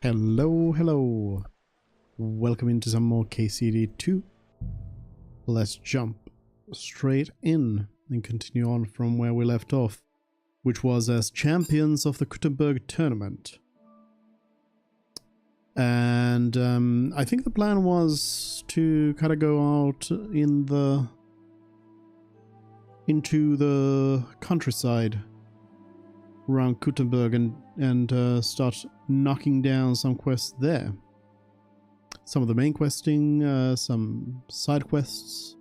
Hello, hello. Welcome into some more KCD2. Let's jump straight in and continue on from where we left off, which was as champions of the Gutenberg tournament. And I think the plan was to kind of go out into the countryside around Gutenberg and start knocking down some quests there. Some of the main questing, some side quests.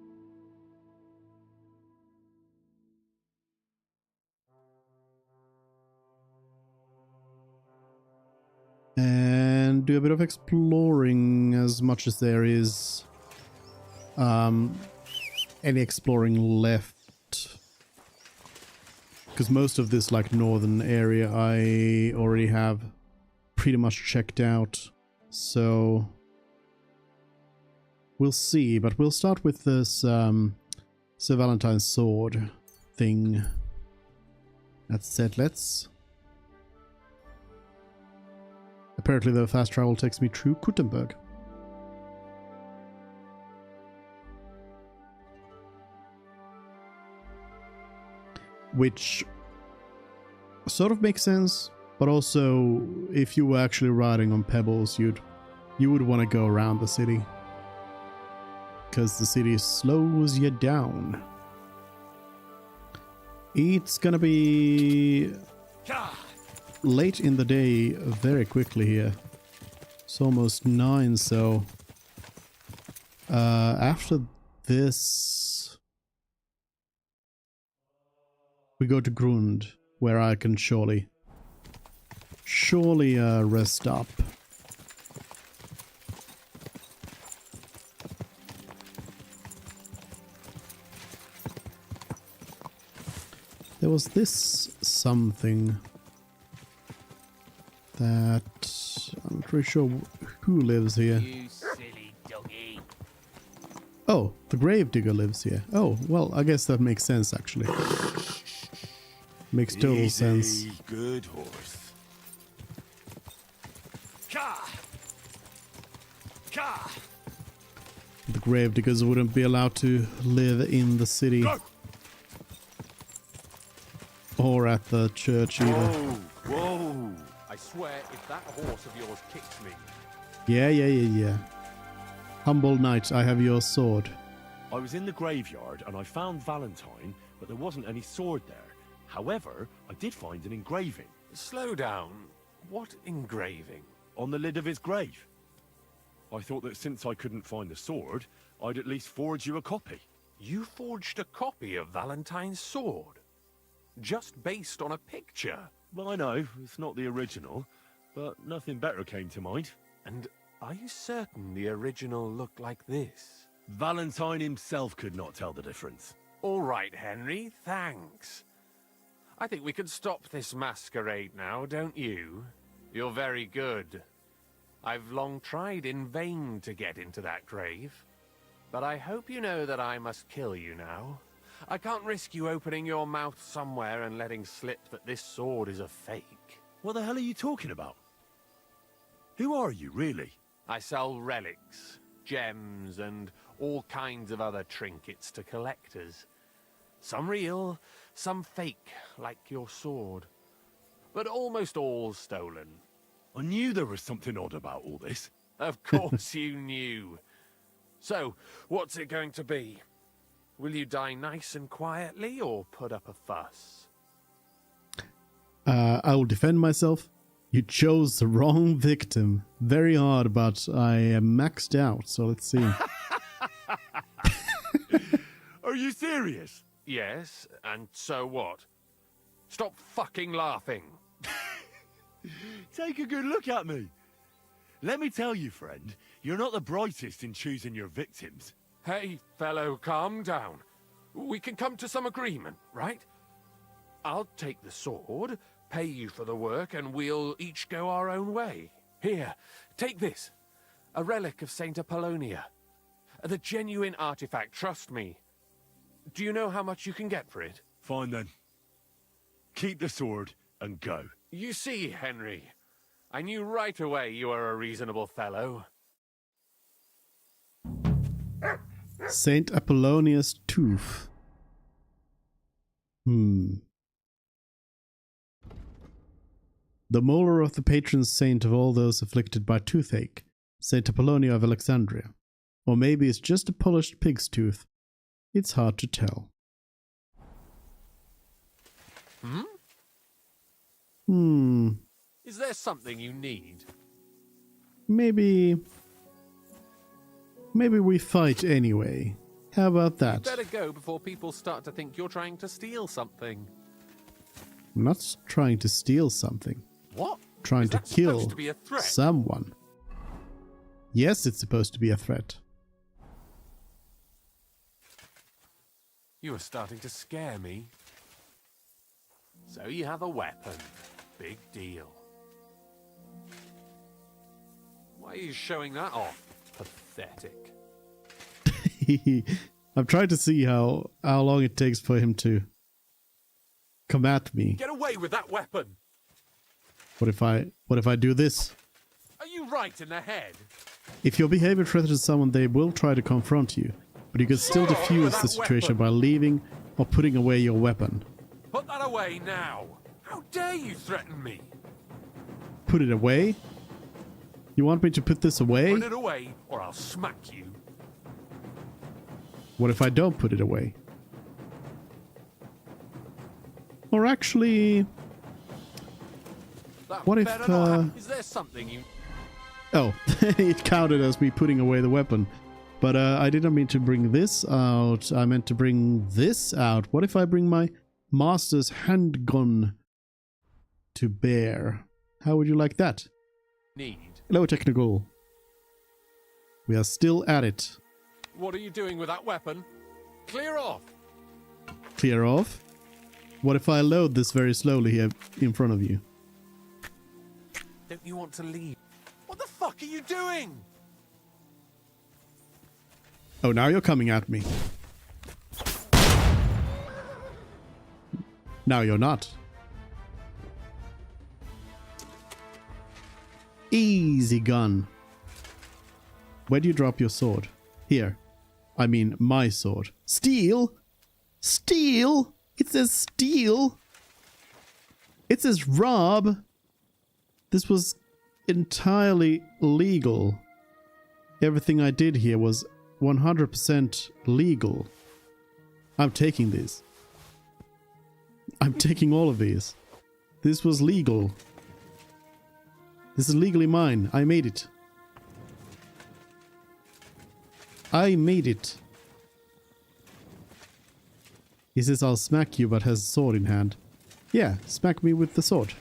And do a bit of exploring as much as there is any exploring left. Because most of this like northern area I already have pretty much checked out. So we'll see, but we'll start with this Sir Valentine's sword thing. That said, let's... Apparently the fast travel takes me through Gutenberg. Which sort of makes sense, but also if you were actually riding on pebbles, you would want to go around the city. Because the city slows you down. It's gonna be late in the day very quickly here. It's almost 9, so after this we go to Grund, where I can surely rest up. There was this something that I'm not pretty sure who lives here. You silly doggy. Oh, the gravedigger lives here. Oh, well, I guess that makes sense actually. Makes total sense. Good horse. The gravediggers wouldn't be allowed to live in the city. Go. Or at the church either. Whoa. I swear if that horse of yours kicks me. Yeah. Humble knight, I have your sword. I was in the graveyard and I found Valentine, but there wasn't any sword there. However, I did find an engraving. Slow down. What engraving? On the lid of his grave. I thought that since I couldn't find the sword, I'd at least forge you a copy. You forged a copy of Valentine's sword? Just based on a picture? Well, I know, it's not the original, but nothing better came to mind. And are you certain the original looked like this? Valentine himself could not tell the difference. All right, Henry, thanks. I think we can stop this masquerade now, don't you? You're very good. I've long tried in vain to get into that grave. But I hope you know that I must kill you now. I can't risk you opening your mouth somewhere and letting slip that this sword is a fake. What the hell are you talking about? Who are you, really? I sell relics, gems, and all kinds of other trinkets to collectors. Some real, some fake, like your sword. But almost all stolen. I knew there was something odd about all this. Of course you knew. So, what's it going to be? Will you die nice and quietly, or put up a fuss? I will defend myself. You chose the wrong victim. Very hard, but I am maxed out, so let's see. Are you serious? Yes, and so what? Stop fucking laughing. Take a good look at me. Let me tell you, friend, you're not the brightest in choosing your victims. Hey, fellow, calm down. We can come to some agreement, right? I'll take the sword, pay you for the work, and we'll each go our own way. Here, take this. A relic of Saint Apollonia. The genuine artifact, trust me. Do you know how much you can get for it? Fine then. Keep the sword and go. You see, Henry, I knew right away you were a reasonable fellow. Saint Apollonius Tooth. The molar of the patron saint of all those afflicted by toothache, Saint Apollonia of Alexandria. Or maybe it's just a polished pig's tooth. It's hard to tell. Is there something you need? Maybe we fight anyway. How about that? Better go before people start to think you're trying to steal something. I'm not trying to steal something. What? Trying Is to that kill supposed to be a threat? someone. Yes, it's supposed to be a threat. You are starting to scare me. So you have a weapon. Big deal. Why are you showing that off? Pathetic. I'm trying to see how long it takes for him to come at me. Get away with that weapon! What if I do this? Are you right in the head? If your behavior threatens someone, they will try to confront you, but you can still defuse the situation by leaving or putting away your weapon. Put that away now! How dare you threaten me? Put it away? You want me to put this away? Put it away, or I'll smack you. What if I don't put it away? Or actually... That What if, better not happen. Is there something you... Oh, it counted as me putting away the weapon. But I didn't mean to bring this out. I meant to bring this out. What if I bring my master's handgun to bear? How would you like that? need? Hello, technical. We are still at it. What are you doing with that weapon? Clear off! Clear off? What if I load this very slowly here in front of you? Don't you want to leave? What the fuck are you doing? Oh, now you're coming at me. Now you're not. Easy gun. Where do you drop your sword? Here. I mean, my sword. Steal? Steal? It says steal. It says rob. This was entirely legal. Everything I did here was 100% legal. I'm taking these. I'm taking all of these. This was legal. This is legally mine. I made it. I made it. He says I'll smack you but has a sword in hand. Yeah, smack me with the sword.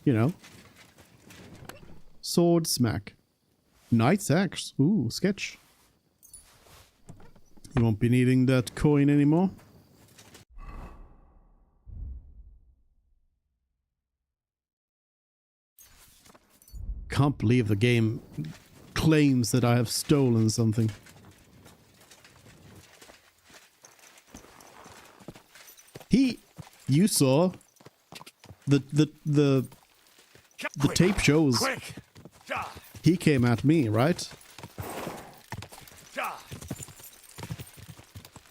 You know. Sword smack. Knight's axe. Ooh, sketch. You won't be needing that coin anymore. Can't believe the game claims that I have stolen something. You saw the tape shows Quick! he came at me, right?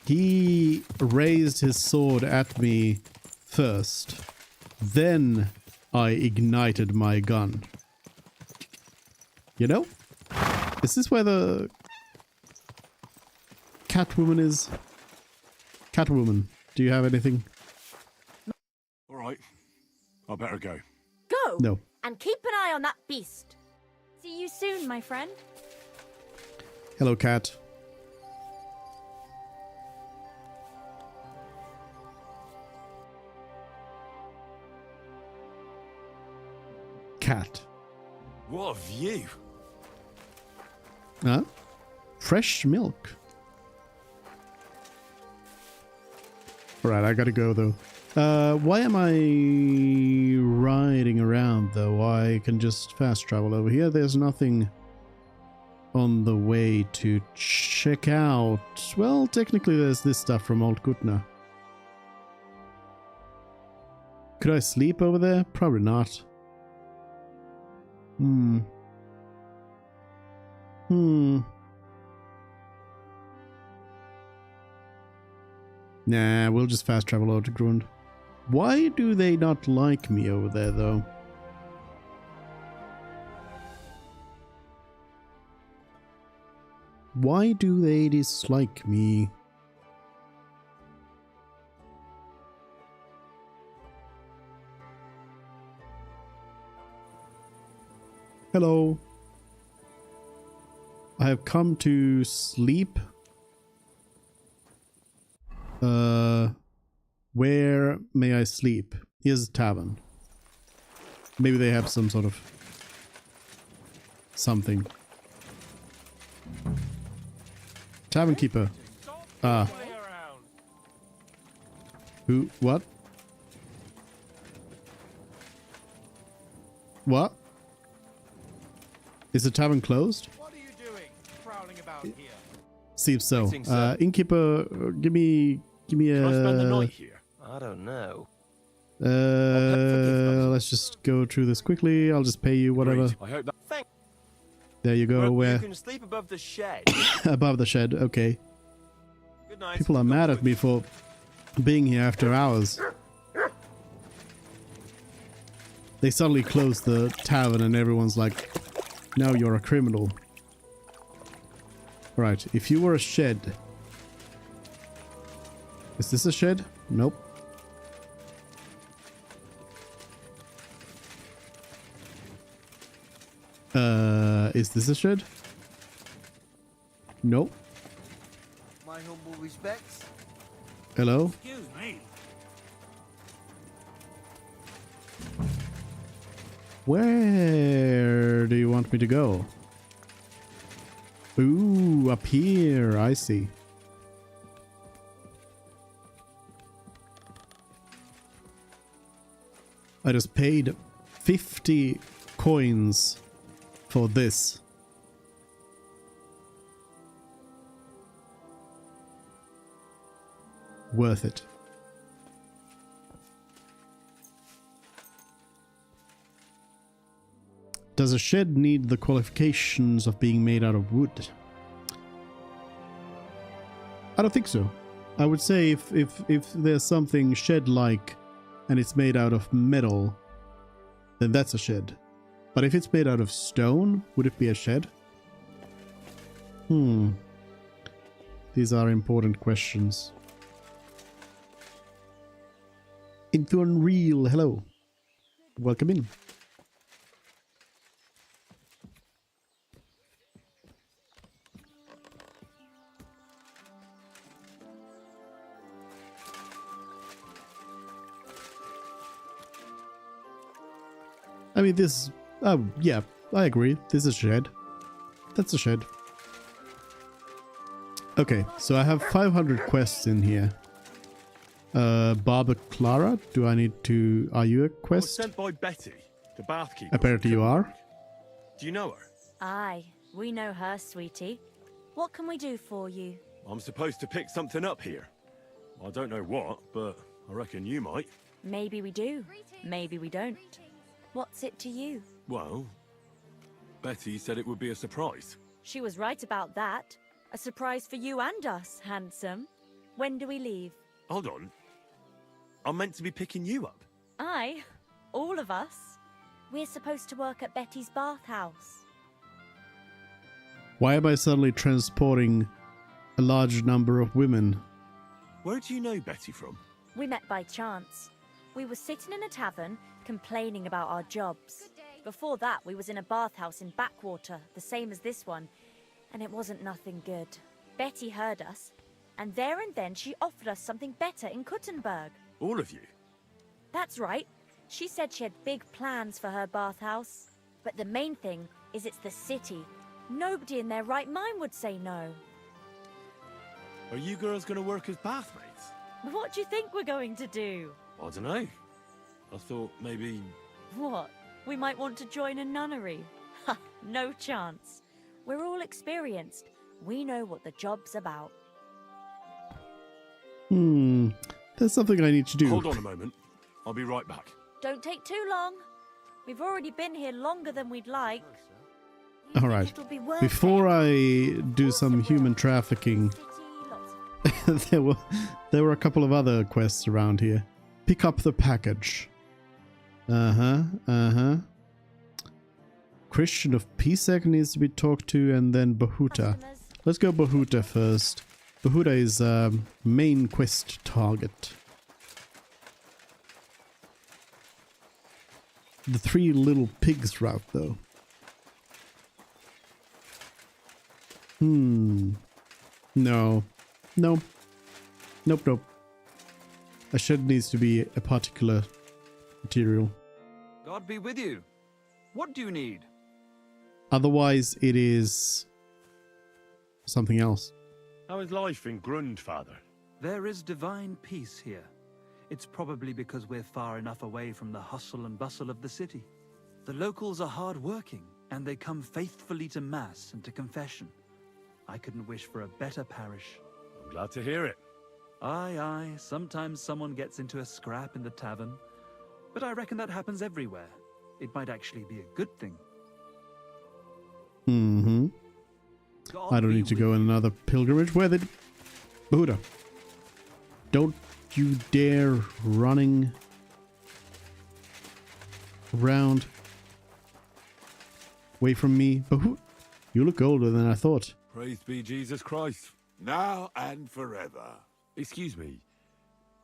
He raised his sword at me first. Then I ignited my gun. You know? Is this where the Catwoman is? Catwoman, do you have anything? All right, I better go. Go! No. And keep an eye on that beast. See you soon, my friend. Hello, cat. Cat. What a view! Huh? Fresh milk. Alright, I gotta go though. Why am I riding around though? I can just fast travel over here. There's nothing on the way to check out. Well, technically there's this stuff from Old Gutna. Could I sleep over there? Probably not. Hmm. Hmm. Nah, we'll just fast travel over to Grund. Why do they not like me over there, though? Why do they dislike me? Hello. I have come to sleep. Where may I sleep? Here's a tavern. Maybe they have some sort of something. Tavern keeper. Ah. Who? What? What? Is the tavern closed? What are you doing, prowling about here? Seems so. Greetings, sir. Innkeeper, give me a. Can I spend the night here? I don't know. Let's just go through this quickly. I'll just pay you whatever. Great. I hope that. Thank There you go. you. Where? You can sleep above the shed. Above the shed. Okay. Good night. People are mad at me for being here after hours. They suddenly close the tavern and everyone's like, now you're a criminal. Right, if you were a shed. Is this a shed? Nope. Is this a shed? Nope. My humble respects. Hello? Excuse me. Where do you want me to go? Ooh, up here. I see. I just paid 50 coins for this. Worth it. Does a shed need the qualifications of being made out of wood? I don't think so. I would say if there's something shed-like and it's made out of metal, then that's a shed. But if it's made out of stone, would it be a shed? These are important questions. Into Unreal, hello. Welcome in. I mean, this... Oh, yeah, I agree. This is a shed. That's a shed. Okay, so I have 500 quests in here. Barber Clara, do I need to... Are you a I was quest? sent by Betty, the bath keeper. Apparently you are. Do you know her? Aye, we know her, sweetie. What can we do for you? I'm supposed to pick something up here. I don't know what, but I reckon you might. Maybe we do. Maybe we don't. What's it to you? Well, Betty said it would be a surprise. She was right about that. A surprise for you and us, handsome. When do we leave? Hold on. I'm meant to be picking you up. Aye, all of us. We're supposed to work at Betty's bathhouse. Why am I suddenly transporting a large number of women? Where do you know Betty from? We met by chance. We were sitting in a tavern, complaining about our jobs. Before that, we was in a bathhouse in Backwater, the same as this one, and it wasn't nothing good. Betty heard us, and there and then she offered us something better in Kuttenberg. All of you? That's right. She said she had big plans for her bathhouse. But the main thing is it's the city. Nobody in their right mind would say no. Are you girls going to work as bathmates? What do you think we're going to do? I don't know. I thought maybe... What? We might want to join a nunnery? Ha! No chance. We're all experienced. We know what the job's about. There's something I need to do. Hold on a moment. I'll be right back. Don't take too long. We've already been here longer than we'd like. All right. It'll be worth Before it. I do some human trafficking, there were a couple of other quests around here. Pick up the package. Christian of Pisek needs to be talked to, and then Bahuta. Customers. Let's go Bahuta first. Bahuta is main quest target. The 3 little pigs route, though. No. Nope. A shed needs to be a particular material. God be with you. What do you need? Otherwise, it is something else. How is life in Grund, Father? There is divine peace here. It's probably because we're far enough away from the hustle and bustle of the city. The locals are hard-working, and they come faithfully to Mass and to confession. I couldn't wish for a better parish. I'm glad to hear it. Aye, sometimes someone gets into a scrap in the tavern. But I reckon that happens everywhere. It might actually be a good thing. God I don't be need to with go on another pilgrimage. Where did... Buddha. Don't you dare running around away from me. Bahu, you look older than I thought. Praise be Jesus Christ. Now and forever. Excuse me.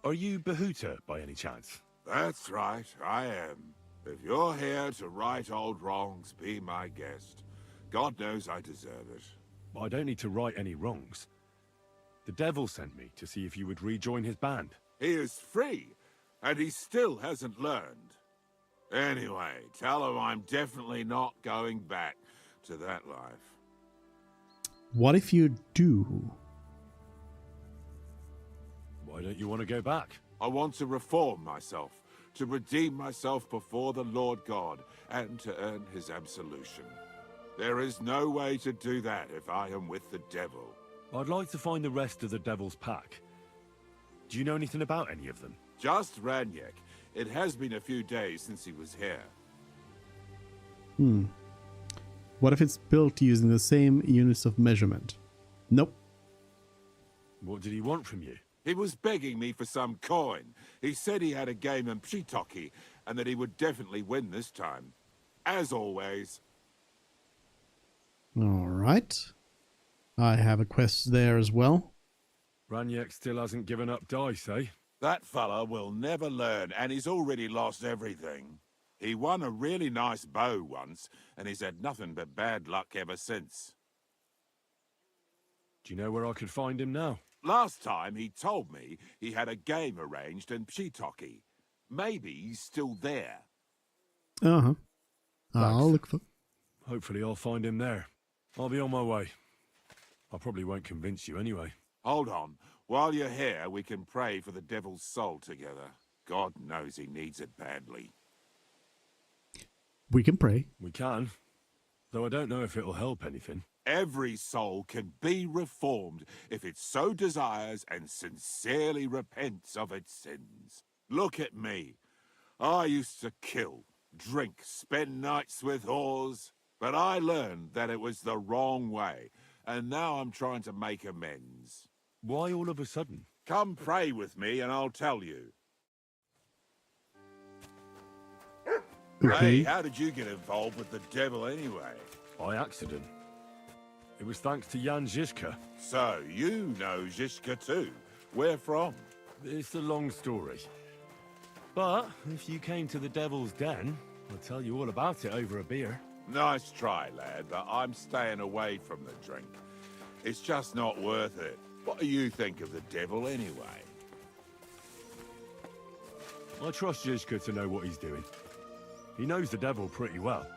Are you Bahuta by any chance? That's right, I am. If you're here to right old wrongs, be my guest. God knows I deserve it. I don't need to right any wrongs. The devil sent me to see if you would rejoin his band. He is free, and he still hasn't learned. Anyway, tell him I'm definitely not going back to that life. What if you do? Why don't you want to go back? I want to reform myself, to redeem myself before the Lord God, and to earn his absolution. There is no way to do that if I am with the devil. I'd like to find the rest of the devil's pack. Do you know anything about any of them? Just Ranyek. It has been a few days since he was here. What if it's built using the same units of measurement? Nope. What did he want from you? He was begging me for some coin. He said he had a game in Pshitoki, and that he would definitely win this time. As always. All right. I have a quest there as well. Ranyek still hasn't given up dice, eh? That fella will never learn, and he's already lost everything. He won a really nice bow once, and he's had nothing but bad luck ever since. Do you know where I could find him now? Last time he told me he had a game arranged in Pshitoki. Maybe he's still there. Uh-huh. I'll Thanks. look for... Hopefully I'll find him there. I'll be on my way. I probably won't convince you anyway. Hold on. While you're here, we can pray for the devil's soul together. God knows he needs it badly. We can pray. We can, though I don't know if it'll help anything. Every soul can be reformed if it so desires and sincerely repents of its sins. Look at me. I used to kill, drink, spend nights with whores, but I learned that it was the wrong way, and now I'm trying to make amends. Why all of a sudden? Come pray with me and I'll tell you. Okay. Hey, how did you get involved with the devil anyway? By accident. It was thanks to Jan Žižka. So, you know Žižka too. Where from? It's a long story. But if you came to the Devil's Den, I'll tell you all about it over a beer. Nice try, lad, but I'm staying away from the drink. It's just not worth it. What do you think of the devil anyway? I trust Žižka to know what he's doing. He knows the devil pretty well.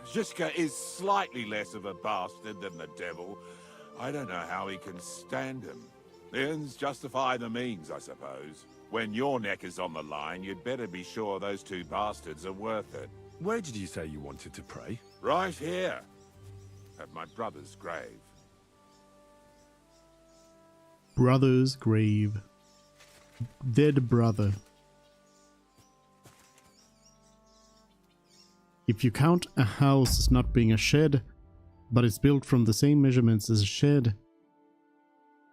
Žižka is slightly less of a bastard than the devil. I don't know how he can stand him. The ends justify the means, I suppose. When your neck is on the line, you'd better be sure those two bastards are worth it. Where did you say you wanted to pray? Right here, at my brother's grave. Brother's grave. Dead brother. If you count a house as not being a shed, but it's built from the same measurements as a shed,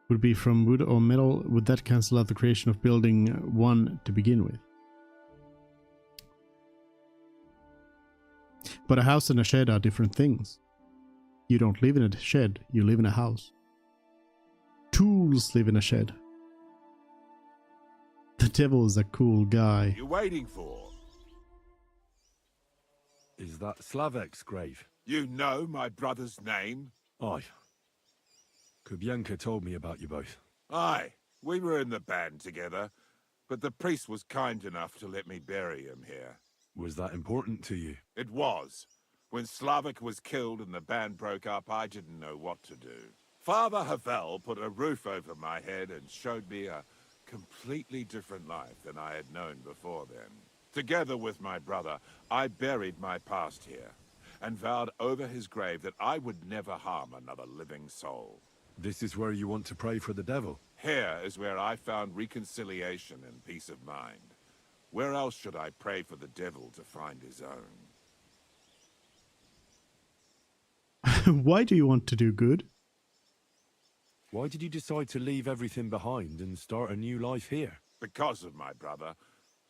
would be from wood or metal, would that cancel out the creation of building 1 to begin with? But a house and a shed are different things. You don't live in a shed, you live in a house. Tools live in a shed. The devil is a cool guy. You waiting for? Is that Slavek's grave? You know my brother's name? Aye. Kubienka told me about you both. Aye, we were in the band together, but the priest was kind enough to let me bury him here. Was that important to you? It was. When Slavik was killed and the band broke up, I didn't know what to do. Father Havel put a roof over my head and showed me a completely different life than I had known before then. Together with my brother, I buried my past here, and vowed over his grave that I would never harm another living soul. This is where you want to pray for the devil? Here is where I found reconciliation and peace of mind. Where else should I pray for the devil to find his own? Why do you want to do good? Why did you decide to leave everything behind and start a new life here? Because of my brother.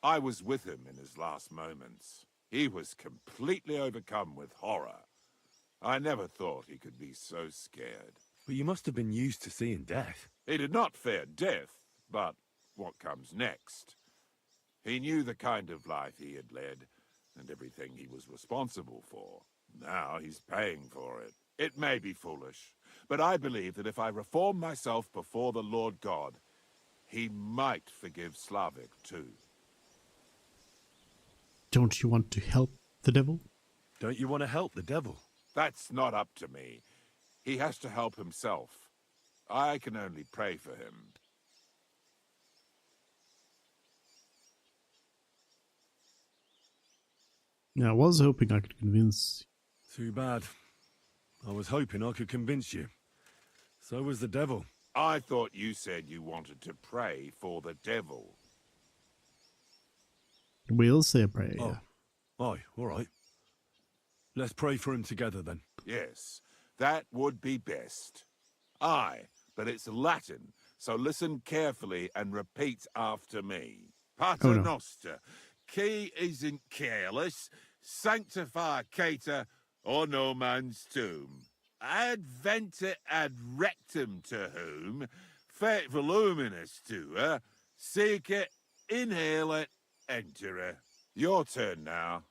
I was with him in his last moments. He was completely overcome with horror. I never thought he could be so scared. But you must have been used to seeing death. He did not fear death, but what comes next? He knew the kind of life he had led, and everything he was responsible for. Now he's paying for it. It may be foolish, but I believe that if I reform myself before the Lord God, he might forgive Slavik too. Don't you want to help the devil? Don't you want to help the devil? That's not up to me. He has to help himself. I can only pray for him. Yeah, I was hoping I could convince. Too bad. I was hoping I could convince you. So was the devil. I thought you said you wanted to pray for the devil. We'll say a prayer. Oh, aye, all right. Let's pray for him together then. Yes, that would be best. Aye, but it's Latin, so listen carefully and repeat after me. Pater no. Noster, qui isn't careless, sanctify cater, or no man's tomb. Adventure ad rectum to whom, fet voluminous to her, seek it, inhale it, enter it. Your turn now.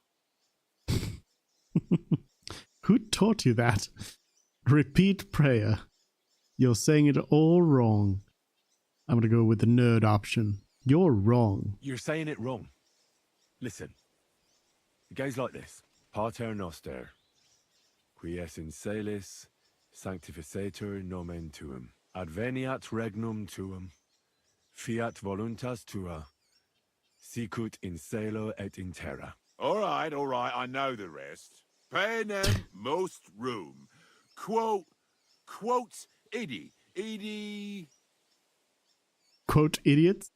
Who taught you that? Repeat prayer. You're saying it all wrong. I'm gonna go with the nerd option. You're wrong. You're saying it wrong. Listen. It goes like this. Pater Noster, qui es in celis, sanctificetur nomen tuum. Adveniat regnum tuum. Fiat voluntas tua. Sicut in cielo et in terra. All right, I know the rest. Panem most room. Quote, idi. Quote, idiot.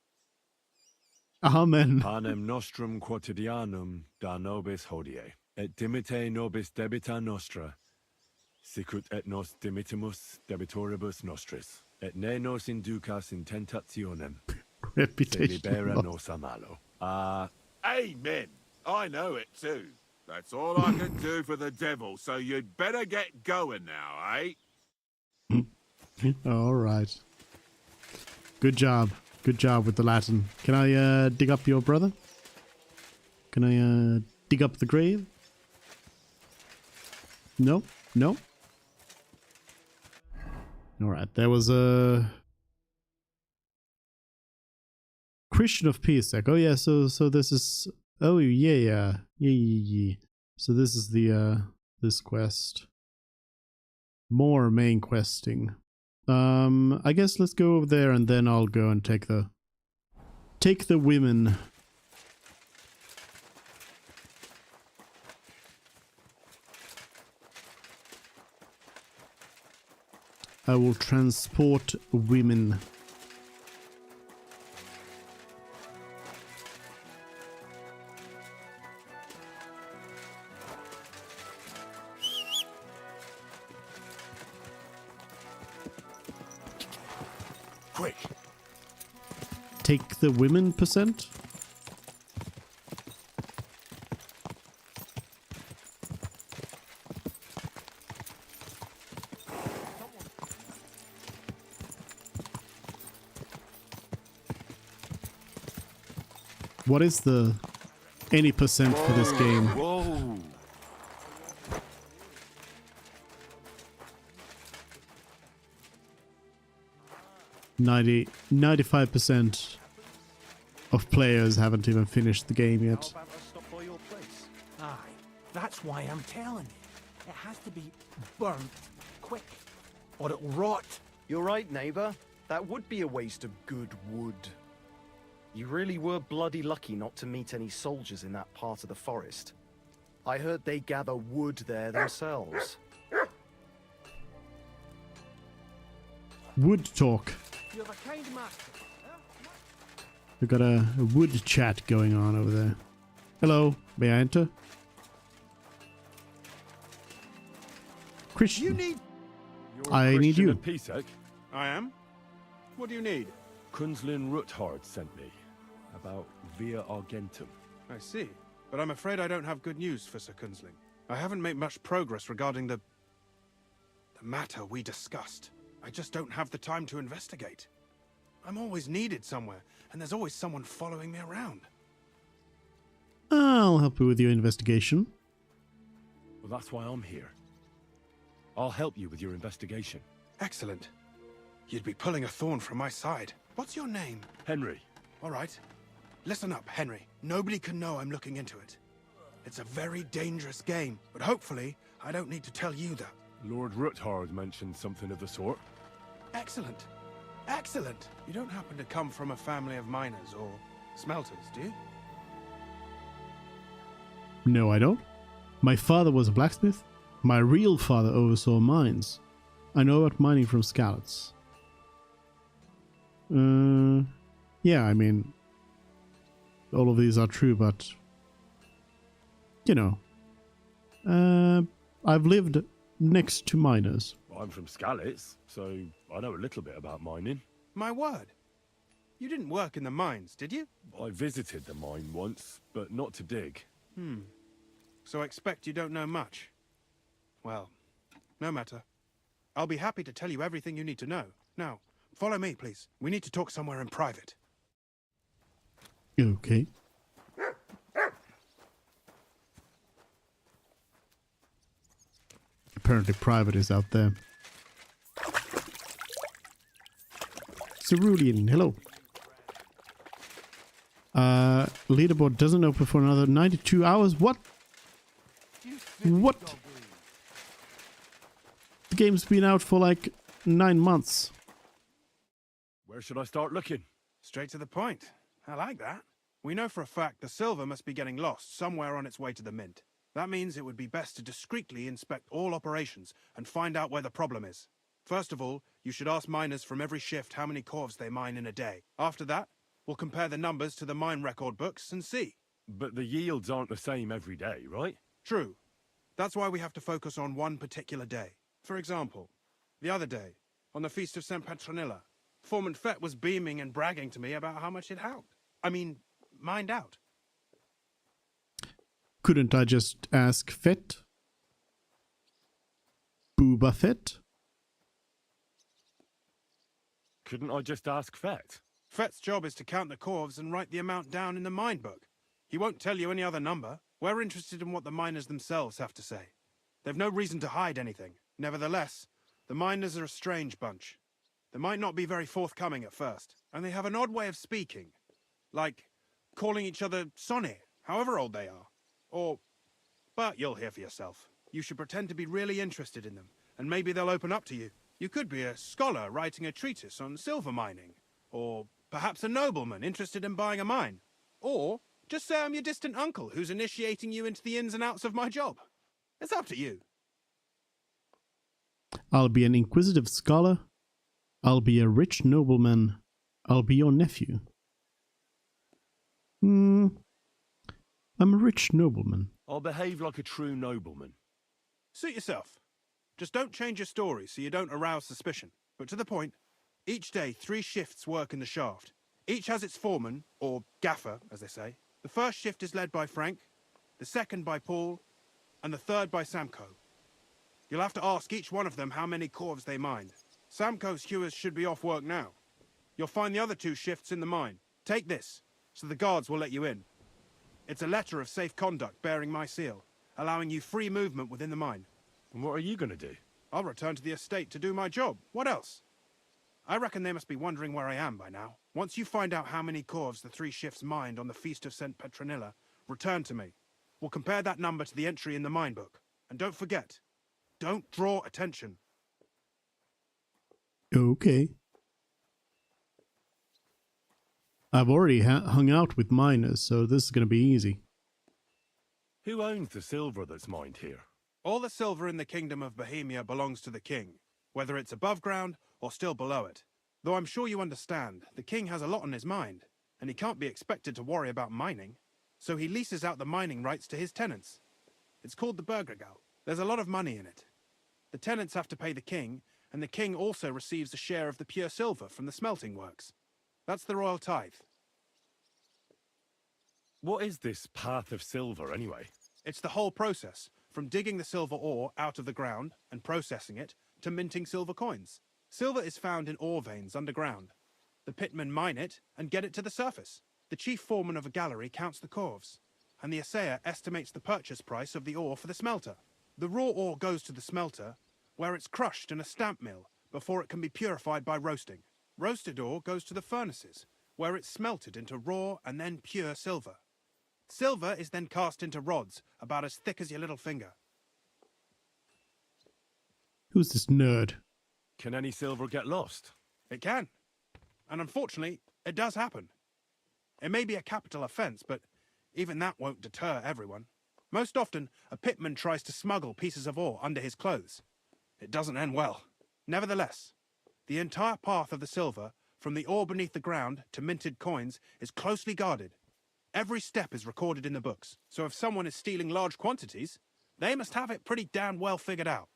Amen. Panem nostrum quotidianum da nobis hodie. Et dimite nobis debita nostra. Sicut et nos dimitimus debitoribus nostris. Et ne nos inducas in tentationem. Se Reputation. libera lost. nos a malo. Amen. I know it too. That's all I can do for the devil, so you'd better get going now, eh? All right. Good job. Good job with the Latin. Can I dig up your brother? Can I dig up the grave? No? No? Alright, there was a Christian of Peace. Like, oh yeah, so this is, oh yeah. So this is the this quest. More main questing. I guess let's go over there and then I'll go and take the women. I will transport women. quick. Take the women percent? What is the any percent for this game? Whoa! 95% of players haven't even finished the game yet. How about I stop by your place? Aye, that's why I'm telling you. It has to be burnt quick, or it'll rot. You're right, neighbour. That would be a waste of good wood. You really were bloody lucky not to meet any soldiers in that part of the forest. I heard they gather wood there themselves. Wood talk. You're the kind master. We got a wood chat going on over there. Hello, may I enter? Christian. You need... I need you. Pisek. I am? What do you need? Kunzlin Ruthard sent me about Via Argentum. I see. But I'm afraid I don't have good news for Sir Kunzling. I haven't made much progress regarding the matter we discussed. I just don't have the time to investigate. I'm always needed somewhere, and there's always someone following me around. I'll help you with your investigation. Well, that's why I'm here. I'll help you with your investigation. Excellent. You'd be pulling a thorn from my side. What's your name? Henry. All right. Listen up, Henry. Nobody can know I'm looking into it. It's a very dangerous game, but hopefully I don't need to tell you that. Lord Ruthard mentioned something of the sort. Excellent. Excellent. You don't happen to come from a family of miners or smelters, do you? No, I don't. My father was a blacksmith. My real father oversaw mines. I know about mining from scallops. Yeah, I mean, all of these are true, but you know, I've lived next to miners. I'm from Skalitz, so I know a little bit about mining. My word. You didn't work in the mines, did you? I visited the mine once, but not to dig. So I expect you don't know much. Well, no matter. I'll be happy to tell you everything you need to know. Now, follow me, please. We need to talk somewhere in private. Okay. Apparently private is out there. Cerulean, hello. Leaderboard doesn't open for another 92 hours. What? What? The game's been out for like 9 months. Where should I start looking? Straight to the point. I like that. We know for a fact the silver must be getting lost somewhere on its way to the mint. That means it would be best to discreetly inspect all operations and find out where the problem is. First of all, you should ask miners from every shift how many corves they mine in a day. After that, we'll compare the numbers to the mine record books and see. But the yields aren't the same every day, right? True. That's why we have to focus on one particular day. For example, the other day, on the Feast of St. Petronilla, Foreman Fett was beaming and bragging to me about how much it helped. I mean, mined out. Couldn't I just ask Fett? Booba Fett? Couldn't I just ask Fett? Fett's job is to count the corves and write the amount down in the mine book. He won't tell you any other number. We're interested in what the miners themselves have to say. They've no reason to hide anything. Nevertheless, the miners are a strange bunch. They might not be very forthcoming at first, and they have an odd way of speaking. Like calling each other Sonny, however old they are. But you'll hear for yourself. You should pretend to be really interested in them, and maybe they'll open up to you. You could be a scholar writing a treatise on silver mining, or perhaps a nobleman interested in buying a mine. Or just say I'm your distant uncle who's initiating you into the ins and outs of my job. It's up to you. I'll be an inquisitive scholar. I'll be a rich nobleman. I'll be your nephew. I'm a rich nobleman. I'll behave like a true nobleman. Suit yourself. Just don't change your story so you don't arouse suspicion. But to the point, Each day, 3 shifts work in the shaft. Each has its foreman, or gaffer, as they say. The first shift is led by Frank, the second by Paul, and the third by Samko. You'll have to ask each one of them how many corves they mined. Samko's hewers should be off work now. You'll find the other 2 shifts in the mine. Take this, so the guards will let you in. It's a letter of safe conduct bearing my seal, allowing you free movement within the mine. And what are you going to do? I'll return to the estate to do my job. What else? I reckon they must be wondering where I am by now. Once you find out how many corves the 3 shifts mined on the Feast of St. Petronilla, return to me. We'll compare that number to the entry in the mine book. And don't forget, don't draw attention. Okay. I've already hung out with miners, so this is going to be easy. Who owns the silver that's mined here? All the silver in the Kingdom of Bohemia belongs to the king, whether it's above ground or still below it. Though I'm sure you understand, the king has a lot on his mind, and he can't be expected to worry about mining. So he leases out the mining rights to his tenants. It's called the Burgergeld. There's a lot of money in it. The tenants have to pay the king, and the king also receives a share of the pure silver from the smelting works. That's the royal tithe. What is this path of silver, anyway? It's the whole process, from digging the silver ore out of the ground and processing it, to minting silver coins. Silver is found in ore veins underground. The pitmen mine it and get it to the surface. The chief foreman of a gallery counts the corves, and the assayer estimates the purchase price of the ore for the smelter. The raw ore goes to the smelter, where it's crushed in a stamp mill before it can be purified by roasting. Roasted ore goes to the furnaces, where it's smelted into raw and then pure silver. Silver is then cast into rods about as thick as your little finger. Who's this nerd? Can any silver get lost? It can. And unfortunately, it does happen. It may be a capital offence, but even that won't deter everyone. Most often, a pitman tries to smuggle pieces of ore under his clothes. It doesn't end well. Nevertheless, the entire path of the silver, from the ore beneath the ground to minted coins, is closely guarded. Every step is recorded in the books, so if someone is stealing large quantities, they must have it pretty damn well figured out.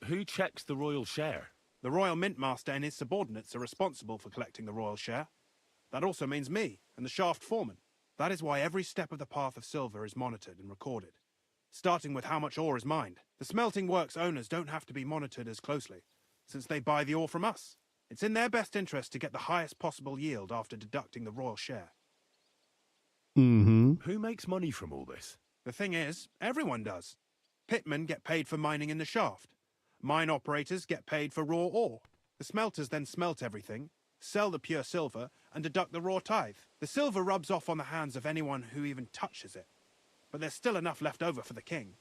Who checks the royal share? The royal mint master and his subordinates are responsible for collecting the royal share. That also means me and the shaft foreman. That is why every step of the path of silver is monitored and recorded, starting with how much ore is mined. The smelting works owners don't have to be monitored as closely, since they buy the ore from us. It's in their best interest to get the highest possible yield after deducting the royal share. Mm-hmm. Who makes money from all this? The thing is, everyone does. Pitmen get paid for mining in the shaft. Mine operators get paid for raw ore. The smelters then smelt everything, sell the pure silver, and deduct the raw tithe. The silver rubs off on the hands of anyone who even touches it. But there's still enough left over for the king.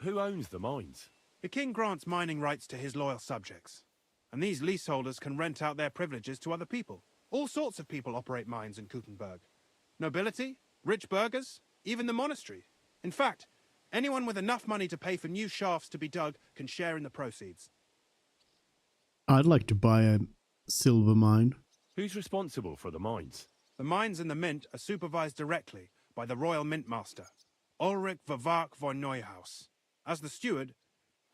Who owns the mines? The king grants mining rights to his loyal subjects. And these leaseholders can rent out their privileges to other people. All sorts of people operate mines in Kuttenberg. Nobility, rich burghers, even the monastery. In fact, anyone with enough money to pay for new shafts to be dug can share in the proceeds. I'd like to buy a silver mine. Who's responsible for the mines? The mines and the mint are supervised directly by the royal mint master, Ulrich Vervark von Neuhaus. As the steward,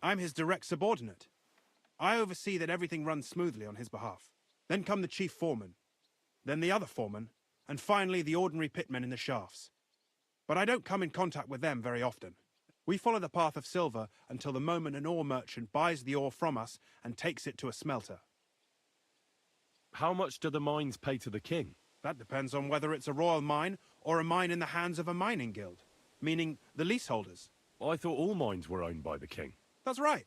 I'm his direct subordinate. I oversee that everything runs smoothly on his behalf. Then come the chief foreman, then the other foreman, and finally the ordinary pitmen in the shafts. But I don't come in contact with them very often. We follow the path of silver until the moment an ore merchant buys the ore from us and takes it to a smelter. How much do the mines pay to the king? That depends on whether it's a royal mine or a mine in the hands of a mining guild, meaning the leaseholders. I thought all mines were owned by the king. That's right.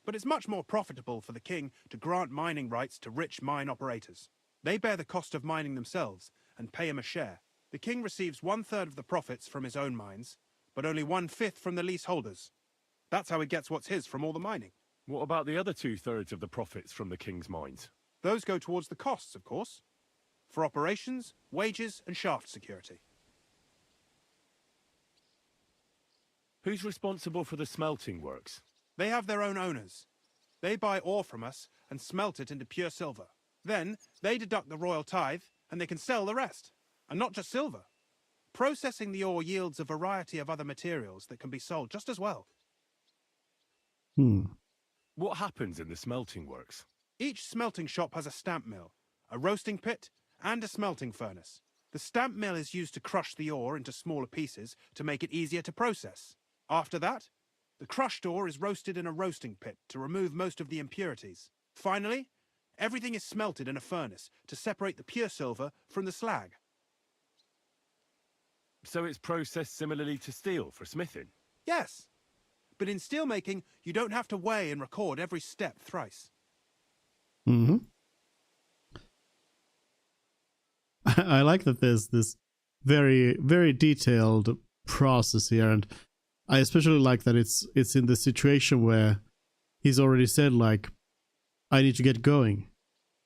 But it's much more profitable for the king to grant mining rights to rich mine operators. They bear the cost of mining themselves and pay him a share. The king receives 1/3 of the profits from his own mines, but only 1/5 from the leaseholders. That's how he gets what's his from all the mining. What about the other 2/3 of the profits from the king's mines? Those go towards the costs, of course, for operations, wages, and shaft security. Who's responsible for the smelting works? They have their own owners. They buy ore from us and smelt it into pure silver. Then they deduct the royal tithe and they can sell the rest. And not just silver. Processing the ore yields a variety of other materials that can be sold just as well. What happens in the smelting works? Each smelting shop has a stamp mill, a roasting pit, and a smelting furnace. The stamp mill is used to crush the ore into smaller pieces to make it easier to process. After that, the crushed ore is roasted in a roasting pit to remove most of the impurities. Finally, everything is smelted in a furnace to separate the pure silver from the slag. So it's processed similarly to steel for smithing? Yes, but in steelmaking, you don't have to weigh and record every step thrice. Mm-hmm. I like that there's this very, very detailed process here, and I especially like that it's in the situation where he's already said, like, I need to get going,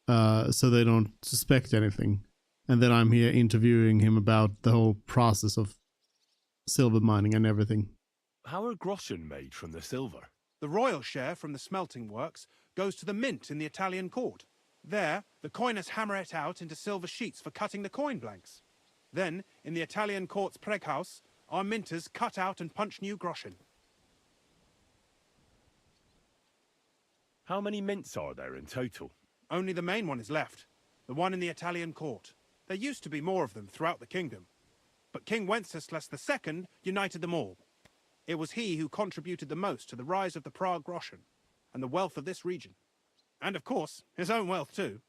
so they don't suspect anything. And then I'm here interviewing him about the whole process of silver mining and everything. How are groschen made from the silver? The royal share from the smelting works goes to the mint in the Italian court. There, the coiners hammer it out into silver sheets for cutting the coin blanks. Then, in the Italian court's preghouse, our minters cut out and punch new groschen. How many mints are there in total? Only the main one is left, the one in the Italian court. There used to be more of them throughout the kingdom, but King Wenceslas II united them all. It was he who contributed the most to the rise of the Prague groschen and the wealth of this region. And of course, his own wealth too.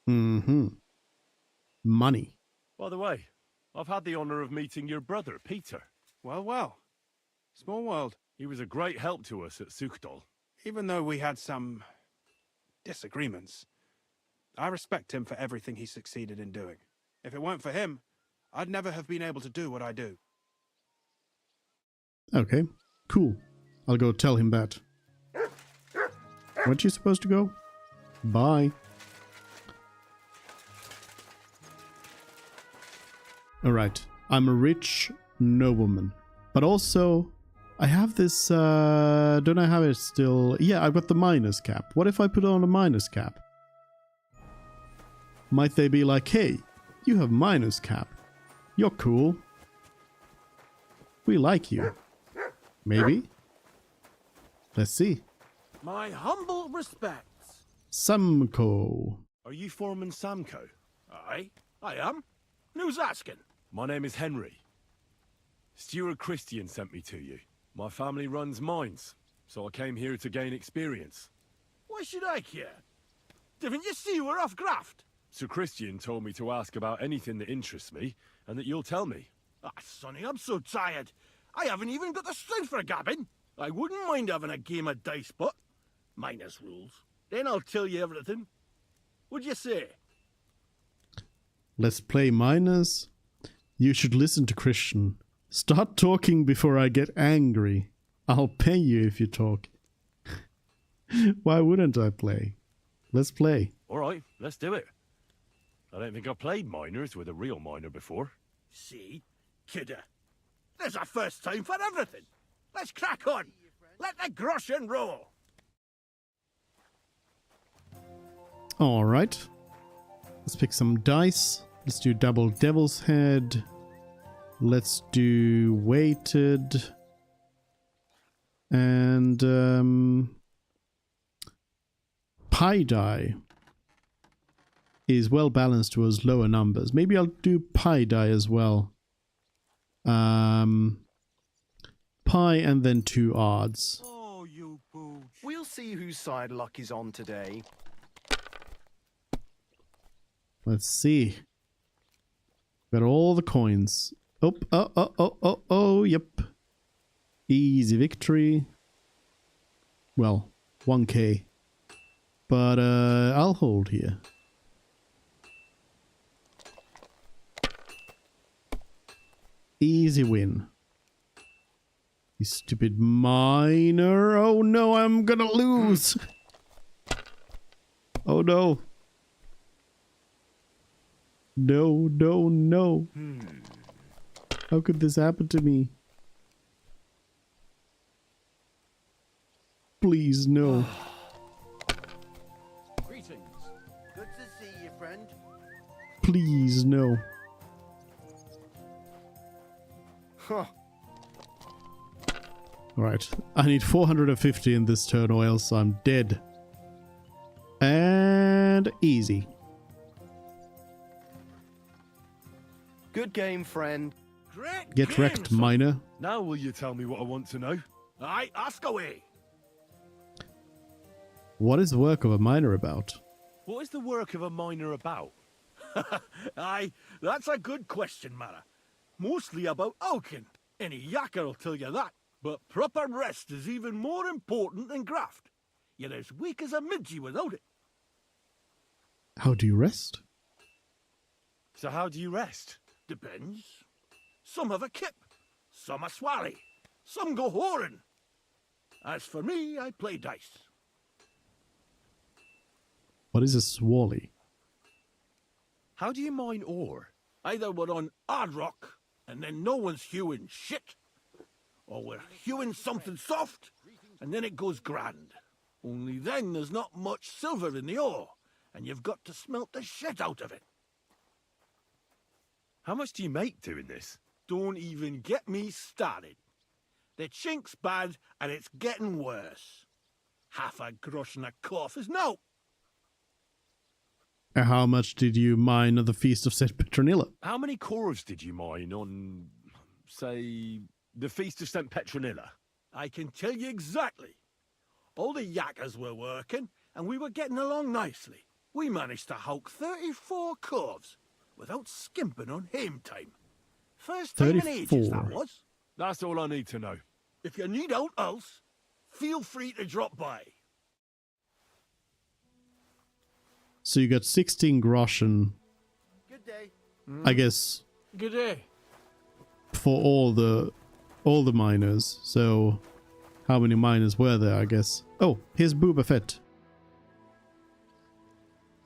Mm-hmm. Money. By the way, I've had the honor of meeting your brother, Peter. Well, well. Small world. He was a great help to us at Suchdol. Even though we had some disagreements, I respect him for everything he succeeded in doing. If it weren't for him, I'd never have been able to do what I do. Okay, cool. I'll go tell him that. Weren't you supposed to go? Bye. Alright, I'm a rich nobleman. But also, I have this, don't I have it still? Yeah, I've got the miner's cap. What if I put on a miner's cap? Might they be like, hey, you have miner's cap. You're cool. We like you. Maybe? Let's see. My humble respects. Samco. Are you Foreman Samco? Aye, I am. Who's asking? My name is Henry. Stuart Christian sent me to you. My family runs mines, so I came here to gain experience. Why should I care? Didn't you see we're off graft? Sir Christian told me to ask about anything that interests me, and that you'll tell me. Ah, Sonny, I'm so tired. I haven't even got the strength for gabbing. I wouldn't mind having a game of dice, but minus rules. Then I'll tell you everything. What'd you say? Let's play miners. You should listen to Christian. Start talking before I get angry. I'll pay you if you talk. Why wouldn't I play? Let's play. Alright, let's do it. I don't think I've played miners with a real miner before. See? Kidder. There's a first time for everything. Let's crack on. Let the groschen roll. Alright. Let's pick some dice. Let's do double devil's head. Let's do weighted. And pie die is well balanced towards lower numbers. Maybe I'll do pie die as well. Pie and then 2 odds. Oh, you pooch. We'll see whose side luck is on today. Let's see. Got all the coins. Oh, yep. Easy victory. Well, 1k. But I'll hold here. Easy win. You stupid miner. Oh no, I'm gonna lose. Oh no. No, no, no. How could this happen to me? Please, no. Greetings. Good to see you, friend. Please, no. Huh. Alright, I need 450 in this turn or else I'm dead. And easy. Good game, friend. Great Get game, wrecked, son. miner. Now will you tell me what I want to know? Aye, ask away. What is the work of a miner about? What is the work of a miner about? Aye, that's a good question, Mara. Mostly about oaken. Any yakker will tell you that. But proper rest is even more important than graft. You're as weak as a midgie without it. How do you rest? So how do you rest? Depends. Some have a kip, some a swally, some go whoring. As for me, I play dice. What is a swally? How do you mine ore? Either we're on hard rock, and then no one's hewing shit, or we're hewing something soft, and then it goes grand. Only then there's not much silver in the ore, and you've got to smelt the shit out of it. How much do you make doing this? Don't even get me started. The chink's bad, and it's getting worse. Half a grosh and a cough is no. How much did you mine at the Feast of St. Petronilla? How many corves did you mine on, say, the Feast of St. Petronilla? I can tell you exactly. All the yakkers were working, and we were getting along nicely. We managed to hulk 34 corves without skimping on hame time. First time in ages, that 34. was. That's all I need to know. If you need out else, feel free to drop by. So you got 16 groschen, Good day. I guess, Good day. for all the miners. So how many miners were there, I guess? Oh, here's Boba Fett.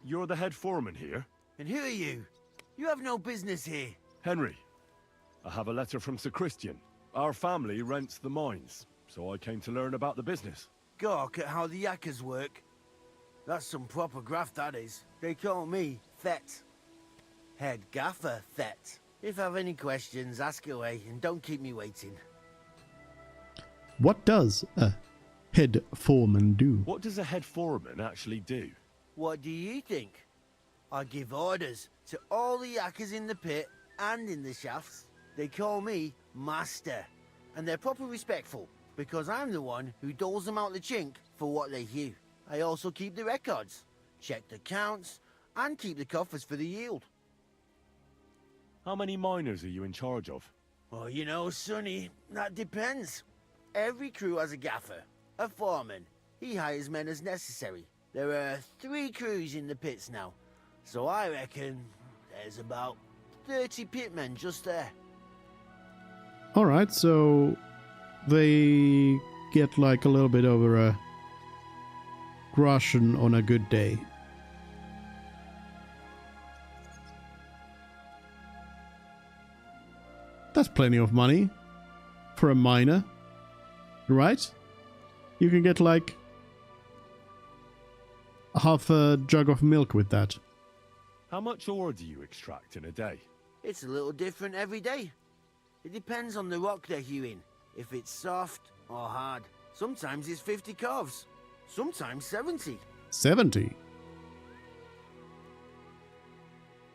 You're the head foreman here? And who are you? You have no business here. Henry, I have a letter from Sir Christian. Our family rents the mines, so I came to learn about the business. Gawk at how the yakkers work. That's some proper graft, that is. They call me Thet. Head Gaffer Thet. If you have any questions, ask away and don't keep me waiting. What does a head foreman do? What does a head foreman actually do? What do you think? I give orders to all the yakkers in the pit and in the shafts. They call me Master, and they're proper respectful, because I'm the one who doles them out the chink for what they hew. I also keep the records, check the counts, and keep the coffers for the yield. How many miners are you in charge of? Well, you know, Sonny, that depends. Every crew has a gaffer, a foreman. He hires men as necessary. There are 3 crews in the pits now, so I reckon there's about 30 pitmen just there. Alright, so they get like a little bit over a groschen on a good day. That's plenty of money for a miner, right? You can get like half a jug of milk with that. How much ore do you extract in a day? It's a little different every day. It depends on the rock they're hewing, if it's soft or hard. Sometimes it's 50 calves, sometimes 70. 70.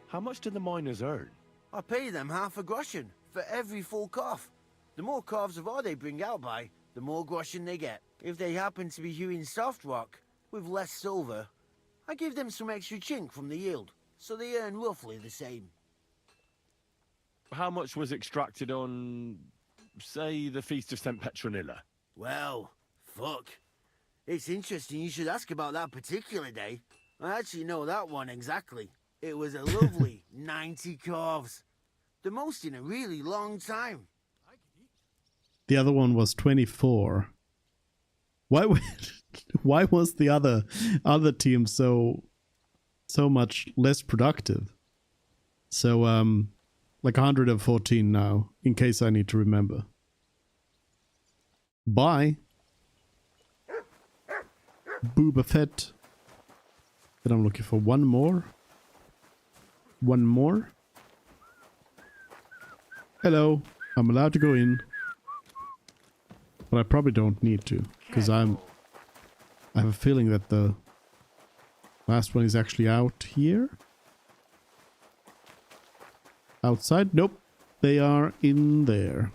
How much do the miners earn? I pay them half a groschen for every full calf. The more calves of ore they bring out by, the more groschen they get. If they happen to be hewing soft rock with less silver, I give them some extra chink from the yield, so they earn roughly the same. How much was extracted on, say, the Feast of St. Petronilla? Well, fuck. It's interesting you should ask about that particular day. I actually know that one exactly. It was a lovely 90 calves. The most in a really long time. The other one was 24. Why was the other team so much less productive? So like 114 now, in case I need to remember. Bye. Boba Fett. Then I'm looking for one more. One more. Hello. I'm allowed to go in. But I probably don't need to, because I have a feeling that the last one is actually out here. Outside? Nope. They are in there.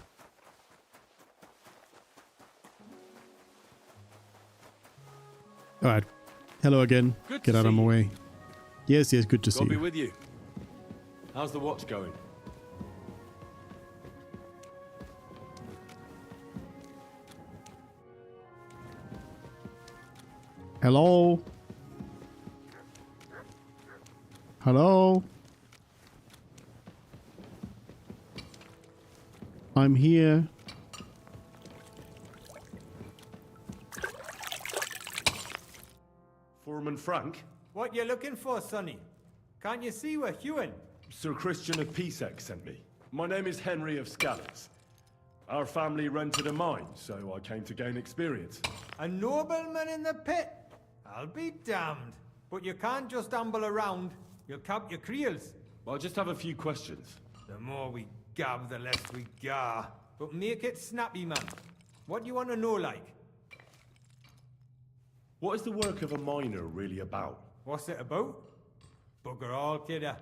Alright. Hello again. Get out of my way. Yes, good to see I'll be you. with you. How's the watch going? Hello? Hello? I'm here. Foreman Frank? What you looking for, Sonny? Can't you see we're hewing? Sir Christian of Pisek sent me. My name is Henry of Scallows. Our family rented a mine, so I came to gain experience. A nobleman in the pit? I'll be damned. But you can't just amble around. You'll cap your creels. I just have a few questions. The more we gab, the less we gar. But make it snappy, man. What do you want to know, like? What is the work of a miner really about? What's it about? Bugger all, kidder.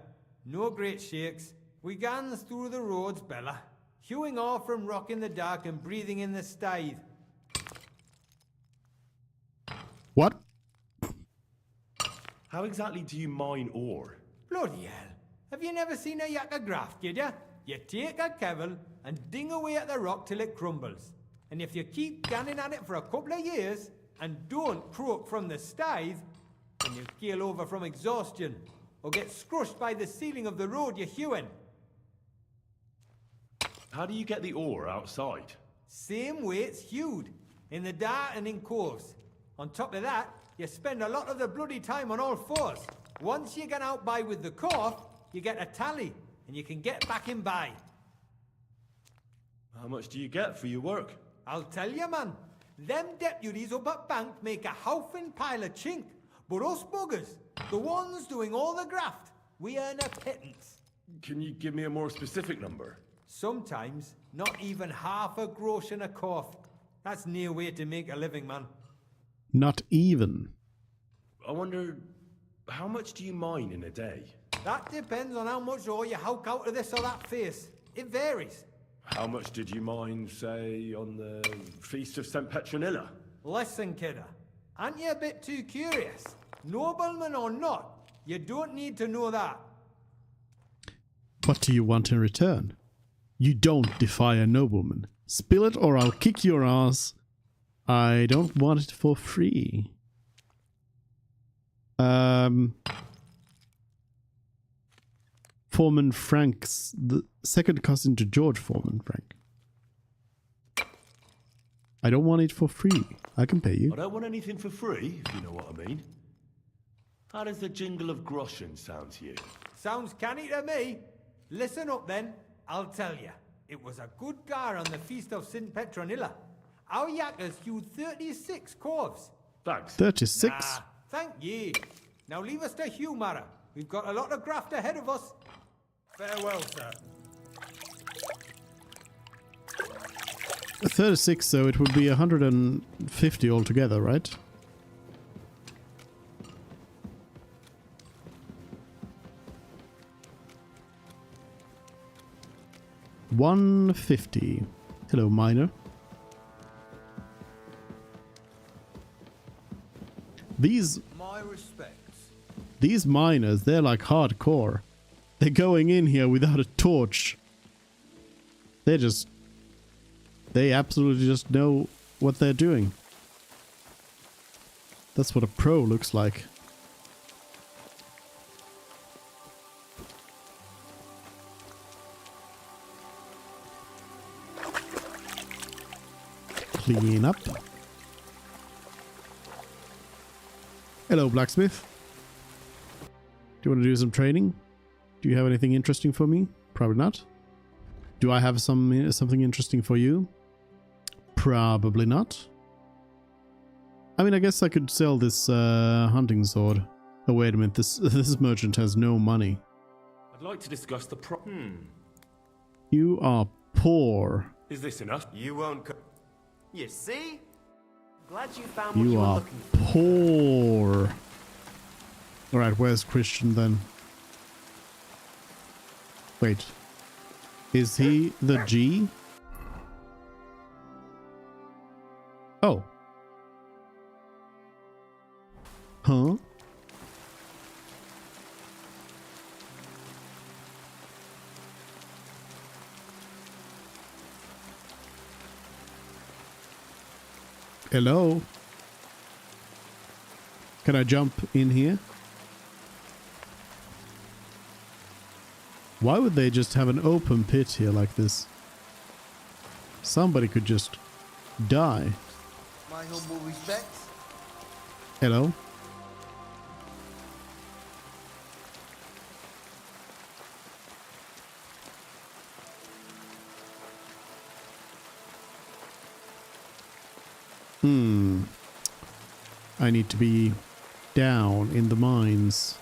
No great shakes. We gans through the roads, Bella. Hewing off from rock in the dark and breathing in the stithe. What? How exactly do you mine ore? Bloody hell. Have you never seen a yak of graft, kid ya? You take a kevel and ding away at the rock till it crumbles. And if you keep ganning at it for a couple of years and don't croak from the stithe, then you keel over from exhaustion or get scrushed by the ceiling of the road you're hewing. How do you get the ore outside? Same way it's hewed, in the dark and in coves. On top of that, you spend a lot of the bloody time on all fours. Once you get out by with the cough, you get a tally, and you can get back in by. How much do you get for your work? I'll tell you, man. Them deputies up at bank make a howfin pile of chink. But us buggers, the ones doing all the graft, we earn a pittance. Can you give me a more specific number? Sometimes, not even half a grosh and a cough. That's near way to make a living, man. Not even. I wonder, how much do you mine in a day? That depends on how much ore you howk out of this or that face. It varies. How much did you mine, say, on the Feast of St. Petronilla? Listen, kidder. Aren't you a bit too curious? Nobleman or not, you don't need to know that. What do you want in return? You don't defy a nobleman. Spill it or I'll kick your ass. I don't want it for free. Foreman Frank's the second cousin to George Foreman Frank. I don't want it for free. I can pay you. I don't want anything for free, if you know what I mean. How does the jingle of groschen sound to you? Sounds canny to me. Listen up then, I'll tell you. It was a good gar on the Feast of St. Petronilla. Our yakkers hewed 36 corves. Thanks. 36? Nah, thank ye. Now leave us to hew, Mara. We've got a lot of graft ahead of us. Farewell, sir. 36, so it would be 150 altogether, right? $150. Hello, miner. My respects. These miners, they're like hardcore. They're going in here without a torch. They absolutely just know what they're doing. That's what a pro looks like. Clean up. Hello, blacksmith. Do you want to do some training? Do you have anything interesting for me? Probably not. Do I have something interesting for you? Probably not. I mean, I guess I could sell this hunting sword. Oh, wait a minute. This merchant has no money. I'd like to discuss the You are poor. Is this enough? You won't You see? Glad you found what You you were are looking for. poor. Alright, where's Christian then? Wait. Is he the G? Oh. Huh? Hello? Can I jump in here? Why would they just have an open pit here like this? Somebody could just die. My humble respects. Hello? I need to be down in the mines.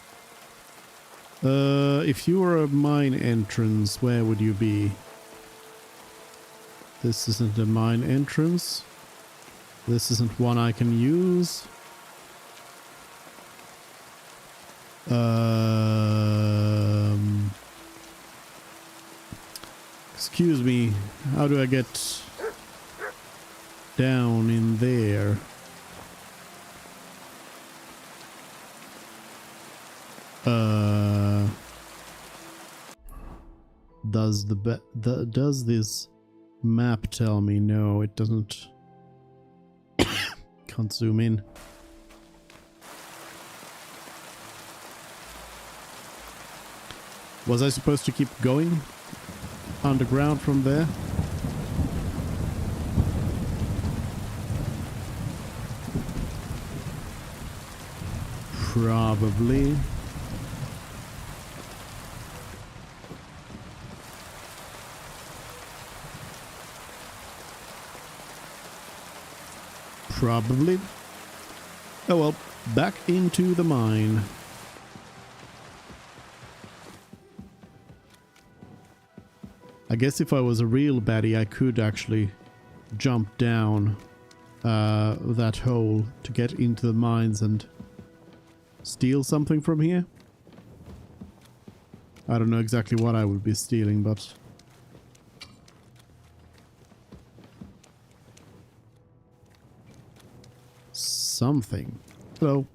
If you were a mine entrance, where would you be? This isn't a mine entrance. This isn't one I can use. Excuse me, how do I get down in there? Does this map tell me? No, it doesn't. Can't zoom in. Was I supposed to keep going underground from there? Probably. Probably. Oh well, back into the mine. I guess if I was a real baddie, I could actually jump down that hole to get into the mines and steal something from here. I don't know exactly what I would be stealing, but... something. Hello.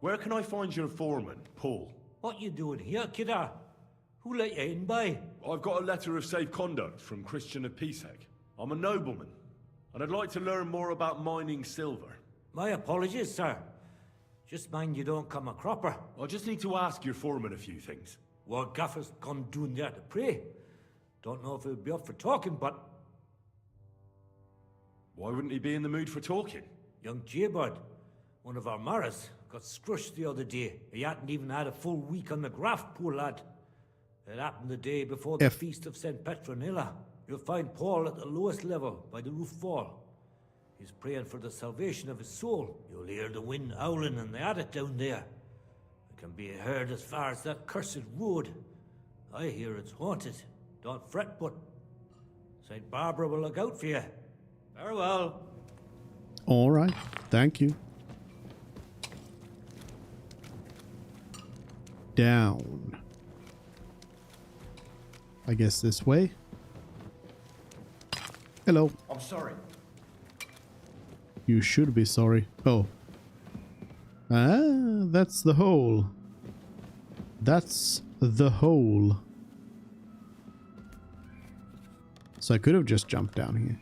Where can I find your foreman, Paul? What you doing here, kidder? Who let you in, by? I've got a letter of safe conduct from Christian of Pisek. I'm a nobleman, and I'd like to learn more about mining silver. My apologies, sir. Just mind you don't come a cropper. I just need to ask your foreman a few things. What Gaffer's gone doing there to pray. Don't know if he'll be up for talking, but... Why wouldn't he be in the mood for talking? Young Jaybird, one of our Maras, got scrushed the other day. He hadn't even had a full week on the graft, poor lad. It happened the day before the feast of St. Petronilla. You'll find Paul at the lowest level, by the roof fall. He's praying for the salvation of his soul. You'll hear the wind howling in the attic down there. It can be heard as far as that cursed road. I hear it's haunted. Don't fret, but St. Barbara will look out for you. Farewell. All right, thank you. Down. I guess this way. Hello. I'm sorry. You should be sorry. Oh. Ah, that's the hole. That's the hole. So I could have just jumped down here.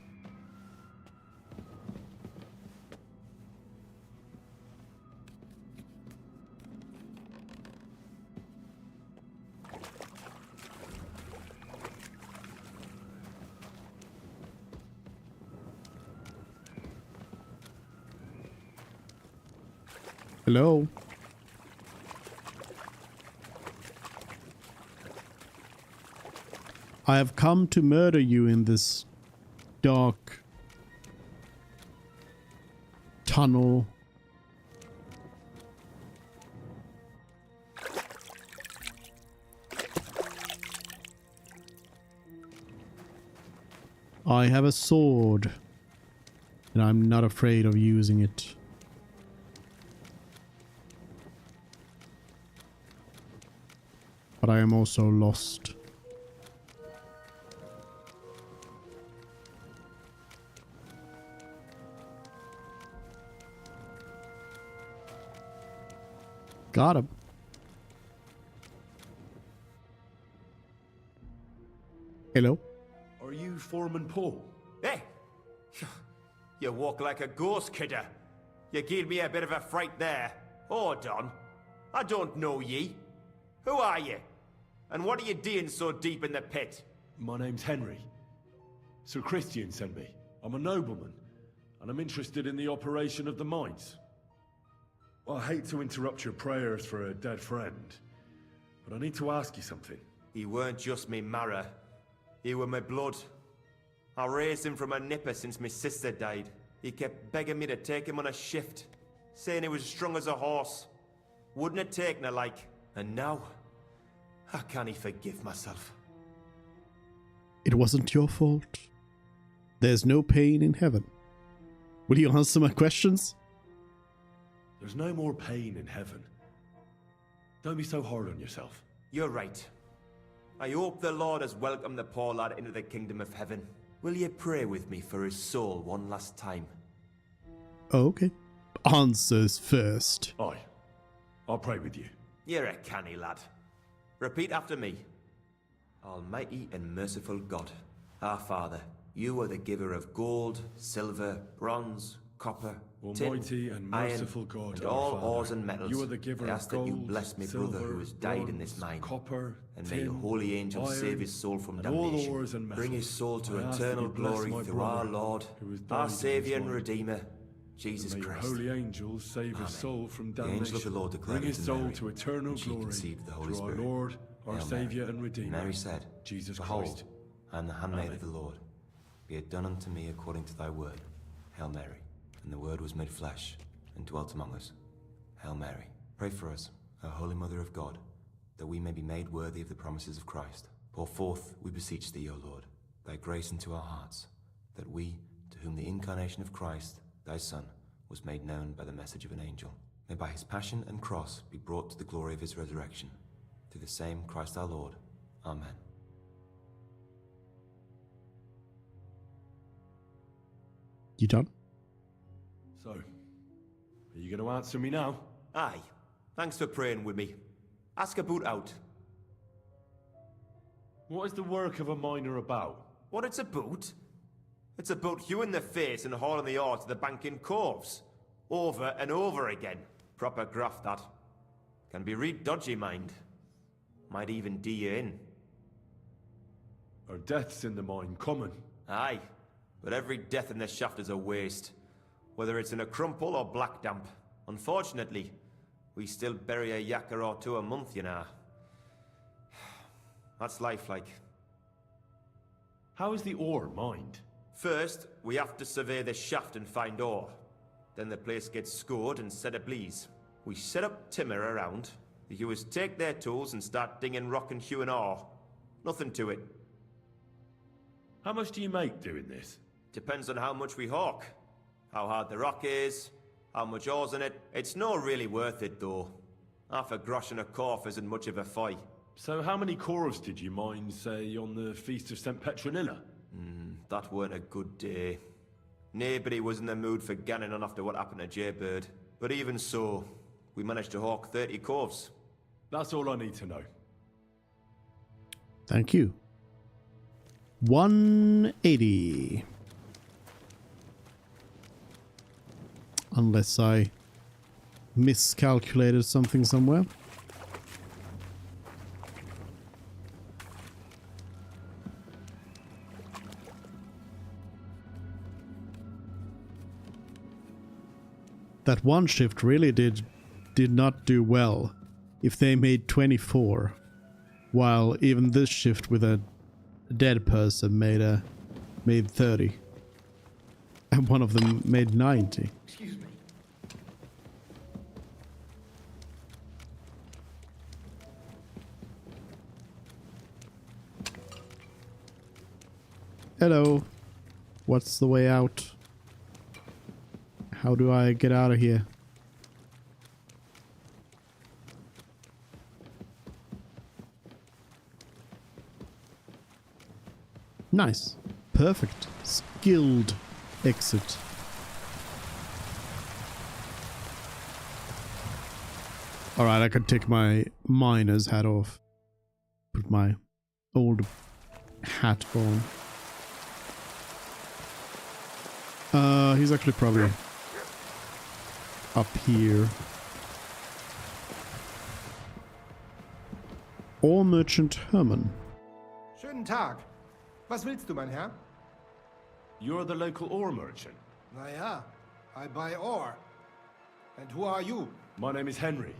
Hello? I have come to murder you in this dark tunnel. I have a sword, and I'm not afraid of using it. But I am also lost. Got him. Hello? Are you Foreman Paul? Hey! You walk like a ghost, kidder. You gave me a bit of a fright there. Hold on. I don't know ye. Who are you? And what are you doing so deep in the pit? My name's Henry. Sir Christian sent me. I'm a nobleman, and I'm interested in the operation of the mines. I hate to interrupt your prayers for a dead friend, but I need to ask you something. He weren't just me marrow. He were my blood. I raised him from a nipper since my sister died. He kept begging me to take him on a shift, saying he was as strong as a horse. Wouldn't have taken her like. And now, how can he forgive myself? It wasn't your fault. There's no pain in heaven. Will you answer my questions? There's no more pain in heaven. Don't be so hard on yourself. You're right. I hope the Lord has welcomed the poor lad into the kingdom of heaven. Will you pray with me for his soul one last time? Okay. Answers first. Aye. I'll pray with you. You're a canny lad. Repeat after me. Almighty and merciful God, our Father, you are the giver of gold, silver, bronze, copper, Almighty tin, and merciful iron, God, and our all Father, ores and metals. you are the giver I of ask that you gold, bless my silver, brother who has died in this bronze, mine. copper, And may your tin, holy angels iron, save his soul from and all damnation. ores and Bring his metals. soul to I ask that eternal you bless glory my through our brother Lord, who has died our in his Saviour and mine. Redeemer, Jesus May your Christ. holy angels save Amen. his soul from The damnation. angel of the Lord declared Bring his unto soul Mary, to eternal and she glory conceived the Holy through Spirit. our Lord, our Hail Saviour Mary. and Redeemer, Mary said, Jesus Behold, Christ. I am the handmaid Amen. of the Lord. Be it done unto me according to thy word. Hail Mary. And the word was made flesh, and dwelt among us. Hail Mary. Pray for us, O Holy Mother of God, that we may be made worthy of the promises of Christ. Pour forth, we beseech thee, O Lord, thy grace into our hearts, that we, to whom the incarnation of Christ, thy Son, was made known by the message of an angel, may by his passion and cross be brought to the glory of his resurrection. Through the same Christ our Lord. Amen. You done? So, are you going to answer me now? Aye. Thanks for praying with me. Ask about out. What is the work of a miner about? What it's about? It's about hewing the face and hauling the ore to the banking coves. Over and over again. Proper graft, that. Can be real dodgy, mind. Might even do you in. Are deaths in the mine common? Aye. But every death in the shaft is a waste. Whether it's in a crumple or black damp. Unfortunately, we still bury a yakka or two a month, you know. That's life like. How is the ore mined? First, we have to survey the shaft and find ore. Then the place gets scored and set ablaze. We set up timber around. The hewers take their tools and start dinging rock and hewing ore. Nothing to it. How much do you make doing this? Depends on how much we hawk. How hard the rock is, how much ore's in it. It's not really worth it, though. Half a grosh and a corf isn't much of a fight. So how many corves did you mine, say, on the Feast of St. Petronilla? That weren't a good day. Nobody was in the mood for ganning on after what happened to Jaybird. But even so, we managed to hawk 30 corves. That's all I need to know. Thank you. 180. Unless I miscalculated something somewhere. That one shift really did not do well if they made 24, while even this shift with a dead person made 30, and one of them made 90. Excuse me. Hello. What's the way out? How do I get out of here? Nice. Perfect. Skilled exit. Alright, I can take my miner's hat off. Put my old hat on. He's actually probably up here. Ore Merchant Hermann. Schönen Tag. Was willst du, mein Herr? You're the local ore merchant. Naja, I buy ore. And who are you? My name is Henry,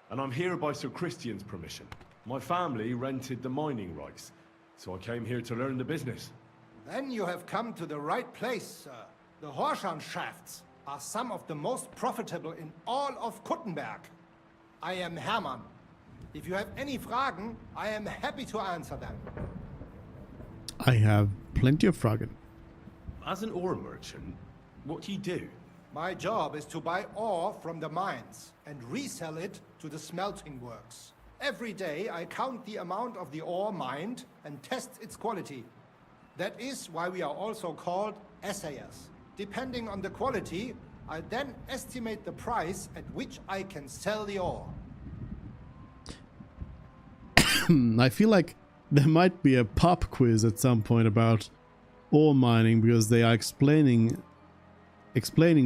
and I'm here by Sir Christian's permission. My family rented the mining rights, so I came here to learn the business. Then you have come to the right place, sir. The Horshan shafts are some of the most profitable in all of Kuttenberg. I am Hermann. If you have any Fragen, I am happy to answer them. I have plenty of Fragen. As an ore merchant, what do you do? My job is to buy ore from the mines and resell it to the smelting works. Every day I count the amount of the ore mined and test its quality. That is why we are also called assayers. Depending on the quality, I then estimate the price at which I can sell the ore. I feel like there might be a pop quiz at some point about ore mining, because they are explaining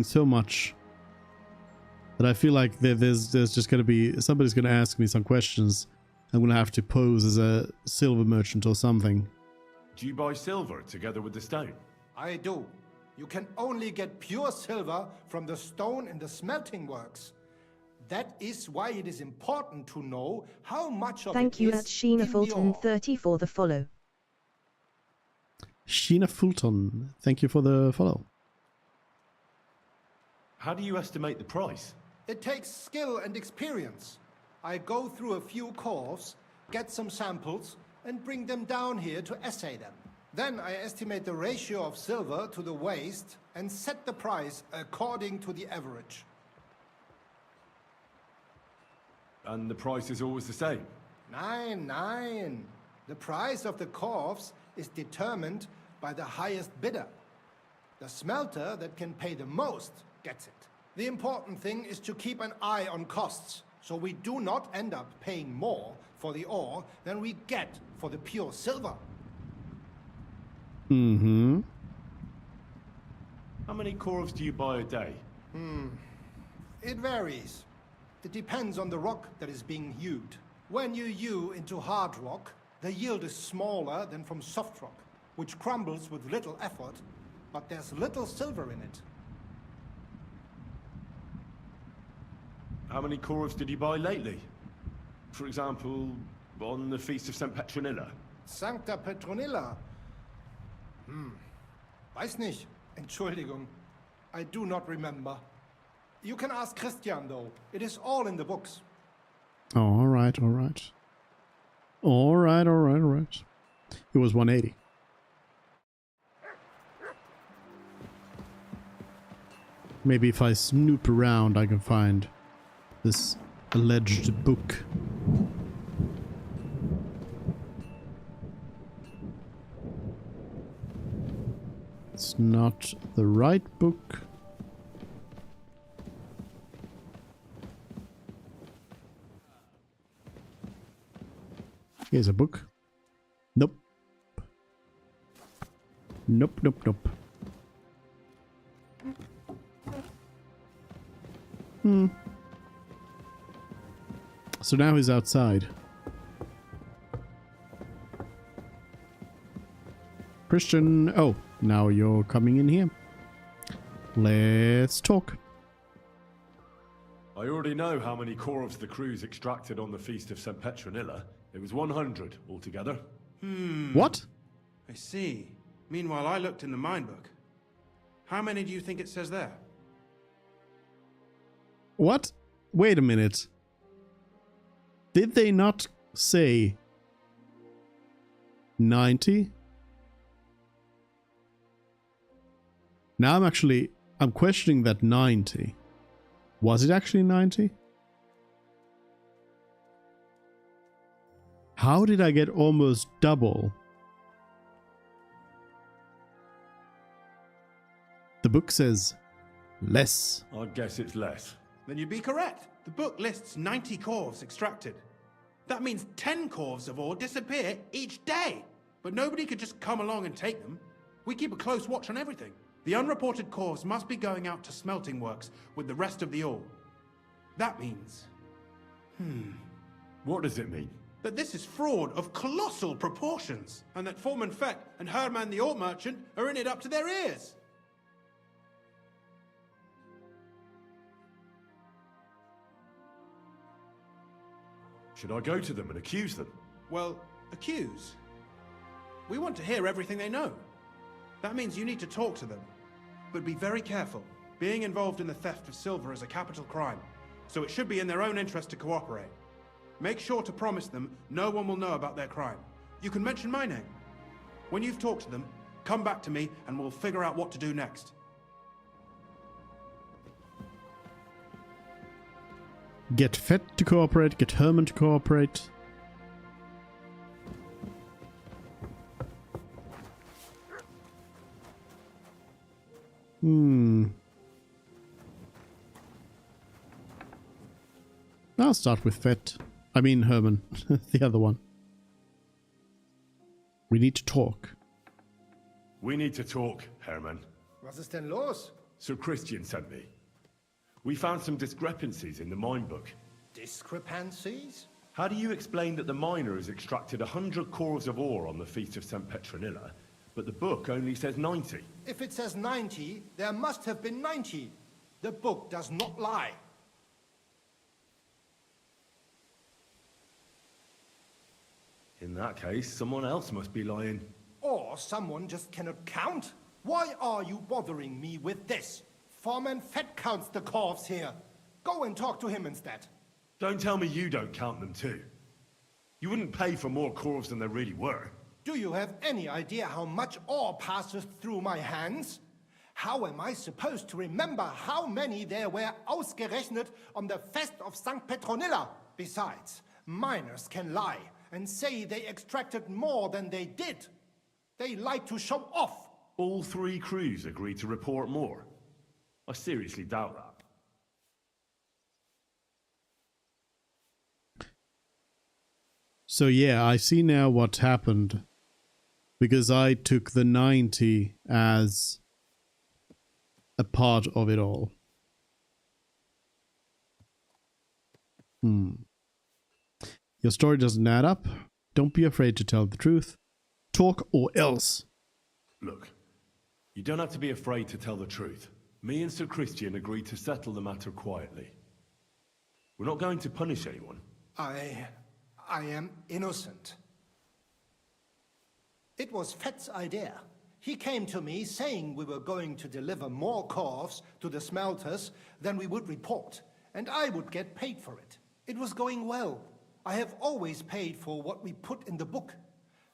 so much that I feel like there's just going to be somebody's going to ask me some questions. I'm going to have to pose as a silver merchant or something. Do you buy silver together with the stone? I do. You can only get pure silver from the stone in the smelting works. That is why it is important to know how much of Thank it you is at Sheena in the Fulton ore. 30 for the follow. Sheena Fulton, thank you for the follow. How do you estimate the price? It takes skill and experience. I go through a few curves, get some samples, and bring them down here to assay them. Then I estimate the ratio of silver to the waste and set the price according to the average. And the price is always the same? Nein. The price of the curves is determined by the highest bidder. The smelter that can pay the most gets it. The important thing is to keep an eye on costs, so we do not end up paying more for the ore than we get for the pure silver. Mm-hmm. How many corves do you buy a day? It varies. It depends on the rock that is being hewed. When you hew into hard rock, the yield is smaller than from soft rock, which crumbles with little effort, but there's little silver in it. How many corves did you buy lately? For example, on the Feast of St. Petronilla? Sancta Petronilla? Weiß nicht. Entschuldigung. I do not remember. You can ask Christian, though. It is all in the books. Oh, all right. It was 180. Maybe if I snoop around, I can find this alleged book. It's not the right book. Here's a book. Nope. Nope. So now he's outside. Christian, oh, now you're coming in here. Let's talk. I already know how many corves the crews extracted on the Feast of St. Petronilla. It was 100 altogether. What? I see. Meanwhile, I looked in the mine book. How many do you think it says there? What? Wait a minute. Did they not say 90? Now I'm questioning that 90. Was it actually 90? How did I get almost double? The book says less. I'd guess it's less. Then you'd be correct. The book lists 90 corvs extracted. That means 10 corvs of ore disappear each day. But nobody could just come along and take them. We keep a close watch on everything. The unreported corvs must be going out to smelting works with the rest of the ore. That means... What does it mean? that this is fraud of colossal proportions, and that Foreman Fett and Herman the ore merchant are in it up to their ears. Should I go to them and accuse them? Well, accuse? We want to hear everything they know. That means you need to talk to them. But be very careful. Being involved in the theft of silver is a capital crime, so it should be in their own interest to cooperate. Make sure to promise them no one will know about their crime. You can mention my name. When you've talked to them, come back to me and we'll figure out what to do next. Get Fett to cooperate, get Herman to cooperate. I'll start with Fett. I mean Herman, the other one. We need to talk. We need to talk, Herman. Was ist denn los? Sir Christian sent me. We found some discrepancies in the mine book. Discrepancies? How do you explain that the miner has extracted 100 cores of ore on the Feast of St. Petronilla, but the book only says 90? If it says 90, there must have been 90. The book does not lie. In that case, someone else must be lying. Or someone just cannot count? Why are you bothering me with this? Foreman Fett counts the corvs here. Go and talk to him instead. Don't tell me you don't count them too. You wouldn't pay for more corvs than there really were. Do you have any idea how much ore passes through my hands? How am I supposed to remember how many there were ausgerechnet on the Fest of St. Petronilla? Besides, miners can lie and say they extracted more than they did. They like to show off. All three crews agreed to report more. I seriously doubt that. So yeah, I see now what happened. Because I took the 90 as a part of it all. Your story doesn't add up. Don't be afraid to tell the truth. Talk or else. Look, you don't have to be afraid to tell the truth. Me and Sir Christian agreed to settle the matter quietly. We're not going to punish anyone. I am innocent. It was Fett's idea. He came to me saying we were going to deliver more corvs to the smelters than we would report, and I would get paid for it. It was going well. I have always paid for what we put in the book.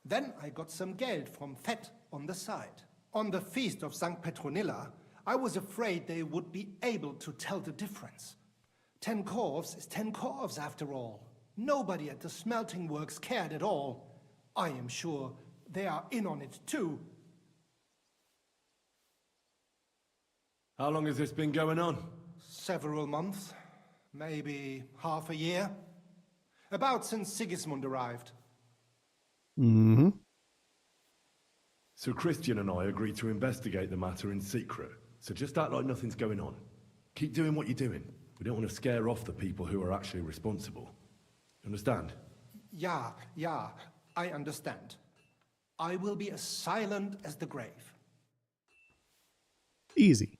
Then I got some geld from Fett on the side. On the Feast of St. Petronilla, I was afraid they would be able to tell the difference. 10 corvs is 10 corvs after all. Nobody at the smelting works cared at all. I am sure they are in on it too. How long has this been going on? Several months, maybe half a year. About since Sigismund arrived. Sir Christian and I agreed to investigate the matter in secret, so just act like nothing's going on. Keep doing what you're doing. We don't want to scare off the people who are actually responsible. Understand? Yeah, I understand. I will be as silent as the grave. Easy.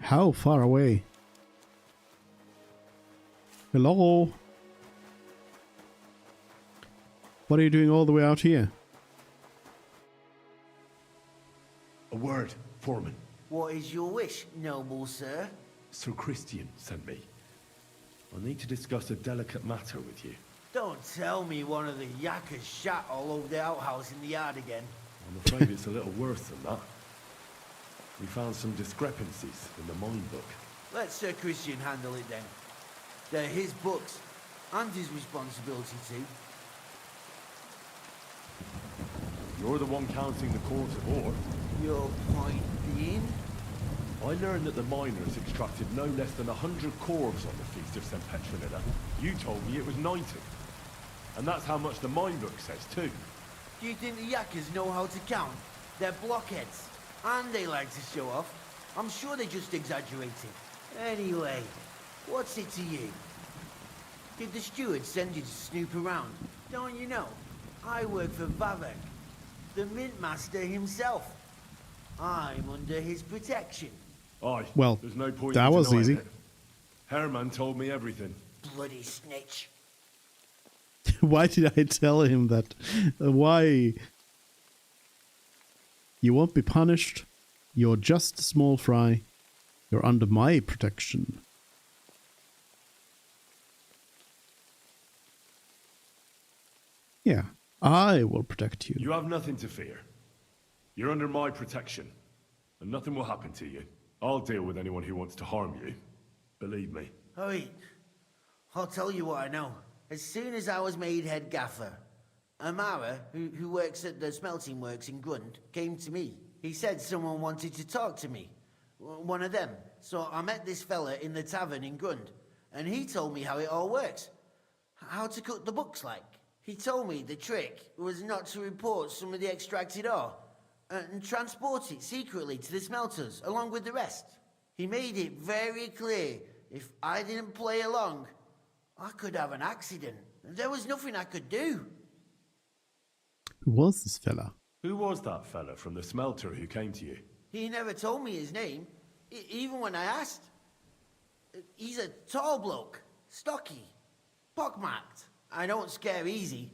How far away? Hello? What are you doing all the way out here? A word, Foreman. What is your wish, noble sir? Sir Christian sent me. I need to discuss a delicate matter with you. Don't tell me one of the yakkers shot all over the outhouse in the yard again. I'm afraid it's a little worse than that. We found some discrepancies in the mine book. Let Sir Christian handle it then. They're his books, and his responsibility too. You're the one counting the cores of ore. Your point being? I learned that the miners extracted no less than 100 cores on the Feast of St. Petronilla. You told me it was 90. And that's how much the mine book says too. Do you think the yakkers know how to count? They're blockheads, and they like to show off. I'm sure they're just exaggerating. Anyway, what's it to you? Did the steward send you to snoop around? Don't you know? I work for Vavek, the mint master himself. I'm under his protection. Aye. Well, there's no point that in was denying easy. it. Herman told me everything. Bloody snitch. Why did I tell him that? Why? You won't be punished. You're just a small fry. You're under my protection. Yeah, I will protect you. You have nothing to fear. You're under my protection, and nothing will happen to you. I'll deal with anyone who wants to harm you. Believe me. Oi, I'll tell you what I know. As soon as I was made head gaffer, Amara, who works at the smelting works in Grund, came to me. He said someone wanted to talk to me. One of them. So I met this fella in the tavern in Grund, and he told me how it all works. How to cut the books like. He told me the trick was not to report some of the extracted ore, and transport it secretly to the smelters, along with the rest. He made it very clear, if I didn't play along, I could have an accident. There was nothing I could do. Who was this fella? Who was that fella from the smelter who came to you? He never told me his name, even when I asked. He's a tall bloke, stocky, pockmarked. I don't scare easy,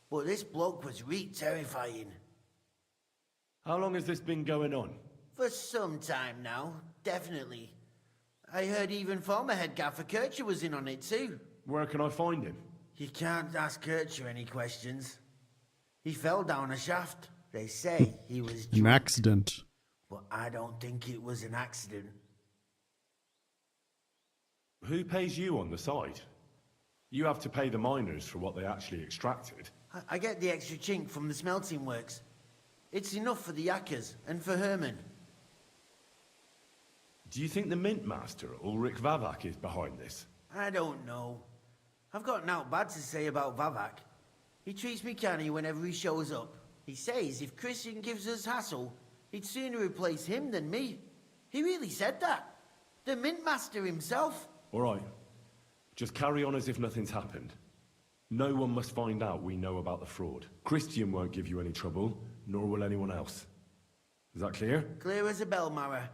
but this bloke was terrifying. How long has this been going on? For some time now, definitely. I heard even former head gaffer Kircher was in on it too. Where can I find him? You can't ask Kircher any questions. He fell down a shaft. They say he was drunk. An accident. But I don't think it was an accident. Who pays you on the side? You have to pay the miners for what they actually extracted. I get the extra chink from the smelting works. It's enough for the yakkers and for Herman. Do you think the mint master, Ulrich Vavak, is behind this? I don't know. I've got naught bad to say about Vavak. He treats me canny whenever he shows up. He says if Christian gives us hassle, he'd sooner replace him than me. He really said that. The mint master himself. All right. Just carry on as if nothing's happened. No one must find out we know about the fraud. Christian won't give you any trouble, nor will anyone else. Is that clear? Clear as a bell, Mara.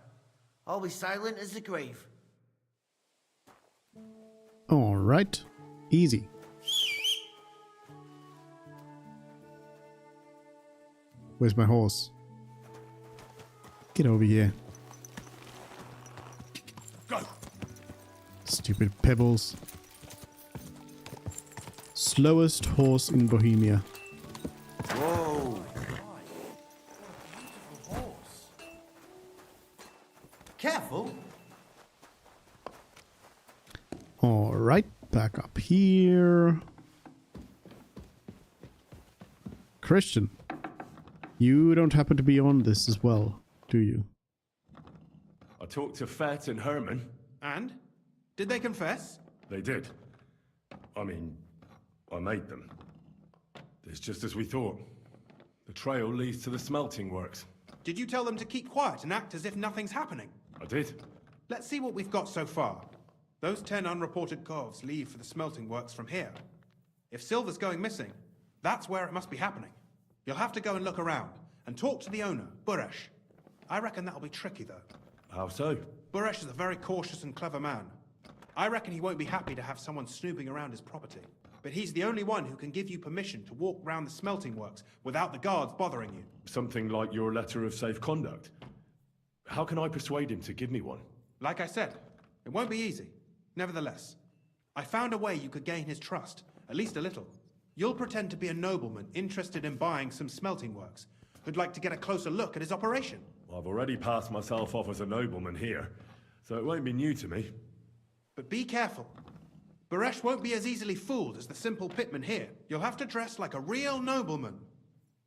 I'll be silent as the grave. Alright. Easy. Where's my horse? Get over here. Go! Stupid pebbles. Slowest horse in Bohemia. Whoa! Careful. Alright, back up here. Christian, you don't happen to be on this as well, do you? I talked to Fett and Herman. And? Did they confess? They did. I mean, I made them. It's just as we thought. The trail leads to the smelting works. Did you tell them to keep quiet and act as if nothing's happening? I did. Let's see what we've got so far. Those 10 unreported calves leave for the smelting works from here. If silver's going missing, that's where it must be happening. You'll have to go and look around, and talk to the owner, Buresh. I reckon that'll be tricky, though. How so? Buresh is a very cautious and clever man. I reckon he won't be happy to have someone snooping around his property. But he's the only one who can give you permission to walk round the smelting works without the guards bothering you. Something like your letter of safe conduct. How can I persuade him to give me one? Like I said, it won't be easy. Nevertheless, I found a way you could gain his trust, at least a little. You'll pretend to be a nobleman interested in buying some smelting works, who'd like to get a closer look at his operation. I've already passed myself off as a nobleman here, so it won't be new to me. But be careful. Baresh won't be as easily fooled as the simple pitman here. You'll have to dress like a real nobleman.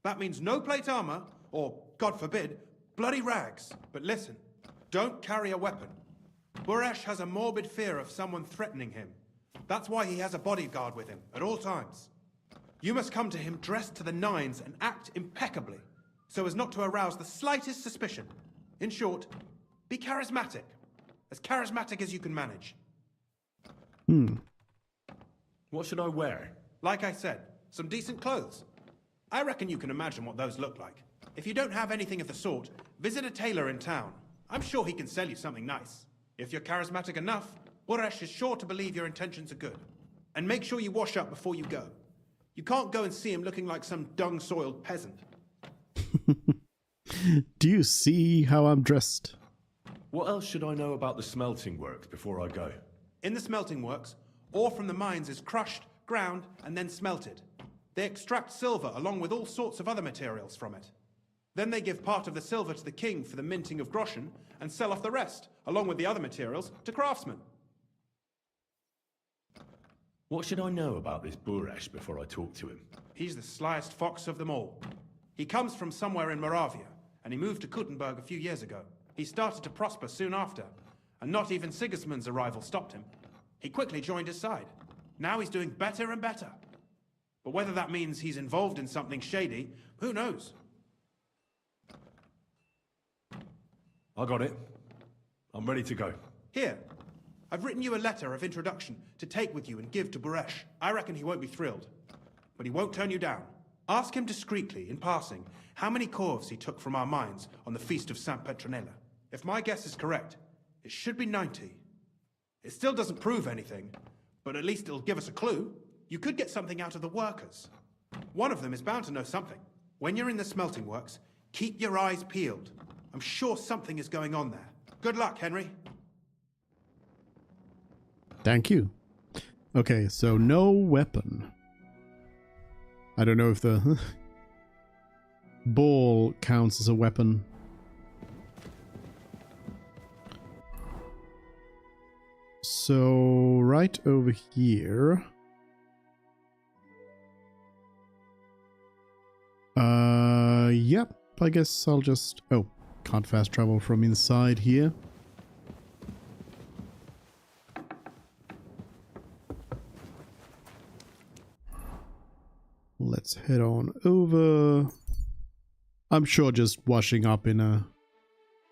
That means no plate armor, or, God forbid, bloody rags. But listen, don't carry a weapon. Baresh has a morbid fear of someone threatening him. That's why he has a bodyguard with him at all times. You must come to him dressed to the nines and act impeccably, so as not to arouse the slightest suspicion. In short, be charismatic. As charismatic as you can manage. What should I wear? Like I said, some decent clothes. I reckon you can imagine what those look like. If you don't have anything of the sort, visit a tailor in town. I'm sure he can sell you something nice. If you're charismatic enough, Boresh is sure to believe your intentions are good. And make sure you wash up before you go. You can't go and see him looking like some dung-soiled peasant. Do you see how I'm dressed? What else should I know about the smelting works before I go? In the smelting works, ore from the mines is crushed, ground, and then smelted. They extract silver along with all sorts of other materials from it. Then they give part of the silver to the king for the minting of groschen, and sell off the rest, along with the other materials, to craftsmen. What should I know about this Buresh before I talk to him? He's the slyest fox of them all. He comes from somewhere in Moravia, and he moved to Kuttenberg a few years ago. He started to prosper soon after, and not even Sigismund's arrival stopped him. He quickly joined his side. Now he's doing better and better. But whether that means he's involved in something shady, who knows? I got it. I'm ready to go. Here, I've written you a letter of introduction to take with you and give to Buresh. I reckon he won't be thrilled, but he won't turn you down. Ask him discreetly, in passing, how many corves he took from our mines on the feast of Saint Petronella. If my guess is correct, it should be 90. It still doesn't prove anything, but at least it'll give us a clue. You could get something out of the workers. One of them is bound to know something. When you're in the smelting works, keep your eyes peeled. I'm sure something is going on there. Good luck, Henry. Thank you. Okay, so no weapon. I don't know if the ball counts as a weapon. So right over here. Yep, I guess I'll just... Oh, can't fast travel from inside here. Let's head on over. I'm sure just washing up in a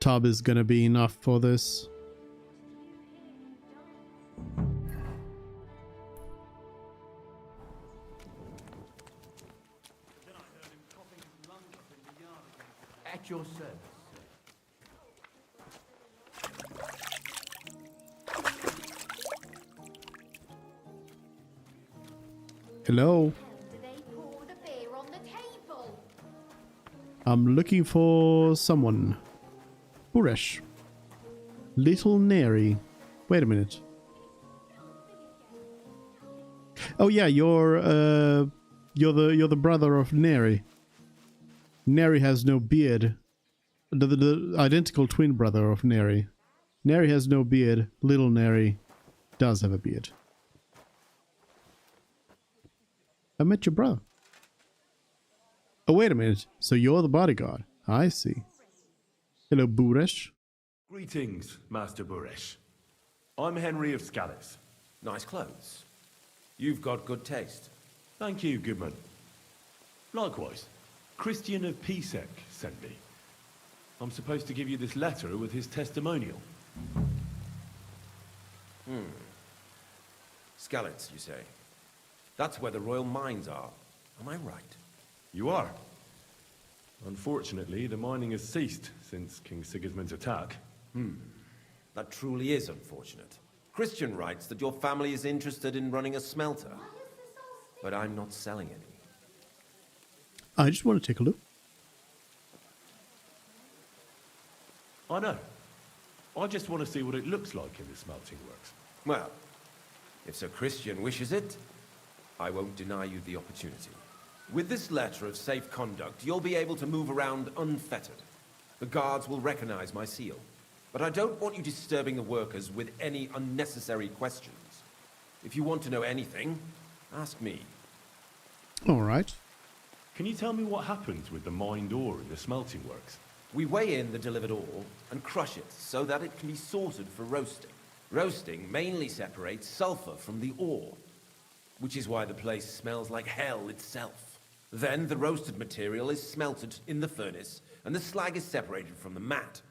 tub is gonna be enough for this. At your service. Hello? Do they pour the beer on the table? I'm looking for someone. Buresh. Little Neri. Wait a minute. Oh yeah, you're the brother of Neri. Neri has no beard. The identical twin brother of Neri. Neri has no beard. Little Neri does have a beard. I met your brother. Oh, wait a minute. So you're the bodyguard. I see. Hello, Buresh. Greetings, Master Buresh. I'm Henry of Scallis. Nice clothes. You've got good taste. Thank you, Goodman. Likewise, Christian of Pisek sent me. I'm supposed to give you this letter with his testimonial. Skalitz, you say? That's where the royal mines are. Am I right? You are. Unfortunately, the mining has ceased since King Sigismund's attack. That truly is unfortunate. Christian writes that your family is interested in running a smelter. But I'm not selling any. I just want to take a look. I know. I just want to see what it looks like in the smelting works. Well, if Sir Christian wishes it, I won't deny you the opportunity. With this letter of safe conduct, you'll be able to move around unfettered. The guards will recognize my seal. But I don't want you disturbing the workers with any unnecessary questions. If you want to know anything, ask me. All right. Can you tell me what happens with the mined ore in the smelting works? We weigh in the delivered ore and crush it so that it can be sorted for roasting. Roasting mainly separates sulfur from the ore, which is why the place smells like hell itself. Then the roasted material is smelted in the furnace and the slag is separated from the matte.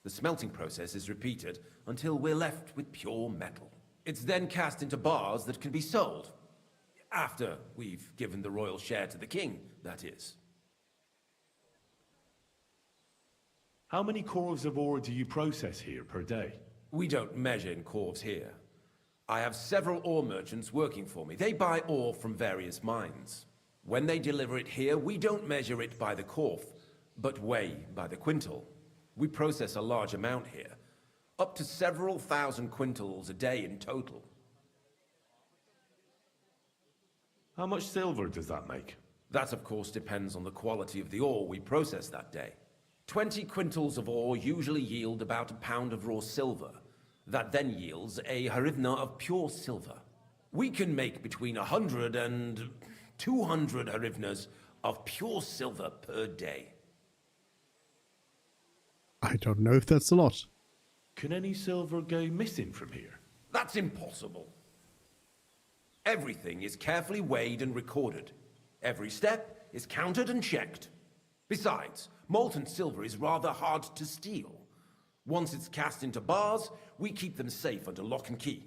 The smelting process is repeated until we're left with pure metal. It's then cast into bars that can be sold. After we've given the royal share to the king, that is. How many corves of ore do you process here per day? We don't measure in corves here. I have several ore merchants working for me. They buy ore from various mines. When they deliver it here, we don't measure it by the corf, but weigh by the quintal. We process a large amount here, up to several thousand quintals a day in total. How much silver does that make? That, of course, depends on the quality of the ore we process that day. 20 quintals of ore usually yield about a pound of raw silver. That then yields a hryvnia of pure silver. We can make between 100 and 200 hryvnias of pure silver per day. I don't know if that's a lot. Can any silver go missing from here? That's impossible. Everything is carefully weighed and recorded. Every step is counted and checked. Besides, molten silver is rather hard to steal. Once it's cast into bars, we keep them safe under lock and key.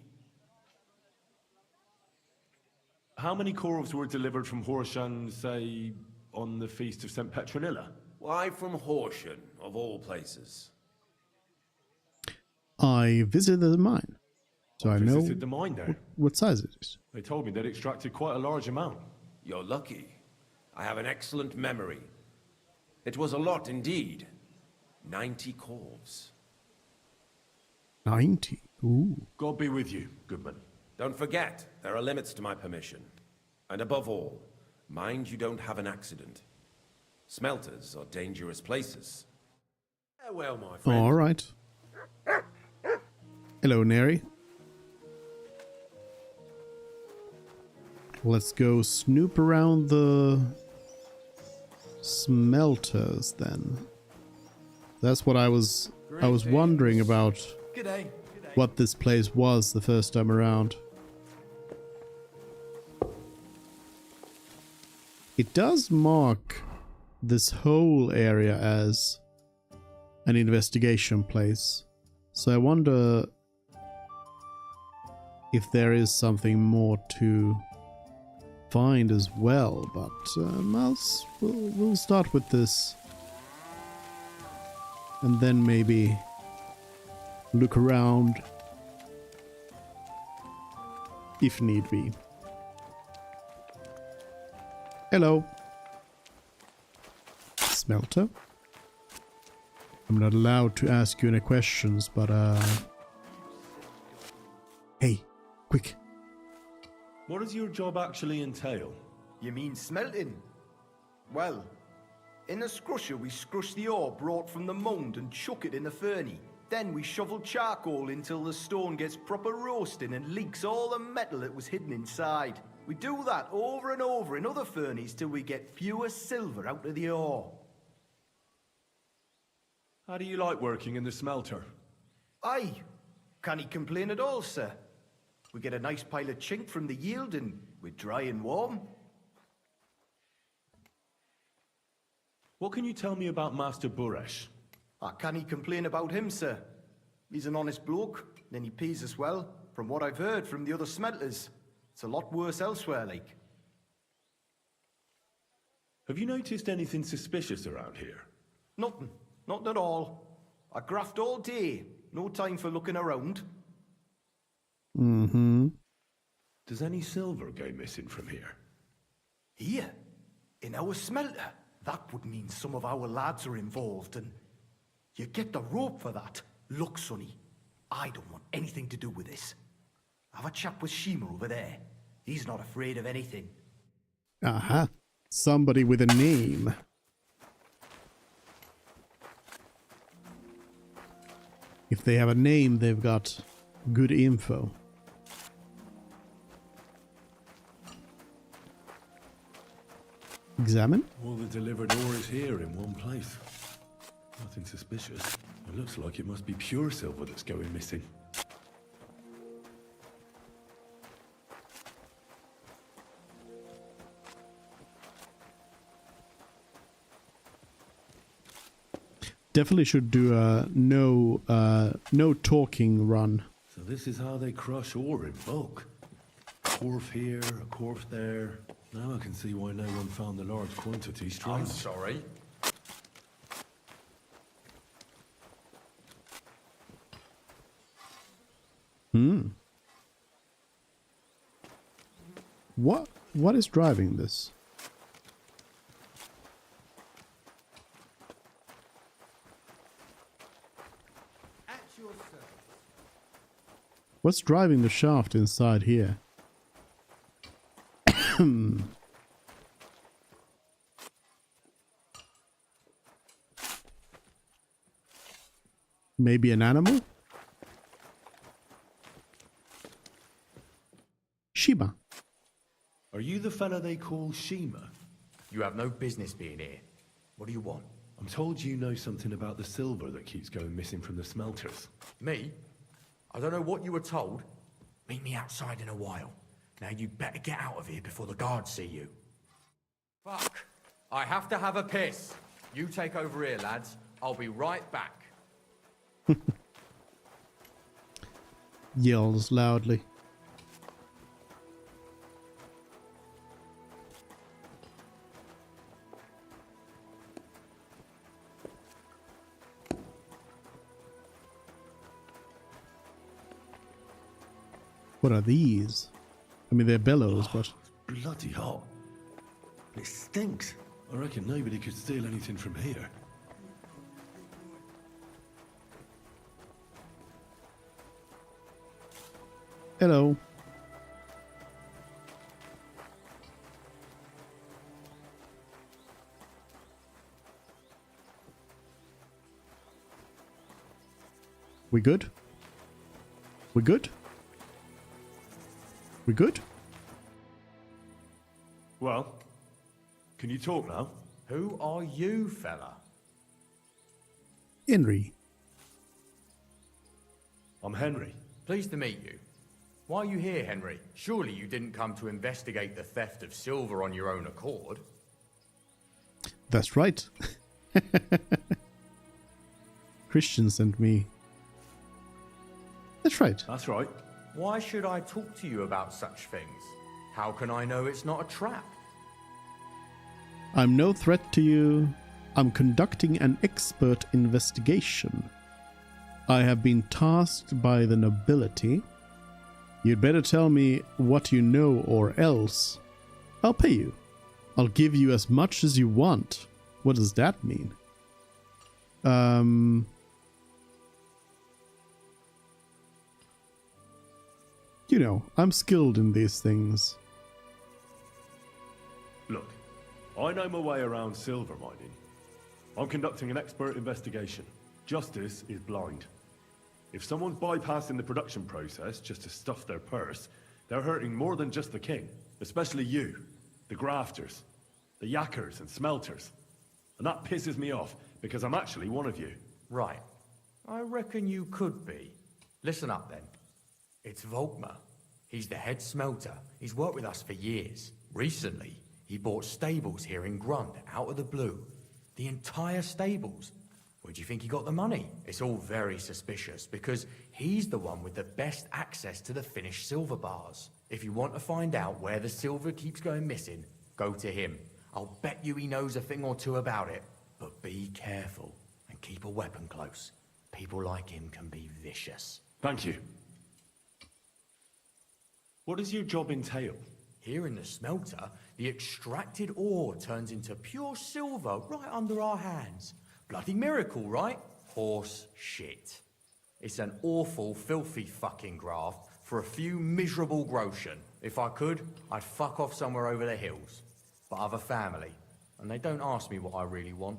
How many corves were delivered from Horsham, say, on the Feast of St. Petronilla? Why from Horsham, of all places? I visited the mine, so I know visited the mine there. what size it is. They told me they'd extracted quite a large amount. You're lucky. I have an excellent memory. It was a lot indeed. 90 corves. 90? Ooh. God be with you, Goodman. Don't forget, there are limits to my permission. And above all, mind you don't have an accident. Smelters are dangerous places. Farewell, my friend. All right. Hello, Neri. Let's go snoop around the smelters then. That's what I was wondering about. G'day. What this place was the first time around. It does mark this whole area as an investigation place. So I wonder if there is something more to find as well, but we'll start with this and then maybe look around if need be. Hello. Smelter. I'm not allowed to ask you any questions, but hey, quick. What does your job actually entail? You mean smelting? Well, in a scrusher we scrush the ore brought from the mound and chuck it in the furnace. Then we shovel charcoal until the stone gets proper roasting and leaks all the metal that was hidden inside. We do that over and over in other furnaces till we get pure silver out of the ore. How do you like working in the smelter? Aye, can't complain at all, sir. We get a nice pile of chink from the yield and we're dry and warm. What can you tell me about Master Buresh? I can't complain about him, sir. He's an honest bloke, and he pays us well, from what I've heard from the other smelters. It's a lot worse elsewhere, like. Have you noticed anything suspicious around here? Nothing. Not at all. I graft all day. No time for looking around. Mm-hmm. Does any silver go missing from here? Here? In our smelter? That would mean some of our lads are involved, and You get the rope for that. Look, Sonny, I don't want anything to do with this. Have a chat with Shima over there. He's not afraid of anything. Aha. Somebody with a name. If they have a name, they've got good info. Examine? All the delivered ore is here in one place. Nothing suspicious. It looks like it must be pure silver that's going missing. Definitely should do a no talking run. So this is how they crush ore in bulk. A quarf here, a quarf there. Now I can see why no one found the large quantities strange. I'm sorry. What is driving this? What's driving the shaft inside here? Maybe an animal? Shima. Are you the fella they call Shima? You have no business being here. What do you want? I'm told you know something about the silver that keeps going missing from the smelters. Me? I don't know what you were told. Meet me outside in a while. Now you'd better get out of here before the guards see you. Fuck. I have to have a piss. You take over here, lads. I'll be right back. Yells loudly. What are these? I mean, they're bellows, but... Bloody hot. It stinks. I reckon nobody could steal anything from here. Hello. We good? We good? We good? Well, can you talk now? Who are you, fella? Henry. I'm Henry. Pleased to meet you. Why are you here, Henry? Surely you didn't come to investigate the theft of silver on your own accord. That's right. Christian sent me. That's right. That's right. Why should I talk to you about such things? How can I know it's not a trap? I'm no threat to you. I'm conducting an expert investigation. I have been tasked by the nobility. You'd better tell me what you know or else I'll pay you. I'll give you as much as you want. What does that mean? You know, I'm skilled in these things. Look, I know my way around silver mining. I'm conducting an expert investigation. Justice is blind. If someone's bypassing the production process just to stuff their purse, they're hurting more than just the king. Especially you, the grafters, the yackers and smelters. And that pisses me off, because I'm actually one of you. Right. I reckon you could be. Listen up then. It's Volkmar. He's the head smelter. He's worked with us for years. Recently, he bought stables here in Grund, out of the blue. The entire stables. Where do you think he got the money? It's all very suspicious, because he's the one with the best access to the finished silver bars. If you want to find out where the silver keeps going missing, go to him. I'll bet you he knows a thing or two about it. But be careful, and keep a weapon close. People like him can be vicious. Thank you. What does your job entail? Here in the smelter, the extracted ore turns into pure silver right under our hands. Bloody miracle, right? Horse shit. It's an awful, filthy fucking graft for a few miserable groschen. If I could, I'd fuck off somewhere over the hills. But I've a family, and they don't ask me what I really want.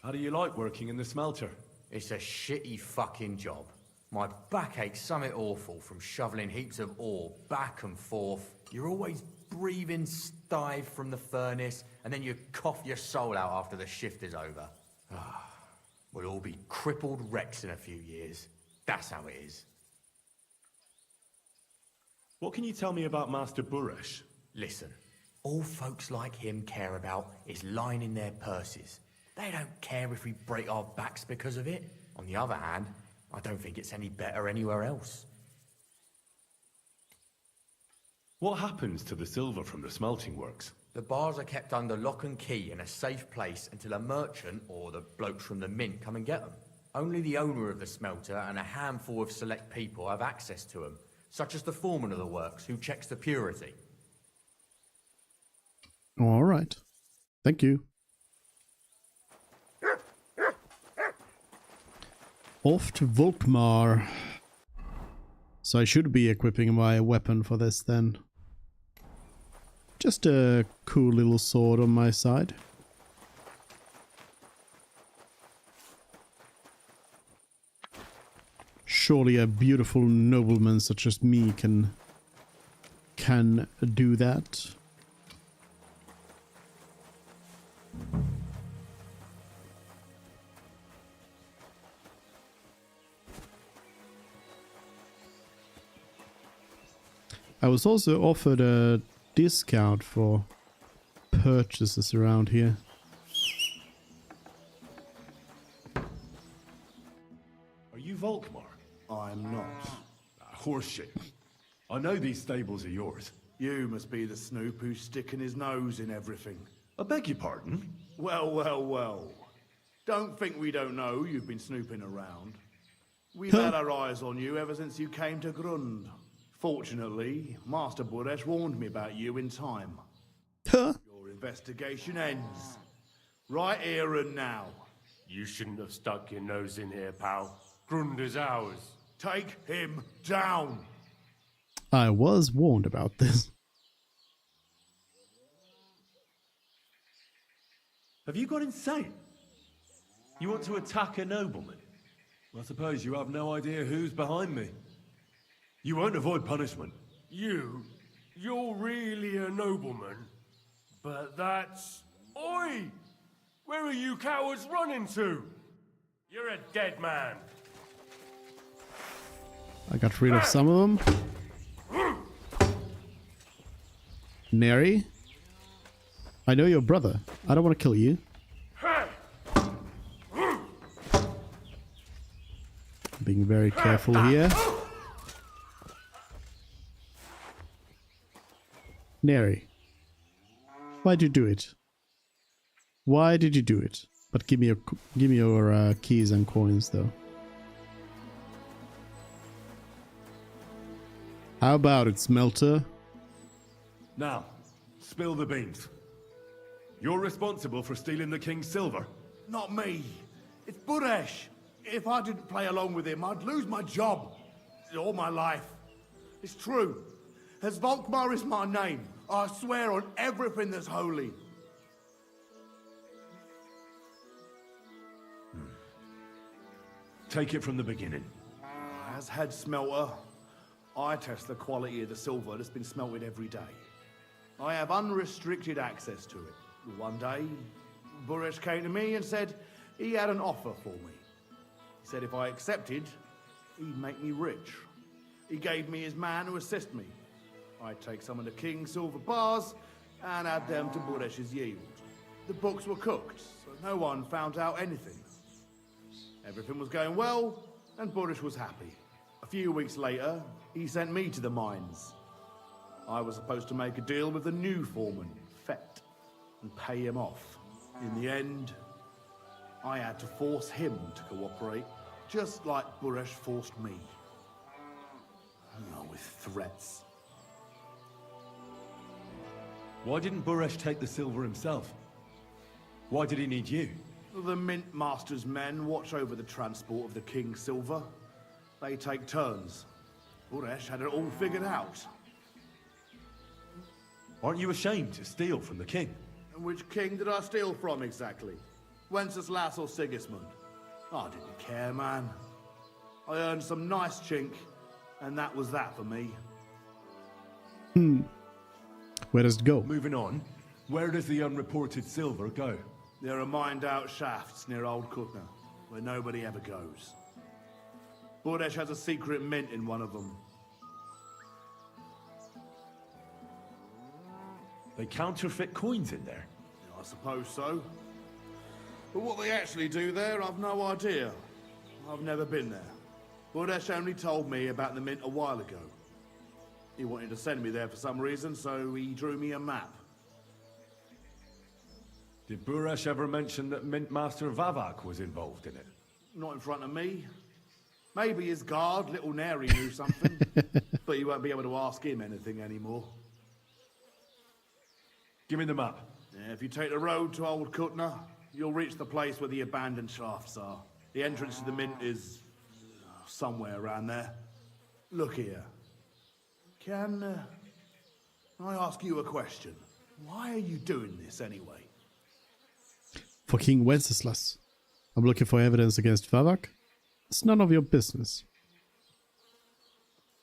How do you like working in the smelter? It's a shitty fucking job. My back aches something awful from shoveling heaps of ore back and forth. You're always breathing stive from the furnace, and then you cough your soul out after the shift is over. We'll all be crippled wrecks in a few years. That's how it is. What can you tell me about Master Buresh? Listen, all folks like him care about is lining their purses. They don't care if we break our backs because of it. On the other hand, I don't think it's any better anywhere else. What happens to the silver from the smelting works? The bars are kept under lock and key in a safe place until a merchant or the blokes from the mint come and get them. Only the owner of the smelter and a handful of select people have access to them, such as the foreman of the works who checks the purity. All right. Thank you. Off to Volkmar. So I should be equipping my weapon for this then. Just a cool little sword on my side. Surely a beautiful nobleman such as me can do that. I was also offered a discount for purchases around here. Are you Volkmar? I'm not. Horseshit. I know these stables are yours. You must be the snoop who's sticking his nose in everything. I beg your pardon? Well, well, well. Don't think we don't know you've been snooping around. We've had our eyes on you ever since you came to Grund. Fortunately, Master Buresh warned me about you in time. Your investigation ends. Right here and now. You shouldn't have stuck your nose in here, pal. Grund is ours. Take him down. I was warned about this. Have you gone insane? You want to attack a nobleman? I suppose you have no idea who's behind me. You won't avoid punishment. You're really a nobleman. But that's... Oi! Where are you cowards running to? You're a dead man. I got rid of some of them. Neri? I know your brother. I don't want to kill you. Being very careful here. Neri. Why'd you do it? Why did you do it? But give me your keys and coins though. How about it, Smelter? Now, spill the beans. You're responsible for stealing the king's silver. Not me. It's Buresh. If I didn't play along with him, I'd lose my job. All my life. It's true. As Volkmar is my name, I swear on everything that's holy. Take it from the beginning. As head smelter, I test the quality of the silver that's been smelted every day. I have unrestricted access to it. One day, Buresh came to me and said he had an offer for me. He said if I accepted, he'd make me rich. He gave me his man to assist me. I'd take some of the king's silver bars and add them to Buresh's yield. The books were cooked, so no one found out anything. Everything was going well, and Buresh was happy. A few weeks later, he sent me to the mines. I was supposed to make a deal with the new foreman, Fett, and pay him off. In the end, I had to force him to cooperate, just like Buresh forced me. With threats. Why didn't Buresh take the silver himself? Why did he need you? The Mint Master's men watch over the transport of the King's silver. They take turns. Buresh had it all figured out. Aren't you ashamed to steal from the king? And which king did I steal from exactly? Wenceslas or Sigismund? I didn't care, man. I earned some nice chink, and that was that for me. Where does it go? Moving on, where does the unreported silver go? There are mined-out shafts near Old Kutna, where nobody ever goes. Buresh has a secret mint in one of them. They counterfeit coins in there? I suppose so. But what they actually do there, I've no idea. I've never been there. Buresh only told me about the mint a while ago. He wanted to send me there for some reason, so he drew me a map. Did Buresh ever mention that Mint Master Vavak was involved in it? Not in front of me. Maybe his guard, Little Neri, knew something. But you won't be able to ask him anything anymore. Give me the map. Yeah, if you take the road to Old Kutna, you'll reach the place where the abandoned shafts are. The entrance to the mint is somewhere around there. Look here. Can I ask you a question? Why are you doing this anyway? For King Wenceslas. I'm looking for evidence against Vavak. It's none of your business.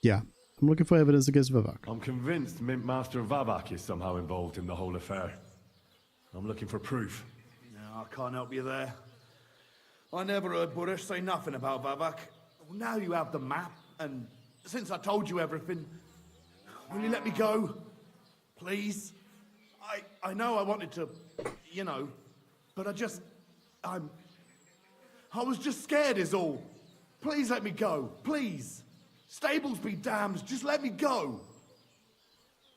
Yeah, I'm looking for evidence against Vavak. I'm convinced Mint Master Vavak is somehow involved in the whole affair. I'm looking for proof. No, I can't help you there. I never heard Buresh say nothing about Vavak. Well, now you have the map, and since I told you everything, will you let me go? Please? I know I wanted to, you know, but I was just scared is all. Please let me go, please. Stables be damned, just let me go.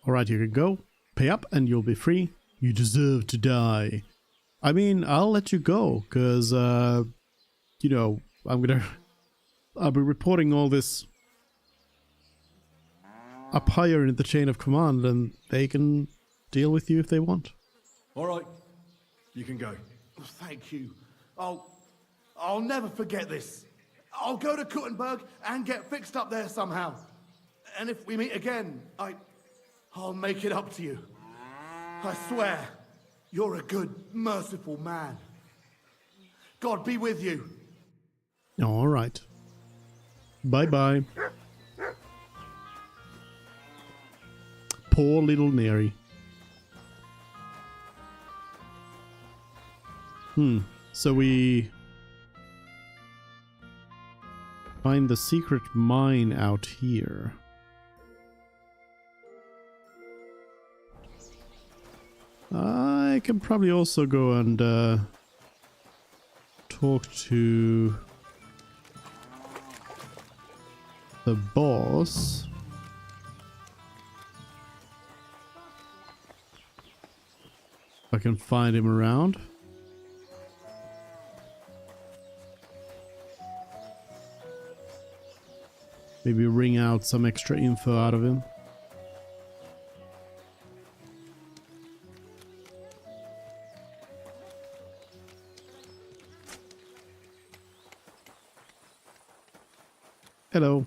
Alright, you can go. Pay up and you'll be free. You deserve to die. I mean, I'll let you go, because, you know, I'll be reporting all this up higher in the chain of command, and they can deal with you if they want. Alright, you can go. Thank you. I'll never forget this. I'll go to Kuttenberg and get fixed up there somehow. And if we meet again, I'll make it up to you. I swear, you're a good, merciful man. God be with you. All right. Bye-bye. Poor little Neri. So we find the secret mine out here. I can probably also go and talk to the boss. If I can find him around. Maybe wring out some extra info out of him. Hello.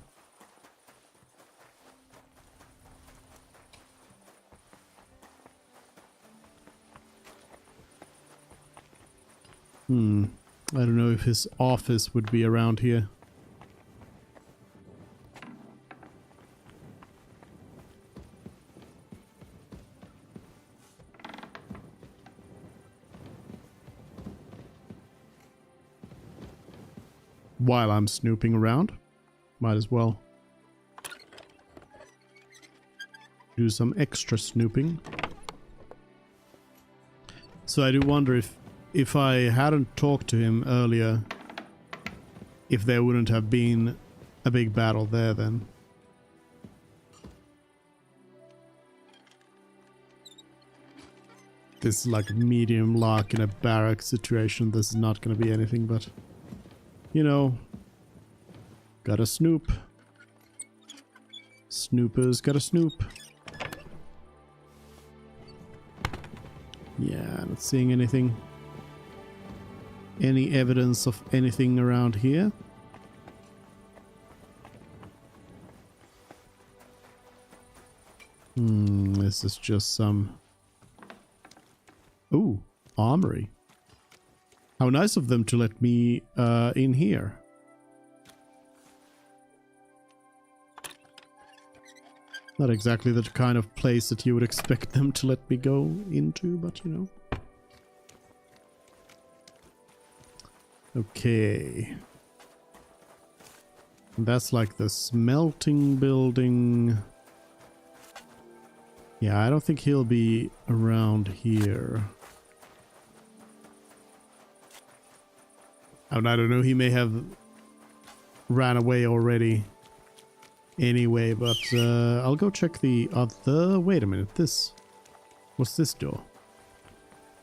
I don't know if his office would be around here. While I'm snooping around, might as well do some extra snooping. So I do wonder if I hadn't talked to him earlier, if there wouldn't have been a big battle there then. This is like a medium lock in a barrack situation. This is not going to be anything but, you know, gotta snoop. Snoopers gotta snoop. Yeah, not seeing anything. any evidence of anything around here? This is just some... Ooh, armory. How nice of them to let me in here. Not exactly the kind of place that you would expect them to let me go into, but you know. Okay. That's like the smelting building. Yeah, I don't think he'll be around here. And I don't know, he may have ran away already. Anyway, but I'll go check the other... Wait a minute, this... What's this door?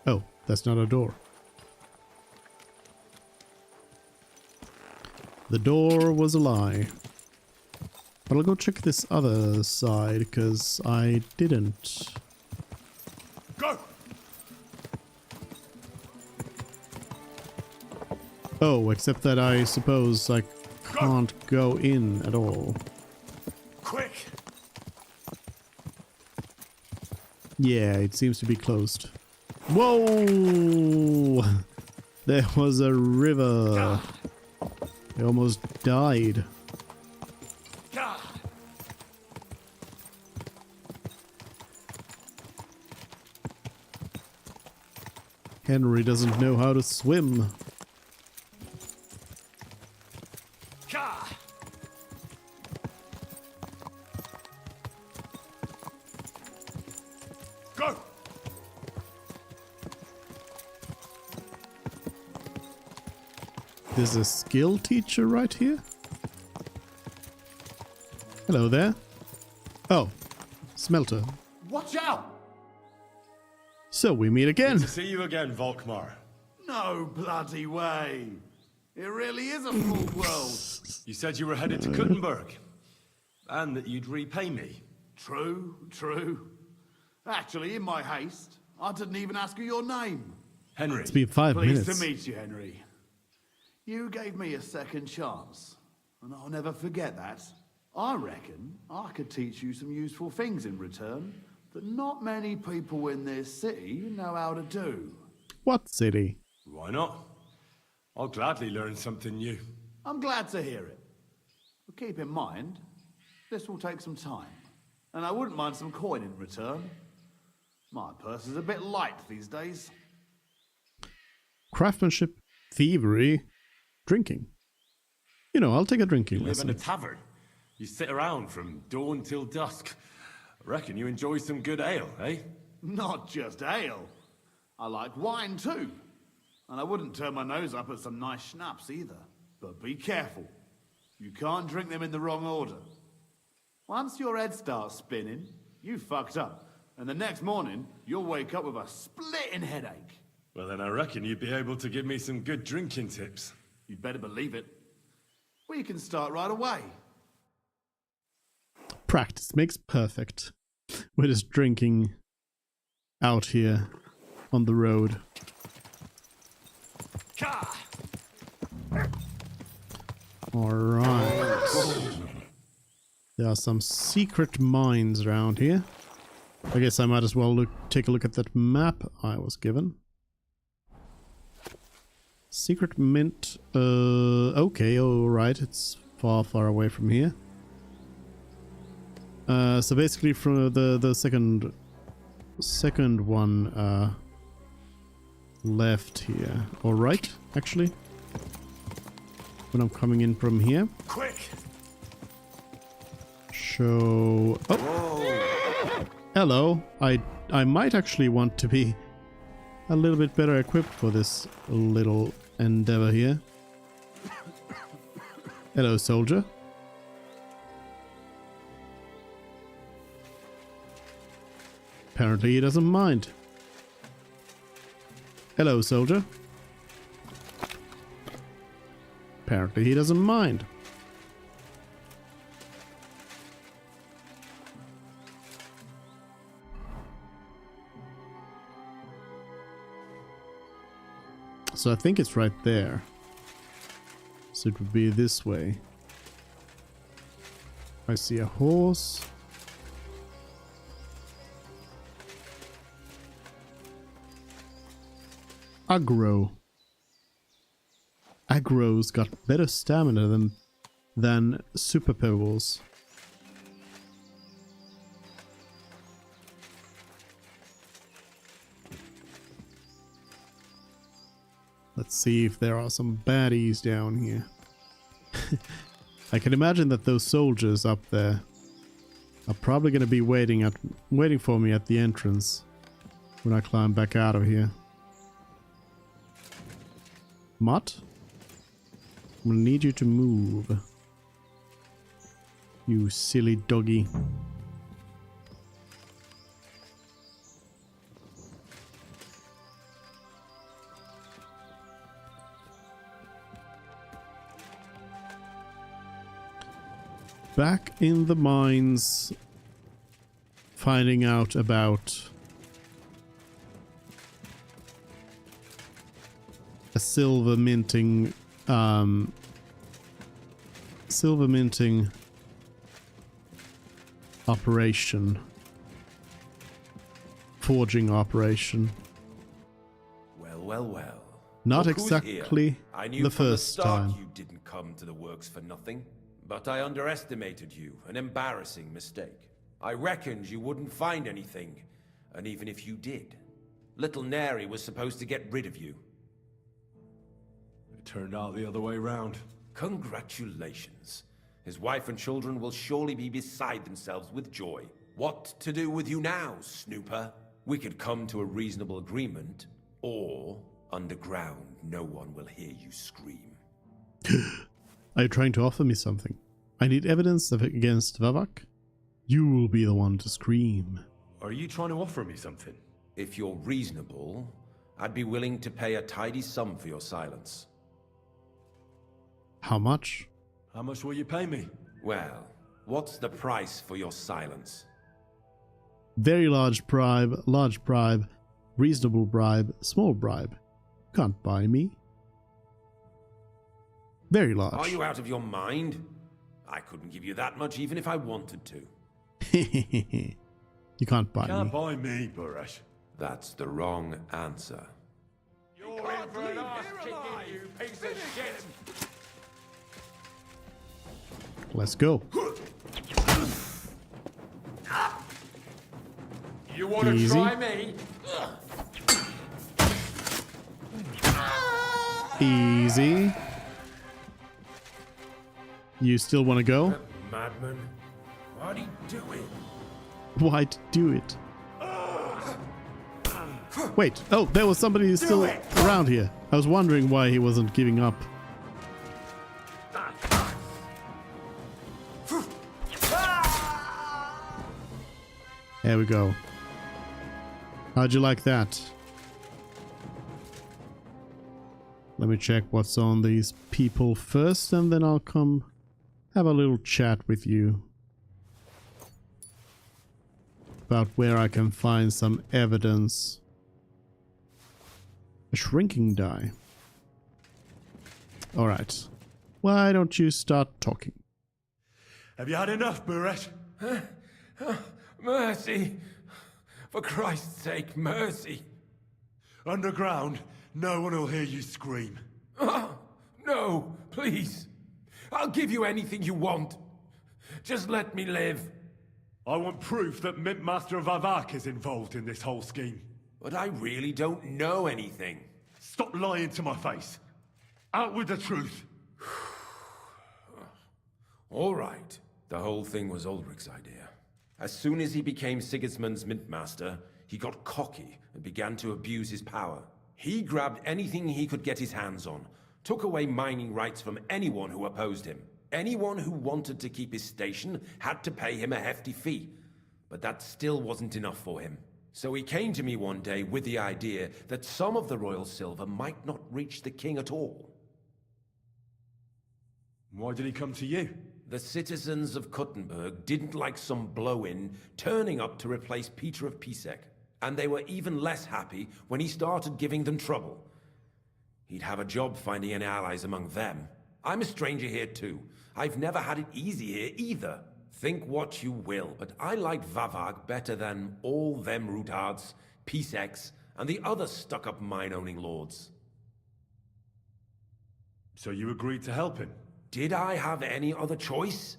Oh, that's not a door. The door was a lie. But I'll go check this other side, because I didn't. Go! Oh, except that I suppose I can't go in at all. Quick! Yeah, it seems to be closed. Whoa! There was a river. I almost died. Henry doesn't know how to swim. Go! There's a skill teacher right here? Hello there. Oh, Smelter. Watch out! So we meet again. Good to see you again, Volkmar. No bloody way. It really is a full world. You said you were headed to Kuttenberg, and that you'd repay me. True, true. Actually, in my haste, I didn't even ask you your name. Henry. It's been 5 minutes. Pleased to meet you, Henry. You gave me a second chance, and I'll never forget that. I reckon I could teach you some useful things in return that not many people in this city know how to do. What city? Why not? I'll gladly learn something new. I'm glad to hear it. But keep in mind, this will take some time, and I wouldn't mind some coin in return. My purse is a bit light these days. Craftsmanship, thievery, drinking. You know, I'll take a drinking You live lesson. in a tavern. You sit around from dawn till dusk. I reckon you enjoy some good ale, eh? Not just ale. I like wine too. And I wouldn't turn my nose up at some nice schnapps either. But be careful. You can't drink them in the wrong order. Once your head starts spinning, you fucked up. And the next morning, you'll wake up with a splitting headache. Well, then I reckon you'd be able to give me some good drinking tips. You'd better believe it. We can start right away. Practice makes perfect. We're just drinking out here on the road. Alright. There are some secret mines around here. I guess I might as well take a look at that map I was given. Secret mint. Okay, alright. It's far, far away from here. So basically from the second one left here. Or right, actually. When I'm coming in from here. Quick! So... Oh! Hello. I might actually want to be a little bit better equipped for this little endeavor here. Hello, soldier. Apparently he doesn't mind. Hello, soldier. Apparently he doesn't mind. so I think it's right there. So it would be this way. I see a horse. Aggro. Aggro's got better stamina than Super Pebbles. Let's see if there are some baddies down here. I can imagine that those soldiers up there are probably going to be waiting for me at the entrance when I climb back out of here. Mutt? I'm gonna need you to move. You silly doggy. Back in the mines, finding out about a silver minting operation, forging operation. Well. Not Look who's exactly here. I knew the from first start time. You didn't come to the works for nothing, but I underestimated you. An embarrassing mistake. I reckoned you wouldn't find anything, and even if you did, little Neri was supposed to get rid of you. It turned out the other way round. Congratulations. His wife and children will surely be beside themselves with joy. What to do with you now, snooper? We could come to a reasonable agreement, or underground, no one will hear you scream. Are you trying to offer me something? I need evidence against Vavak. You will be the one to scream. Are you trying to offer me something? If you're reasonable, I'd be willing to pay a tidy sum for your silence. How much? How much will you pay me? Well, what's the price for your silence? Very large bribe, reasonable bribe, small bribe. Can't buy me. Very large. Are you out of your mind? I couldn't give you that much even if I wanted to. You can't buy Can't me. buy me, Buresh. That's the wrong answer. You're in for an ass kicking, you piece of shit! Let's go. You want to Easy. try me? Easy. You still want to go? Madman, what are you doing? Why do it? Wait. Oh, there was somebody who's still around here. I was wondering why he wasn't giving up. There we go. How'd you like that? Let me check what's on these people first, and then I'll come have a little chat with you about where I can find some evidence. A shrinking die. Alright. Why don't you start talking? Have you had enough, Buresh? Mercy! For Christ's sake, mercy! Underground, no one will hear you scream. No, please. I'll give you anything you want. Just let me live. I want proof that Mint Master Vavak is involved in this whole scheme. But I really don't know anything. Stop lying to my face. Out with the truth. All right. The whole thing was Ulrich's idea. As soon as he became Sigismund's Mint Master, he got cocky and began to abuse his power. He grabbed anything he could get his hands on, took away mining rights from anyone who opposed him. Anyone who wanted to keep his station had to pay him a hefty fee. But that still wasn't enough for him. So he came to me one day with the idea that some of the royal silver might not reach the king at all. Why did he come to you? The citizens of Kuttenberg didn't like some blow-in turning up to replace Peter of Pisek, and they were even less happy when he started giving them trouble. He'd have a job finding any allies among them. I'm a stranger here too. I've never had it easy here either. Think what you will, but I like Vavag better than all them Rutards, Peace-X, and the other stuck-up mine-owning lords. So you agreed to help him? Did I have any other choice?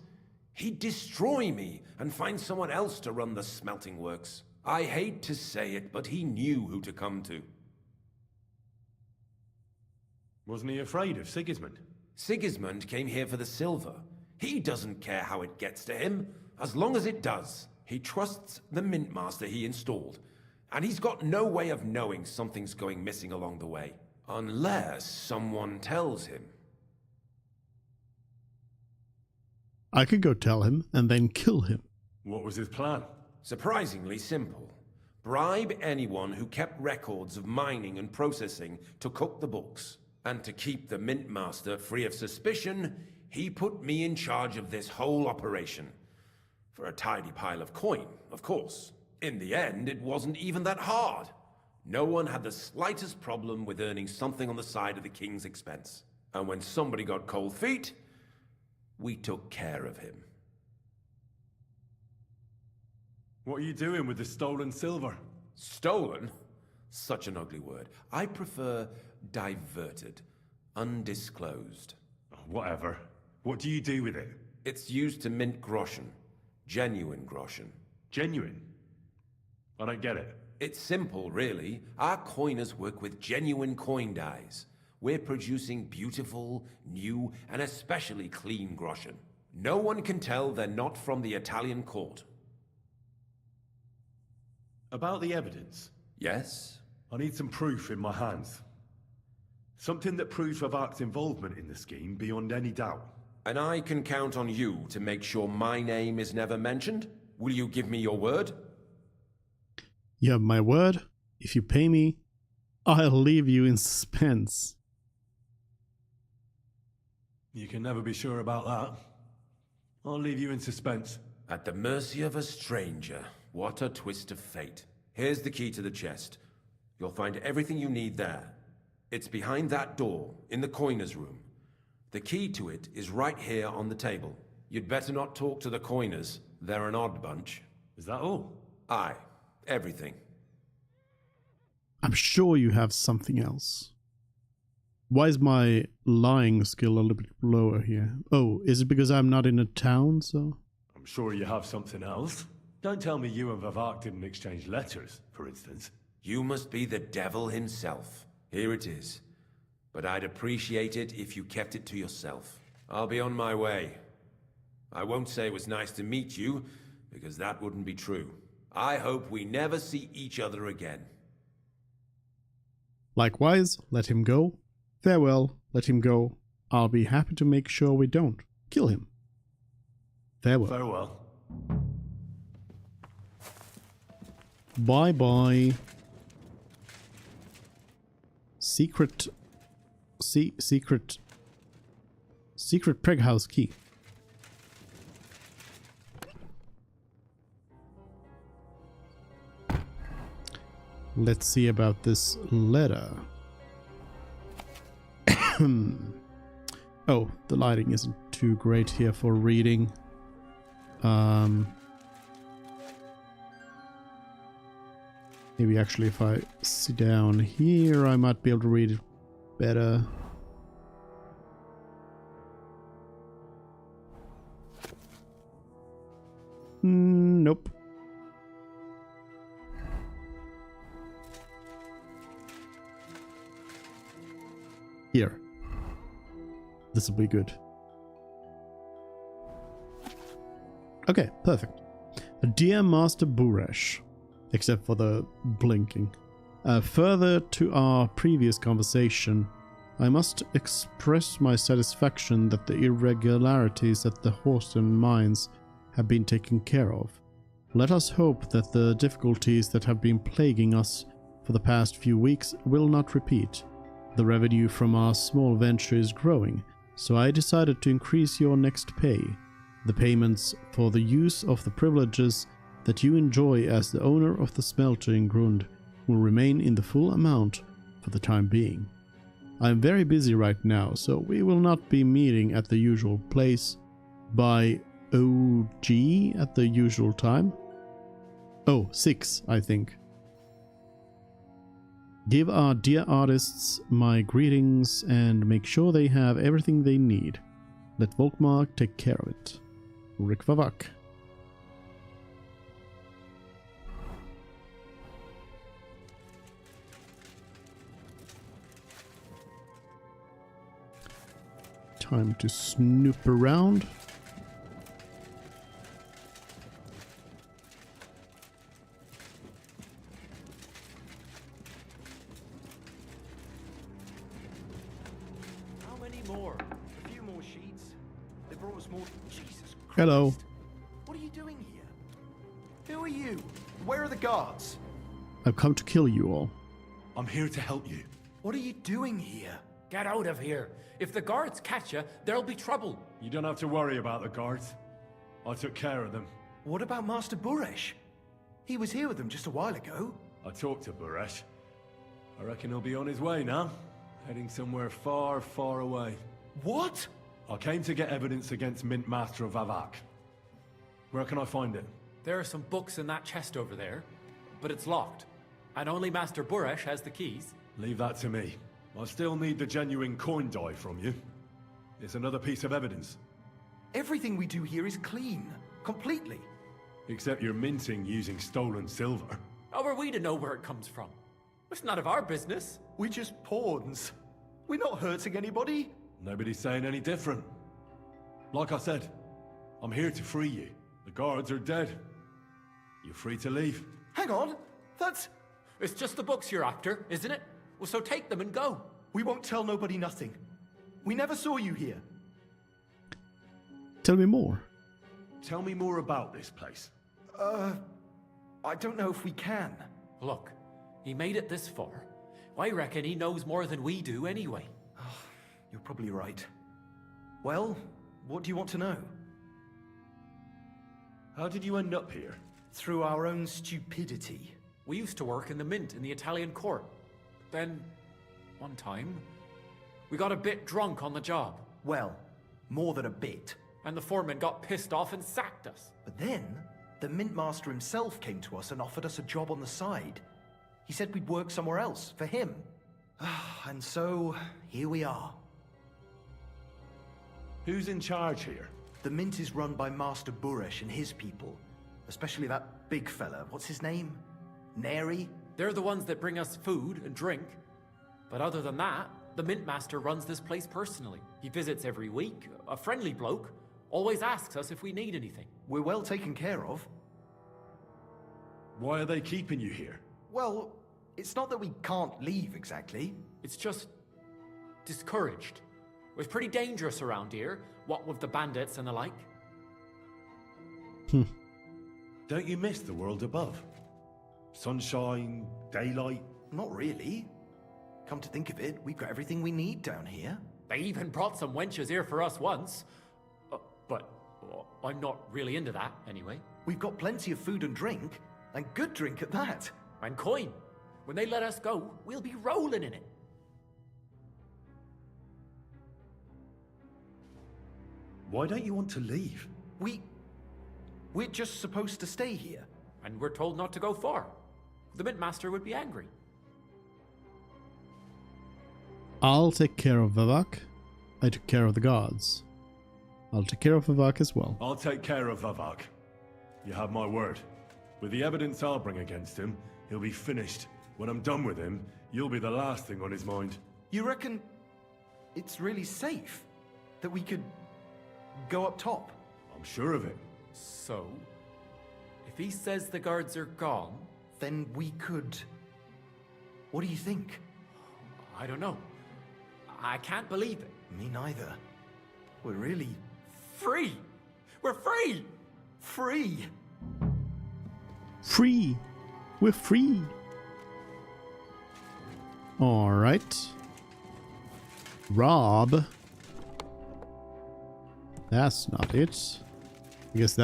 He'd destroy me and find someone else to run the smelting works. I hate to say it, but he knew who to come to. Wasn't he afraid of Sigismund? Sigismund came here for the silver. He doesn't care how it gets to him, as long as it does. He trusts the Mint Master he installed, and he's got no way of knowing something's going missing along the way. Unless someone tells him. I could go tell him and then kill him. What was his plan? Surprisingly simple. Bribe anyone who kept records of mining and processing to cook the books. And to keep the Mint Master free of suspicion, he put me in charge of this whole operation. For a tidy pile of coin, of course. In the end, it wasn't even that hard. No one had the slightest problem with earning something on the side of the king's expense. And when somebody got cold feet, we took care of him. What are you doing with the stolen silver? Stolen? Such an ugly word. I prefer diverted, undisclosed. Whatever. What do you do with it? It's used to mint groschen. Genuine groschen. Genuine? I don't get it. It's simple, really. Our coiners work with genuine coin dyes. We're producing beautiful, new, and especially clean groschen. No one can tell they're not from the Italian court. About the evidence? Yes? I need some proof in my hands. Something that proves Vavak's involvement in the scheme beyond any doubt. And I can count on you to make sure my name is never mentioned? Will you give me your word? You have my word. If you pay me, I'll leave you in suspense. You can never be sure about that. I'll leave you in suspense. At the mercy of a stranger. What a twist of fate. Here's the key to the chest. You'll find everything you need there. It's behind that door, in the coiner's room. The key to it is right here on the table. You'd better not talk to the coiners. They're an odd bunch. Is that all? Aye. Everything. I'm sure you have something else. Why is my lying skill a little bit lower here? Oh, is it because I'm not in a town, so? I'm sure you have something else. Don't tell me you and Vavak didn't exchange letters, for instance. You must be the devil himself. Here it is. But I'd appreciate it if you kept it to yourself. I'll be on my way. I won't say it was nice to meet you, because that wouldn't be true. I hope we never see each other again. Likewise, let him go. Farewell, let him go. I'll be happy to make sure we don't kill him. Farewell. Farewell. Bye-bye. Secret Preg House key. Let's see about this letter. Oh, the lighting isn't too great here for reading. Maybe actually if I sit down here, I might be able to read it better. Nope. Here. This will be good. Okay, perfect. Dear Master Buresh, except for the blinking. Further to our previous conversation, I must express my satisfaction that the irregularities at the Horsten mines have been taken care of. Let us hope that the difficulties that have been plaguing us for the past few weeks will not repeat. The revenue from our small venture is growing, so I decided to increase your next pay. The payments for the use of the privileges that you enjoy as the owner of the smelter in Grund will remain in the full amount for the time being. I'm very busy right now, so we will not be meeting at the usual place by OG at the usual time. Oh, 6, I think. Give our dear artists my greetings and make sure they have everything they need. Let Volkmar take care of it. Rick Vavak. Time to snoop around. Hello. What are you doing here? Who are you? Where are the guards? I've come to kill you all. I'm here to help you. What are you doing here? Get out of here. If the guards catch you, there'll be trouble. You don't have to worry about the guards. I took care of them. What about Master Buresh? He was here with them just a while ago. I talked to Buresh. I reckon he'll be on his way now. Heading somewhere far, far away. What? I came to get evidence against Mint Master Vavak. Where can I find it? There are some books in that chest over there, but it's locked. And only Master Buresh has the keys. Leave that to me. I still need the genuine coin die from you. It's another piece of evidence. Everything we do here is clean. Completely. Except you're minting using stolen silver. How are we to know where it comes from? It's none of our business. We're just pawns. We're not hurting anybody. Nobody's saying any different. Like I said, I'm here to free you. The guards are dead. You're free to leave. Hang on. That's... It's just the books you're after, isn't it? Well, so take them and go. We won't tell nobody nothing. We never saw you here. Tell me more. Tell me more about this place. I don't know if we can. Look, he made it this far. I reckon he knows more than we do anyway. You're probably right. Well, what do you want to know? How did you end up here? Through our own stupidity. We used to work in the mint in the Italian court. Then, one time, we got a bit drunk on the job. Well, more than a bit. And the foreman got pissed off and sacked us. But then, the mint master himself came to us and offered us a job on the side. He said we'd work somewhere else, for him. And so, here we are. Who's in charge here? The mint is run by Master Buresh and his people. Especially that big fella. What's his name? Neri? They're the ones that bring us food and drink. But other than that, the mint master runs this place personally. He visits every week, a friendly bloke, always asks us if we need anything. We're well taken care of. Why are they keeping you here? Well, it's not that we can't leave exactly. It's just discouraged. It's pretty dangerous around here, what with the bandits and the like. Don't you miss the world above? Sunshine, daylight? Not really. Come to think of it, we've got everything we need down here. They even brought some wenches here for us once. But I'm not really into that, anyway. We've got plenty of food and drink, and good drink at that. And coin. When they let us go, we'll be rolling in it. Why don't you want to leave? We're just supposed to stay here. And we're told not to go far. The mint master would be angry. I'll take care of Vavak. I took care of the guards. I'll take care of Vavak as well. I'll take care of Vavak. You have my word. With the evidence I'll bring against him, he'll be finished. When I'm done with him, you'll be the last thing on his mind. You reckon it's really safe that we could go up top? I'm sure of it. So, if he says the guards are gone... Then we could... What do you think? I don't know. I can't believe it. Me neither. We're really... free! We're free! Free! Free! We're free! Alright. Rob. That's not it. I guess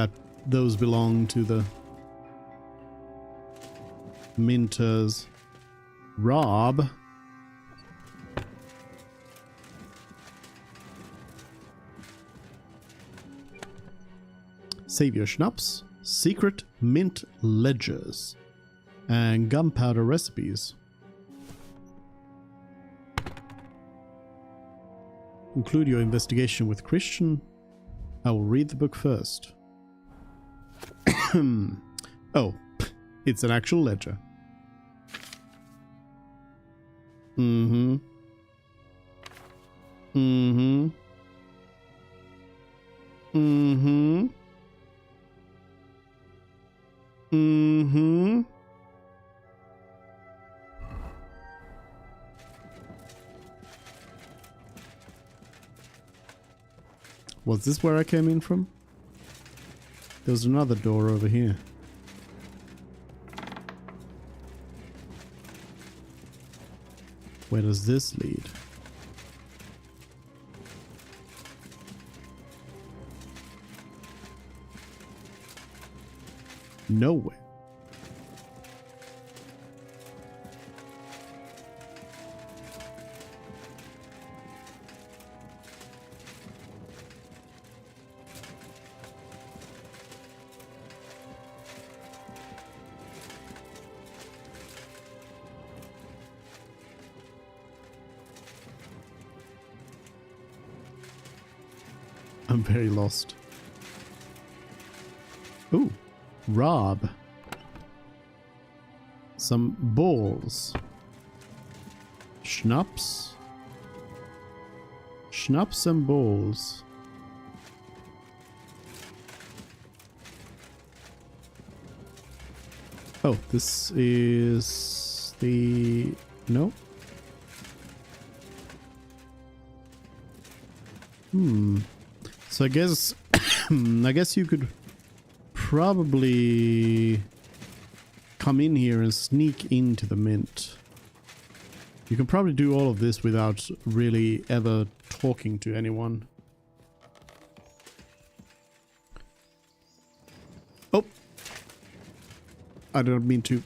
those belong to the minters. Rob. Savior Schnapps, Secret Mint Ledgers, and Gunpowder Recipes. Conclude your investigation with Christian. I will read the book first. Oh, it's an actual ledger. Mm-hmm. Mm-hmm. Mm-hmm. Mm-hmm. Was this where I came in from? There was another door over here. Where does this lead? Nowhere. I'm very lost. Ooh, Rob. Some balls. Schnapps. Schnapps and balls. Oh, this is the... No? So I guess you could probably come in here and sneak into the mint. You can probably do all of this without really ever talking to anyone. Oh! I don't mean to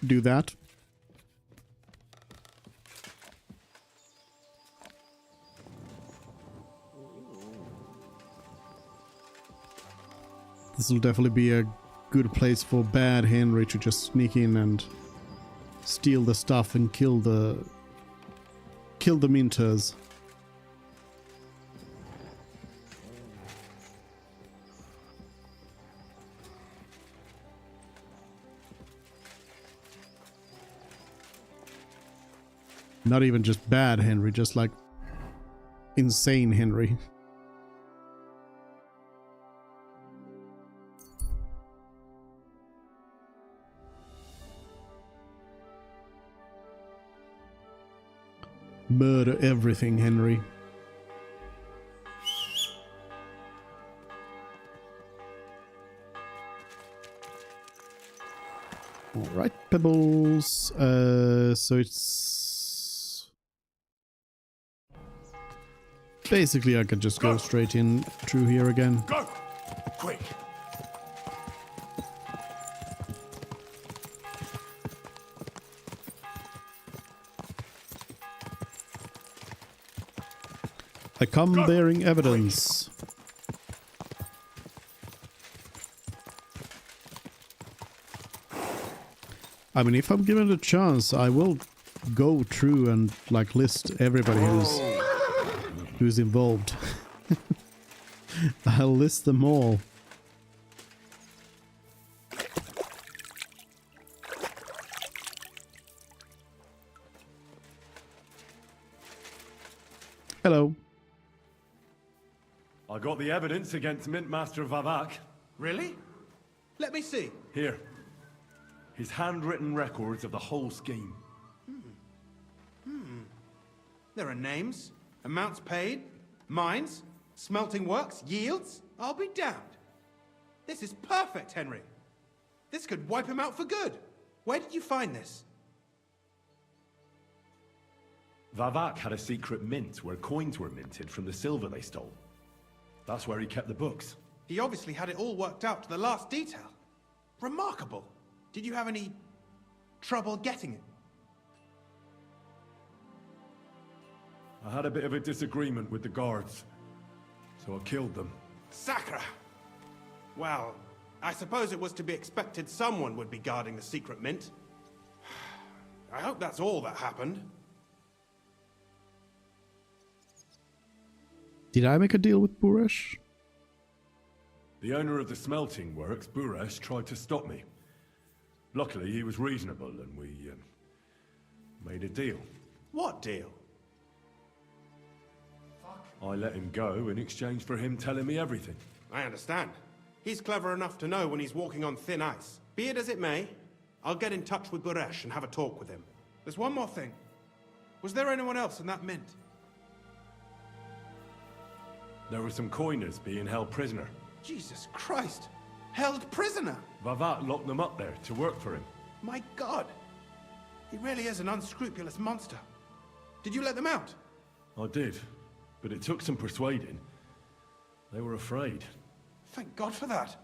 do that. This will definitely be a good place for Bad Henry to just sneak in and steal the stuff and kill the minters. Not even just Bad Henry, just like insane Henry. Murder everything, Henry. Alright, Pebbles. So it's... Basically, I could just go straight in through here again. Go! Quick! I come bearing evidence. I mean, if I'm given the chance, I will go through and like list everybody who's involved. I'll list them all. Hello. I got the evidence against Mintmaster Vavak. Really? Let me see. Here. His handwritten records of the whole scheme. There are names, amounts paid, mines, smelting works, yields. I'll be damned. This is perfect, Henry. This could wipe him out for good. Where did you find this? Vavak had a secret mint where coins were minted from the silver they stole. That's where he kept the books. He obviously had it all worked out to the last detail. Remarkable. Did you have any trouble getting it? I had a bit of a disagreement with the guards, so I killed them. Sacre! Well, I suppose it was to be expected someone would be guarding the secret mint. I hope that's all that happened. Did I make a deal with Buresh? The owner of the smelting works, Buresh, tried to stop me. Luckily, he was reasonable, and we made a deal. What deal? I let him go in exchange for him telling me everything. I understand. He's clever enough to know when he's walking on thin ice. Be it as it may, I'll get in touch with Buresh and have a talk with him. There's one more thing. Was there anyone else in that mint? There were some coiners being held prisoner. Jesus Christ! Held prisoner! Vavat locked them up there to work for him. My God! He really is an unscrupulous monster. Did you let them out? I did, but it took some persuading. They were afraid. Thank God for that.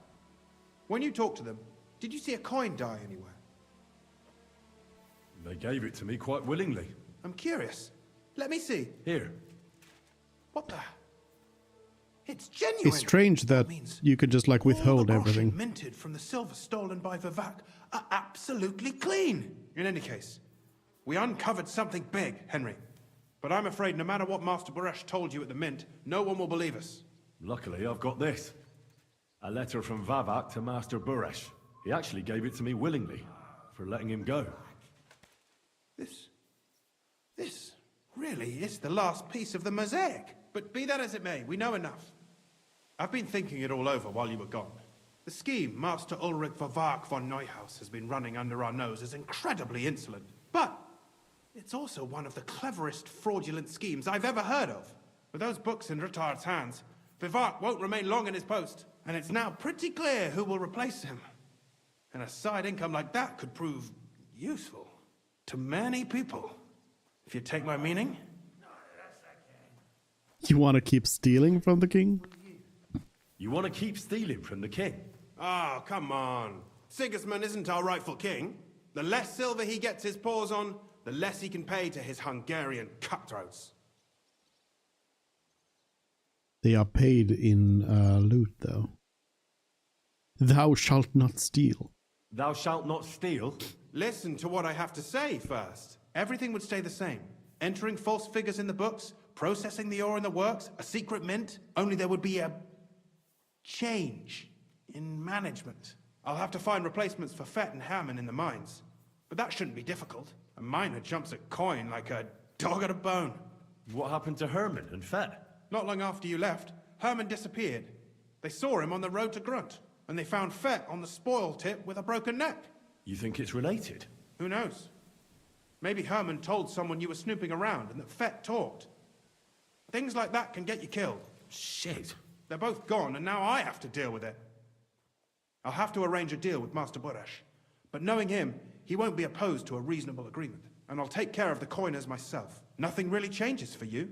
When you talked to them, did you see a coin die anywhere? They gave it to me quite willingly. I'm curious. Let me see. Here. What the? It's genuine. It's strange that you could just like withhold everything. Minted from the silver stolen by Vivak are absolutely clean. In any case, we uncovered something big, Henry. But I'm afraid no matter what Master Buresh told you at the mint, no one will believe us. Luckily, I've got this. A letter from Vavak to Master Buresh. He actually gave it to me willingly, for letting him go. This really is the last piece of the mosaic. But be that as it may, we know enough. I've been thinking it all over while you were gone. The scheme Master Ulrich Vavak von Neuhaus has been running under our nose is incredibly insolent. But it's also one of the cleverest fraudulent schemes I've ever heard of. With those books in Rittard's hands, Vivak won't remain long in his post, and it's now pretty clear who will replace him. And a side income like that could prove useful to many people, if you take my meaning. You want to keep stealing from the king? You want to keep stealing from the king? Oh, come on. Sigismund isn't our rightful king. The less silver he gets his paws on, the less he can pay to his Hungarian cutthroats. They are paid in loot, though. Thou shalt not steal. Thou shalt not steal? Listen to what I have to say first. Everything would stay the same. Entering false figures in the books, processing the ore in the works, a secret mint, only there would be a change in management. I'll have to find replacements for Fett and Hammond in the mines. But that shouldn't be difficult. A miner jumps at coin like a dog at a bone. What happened to Herman and Fett? Not long after you left, Herman disappeared. They saw him on the road to Grunt, and they found Fett on the spoil tip with a broken neck. You think it's related? Who knows? Maybe Herman told someone you were snooping around and that Fett talked. Things like that can get you killed. Shit. They're both gone, and now I have to deal with it. I'll have to arrange a deal with Master Buresh. But knowing him, he won't be opposed to a reasonable agreement. And I'll take care of the coiners myself. Nothing really changes for you.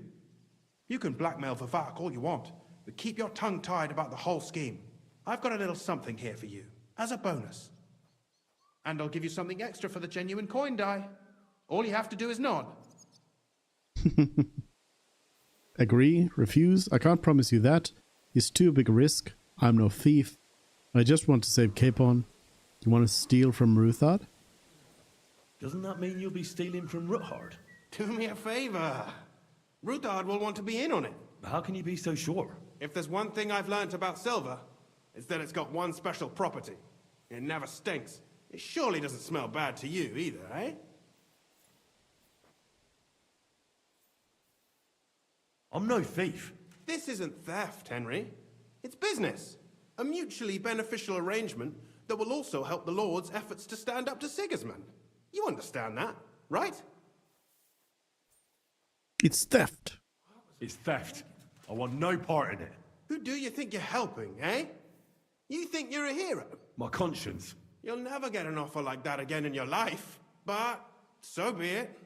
You can blackmail Vivak all you want, but keep your tongue tied about the whole scheme. I've got a little something here for you, as a bonus. And I'll give you something extra for the genuine coin die. All you have to do is nod. Agree? Refuse? I can't promise you that. It's too big a risk. I'm no thief. I just want to save Capon. You want to steal from Ruthard? Doesn't that mean you'll be stealing from Ruthard? Do me a favor. Ruthard will want to be in on it. How can you be so sure? If there's one thing I've learnt about silver, it's that it's got one special property. It never stinks. It surely doesn't smell bad to you either, eh? I'm no thief. This isn't theft, Henry. It's business. A mutually beneficial arrangement that will also help the Lord's efforts to stand up to Sigismund. You understand that, right? It's theft. It's theft. I want no part in it. Who do you think you're helping, eh? You think you're a hero? My conscience. You'll never get an offer like that again in your life. But so be it.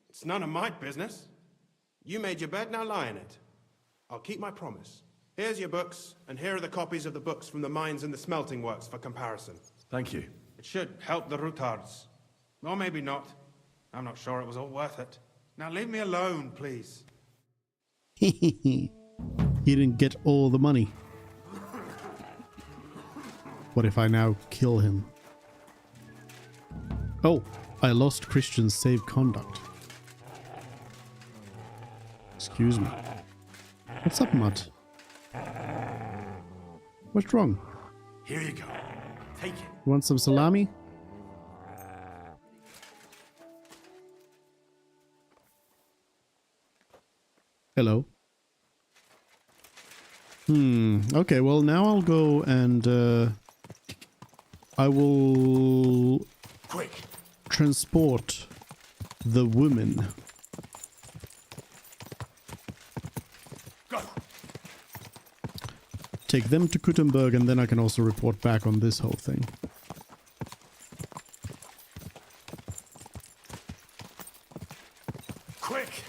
It's none of my business. You made your bed, now lie in it. I'll keep my promise. Here's your books, and here are the copies of the books from the mines and the smelting works for comparison. Thank you. It should help the Rutards. Or maybe not. I'm not sure it was all worth it. Now leave me alone, please. He didn't get all the money. What if I now kill him? Oh, I lost Christian's safe conduct. Excuse me. What's up, Mutt? What's wrong? Here you go. Take it. You want some salami? Hello. Okay, well now I'll go and I will transport the women. Go. Take them to Kuttenberg, and then I can also report back on this whole thing. Quick.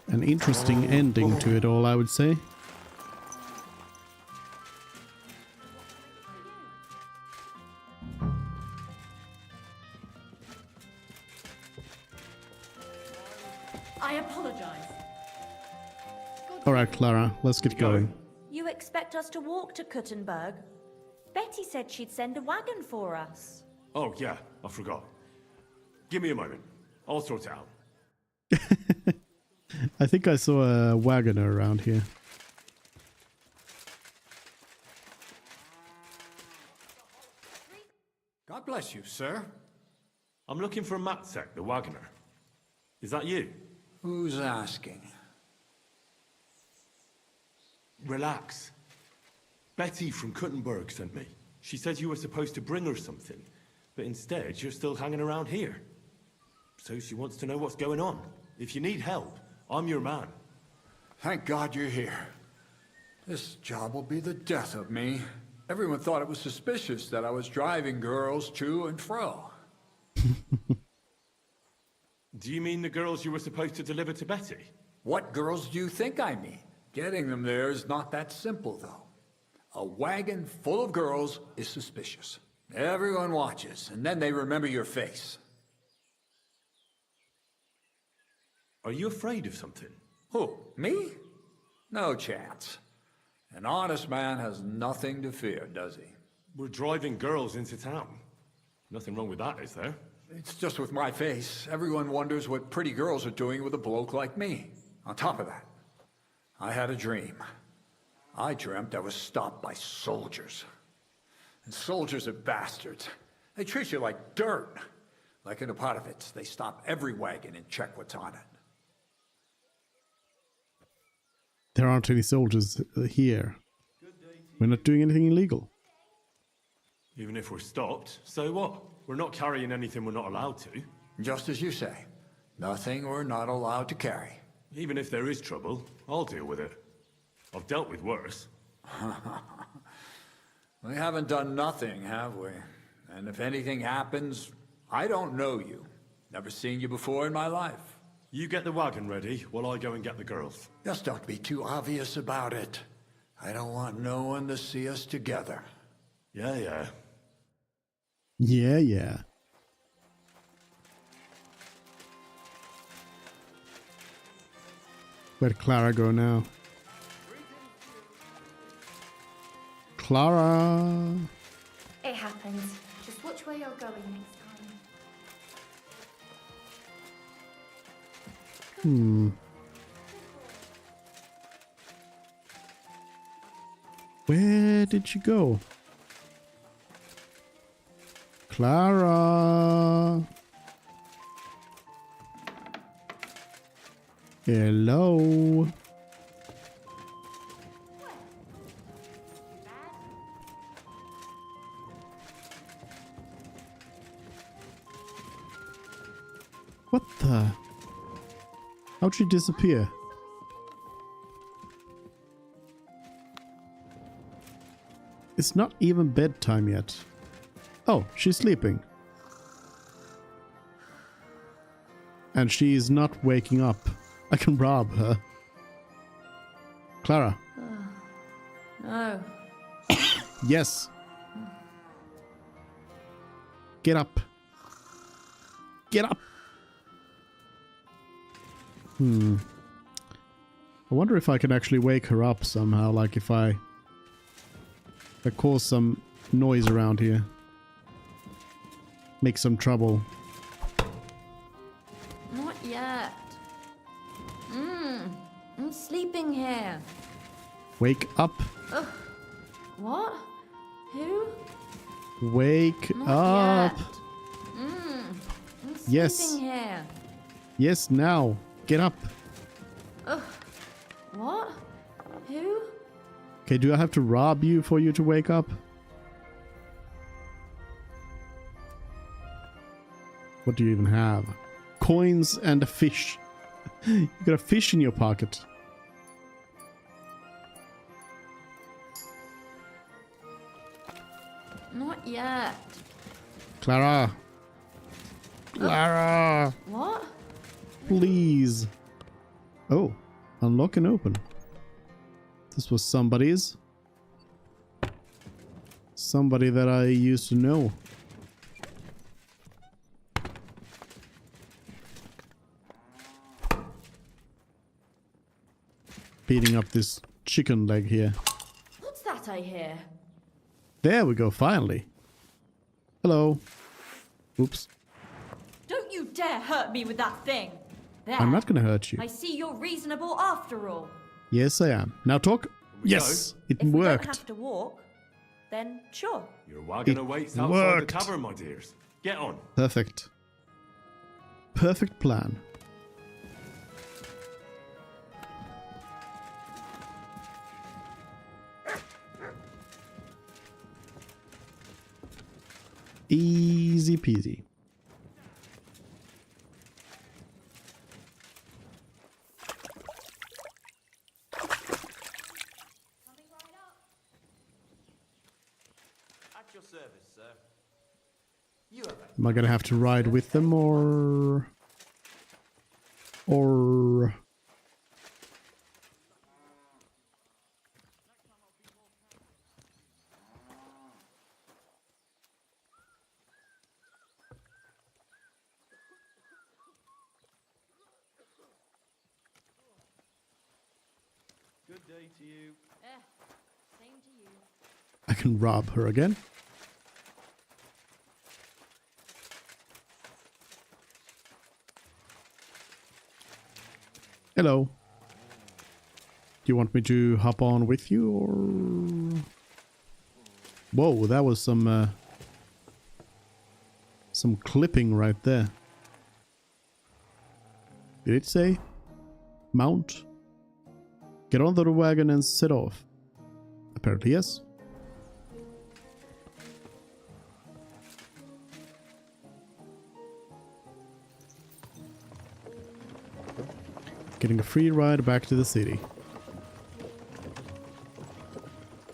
An interesting ending to it all, I would say. I apologize. Alright, Clara, let's get going. You expect us to walk to Kuttenberg? Betty said she'd send a wagon for us. Oh, yeah, I forgot. Give me a moment. I'll sort it out. I think I saw a wagoner around here. God bless you, sir. I'm looking for Matzek, the wagoner. Is that you? Who's asking? Relax. Betty from Kuttenberg sent me. She said you were supposed to bring her something, but instead you're still hanging around here. So she wants to know what's going on. If you need help, I'm your man. Thank God you're here. This job will be the death of me. Everyone thought it was suspicious that I was driving girls to and fro. Do you mean the girls you were supposed to deliver to Betty? What girls do you think I mean? Getting them there is not that simple, though. A wagon full of girls is suspicious. Everyone watches, and then they remember your face. Are you afraid of something? Who, me? No chance. An honest man has nothing to fear, does he? We're driving girls into town. Nothing wrong with that, is there? It's just with my face. Everyone wonders what pretty girls are doing with a bloke like me. On top of that, I had a dream. I dreamt I was stopped by soldiers. And soldiers are bastards. They treat you like dirt. Like in Apotovitz, they stop every wagon and check what's on it. There aren't any soldiers here. We're not doing anything illegal. Even if we're stopped, so what? We're not carrying anything we're not allowed to. Just as you say. Nothing we're not allowed to carry. Even if there is trouble, I'll deal with it. I've dealt with worse. We haven't done nothing, have we? And if anything happens, I don't know you. Never seen you before in my life. You get the wagon ready while I go and get the girls. Just don't be too obvious about it. I don't want no one to see us together. Yeah, yeah. Yeah, yeah. Where'd Clara go now? Clara! It happens. Just watch where you're going next time. Where did she go? Clara! Hello? What the? How'd she disappear? It's not even bedtime yet. Oh, she's sleeping. And she's not waking up. I can rob her. Clara. No. Yes. Get up. Get up. I wonder if I can actually wake her up somehow, like if I that cause some noise around here. Make some trouble. Not yet. I'm sleeping here. Wake up. Ugh. What? Who? Wake Not up. yet. I'm sleeping Yes. here. Yes, now. Get up. Ugh. What? Who? Okay, do I have to rob you for you to wake up? What do you even have? Coins and a fish. You got a fish in your pocket. Not yet. Clara. Clara. What? Please. Oh, unlock and open. This was somebody's. Somebody that I used to know. Beating up this chicken leg here. What's that I hear? There we go, finally. Hello. Oops. Don't you dare hurt me with that thing. There. I'm not gonna hurt you. I see you're reasonable after all. Yes, I am. Now talk. Yes, it If we worked. don't have to walk, then sure. Your wagon It awaits outside worked. the tavern, my dears. Get on. Perfect. Perfect plan. Easy peasy. At your service, sir. You have Am I gonna have to ride with them or Good day to you. Same to you. I can rob her again? Hello. Do you want me to hop on with you or? Whoa, that was some clipping right there. Did it say? Mount? Get on the wagon and set off. Apparently, yes. Getting a free ride back to the city.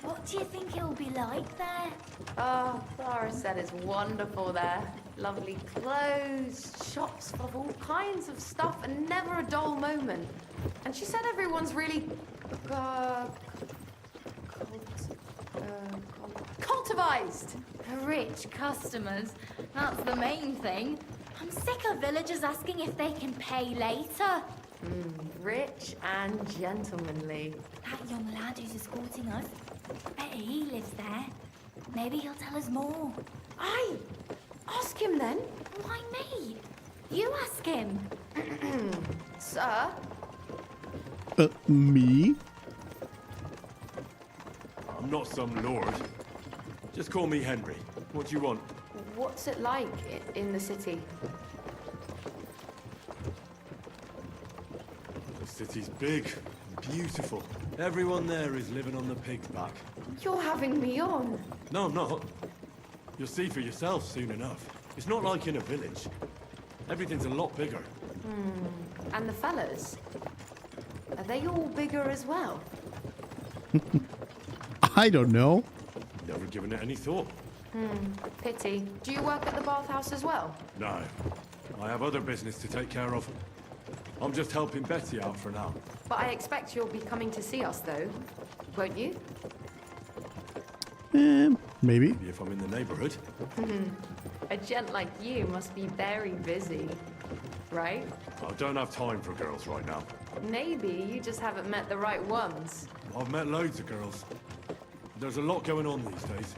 What do you think it'll be like there? Oh, Clara said it's wonderful there. Lovely clothes, shops full of all kinds of stuff, and never a dull moment. And she said everyone's really cultivized. Rich customers. That's the main thing. I'm sick of villagers asking if they can pay later. Rich and gentlemanly. That young lad who's escorting us, I bet he lives there. Maybe he'll tell us more. Aye, ask him then. Why me? You ask him. Sir? Me? I'm not some lord. Just call me Henry. What do you want? What's it like in the city? The city's big and beautiful. Everyone there is living on the pig's back. You're having me on. No, I'm not. You'll see for yourself soon enough. It's not like in a village. Everything's a lot bigger. And the fellas? Are they all bigger as well? I don't know. Never given it any thought. Pity. Do you work at the bathhouse as well? No. I have other business to take care of. I'm just helping Betty out for now. But I expect you'll be coming to see us, though. Won't you? Maybe. Maybe if I'm in the neighborhood. A gent like you must be very busy, right? I don't have time for girls right now. Maybe you just haven't met the right ones. I've met loads of girls. There's a lot going on these days.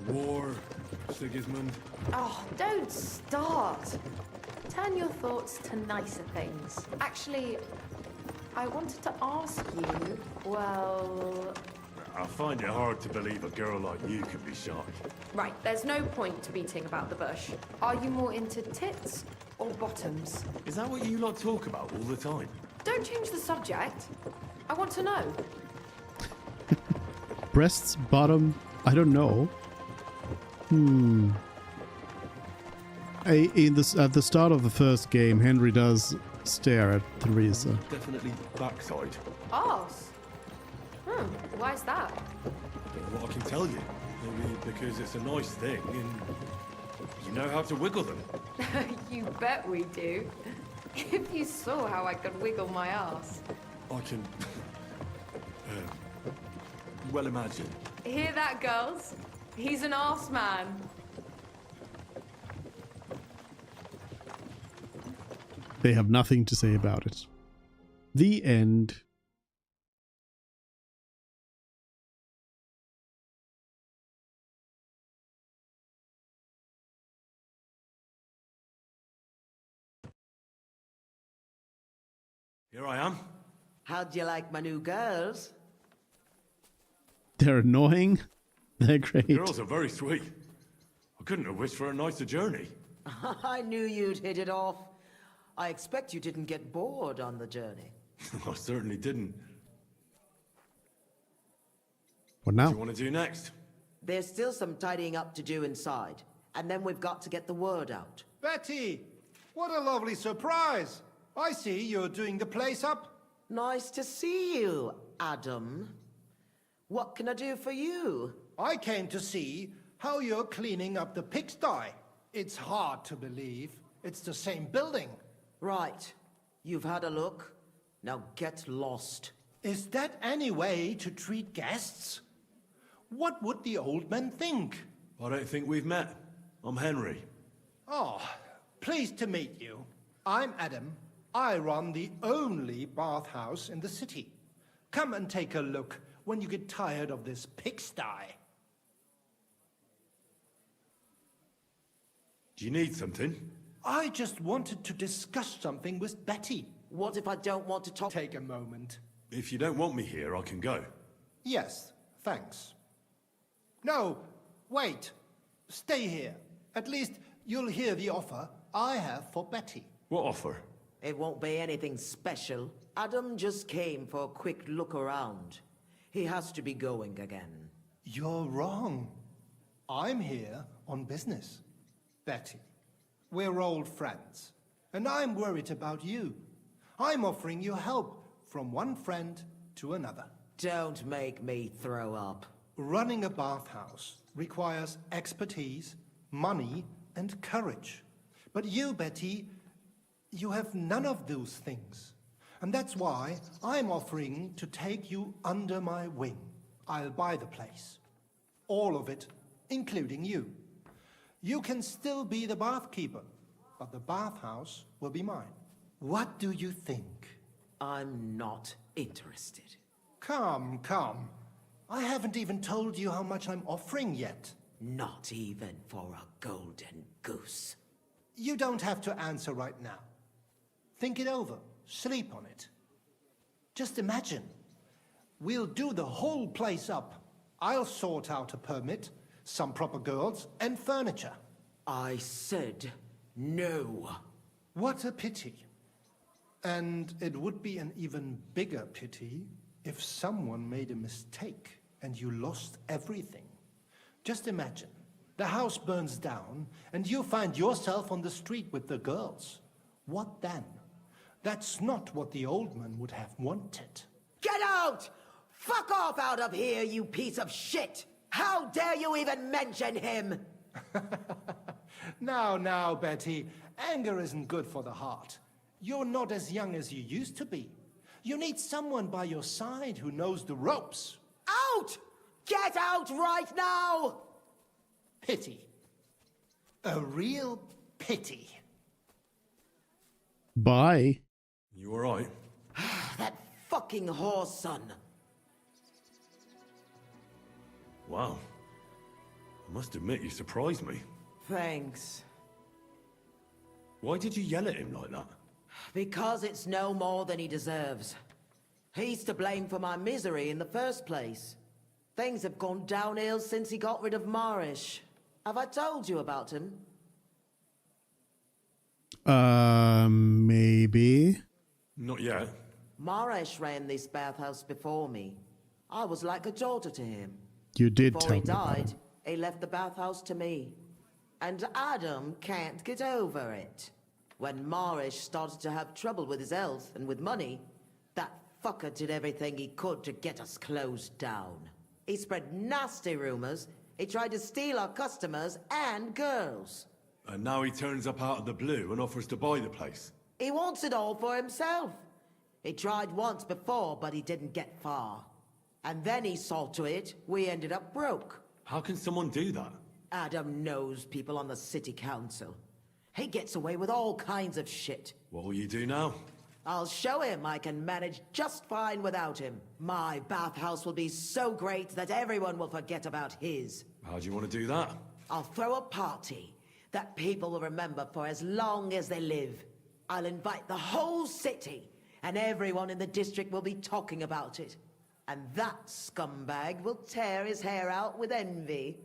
War, Sigismund. Oh, don't start. Turn your thoughts to nicer things. Actually, I wanted to ask you, well... I find it hard to believe a girl like you can be shy. Right, there's no point to beating about the bush. Are you more into tits or bottoms? Is that what you lot talk about all the time? Don't change the subject. I want to know. Breasts, bottom, I don't know. At the start of the first game, Henry does stare at Theresa. Definitely backside. Arse? Why is that? I don't know what I can tell you. Maybe because it's a nice thing and you know how to wiggle them. You bet we do. If you saw how I could wiggle my ass. I can well imagine. Hear that, girls? He's an arse man. They have nothing to say about it. The end. Here I am. How'd you like my new girls? They're annoying. They're great. The girls are very sweet. I couldn't have wished for a nicer journey. I knew you'd hit it off. I expect you didn't get bored on the journey. I certainly didn't. What now? What do you want to do next? There's still some tidying up to do inside, and then we've got to get the word out. Betty! What a lovely surprise! I see you're doing the place up. Nice to see you, Adam. What can I do for you? I came to see how you're cleaning up the pigsty. It's hard to believe. It's the same building. Right. You've had a look. Now get lost. Is that any way to treat guests? What would the old man think? I don't think we've met. I'm Henry. Oh, pleased to meet you. I'm Adam. I run the only bathhouse in the city. Come and take a look when you get tired of this pigsty. Do you need something? I just wanted to discuss something with Betty. What if I don't want to talk? Take a moment. If you don't want me here, I can go. Yes, thanks. No, wait. Stay here. At least you'll hear the offer I have for Betty. What offer? It won't be anything special. Adam just came for a quick look around. He has to be going again. You're wrong. I'm here on business. Betty, we're old friends, and I'm worried about you. I'm offering you help from one friend to another. Don't make me throw up. Running a bathhouse requires expertise, money, and courage. But you, Betty, you have none of those things. And that's why I'm offering to take you under my wing. I'll buy the place. All of it, including you. You can still be the bathkeeper, but the bathhouse will be mine. What do you think? I'm not interested. Come, come. I haven't even told you how much I'm offering yet. Not even for a golden goose. You don't have to answer right now. Think it over. Sleep on it. Just imagine. We'll do the whole place up. I'll sort out a permit, some proper girls, and furniture. I said no. What a pity. And it would be an even bigger pity if someone made a mistake and you lost everything. Just imagine. The house burns down and you find yourself on the street with the girls. What then? That's not what the old man would have wanted. Get out! Fuck off out of here, you piece of shit! How dare you even mention him? Now, Betty, anger isn't good for the heart. You're not as young as you used to be. You need someone by your side who knows the ropes. Out! Get out right now! Pity. A real pity. Bye. You alright? That fucking whoreson. Wow. I must admit, you surprised me. Thanks. Why did you yell at him like that? Because it's no more than he deserves. He's to blame for my misery in the first place. Things have gone downhill since he got rid of Marish. Have I told you about him? Maybe. Not yet. Marish ran this bathhouse before me. I was like a daughter to him. You did Before tell he me about died, it. he left the bathhouse to me. And Adam can't get over it. When Marish started to have trouble with his health and with money, that fucker did everything he could to get us closed down. He spread nasty rumors. He tried to steal our customers and girls. And now he turns up out of the blue and offers to buy the place. He wants it all for himself. He tried once before, but he didn't get far. And then he saw to it we ended up broke. How can someone do that? Adam knows people on the city council. He gets away with all kinds of shit. What will you do now? I'll show him I can manage just fine without him. My bathhouse will be so great that everyone will forget about his. How do you want to do that? I'll throw a party that people will remember for as long as they live. I'll invite the whole city, and everyone in the district will be talking about it. And that scumbag will tear his hair out with envy.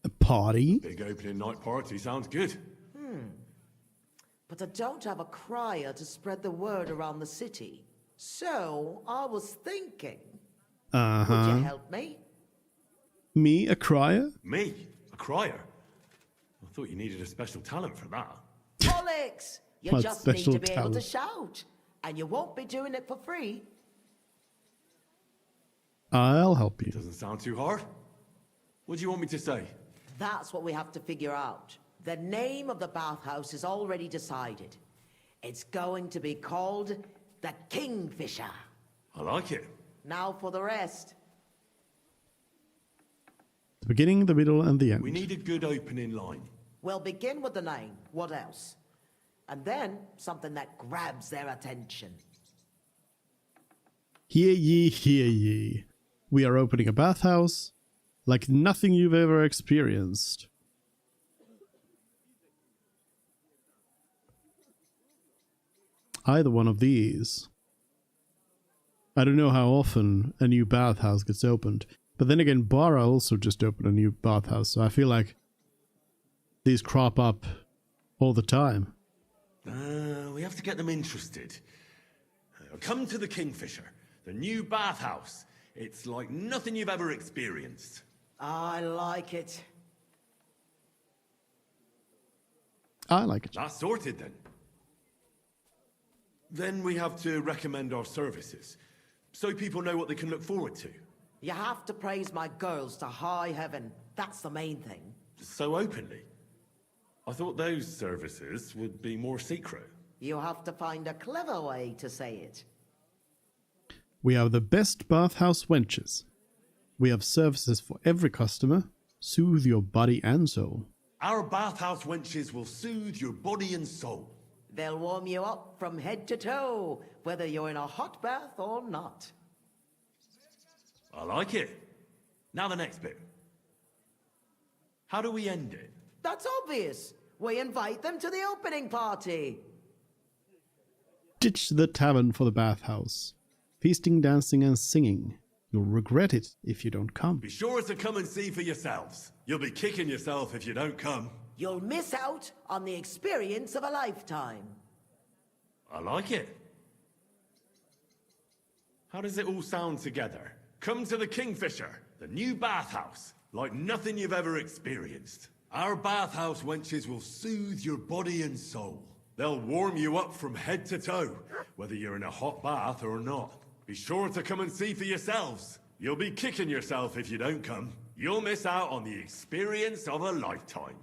A party? Big opening night party sounds good. But I don't have a crier to spread the word around the city. So, I was thinking, would you help me? Me, a crier? Me? A crier? I thought you needed a special talent for that. Bollocks! You What just need special to be able to talent? shout. And you won't be doing it for free. I'll help you. Doesn't sound too hard. What do you want me to say? That's what we have to figure out. The name of the bathhouse is already decided. It's going to be called the Kingfisher. I like it. Now for the rest. The beginning, the middle, and the end. We need a good opening line. We'll begin with the name. What else? And then something that grabs their attention. Hear ye, hear ye. We are opening a bathhouse like nothing you've ever experienced. Either one of these. I don't know how often a new bathhouse gets opened. But then again, Bara also just opened a new bathhouse, so I feel like these crop up all the time. We have to get them interested. Come to the Kingfisher, the new bathhouse. It's like nothing you've ever experienced. I like it. I like it. That's sorted then. Then we have to recommend our services, so people know what they can look forward to. You have to praise my girls to high heaven. That's the main thing. So openly. I thought those services would be more secret. You have to find a clever way to say it. We have the best bathhouse wenches. We have services for every customer. Soothe your body and soul. Our bathhouse wenches will soothe your body and soul. They'll warm you up from head to toe, whether you're in a hot bath or not. I like it. Now the next bit. How do we end it? That's obvious. We invite them to the opening party. Ditch the tavern for the bathhouse. Feasting, dancing, and singing. You'll regret it if you don't come. Be sure to come and see for yourselves. You'll be kicking yourself if you don't come. You'll miss out on the experience of a lifetime. I like it. How does it all sound together? Come to the Kingfisher, the new bathhouse, like nothing you've ever experienced. Our bathhouse wenches will soothe your body and soul. They'll warm you up from head to toe, whether you're in a hot bath or not. Be sure to come and see for yourselves. You'll be kicking yourself if you don't come. You'll miss out on the experience of a lifetime.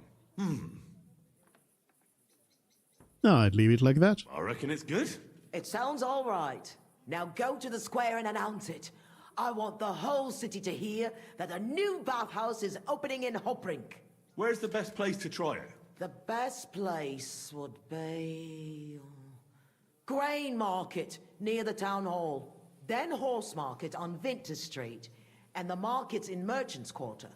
No, I'd leave it like that. I reckon it's good. It sounds all right. Now go to the square and announce it. I want the whole city to hear that a new bathhouse is opening in Hoprink. Where's the best place to try it? The best place would be... Grain Market, near the town hall. Then Horse Market on Vinter Street. and the market's in Merchant's Quarter.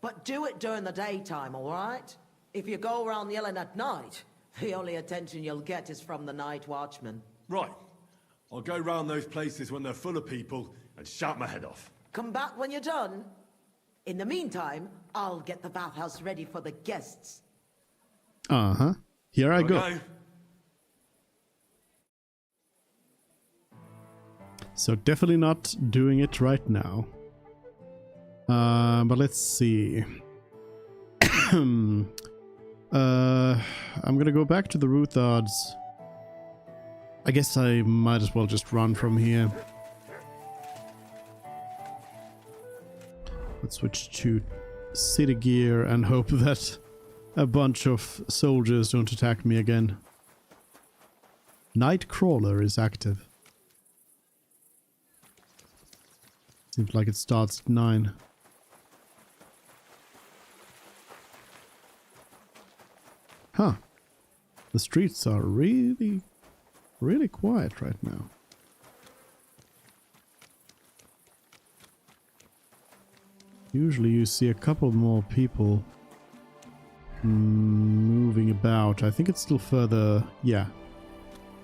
But do it during the daytime, all right? If you go around yelling at night, the only attention you'll get is from the night watchman. Right. I'll go round those places when they're full of people and shout my head off. Come back when you're done. In the meantime, I'll get the bathhouse ready for the guests. Uh-huh. Here I go. So definitely not doing it right now. But let's see. I'm gonna go back to the Ruthards. I guess I might as well just run from here. Let's switch to city gear and hope that a bunch of soldiers don't attack me again. Nightcrawler is active. Seems like it starts at 9. Huh. The streets are really quiet right now. Usually you see a couple more people moving about. I think it's still further, yeah.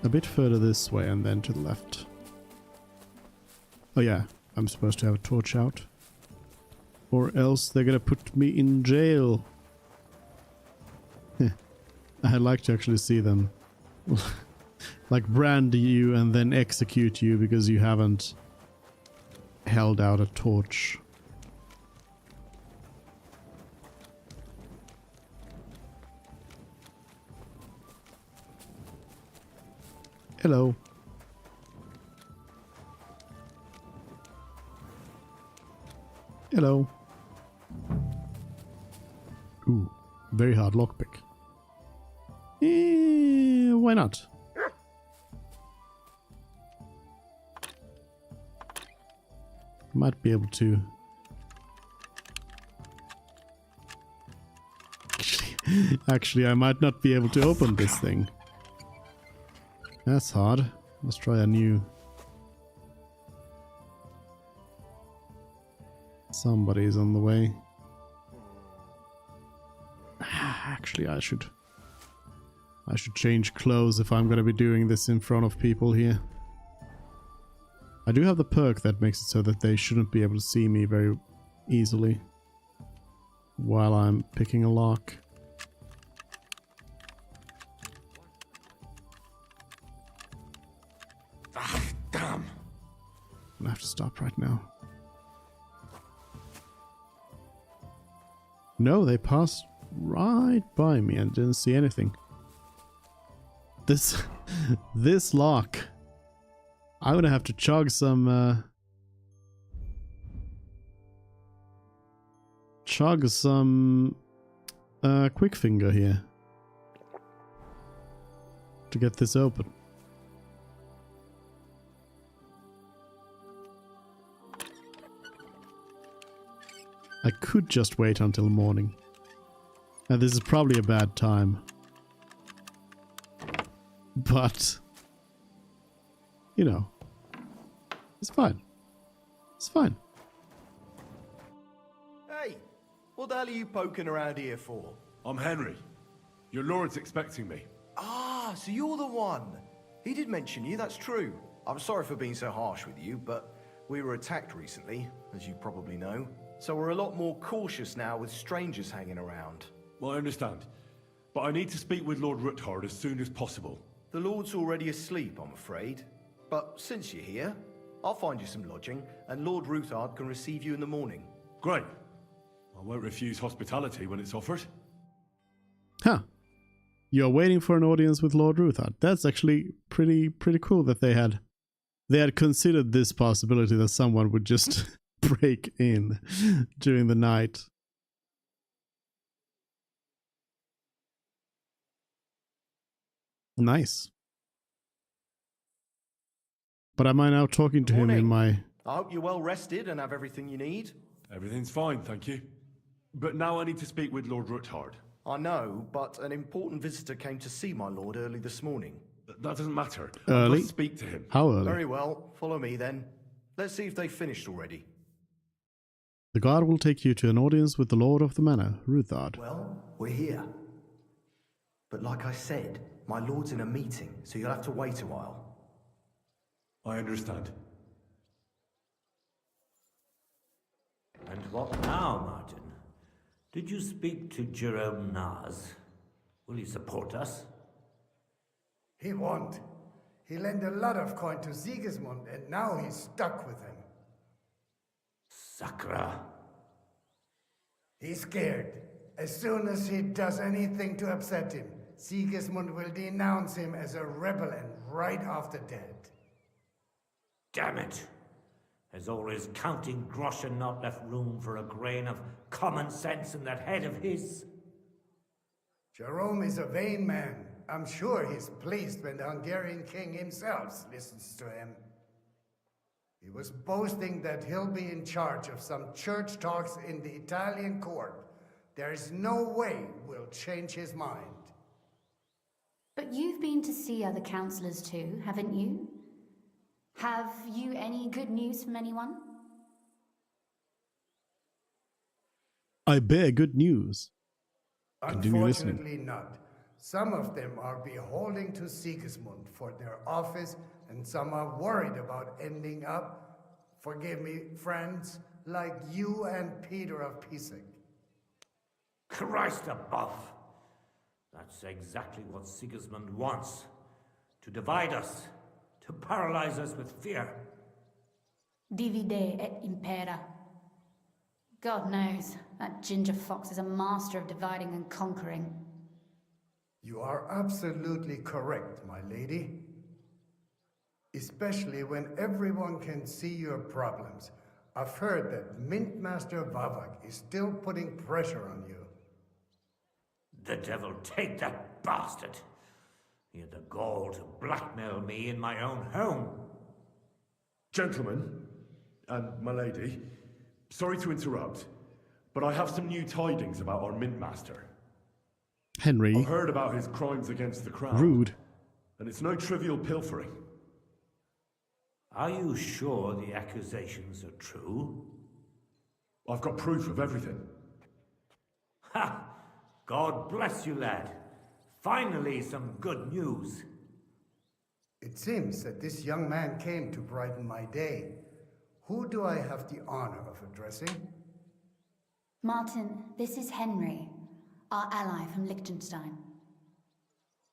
A bit further this way and then to the left. Oh yeah, I'm supposed to have a torch out. Or else they're gonna put me in jail. I'd like to actually see them like brand you and then execute you because you haven't held out a torch. Hello. Hello. Ooh, very hard lockpick. Why not? Might be able to. Actually, I might not be able to open this thing. That's hard. Let's try a new. Somebody's on the way. Actually, I should change clothes if I'm going to be doing this in front of people here. I do have the perk that makes it so that they shouldn't be able to see me very easily while I'm picking a lock. Ah, damn. I'm gonna have to stop right now. No, they passed right by me and didn't see anything. This lock. I'm gonna have to chug some quick finger here to get this open. I could just wait until morning. And this is probably a bad time. But, you know, it's fine. It's fine. Hey, what the hell are you poking around here for? I'm Henry. Your lord's expecting me. Ah, so you're the one. He did mention you, that's true. I'm sorry for being so harsh with you, but we were attacked recently, as you probably know. So we're a lot more cautious now with strangers hanging around. Well, I understand. But I need to speak with Lord Ruthard as soon as possible. The Lord's already asleep, I'm afraid. But since you're here, I'll find you some lodging, and Lord Ruthard can receive you in the morning. Great. I won't refuse hospitality when it's offered. Huh. You're waiting for an audience with Lord Ruthard. That's actually pretty cool that they had considered this possibility that someone would just break in during the night. Nice. But am I now talking to him in my... I hope you're well rested and have everything you need. Everything's fine, thank you. But now I need to speak with Lord Ruthard. I know, but an important visitor came to see my lord early this morning. That doesn't matter. Early? I must speak to him. How early? Very well, follow me then. Let's see if they've finished already. The guard will take you to an audience with the Lord of the Manor, Ruthard. Well, we're here. But like I said, my lord's in a meeting, so you'll have to wait a while. I understand. And what now, Martin? Did you speak to Jerome Naz? Will he support us? He won't. He lent a lot of coin to Sigismund, and now he's stuck with him. Sakra. He's scared. As soon as he does anything to upset him, Sigismund will denounce him as a rebel and right off the dead. Damn it! Has always Counting Groschen not left room for a grain of common sense in that head of his? Jerome is a vain man. I'm sure he's pleased when the Hungarian king himself listens to him. He was boasting that he'll be in charge of some church talks in the Italian court. There is no way we'll change his mind. But you've been to see other councillors too, haven't you? Have you any good news from anyone? I bear good news. Continue listening. Unfortunately not. Some of them are beholding to Sigismund for their office, and some are worried about ending up, forgive me, friends, like you and Peter of Pisek. Christ above! That's exactly what Sigismund wants. To divide us. To paralyze us with fear. Divide et impera. God knows, that ginger fox is a master of dividing and conquering. You are absolutely correct, my lady. Especially when everyone can see your problems. I've heard that Mint Master Vavak is still putting pressure on you. The devil take that bastard! He had the gall to blackmail me in my own home. Gentlemen, and my lady, sorry to interrupt, but I have some new tidings about our Mint Master. Henry. I've heard about his crimes against the crown. Rude. And it's no trivial pilfering. Are you sure the accusations are true? I've got proof of everything. Ha! God bless you, lad. Finally, some good news. It seems that this young man came to brighten my day. Who do I have the honor of addressing? Martin, this is Henry, our ally from Liechtenstein.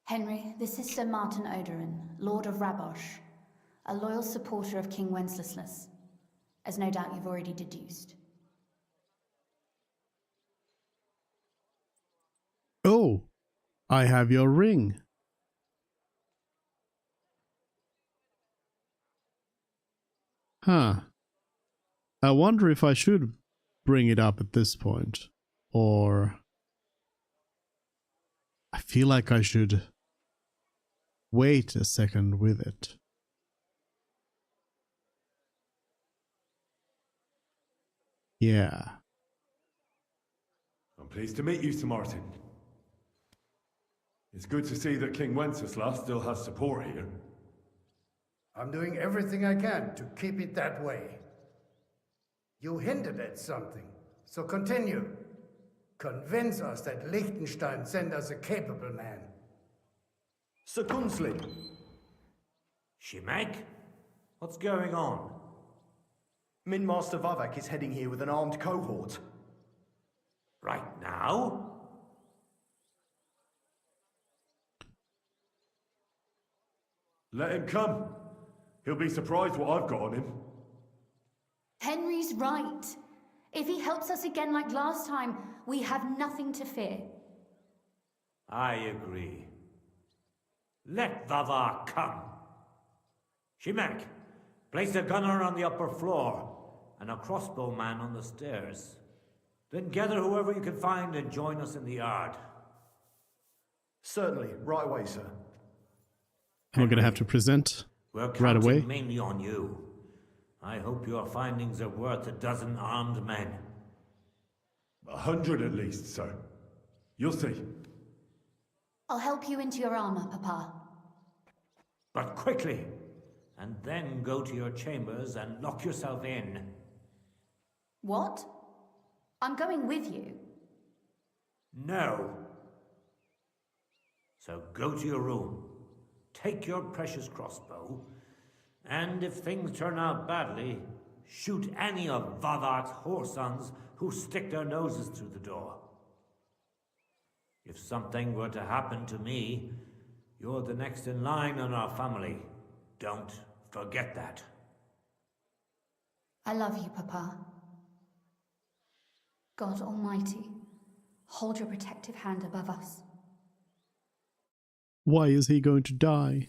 Henry, this is Sir Martin Oderin, Lord of Rabosh, a loyal supporter of King Wenceslas, as no doubt you've already deduced. Oh, I have your ring. Huh. I wonder if I should bring it up at this point, or I feel like I should wait a second with it. Yeah. I'm pleased to meet you, Sir Martin. It's good to see that King Wenceslas still has support here. I'm doing everything I can to keep it that way. You hinted at something, so continue. Convince us that Liechtenstein sent us a capable man. Sir Gunsley. Shimek? What's going on? Min Master Vavak is heading here with an armed cohort. Right now? Let him come. He'll be surprised what I've got on him. Henry's right. If he helps us again like last time, we have nothing to fear. I agree. Let Vavar come. Shimek, place a gunner on the upper floor and a crossbowman on the stairs. Then gather whoever you can find and join us in the yard. Certainly, right away, sir. We're going to have to present We're right away. counting mainly on you. I hope your findings are worth a dozen armed men. 100 at least, sir. You'll see. I'll help you into your armor, Papa. But quickly, and then go to your chambers and lock yourself in. What? I'm going with you. No. So go to your room, take your precious crossbow, and if things turn out badly, shoot any of Vavart's whoresons who stick their noses through the door. If something were to happen to me, you're the next in line in our family. Don't forget that. I love you, Papa. God Almighty, hold your protective hand above us. Why is he going to die?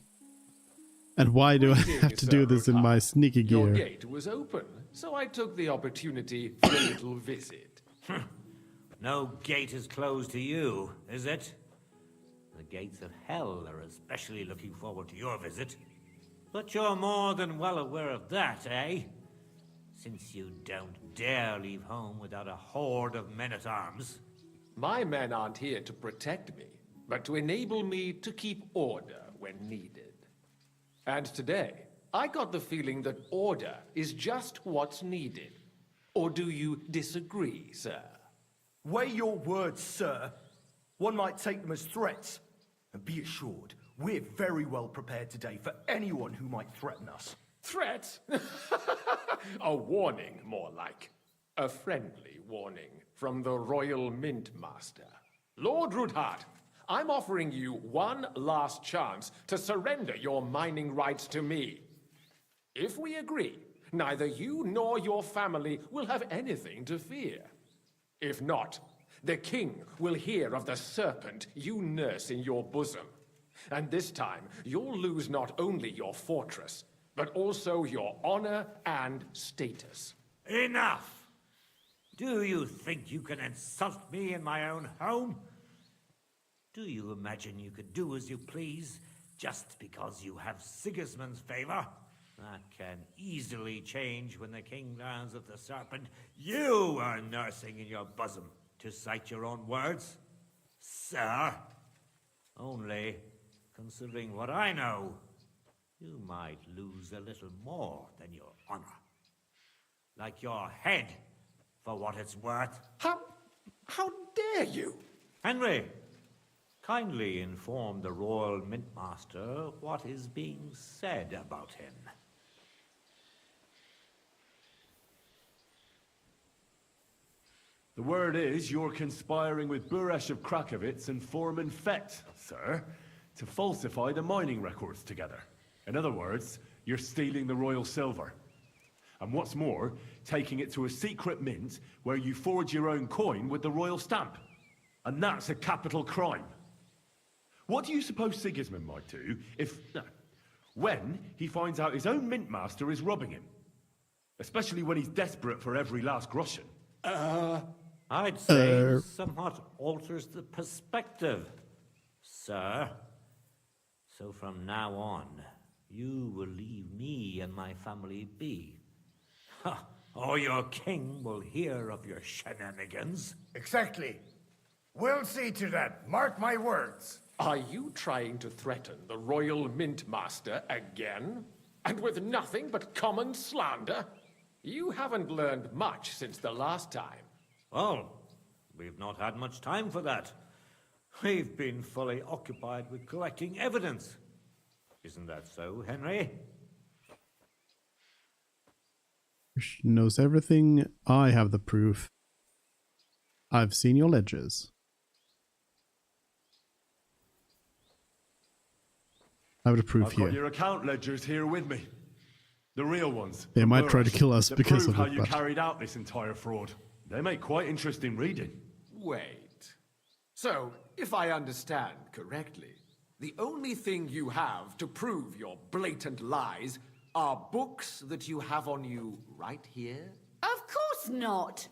And why do I have to do this in my sneaky Your gear? gate was open, so I took the opportunity for a little visit. No gate is closed to you, is it? The gates of hell are especially looking forward to your visit. But you're more than well aware of that, eh? Since you don't dare leave home without a horde of men-at-arms. My men aren't here to protect me, but to enable me to keep order when needed. And today, I got the feeling that order is just what's needed. Or do you disagree, sir? Weigh your words, sir. One might take them as threats. And be assured, we're very well prepared today for anyone who might threaten us. Threat? A warning, more like. A friendly warning from the Royal Mint Master. Lord Rudhart, I'm offering you one last chance to surrender your mining rights to me. If we agree, neither you nor your family will have anything to fear. If not, the king will hear of the serpent you nurse in your bosom. And this time, you'll lose not only your fortress, but also your honor and status. Enough! Do you think you can insult me in my own home? Do you imagine you could do as you please, just because you have Sigismund's favor? That can easily change when the king learns of the serpent you are nursing in your bosom, to cite your own words, sir. Only, considering what I know, you might lose a little more than your honor. Like your head, for what it's worth. How dare you? Henry, kindly inform the Royal Mintmaster what is being said about him. The word is you're conspiring with Buresh of Krakowitz and Foreman Fett, sir, to falsify the mining records together. In other words, you're stealing the royal silver. And what's more, taking it to a secret mint where you forge your own coin with the royal stamp. And that's a capital crime. What do you suppose Sigismund might do when he finds out his own mint master is robbing him? Especially when he's desperate for every last groschen. I'd say somewhat alters the perspective, sir. So from now on, you will leave me and my family be. Or your king will hear of your shenanigans. Exactly. We'll see to that. Mark my words. Are you trying to threaten the Royal Mint Master again? And with nothing but common slander? You haven't learned much since the last time. Well, we've not had much time for that. We've been fully occupied with collecting evidence. Isn't that so, Henry? She knows everything. I have the proof. I've seen your ledgers. I have the proof I've here. got your account ledgers here with me. The real ones. They from might try to Buresh, kill us that because prove of how it, you but carried out this entire fraud. They make quite interesting reading. Wait. So, if I understand correctly, the only thing you have to prove your blatant lies are books that you have on you right here? Of course not.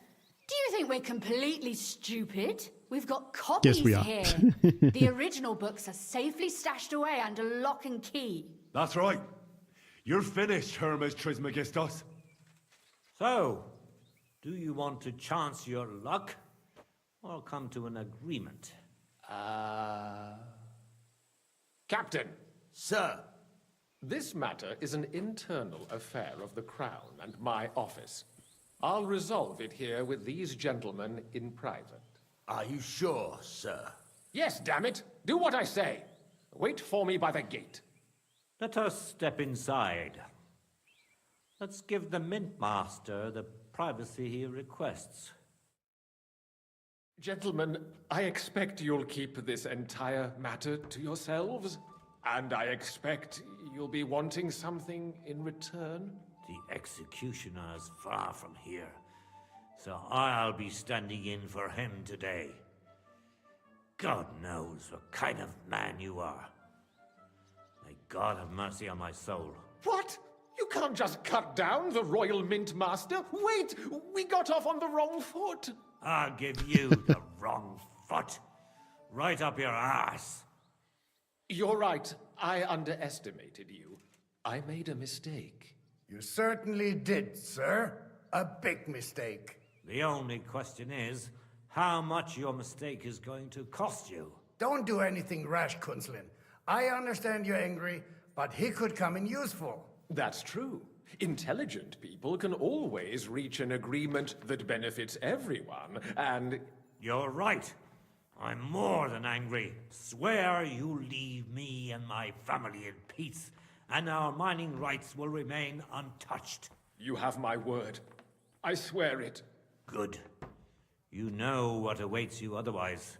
Do you think we're completely stupid? We've got copies Yes, we are. here. The original books are safely stashed away under lock and key. That's right. You're finished, Hermes Trismegistos. So, do you want to chance your luck, or come to an agreement? Captain. Sir. This matter is an internal affair of the Crown and my office. I'll resolve it here with these gentlemen in private. Are you sure, sir? Yes, damn it! Do what I say! Wait for me by the gate. Let us step inside. Let's give the Mint Master the privacy he requests. Gentlemen, I expect you'll keep this entire matter to yourselves. And I expect you'll be wanting something in return. The executioner's far from here, so I'll be standing in for him today. God knows what kind of man you are. May God have mercy on my soul. What? You can't just cut down the Royal Mint Master. Wait! We got off on the wrong foot. I'll give you the wrong foot. Right up your ass. You're right. I underestimated you. I made a mistake. You certainly did, sir. A big mistake. The only question is, how much your mistake is going to cost you. Don't do anything rash, Kunzlin. I understand you're angry, but he could come in useful. That's true. Intelligent people can always reach an agreement that benefits everyone, and... You're right. I'm more than angry. Swear you leave me and my family in peace, and our mining rights will remain untouched. You have my word. I swear it. Good. You know what awaits you otherwise.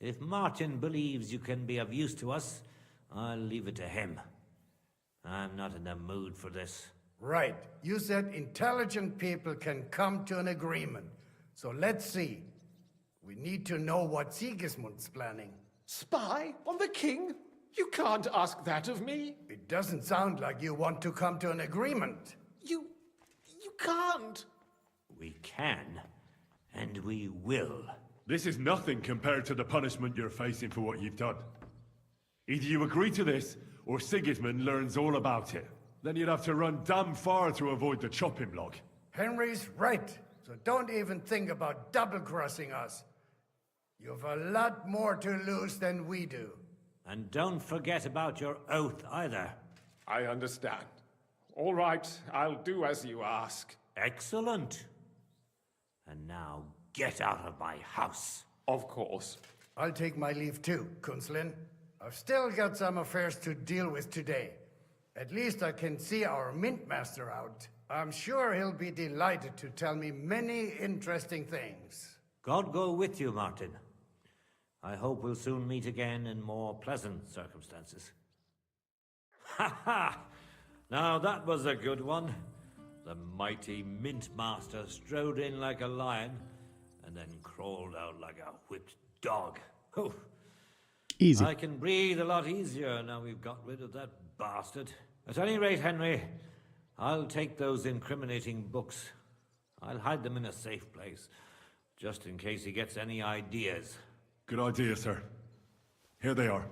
If Martin believes you can be of use to us, I'll leave it to him. I'm not in the mood for this. Right. You said intelligent people can come to an agreement. So let's see. We need to know what Sigismund's planning. Spy on the king? You can't ask that of me. It doesn't sound like you want to come to an agreement. You can't. We can, and we will. This is nothing compared to the punishment you're facing for what you've done. Either you agree to this, or Sigismund learns all about it. Then you'd have to run damn far to avoid the chopping block. Henry's right, so don't even think about double-crossing us. You've a lot more to lose than we do. And don't forget about your oath either. I understand. All right, I'll do as you ask. Excellent. And now get out of my house. Of course. I'll take my leave too, Kunzlin. I've still got some affairs to deal with today. At least I can see our Mint Master out. I'm sure he'll be delighted to tell me many interesting things. God go with you, Martin. I hope we'll soon meet again in more pleasant circumstances. Ha ha! Now that was a good one. The mighty Mint Master strode in like a lion, and then crawled out like a whipped dog. Oh. Easy. I can breathe a lot easier now we've got rid of that bastard. At any rate, Henry, I'll take those incriminating books. I'll hide them in a safe place, just in case he gets any ideas. Good idea, sir. Here they are.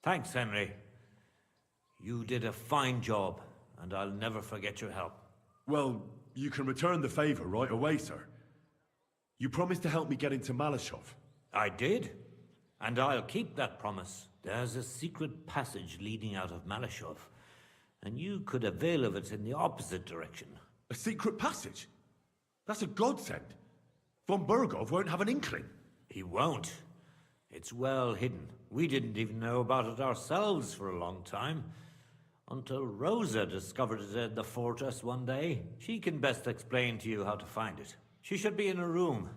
Thanks, Henry. You did a fine job, and I'll never forget your help. Well, you can return the favor right away, sir. You promised to help me get into Malashov. I did, and I'll keep that promise. There's a secret passage leading out of Malashov, and you could avail of it in the opposite direction. A secret passage? That's a godsend. Von Burgov won't have an inkling. He won't. It's well hidden. We didn't even know about it ourselves for a long time. Until Rosa discovered it at the fortress one day. She can best explain to you how to find it. She should be in a room.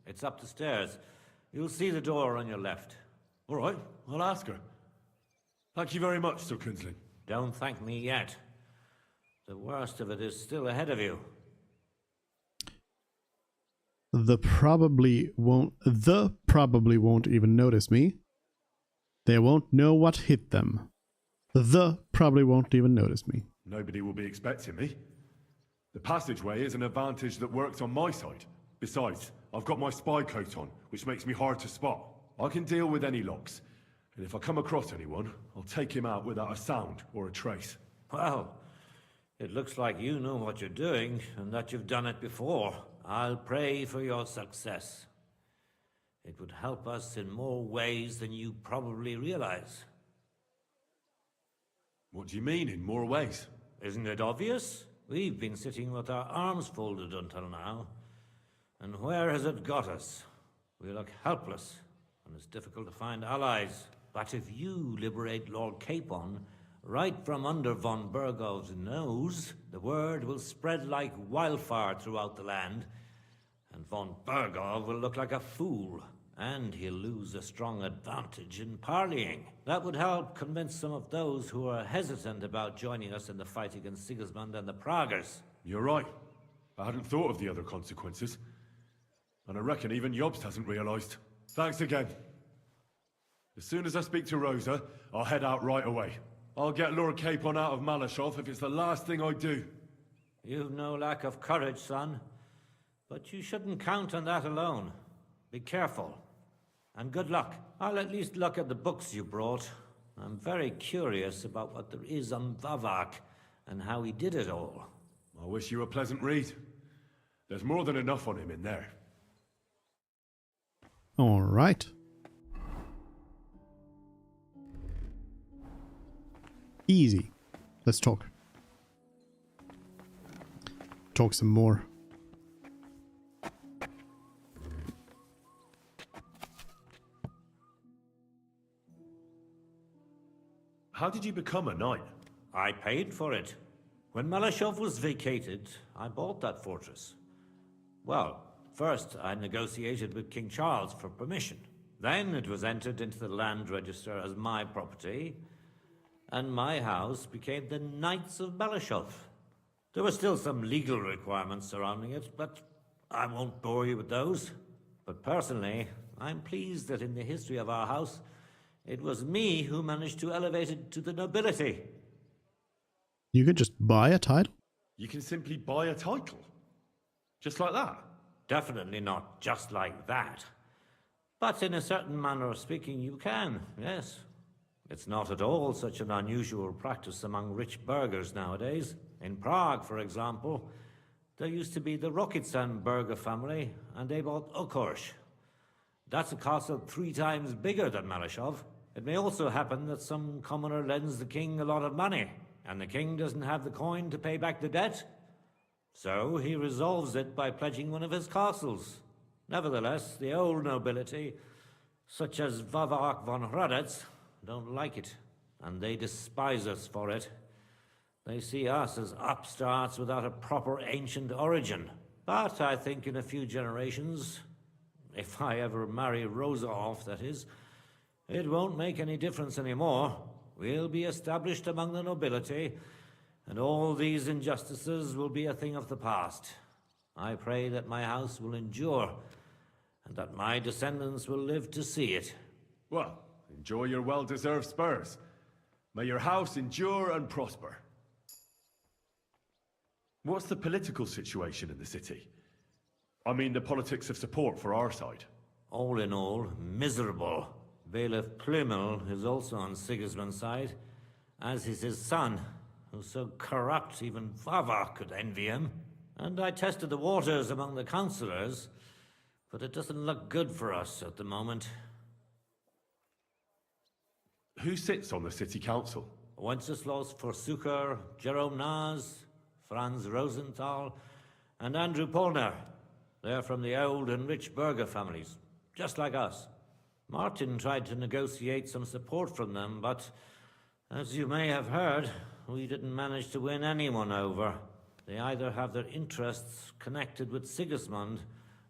It's up the stairs. You'll see the door on your left. All right, I'll ask her. Thank you very much, Sir Kunzlin. Don't thank me yet. The worst of it is still ahead of you. The probably won't even notice me. They won't know what hit them. The probably won't even notice me. Nobody will be expecting me. The passageway is an advantage that works on my side. Besides, I've got my spy coat on, which makes me hard to spot. I can deal with any locks, and if I come across anyone, I'll take him out without a sound or a trace. Well, it looks like you know what you're doing, and that you've done it before. I'll pray for your success. It would help us in more ways than you probably realize. What do you mean, in more ways? Isn't it obvious? We've been sitting with our arms folded until now. And where has it got us? We look helpless, and it's difficult to find allies. But if you liberate Lord Capon, right from under von Burgov's nose, the word will spread like wildfire throughout the land, and von Burgov will look like a fool, and he'll lose a strong advantage in parleying. That would help convince some of those who are hesitant about joining us in the fight against Sigismund and the Praguers. You're right. I hadn't thought of the other consequences. And I reckon even Jobst hasn't realized. Thanks again. As soon as I speak to Rosa, I'll head out right away. I'll get Lord Capon out of Malashov if it's the last thing I do. You've no lack of courage, son. But you shouldn't count on that alone. Be careful. And good luck. I'll at least look at the books you brought. I'm very curious about what there is on Vavak and how he did it all. I wish you a pleasant read. There's more than enough on him in there. All right. Easy. Let's talk. Talk some more. How did you become a knight? I paid for it. When Malashov was vacated, I bought that fortress. Well, first I negotiated with King Charles for permission. Then it was entered into the land register as my property, and my house became the Knights of Malashov. There were still some legal requirements surrounding it, but I won't bore you with those. But personally, I'm pleased that in the history of our house, it was me who managed to elevate it to the nobility. You could just buy a title? You can simply buy a title? Just like that? Definitely not just like that. But in a certain manner of speaking, you can, yes. It's not at all such an unusual practice among rich burghers nowadays. In Prague, for example, there used to be the Rokitsan burgher family, and they bought Okorsh. That's a castle 3 times bigger than Malashov. It may also happen that some commoner lends the king a lot of money, and the king doesn't have the coin to pay back the debt. So he resolves it by pledging one of his castles. Nevertheless, the old nobility, such as Vavak von Hradec, don't like it, and they despise us for it. They see us as upstarts without a proper ancient origin. But I think in a few generations, if I ever marry Rosa off, that is, it won't make any difference anymore. We'll be established among the nobility, and all these injustices will be a thing of the past. I pray that my house will endure, and that my descendants will live to see it. Well, enjoy your well-deserved spurs. May your house endure and prosper. What's the political situation in the city? I mean the politics of support for our side. All in all, miserable. Bailiff Plymel is also on Sigismund's side, as is his son, who's so corrupt even Vavak could envy him. And I tested the waters among the councillors, but it doesn't look good for us at the moment. Who sits on the city council? Wenceslas Forsucher, Jerome Naz, Franz Rosenthal, and Andrew Polner. They're from the old and rich burgher families, just like us. Martin tried to negotiate some support from them, but as you may have heard, we didn't manage to win anyone over. They either have their interests connected with Sigismund,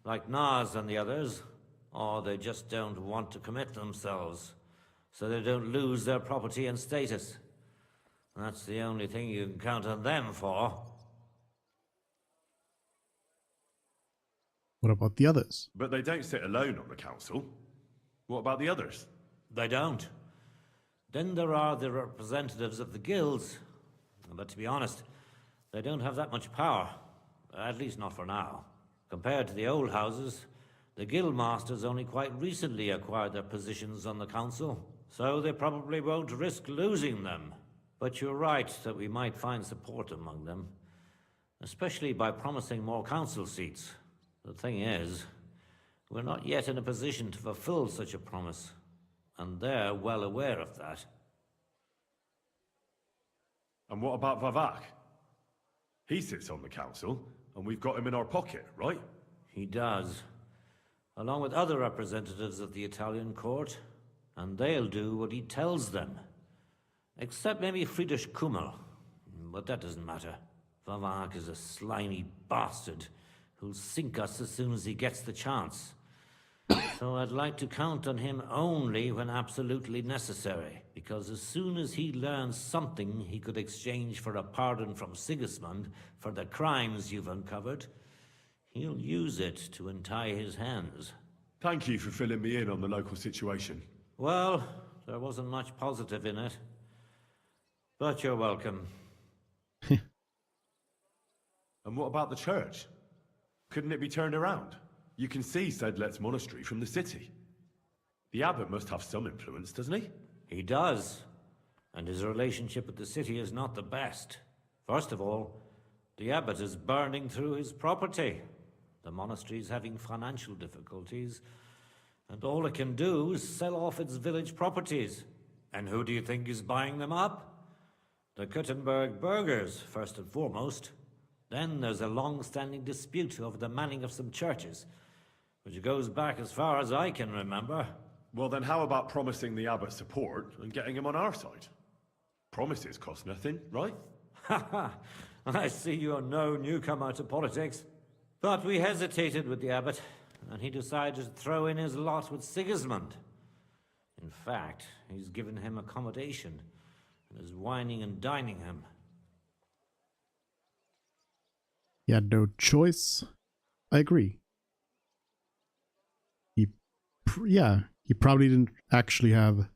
like Naz and the others, or they just don't want to commit themselves, so they don't lose their property and status. That's the only thing you can count on them for. What about the others? But they don't sit alone on the council. What about the others? They don't. Then there are the representatives of the guilds. But to be honest, they don't have that much power. At least not for now. Compared to the old houses, the guild masters only quite recently acquired their positions on the council, so they probably won't risk losing them. But you're right that we might find support among them, especially by promising more council seats. The thing is, we're not yet in a position to fulfill such a promise, and they're well aware of that. And what about Vavak? He sits on the council, and we've got him in our pocket, right? He does. Along with other representatives of the Italian court, and they'll do what he tells them. Except maybe Friedrich Kummel, but that doesn't matter. Vavak is a slimy bastard who'll sink us as soon as he gets the chance. So I'd like to count on him only when absolutely necessary, because as soon as he learns something he could exchange for a pardon from Sigismund for the crimes you've uncovered, he'll use it to untie his hands. Thank you for filling me in on the local situation. Well, there wasn't much positive in it. But you're welcome. And what about the church? Couldn't it be turned around? You can see Sedlet's monastery from the city. The abbot must have some influence, doesn't he? He does. And his relationship with the city is not the best. First of all, the abbot is burning through his property. The monastery's having financial difficulties, and all it can do is sell off its village properties. And who do you think is buying them up? The Kuttenberg burghers, first and foremost. Then there's a long-standing dispute over the manning of some churches, which goes back as far as I can remember. Well, then how about promising the abbot support and getting him on our side? Promises cost nothing, right? Ha ha! I see you're no newcomer to politics. But we hesitated with the abbot, and he decided to throw in his lot with Sigismund. In fact, he's given him accommodation and is wining and dining him. He had no choice. I agree. He probably didn't actually have,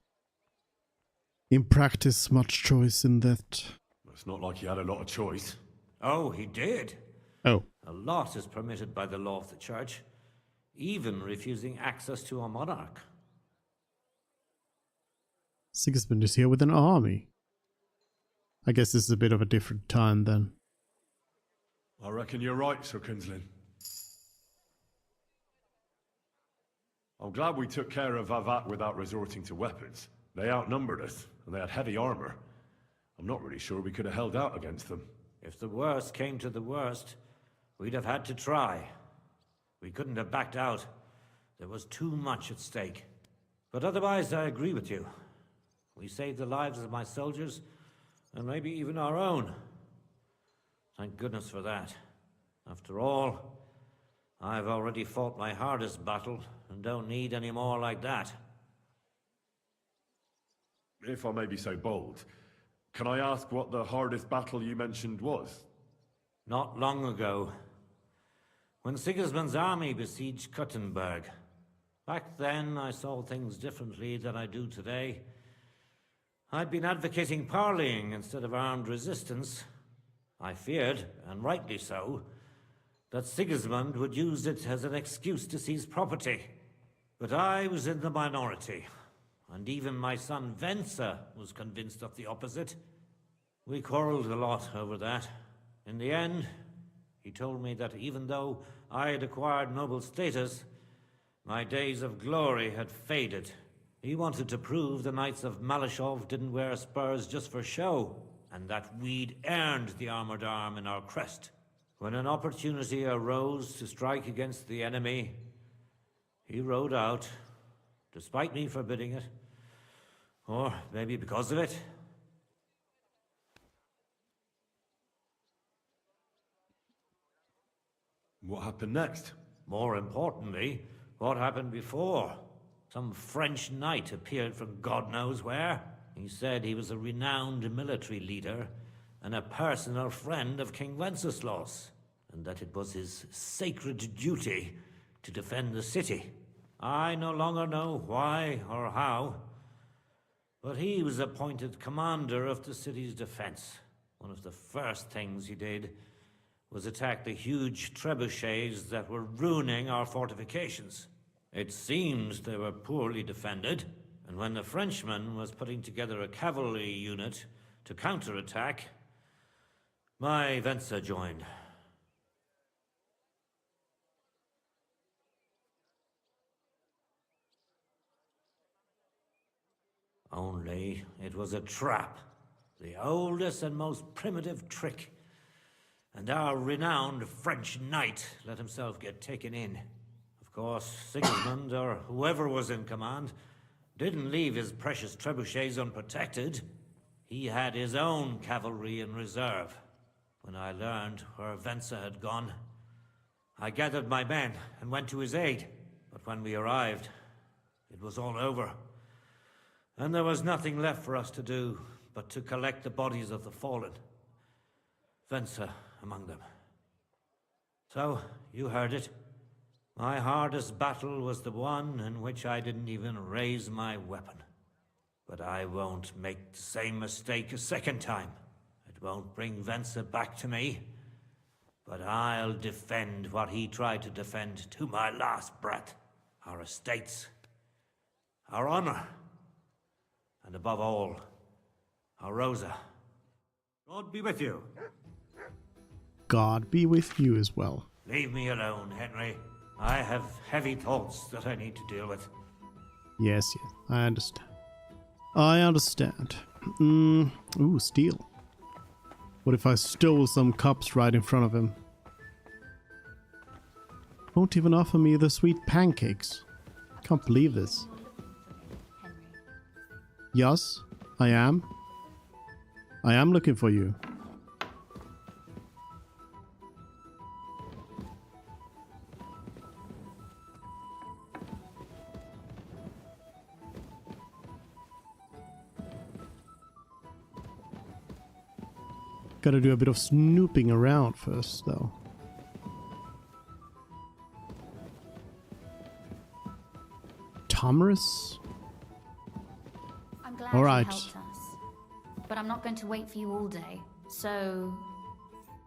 in practice, much choice in that. It's not like he had a lot of choice. Oh, he did. Oh. A lot is permitted by the law of the church, even refusing access to a monarch. Sigismund is here with an army. I guess this is a bit of a different time then. I reckon you're right, Sir Kinsling. I'm glad we took care of Vavat without resorting to weapons. They outnumbered us, and they had heavy armor. I'm not really sure we could have held out against them. If the worst came to the worst, we'd have had to try. We couldn't have backed out. There was too much at stake. But otherwise, I agree with you. We saved the lives of my soldiers, and maybe even our own. Thank goodness for that. After all, I've already fought my hardest battle, and don't need any more like that. If I may be so bold, can I ask what the hardest battle you mentioned was? Not long ago, when Sigismund's army besieged Kuttenberg. Back then, I saw things differently than I do today. I'd been advocating parleying instead of armed resistance. I feared, and rightly so, that Sigismund would use it as an excuse to seize property. But I was in the minority, and even my son Venser was convinced of the opposite. We quarreled a lot over that. In the end, he told me that even though I had acquired noble status, my days of glory had faded. He wanted to prove the Knights of Malashov didn't wear spurs just for show, and that we'd earned the armored arm in our crest. When an opportunity arose to strike against the enemy, he rode out, despite me forbidding it. Or maybe because of it. What happened next? More importantly, what happened before? Some French knight appeared from God knows where. He said he was a renowned military leader and a personal friend of King Wenceslas, and that it was his sacred duty to defend the city. I no longer know why or how, but he was appointed commander of the city's defense. One of the first things he did was attack the huge trebuchets that were ruining our fortifications. It seems they were poorly defended, and when the Frenchman was putting together a cavalry unit to counterattack, my Venser joined. Only it was a trap, the oldest and most primitive trick. and our renowned French knight let himself get taken in. Of course, Sigismund, or whoever was in command, didn't leave his precious trebuchets unprotected. He had his own cavalry in reserve. When I learned where Venza had gone, I gathered my men and went to his aid. But when we arrived, it was all over. And there was nothing left for us to do but to collect the bodies of the fallen. Venza among them. So, you heard it. My hardest battle was the one in which I didn't even raise my weapon. But I won't make the same mistake a second time. It won't bring Venza back to me. But I'll defend what he tried to defend to my last breath. Our estates, our honor, and above all, our Rosa. God be with you. God be with you as well. Leave me alone, Henry. I have heavy thoughts that I need to deal with. Yes, I understand. I understand. Ooh, steal. What if I stole some cups right in front of him? Won't even offer me the sweet pancakes. Can't believe this. Yes, I am. I am looking for you. Gotta do a bit of snooping around first, though. Thomas? I'm glad all right. you helped us. But I'm not going to wait for you all day. So...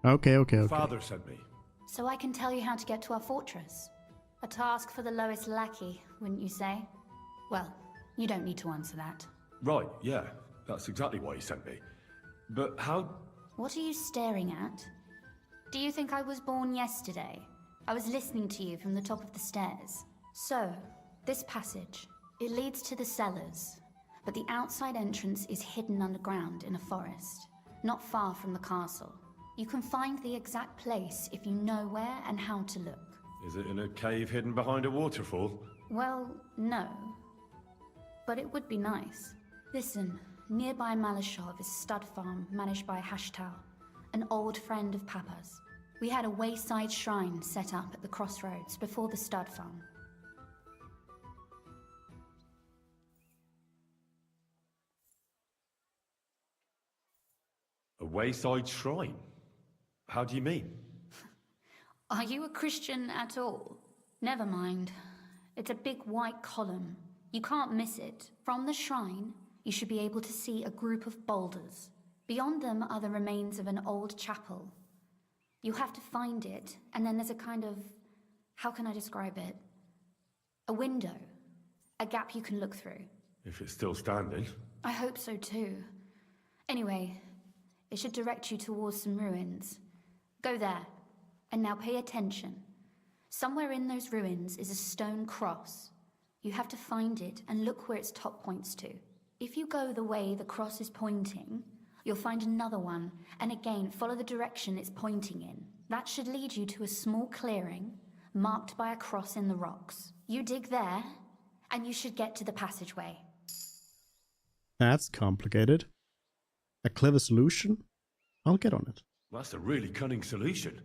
Okay. Father sent me. So I can tell you how to get to our fortress. A task for the lowest lackey, wouldn't you say? Well, you don't need to answer that. Right, yeah. That's exactly why he sent me. But how... What are you staring at? Do you think I was born yesterday? I was listening to you from the top of the stairs. So, this passage, it leads to the cellars, but the outside entrance is hidden underground in a forest, not far from the castle. You can find the exact place if you know where and how to look. Is it in a cave hidden behind a waterfall? Well, no. But it would be nice. Listen, nearby Malashov is Stud Farm, managed by Hashtal, an old friend of Papa's. We had a wayside shrine set up at the crossroads before the Stud Farm. A wayside shrine? How do you mean? Are you a Christian at all? Never mind. It's a big white column. You can't miss it. From the shrine, you should be able to see a group of boulders. Beyond them are the remains of an old chapel. You have to find it, and then there's a kind of... how can I describe it? A window. A gap you can look through. If it's still standing. I hope so too. Anyway, it should direct you towards some ruins. Go there. And now pay attention. Somewhere in those ruins is a stone cross. You have to find it and look where its top points to. If you go the way the cross is pointing, you'll find another one, and again follow the direction it's pointing in. That should lead you to a small clearing, marked by a cross in the rocks. You dig there, and you should get to the passageway. That's complicated. A clever solution? I'll get on it. That's a really cunning solution.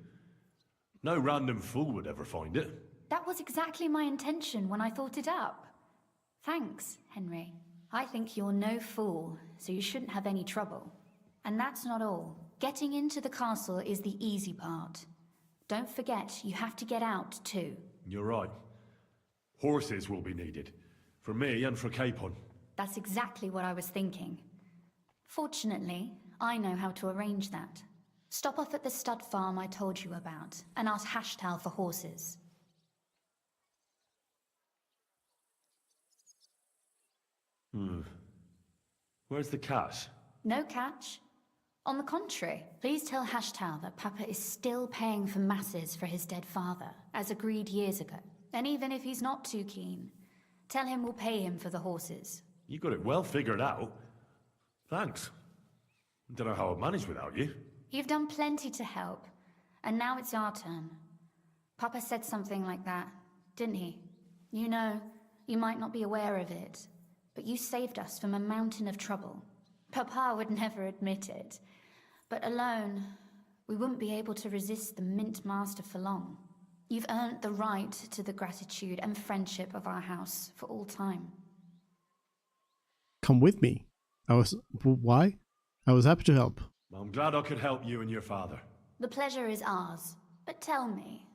No random fool would ever find it. That was exactly my intention when I thought it up. Thanks, Henry. I think you're no fool, so you shouldn't have any trouble. And that's not all. Getting into the castle is the easy part. Don't forget, you have to get out too. You're right. Horses will be needed. For me and for Capon. That's exactly what I was thinking. Fortunately, I know how to arrange that. Stop off at the stud farm I told you about, and ask Hashtal for horses. Where's the cash? No catch. On the contrary, please tell Hashtal that Papa is still paying for masses for his dead father, as agreed years ago. And even if he's not too keen, tell him we'll pay him for the horses. You got it well figured out. Thanks. Don't know how I'd manage without you. You've done plenty to help. And now it's our turn. Papa said something like that, didn't he? You know, you might not be aware of it, but you saved us from a mountain of trouble. Papa would never admit it, but alone, we wouldn't be able to resist the Mint Master for long. You've earned the right to the gratitude and friendship of our house for all time. Come with me. Why? I was happy to help. I'm glad I could help you and your father. The pleasure is ours, but tell me,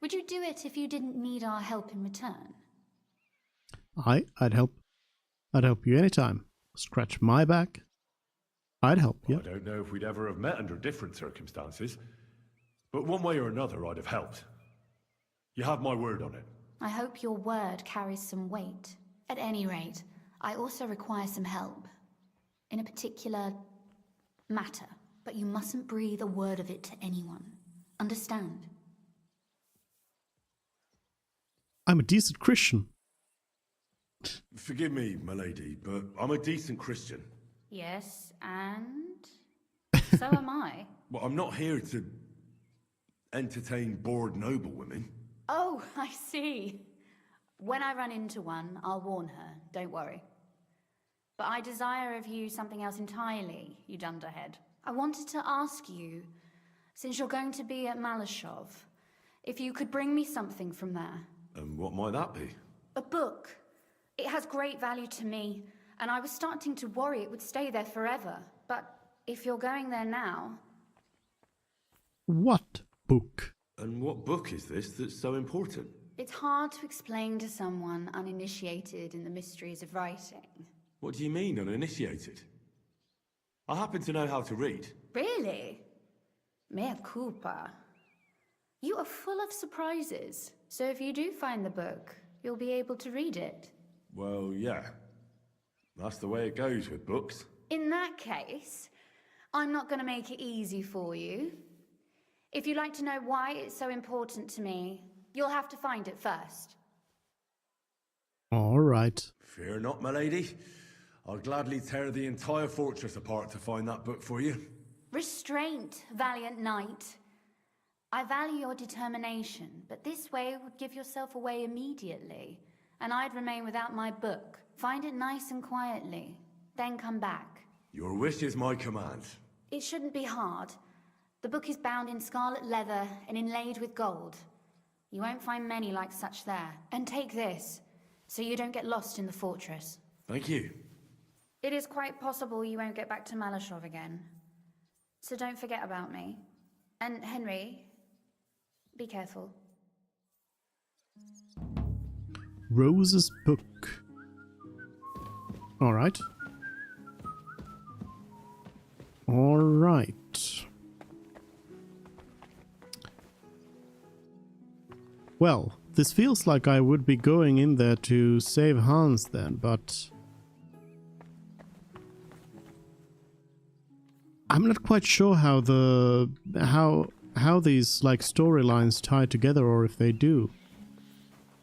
would you do it if you didn't need our help in return? I'd help. I'd help you anytime. Scratch my back. I'd help you. I don't know if we'd ever have met under different circumstances, but one way or another I'd have helped. You have my word on it. I hope your word carries some weight. At any rate, I also require some help. In a particular matter, but you mustn't breathe a word of it to anyone. Understand? I'm a decent Christian. Forgive me, my lady, but I'm a decent Christian. Yes, and so am I. Well, I'm not here to entertain bored noblewomen. Oh, I see. When I run into one, I'll warn her, don't worry. But I desire of you something else entirely, you dunderhead. I wanted to ask you, since you're going to be at Malashov, if you could bring me something from there. And what might that be? A book. It has great value to me, and I was starting to worry it would stay there forever. But if you're going there now... What book? And what book is this that's so important? It's hard to explain to someone uninitiated in the mysteries of writing. What do you mean, uninitiated? I happen to know how to read. Really? Mea culpa. You are full of surprises, so if you do find the book, you'll be able to read it. Well, yeah. That's the way it goes with books. In that case, I'm not going to make it easy for you. If you'd like to know why it's so important to me, you'll have to find it first. All right. Fear not, my lady. I'll gladly tear the entire fortress apart to find that book for you. Restraint, valiant knight. I value your determination, but this way would give yourself away immediately, and I'd remain without my book. Find it nice and quietly, then come back. Your wish is my command. It shouldn't be hard. The book is bound in scarlet leather and inlaid with gold. You won't find many like such there. And take this, so you don't get lost in the fortress. Thank you. It is quite possible you won't get back to Malashov again. So don't forget about me. And Henry, be careful. Rose's book. All right. All right. Well, this feels like I would be going in there to save Hans then, but I'm not quite sure how these like storylines tie together, or if they do.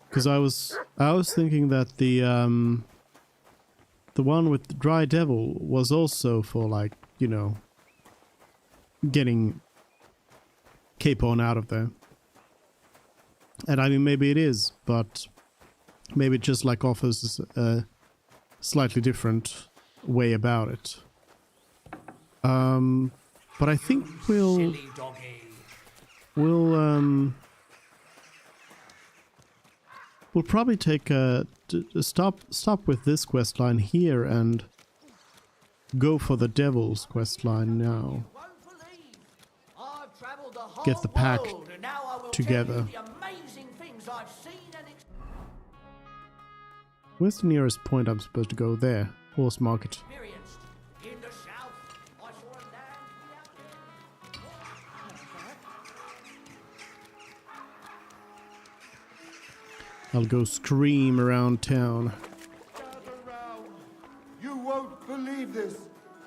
Because I was thinking that the one with the Dry Devil was also for, like, you know, getting Capon out of there. And I mean, maybe it is, but maybe it just like offers a slightly different way about it. But I think we'll probably take a stop with this quest line here and go for the Devil's quest line now. Get the pack together. Where's the nearest point I'm supposed to go? There. Horse market. I'll go scream around town. Gather round. You won't believe this.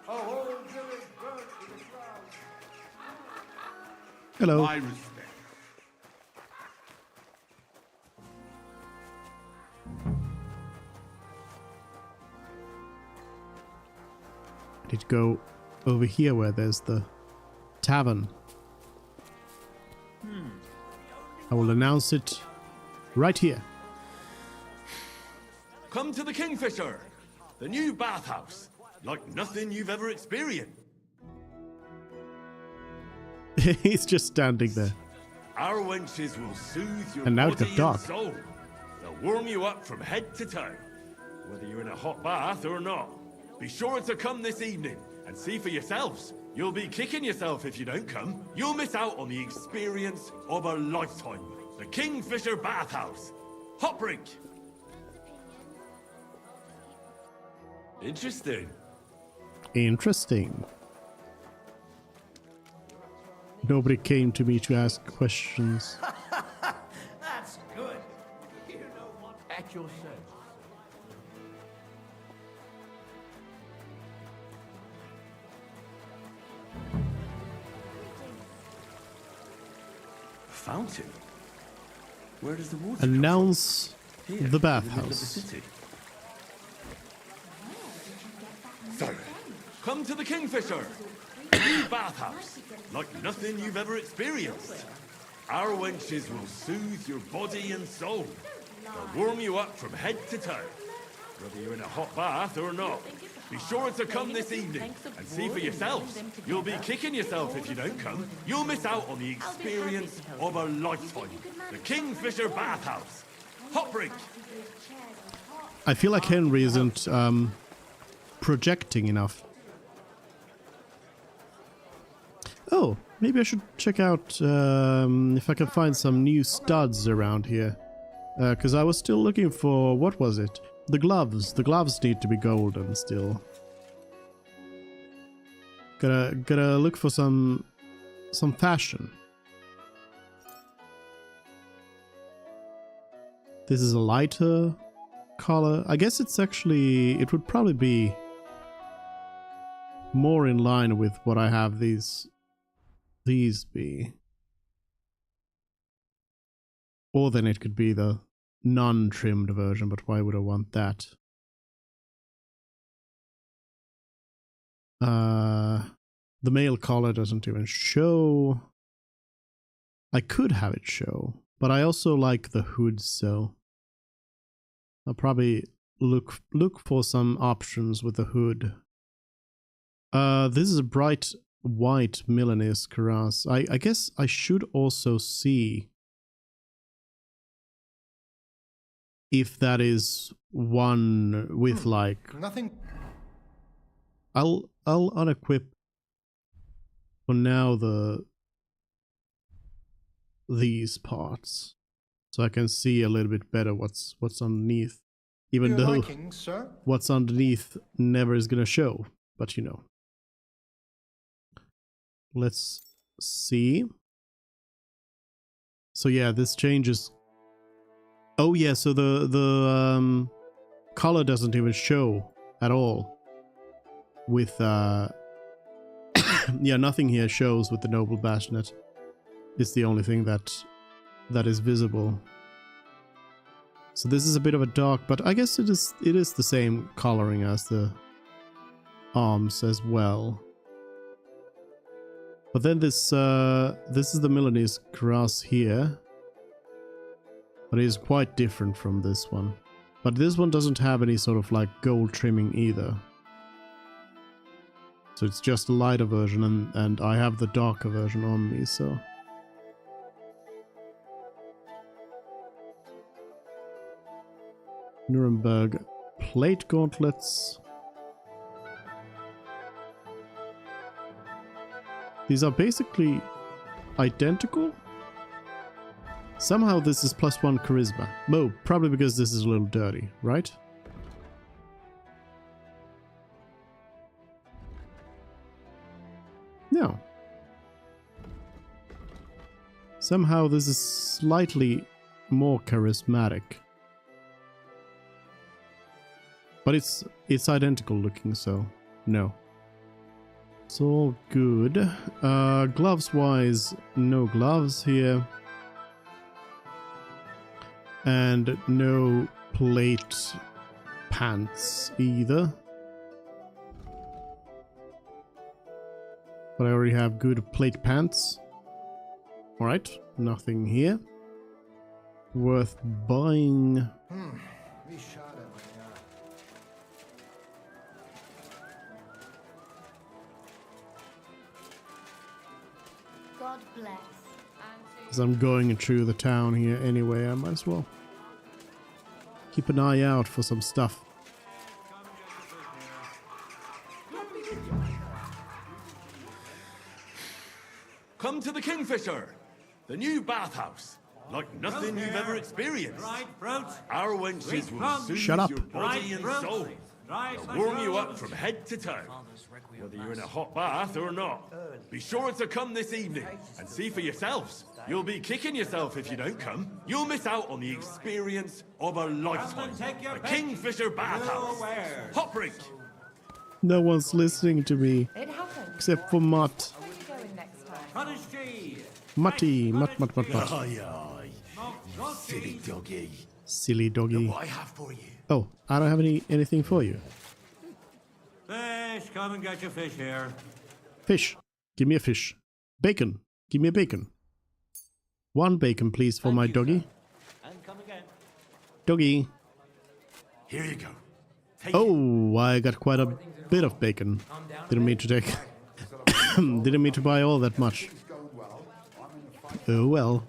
A whole village burnt to the ground. Hello. My respect. I need to go over here where there's the tavern. I will announce it right here. Come to the Kingfisher, the new bathhouse, like nothing you've ever experienced. He's just standing there. Our wenches will soothe your And now it body got dark. and soul. They'll warm you up from head to toe, whether you're in a hot bath or not. Be sure to come this evening and see for yourselves. You'll be kicking yourself if you don't come. You'll miss out on the experience of a lifetime. The Kingfisher Bathhouse. Hot brink. Interesting. Interesting. Nobody came to me to ask questions. That's good. You know what? At your service. Fountain? Where does the water Announce come from? the Here, in middle of the bathhouse. city. So, come to the Kingfisher, a new bathhouse, like nothing you've ever experienced. Our wenches will soothe your body and soul. They'll warm you up from head to toe, whether you're in a hot bath or not. Be sure to come this evening and see for yourselves. You'll be kicking yourself if you don't come. You'll miss out on the experience of a lifetime. The Kingfisher Bathhouse. Hot brink. I feel like Henry isn't projecting enough. Oh, maybe I should check out if I can find some new studs around here. Because I was still looking for, what was it? The gloves. The gloves need to be golden still. Gotta look for some fashion. This is a lighter color. I guess it's actually, it would probably be more in line with what I have these be. Or then it could be the non-trimmed version, but why would I want that? The male collar doesn't even show. I could have it show, but I also like the hood, so I'll probably look for some options with the hood. This is a bright white Milanese cuirass. I guess I should also see if that is one with like Nothing. I'll unequip for now these parts so I can see a little bit better what's underneath, even Your though liking, sir? what's underneath never is gonna show, but you know. Let's see. So yeah, this changes. Oh yeah, so the color doesn't even show at all with yeah, nothing here shows with the noble bassinet. It's the only thing that is visible. So this is a bit of a dark, but I guess it is the same coloring as the arms as well. But then this is the Milanese cuirass here. But it is quite different from this one. But this one doesn't have any sort of like gold trimming either. So it's just a lighter version, and I have the darker version on me, so. Nuremberg plate gauntlets. These are basically identical. Somehow this is +1 charisma. Oh, probably because this is a little dirty, right? No. Somehow this is slightly more charismatic. But it's identical looking, so no. It's all good. Gloves wise, no gloves here. And no plate pants either. But I already have good plate pants. Alright, nothing here. worth buying. We shot him. God bless. As I'm going through the town here anyway, I might as well keep an eye out for some stuff. Come to the Kingfisher, the new bathhouse, like nothing you've ever experienced. Our wenches will soothe Shut up. your body and soul. They'll warm you up from head to toe, whether you're in a hot bath or not. Be sure to come this evening and see for yourselves. You'll be kicking yourself if you don't come. You'll miss out on the experience of a lifetime. The Kingfisher Bathhouse. Hot brink. No one's listening to me It happened. except for Mutt. Where are you going next time? Mutty. Mutt. Aye, aye. Silly doggy. Silly doggy. What I have for you. Oh, I don't have anything for you. Fish, come and get your fish here. Fish. Give me a fish. Bacon. Give me a bacon. One bacon, please, for my doggy. And come again. Doggy. Here you go. Oh, I got quite a bit of bacon. Didn't mean to take. Didn't mean to buy all that much. Oh well.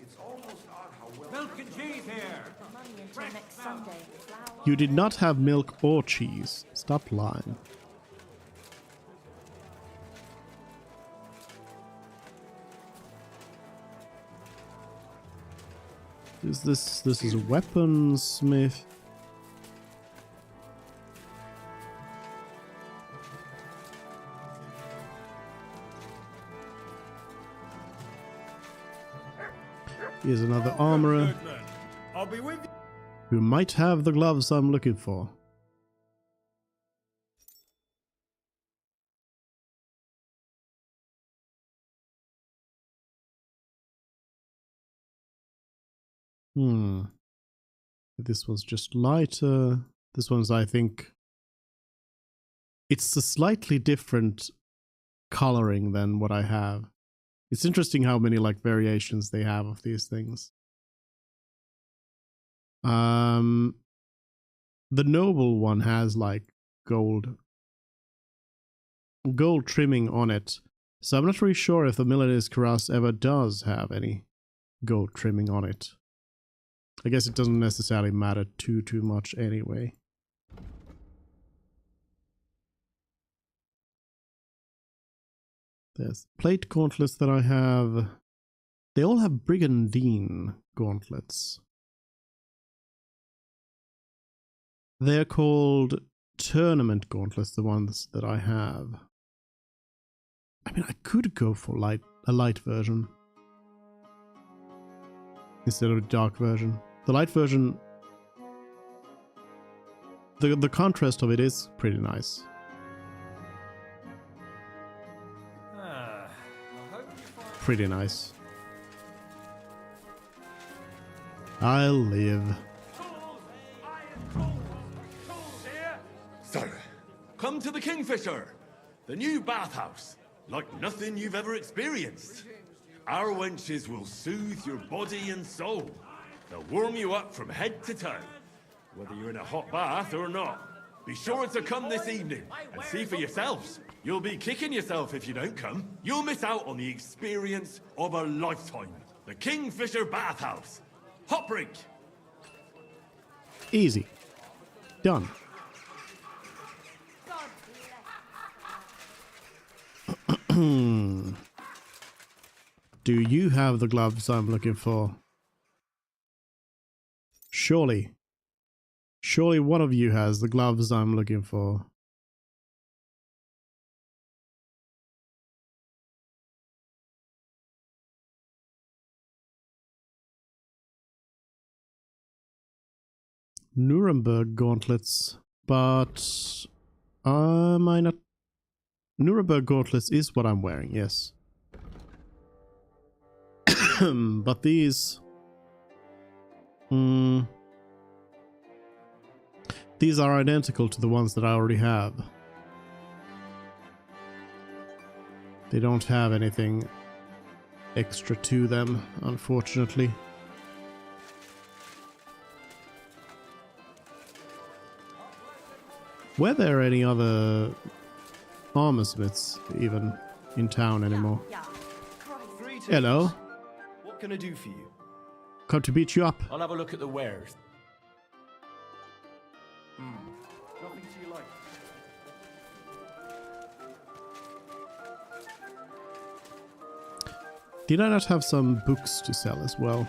Milk and cheese here. Money until next Sunday. Flour. You did not have milk or cheese. Stop lying. Is this is a weaponsmith? Here's another armorer I'll be with you. who might have the gloves I'm looking for. This was just lighter. This one's, I think, it's a slightly different coloring than what I have. It's interesting how many like variations they have of these things. The noble one has like gold trimming on it. So I'm not really sure if the Milanese cuirass ever does have any gold trimming on it. I guess it doesn't necessarily matter too much anyway. There's plate gauntlets that I have. They all have brigandine gauntlets. They're called tournament gauntlets, the ones that I have. I mean, I could go for a light version instead of a dark version. The light version, the contrast of it is pretty nice. Pretty nice. I'll live. So, come to the Kingfisher, the new bathhouse, like nothing you've ever experienced. Our wenches will soothe your body and soul. They'll warm you up from head to toe, whether you're in a hot bath or not. Be sure to come this evening and see for yourselves. You'll be kicking yourself if you don't come. You'll miss out on the experience of a lifetime. The Kingfisher Bathhouse. Hot brink. Easy. Done. Do you have the gloves I'm looking for? Surely one of you has the gloves I'm looking for. Nuremberg gauntlets, but am I not? Nuremberg gauntlets is what I'm wearing, yes. But these... these are identical to the ones that I already have. They don't have anything extra to them, unfortunately. Were there any other armor smiths even in town anymore? Greetings. Hello. What can I do for you? Come to beat you up. I'll have a look at the wares. Nothing to your liking. Did I not have some books to sell as well?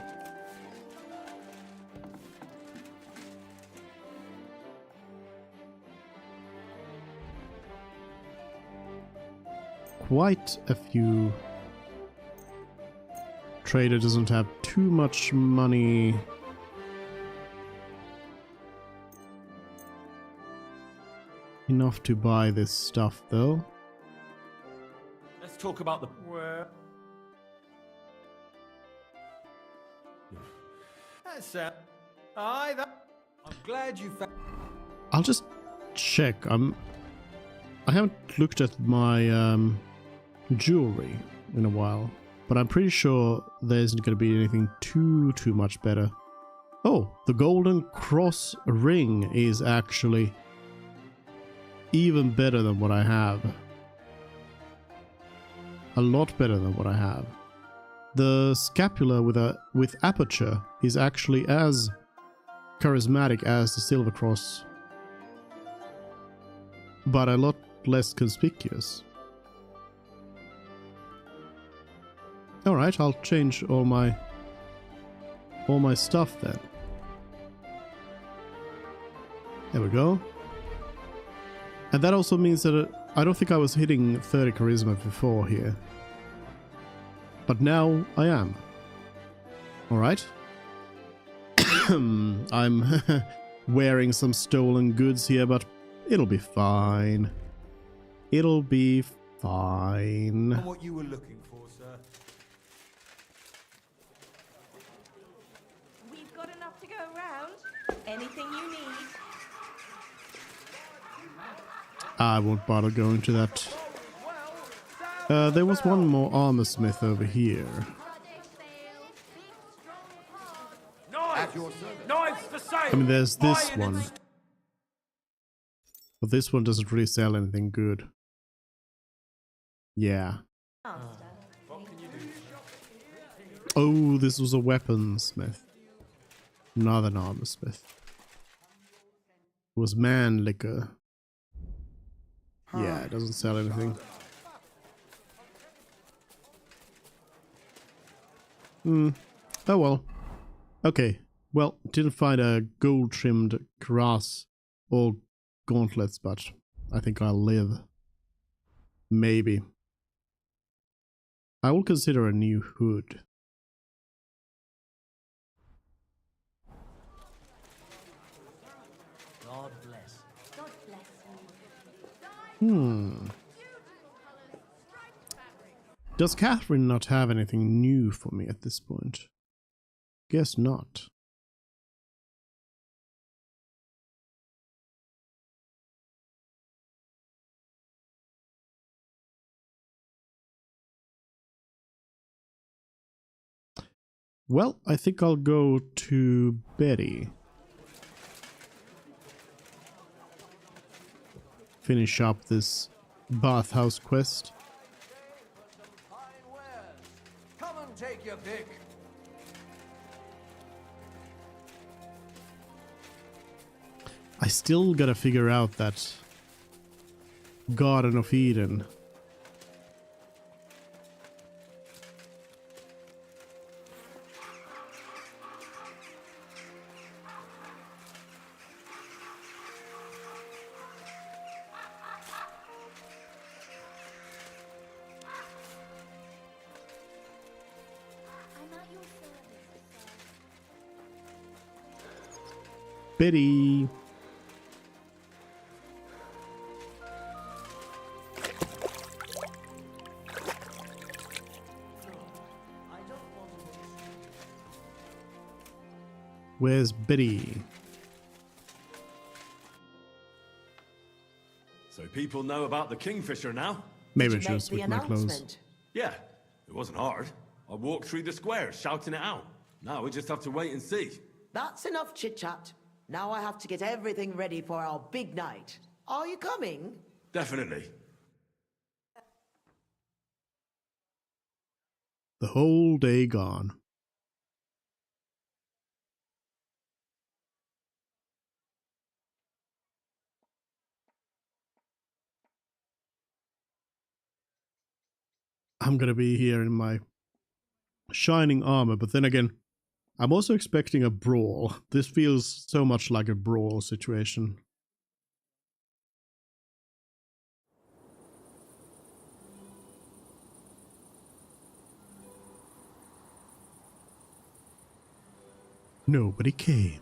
Quite a few. Trader doesn't have too much money. Enough to buy this stuff though. Let's talk about the... Where? That's aye, that... I'm glad you found... I'll just check. I haven't looked at my jewelry in a while, but I'm pretty sure there isn't going to be anything too much better. Oh, the golden cross ring is actually even better than what I have. A lot better than what I have. The scapular with aperture is actually as charismatic as the silver cross, but a lot less conspicuous. Alright, I'll change all my stuff then. There we go. And that also means that I don't think I was hitting 30 charisma before here. But now I am. Alright. I'm wearing some stolen goods here, but it'll be fine. It'll be fine. What you were looking for, sir. We've got enough to go around. Anything you need. I won't bother going to that. There was one more armor smith over here. Knives for sale! I mean, there's this one. But this one doesn't really sell anything good. Yeah. Oh, this was a weaponsmith. Not an armor smith. It was man liquor. Yeah, it doesn't sell anything. Oh well. Okay. Well, didn't find a gold-trimmed cuirass or gauntlets, but I think I'll live. Maybe. I will consider a new hood. God bless. God bless you. Does Catherine not have anything new for me at this point? Guess not. Well, I think I'll go to Betty. Finish up this bathhouse quest. Come and take your pick. I still gotta figure out that Garden of Eden. Betty. Where's Betty? So people know about the Kingfisher now? Maybe I should have switched my clothes. Yeah, it wasn't hard. I walked through the square shouting it out. Now we just have to wait and see. That's enough chit-chat. Now I have to get everything ready for our big night. Are you coming? Definitely. The whole day gone. I'm gonna be here in my shining armor, but then again, I'm also expecting a brawl. This feels so much like a brawl situation. Nobody came.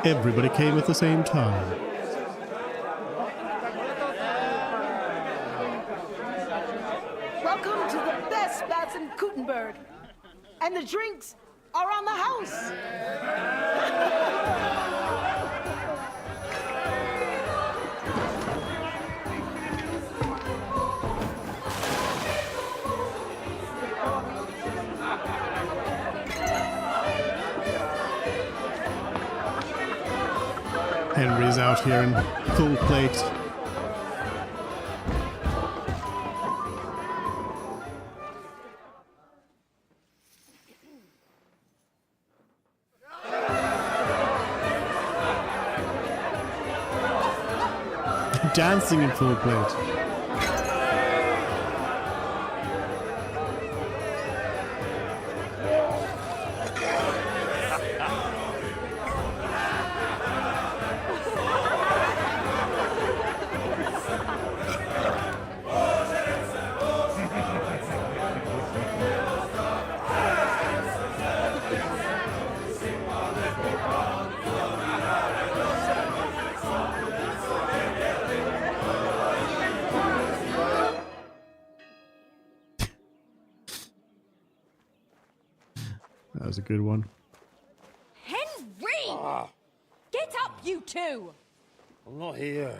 Everybody came at the same time. Welcome to the best spots in Gutenberg. And the drinks are on the house. Henry's out here in full plate. Dancing in full plate. That was a good one. Henry! Get up, you two! I'm not here.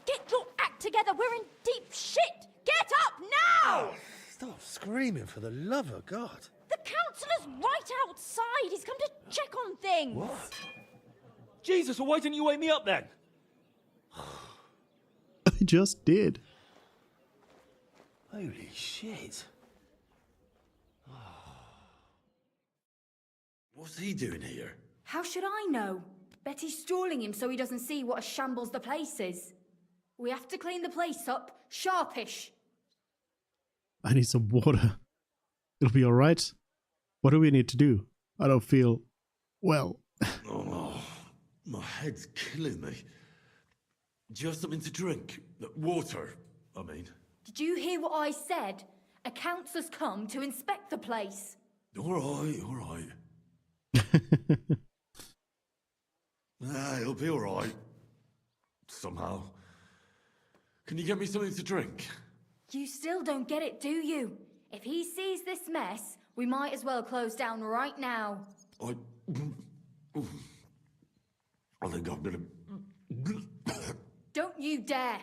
Get your act together, we're in deep shit! Get up now! Stop screaming, for the love of God. The councillor's right outside. He's come to check on things. What? Jesus, well, why didn't you wake me up then? I just did. Holy shit. What's he doing here? How should I know? Bet he's stalling him so he doesn't see what a shambles the place is. We have to clean the place up, sharpish. I need some water. It'll be alright. What do we need to do? I don't feel well. Oh, my head's killing me. Do you have something to drink? Water, I mean. Did you hear what I said? A councillor's come to inspect the place. All right. It'll be all right. Somehow. Can you get me something to drink? You still don't get it, do you? If he sees this mess, we might as well close down right now. I think I'm gonna... Don't you dare!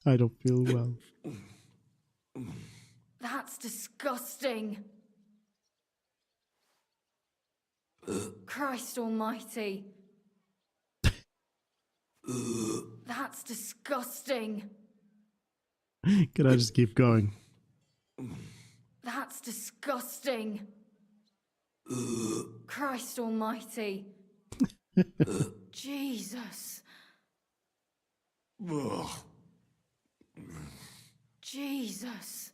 I don't feel well. That's disgusting. Christ almighty. That's disgusting. Can I just keep going? That's disgusting. Christ almighty. Jesus. Jesus.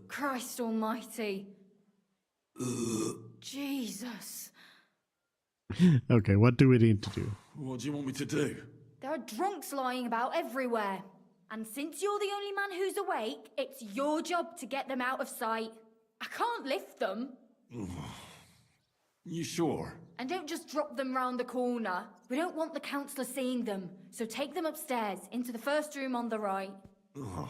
Christ almighty. Jesus. Okay, what do we need to do? What do you want me to do? There are drunks lying about everywhere. And since you're the only man who's awake, it's your job to get them out of sight. I can't lift them. You sure? And don't just drop them round the corner. We don't want the councillor seeing them. So take them upstairs, into the first room on the right. Oh,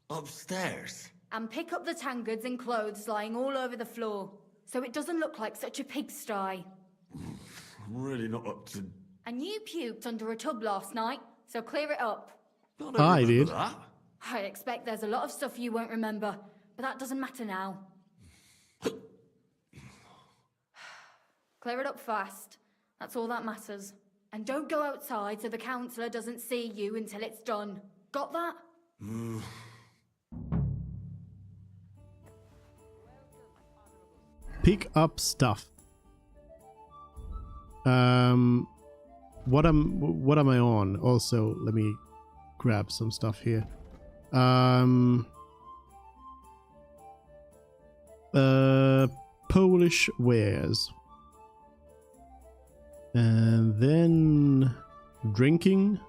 upstairs? And pick up the tankards and clothes lying all over the floor. So it doesn't look like such a pigsty. I'm really not up to... And you puked under a tub last night, so clear it up. I did. I expect there's a lot of stuff you won't remember, but that doesn't matter now. Clear it up fast. That's all that matters. And don't go outside so the councillor doesn't see you until it's done. Got that? Pick up stuff. What am I on? Also, let me grab some stuff here. Polish wares. And then drinking.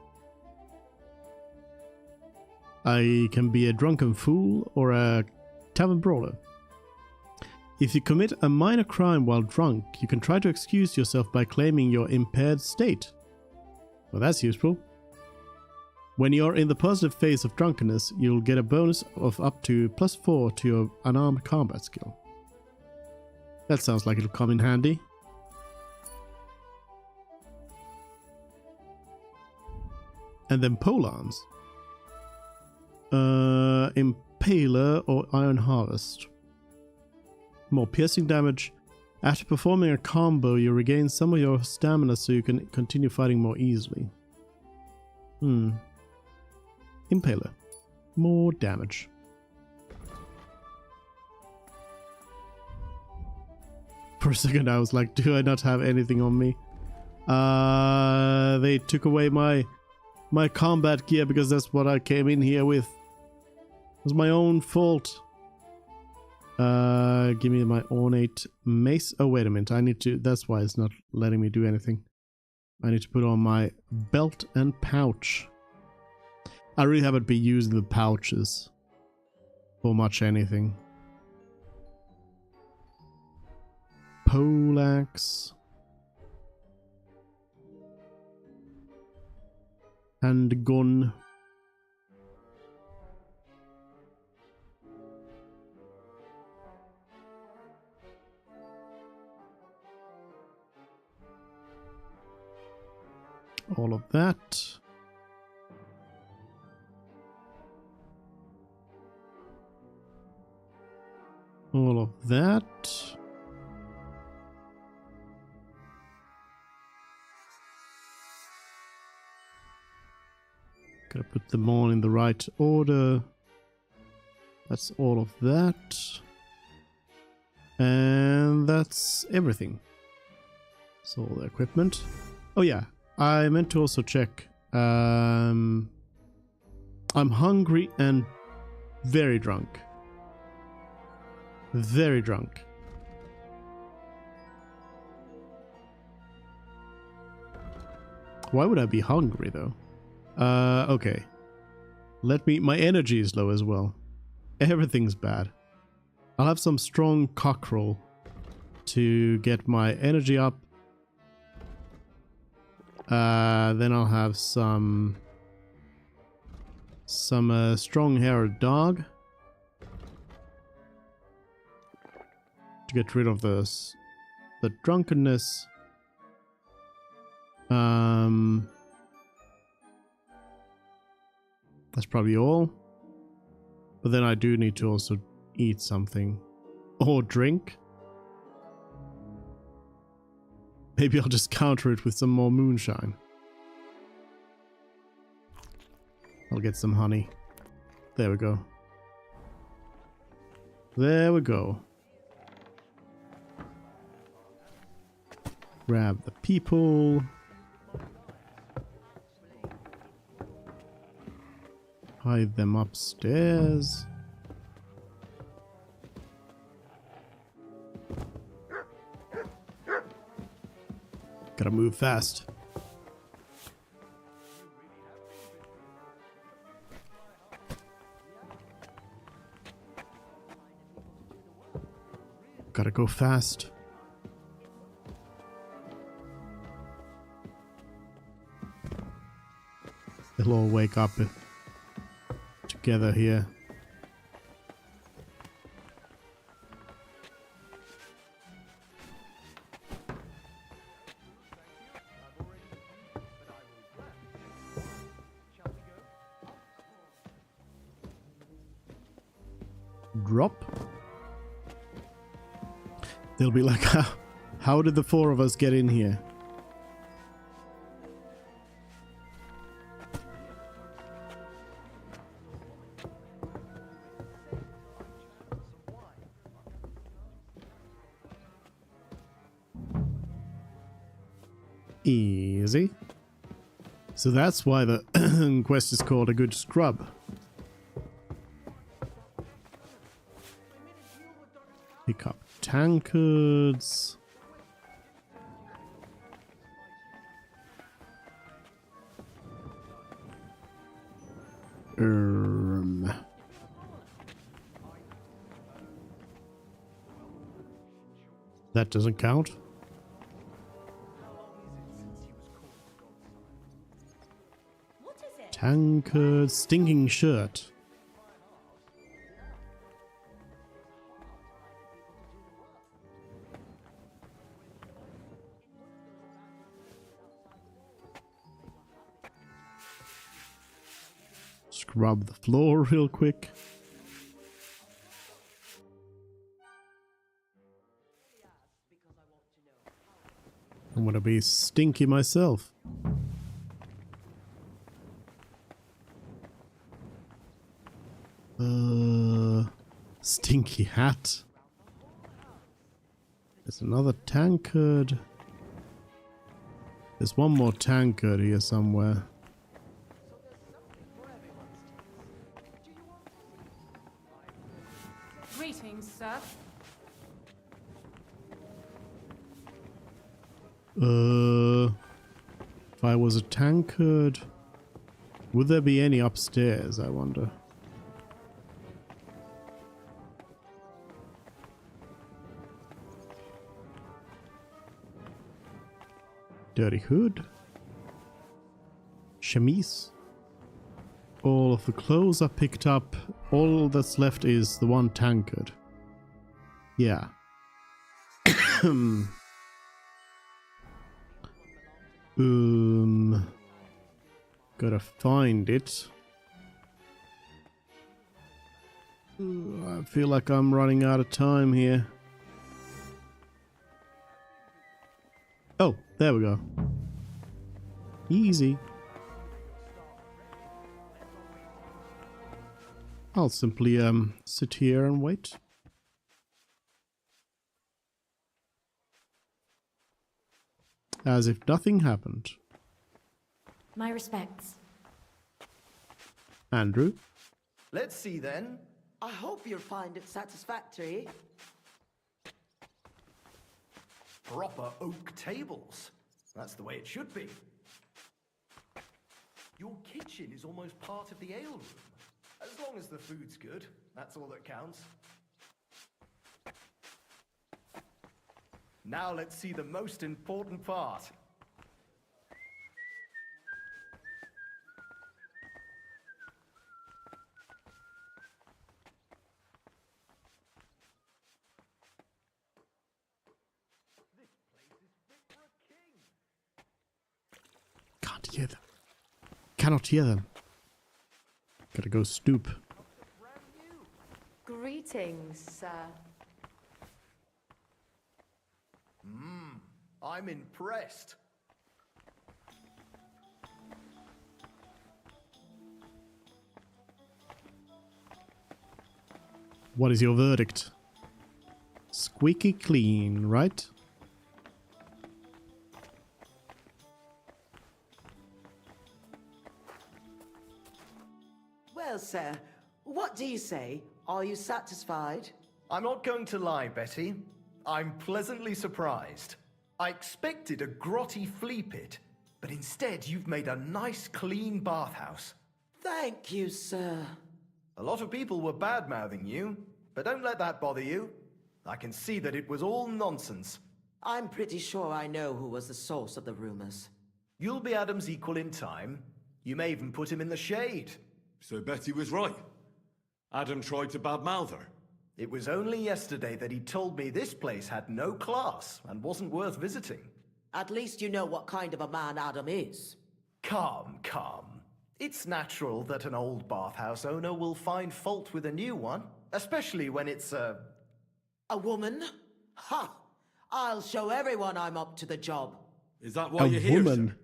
I can be a drunken fool or a tavern brawler. If you commit a minor crime while drunk, you can try to excuse yourself by claiming your impaired state. Well, that's useful. When you're in the positive phase of drunkenness, you'll get a bonus of up to +4 to your unarmed combat skill. That sounds like it'll come in handy. And then polans. Impaler or Iron Harvest. More piercing damage. After performing a combo, you regain some of your stamina so you can continue fighting more easily. Impaler. More damage. For a second I was like, do I not have anything on me? They took away my combat gear because that's what I came in here with. It was my own fault. Give me my ornate mace. Oh, wait a minute. I need to... That's why it's not letting me do anything. I need to put on my belt and pouch. I really haven't been using the pouches for much anything. Poleaxe. And gun. All of that. All of that. Gotta put them all in the right order. That's all of that. And that's everything. So all the equipment. Oh yeah, I meant to also check. I'm hungry and very drunk. Very drunk. Why would I be hungry though? Okay. My energy is low as well. Everything's bad. I'll have some strong cockerel to get my energy up. Then I'll have some strong-haired dog to get rid of the drunkenness. That's probably all. But then I do need to also eat something. Or drink. Maybe I'll just counter it with some more moonshine. I'll get some honey. There we go. There we go. Grab the people. Hide them upstairs. Gotta move fast. Gotta go fast. They'll all wake up together here. Drop. They'll be like, how did the four of us get in here? Easy. So that's why the quest is called A Good Scrub. Pick up tankards. That doesn't count. Tankard, stinking shirt. Scrub the floor real quick. I'm gonna be stinky myself. Stinky hat. There's another tankard. There's one more tankard here somewhere. Greetings, sir. If I was a tankard, would there be any upstairs, I wonder? Dirty hood. Chemise. All of the clothes are picked up. All that's left is the one tankard. Yeah. Gotta find it. I feel like I'm running out of time here. Oh, there we go. Easy. I'll simply sit here and wait. As if nothing happened. My respects. Andrew? Let's see then. I hope you'll find it satisfactory. Proper oak tables. That's the way it should be. Your kitchen is almost part of the ale room. As long as the food's good, that's all that counts. Now let's see the most important part. Can't hear them. Cannot hear them. Gotta go stoop. Greetings, sir. I'm impressed. What is your verdict? Squeaky clean, right? Well, sir, what do you say? Are you satisfied? I'm not going to lie, Betty. I'm pleasantly surprised. I expected a grotty flea pit, but instead you've made a nice clean bathhouse. Thank you, sir. A lot of people were bad-mouthing you, but don't let that bother you. I can see that it was all nonsense. I'm pretty sure I know who was the source of the rumors. You'll be Adam's equal in time. You may even put him in the shade. So Betty was right. Adam tried to badmouth her. It was only yesterday that he told me this place had no class and wasn't worth visiting. At least you know what kind of a man Adam is. Calm. It's natural that an old bathhouse owner will find fault with a new one, especially when it's a woman? Ha! I'll show everyone I'm up to the job. Is that why you're here, sir?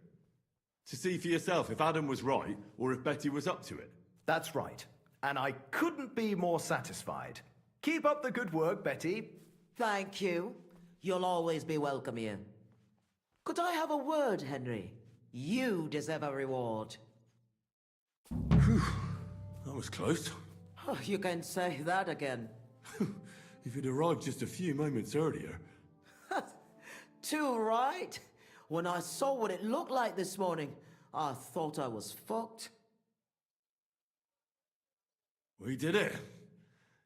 To see for yourself if Adam was right or if Betty was up to it? That's right. And I couldn't be more satisfied. Keep up the good work, Betty. Thank you. You'll always be welcome here. Could I have a word, Henry? You deserve a reward. Whew. That was close. Oh, you can say that again. If you'd arrived just a few moments earlier. Too right. When I saw what it looked like this morning, I thought I was fucked. We did it.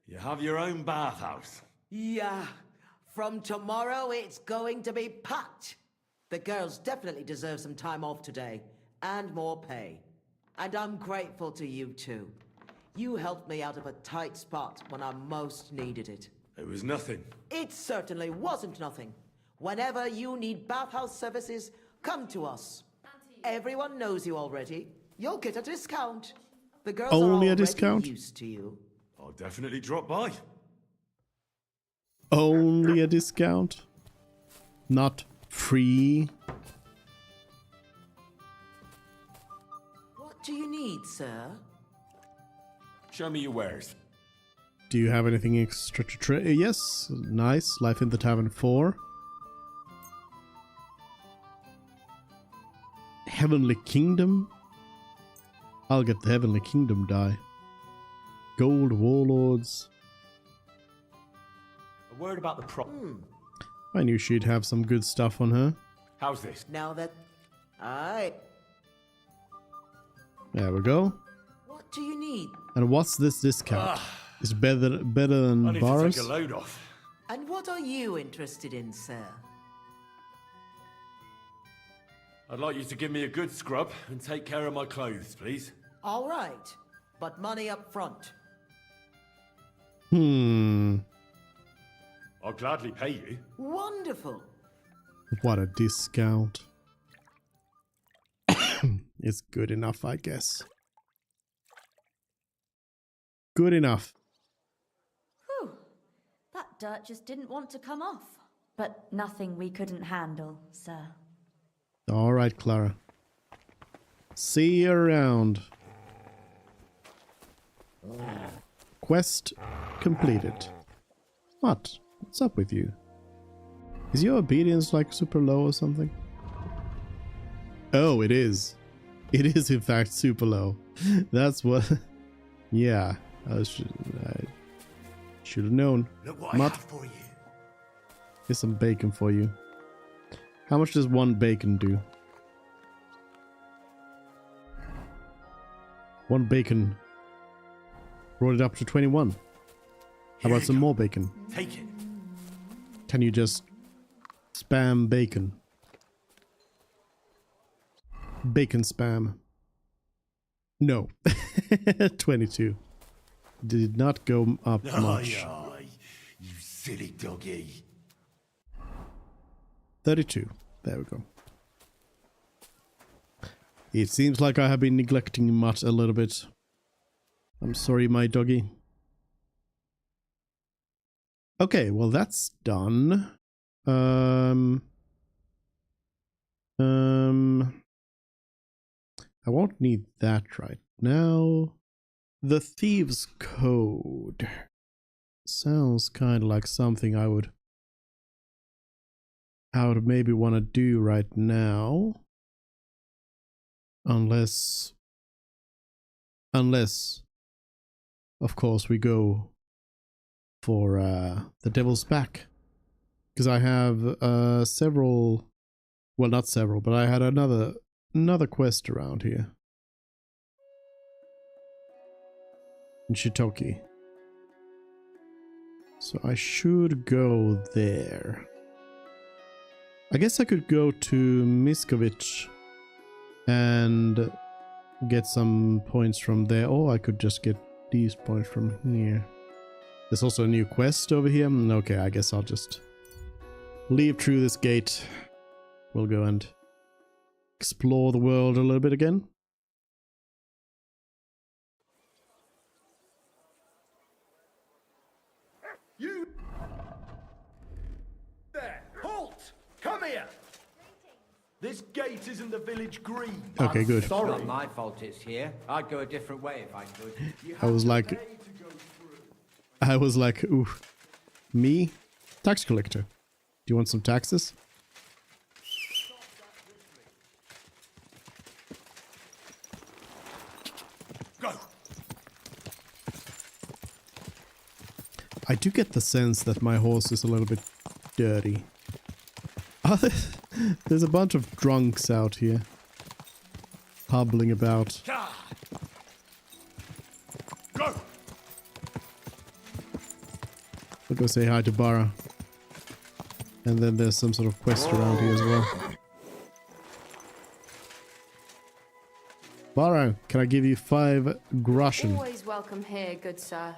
You have your own bathhouse. Yeah. From tomorrow, it's going to be packed. The girls definitely deserve some time off today, and more pay. And I'm grateful to you too. You helped me out of a tight spot when I most needed it. It was nothing. It certainly wasn't nothing. Whenever you need bathhouse services, come to us. Everyone knows you already. You'll get a discount. The girls are Only a already discount? used to you. I'll definitely drop by. Only a discount? Not free? What do you need, sir? Show me your wares. Do you have anything extra to trade? Yes, nice. Life in the Tavern 4. Heavenly Kingdom? I'll get the Heavenly Kingdom die. Gold Warlords. A word about the problem. I knew she'd have some good stuff on her. How's this? Now that... Alright. There we go. What do you need? And what's this discount? It's better than I need bars? to take a load off. And what are you interested in, sir? I'd like you to give me a good scrub and take care of my clothes, please. All right, but money up front. I'll gladly pay you. Wonderful. What a discount. It's good enough, I guess. Good enough. Whew. That dirt just didn't want to come off. But nothing we couldn't handle, sir. All right, Clara. See you around. Quest completed. What? What's up with you? Is your obedience like super low or something? Oh, it is. It is in fact super low. That's what... Yeah, I should have known. Look what I have for you. Here's some bacon for you. How much does one bacon do? One bacon brought it up to 21. How about some more bacon? Take it. Can you just spam bacon? Bacon spam. No. 22. Did not go up much. Aye, you silly doggy. 32. There we go. It seems like I have been neglecting Mutt a little bit. I'm sorry, my doggy. Okay, well that's done. I won't need that right now. The Thieves' Code. Sounds kind of like something I would maybe want to do right now. Unless, of course, we go for the Devil's Back. Because I have several, well, not several, but I had another quest around here. In Shitoki. So I should go there. I guess I could go to Miskovich and get some points from there, or I could just get these points from here. There's also a new quest over here. Okay, I guess I'll just leave through this gate. We'll go and explore the world a little bit again. You there! Halt! Come here! This gate isn't the village green. Okay, good. It's not my fault it's here. I'd go a different way if I could. I was like, ooh, me? Tax collector. Do you want some taxes? Go. I do get the sense that my horse is a little bit dirty. There's a bunch of drunks out here. Hobbling about. Go. I'll go say hi to Bara. And then there's some sort of quest around here as well. Bara, can I give you 5 groschen? Always welcome here, good sir.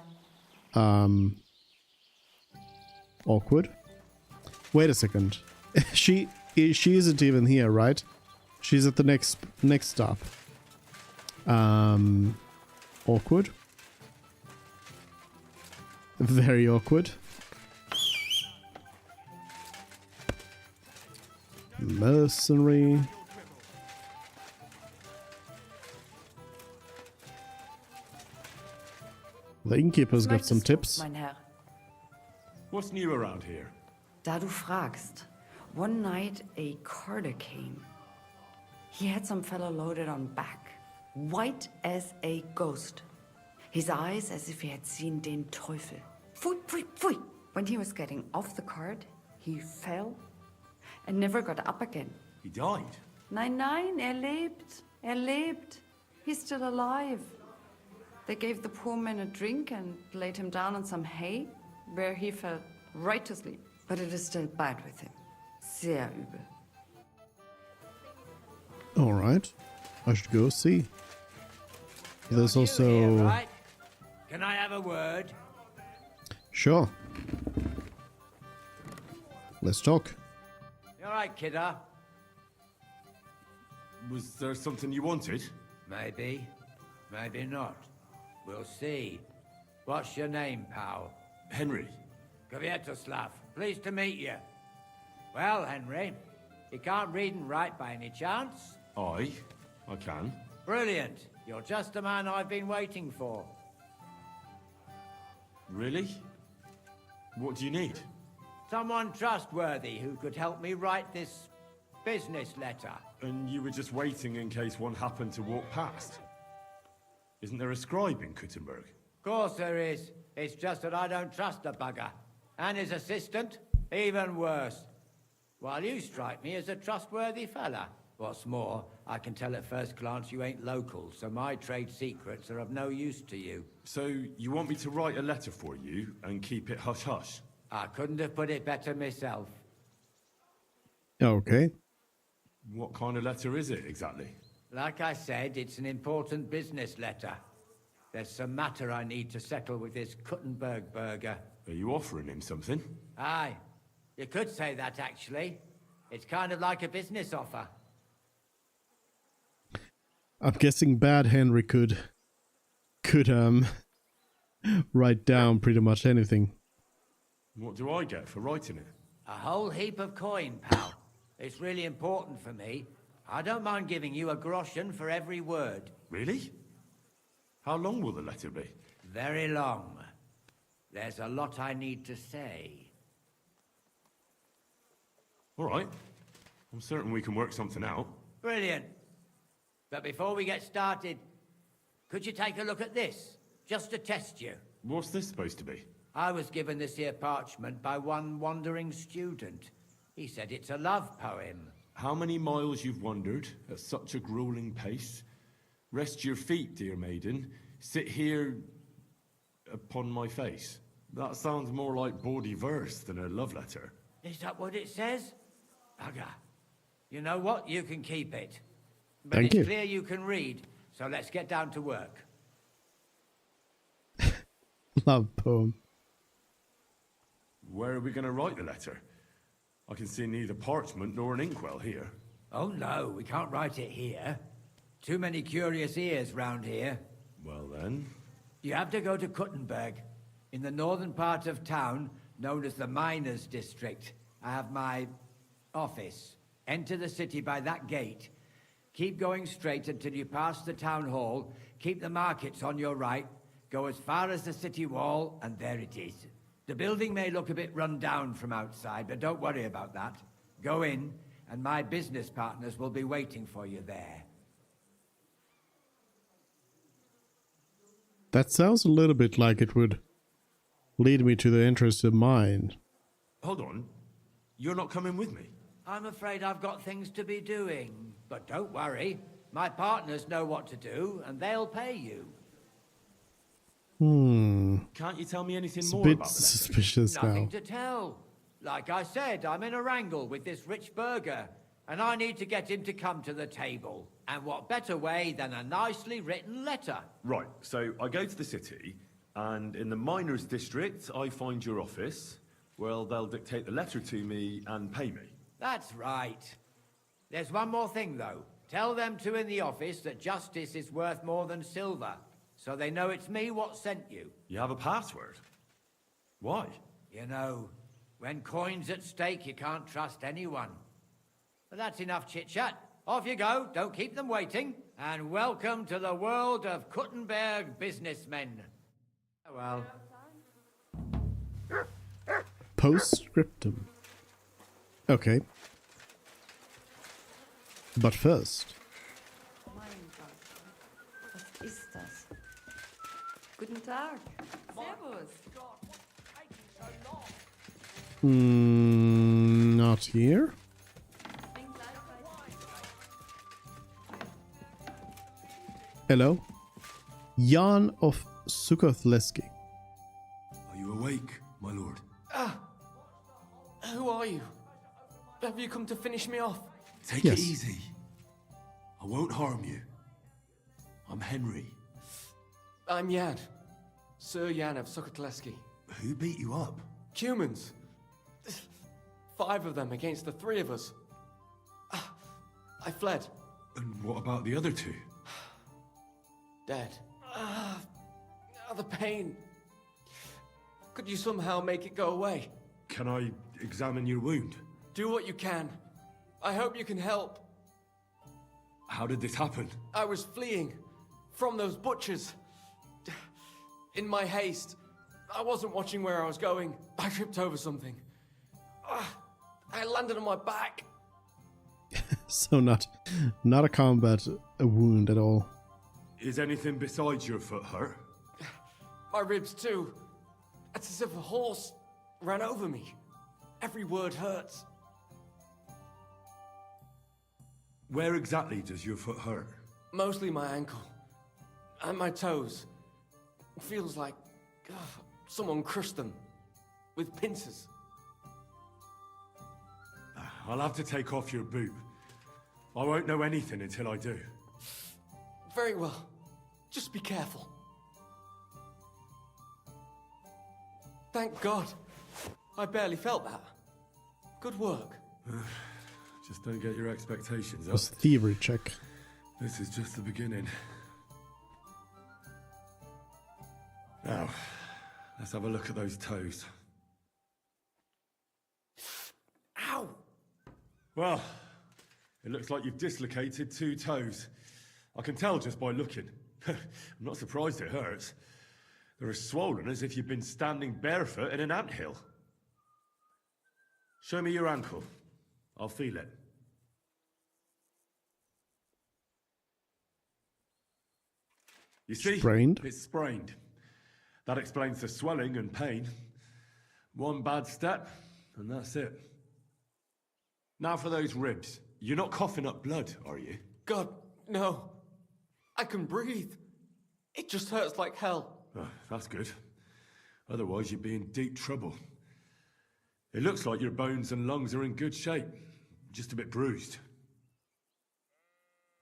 Awkward. Wait a second. She isn't even here, right? She's at the next stop. Awkward. Very awkward. Mercenary. The innkeeper's got some tips. Mein Herr. What's new around here? Da du fragst, one night a carter came. He had some fellow loaded on back, white as a ghost. His eyes as if he had seen den Teufel. Pfui, pfui, pfui. When he was getting off the cart, he fell and never got up again. He died? Nein, nein, lebt. Lebt. He's still alive. They gave the poor man a drink and laid him down on some hay, where he fell right to sleep. But it is still bad with him. Sehr übel. Alright. I should go see. There's Here, also... right? Can I have a word? Sure. Let's talk. You alright, kidder? Was there something you wanted? Maybe. Maybe not. We'll see. What's your name, pal? Henry. Kvietoslav. Pleased to meet you. Well, Henry, you can't read and write by any chance? I can. Brilliant. You're just the man I've been waiting for. Really? What do you need? Someone trustworthy who could help me write this business letter. And you were just waiting in case one happened to walk past? Isn't there a scribe in Kuttenberg? Of course there is. It's just that I don't trust the bugger. And his assistant, even worse. While you strike me as a trustworthy fella. What's more, I can tell at first glance you ain't local, so my trade secrets are of no use to you. So, you want me to write a letter for you and keep it hush-hush? I couldn't have put it better myself. Okay. What kind of letter is it, exactly? Like I said, it's an important business letter. There's some matter I need to settle with this Kuttenberg burger. Are you offering him something? Aye. You could say that, actually. It's kind of like a business offer. I'm guessing Bad Henry could write down pretty much anything. What do I get for writing it? A whole heap of coin, pal. It's really important for me. I don't mind giving you a groschen for every word. Really? How long will the letter be? Very long. There's a lot I need to say. All right. I'm certain we can work something out. Brilliant. But before we get started, could you take a look at this? Just to test you. What's this supposed to be? I was given this here parchment by one wandering student. He said it's a love poem. How many miles you've wandered at such a grueling pace? Rest your feet, dear maiden. Sit here upon my face. That sounds more like bawdy verse than a love letter. Is that what it says? Bugger. You know what? You can keep it. But Thank it's you. clear you can read, So let's get down to work. Love poem. Where are we going to write the letter? I can see neither parchment nor an inkwell here. Oh no, we can't write it here. Too many curious ears round here. Well then... You have to go to Kuttenberg, in the northern part of town, known as the Miners' District. I have my office. Enter the city by that gate. Keep going straight until you pass the town hall. Keep the markets on your right. Go as far as the city wall, and there it is. The building may look a bit run down from outside, but don't worry about that. Go in, and my business partners will be waiting for you there. That sounds a little bit like it would lead me to the interest of mine. Hold on. You're not coming with me? I'm afraid I've got things to be doing. But don't worry. My partners know what to do, and they'll pay you. Can't you tell me anything It's more a bit about that? suspicious Nothing now. to tell. Like I said, I'm in a wrangle with this rich burgher, and I need to get him to come to the table. And what better way than a nicely written letter? Right, so I go to the city, and in the Miners' District, I find your office. Well, they'll dictate the letter to me and pay me. That's right. There's one more thing, though. Tell them two in the office that justice is worth more than silver, so they know it's me what sent you. You have a password? Why? You know, when coin's at stake, you can't trust anyone. But that's enough chit-chat. Off you go, don't keep them waiting. And welcome to the world of Kuttenberg businessmen. Well. Postscriptum. Okay. But first... Was ist das? Guten Tag. Servus. Not here. Hello? Jan of Sukothleski. Are you awake, my lord? Who are you? Have you come to finish me off? Take Yes. it easy. I won't harm you. I'm Henry. I'm Jan. Sir Jan of Sokotleski. Who beat you up? Humans. 5 of them against the 3 of us. I fled. And what about the other 2? Dead. The pain. Could you somehow make it go away? Can I examine your wound? Do what you can. I hope you can help. How did this happen? I was fleeing from those butchers. In my haste, I wasn't watching where I was going. I tripped over something. I landed on my back. So not a combat wound at all. Is anything besides your foot hurt? My ribs too. It's as if a horse ran over me. Every word hurts. Where exactly does your foot hurt? Mostly my ankle. And my toes. It feels like someone crushed them. With pincers. I'll have to take off your boot. I won't know anything until I do. Very well. Just be careful. Thank God. I barely felt that. Good work. Just don't get your expectations It was up. thievery check. This is just the beginning. Now, let's have a look at those toes. Ow! Well, it looks like you've dislocated 2 toes. I can tell just by looking. I'm not surprised it hurts. They're as swollen as if you've been standing barefoot in an anthill. Show me your ankle. I'll feel it. You see? Sprained? It's sprained. That explains the swelling and pain. One bad step, and that's it. Now for those ribs. You're not coughing up blood, are you? God, no. I can breathe. It just hurts like hell. Oh, that's good. Otherwise, you'd be in deep trouble. It looks like your bones and lungs are in good shape. Just a bit bruised.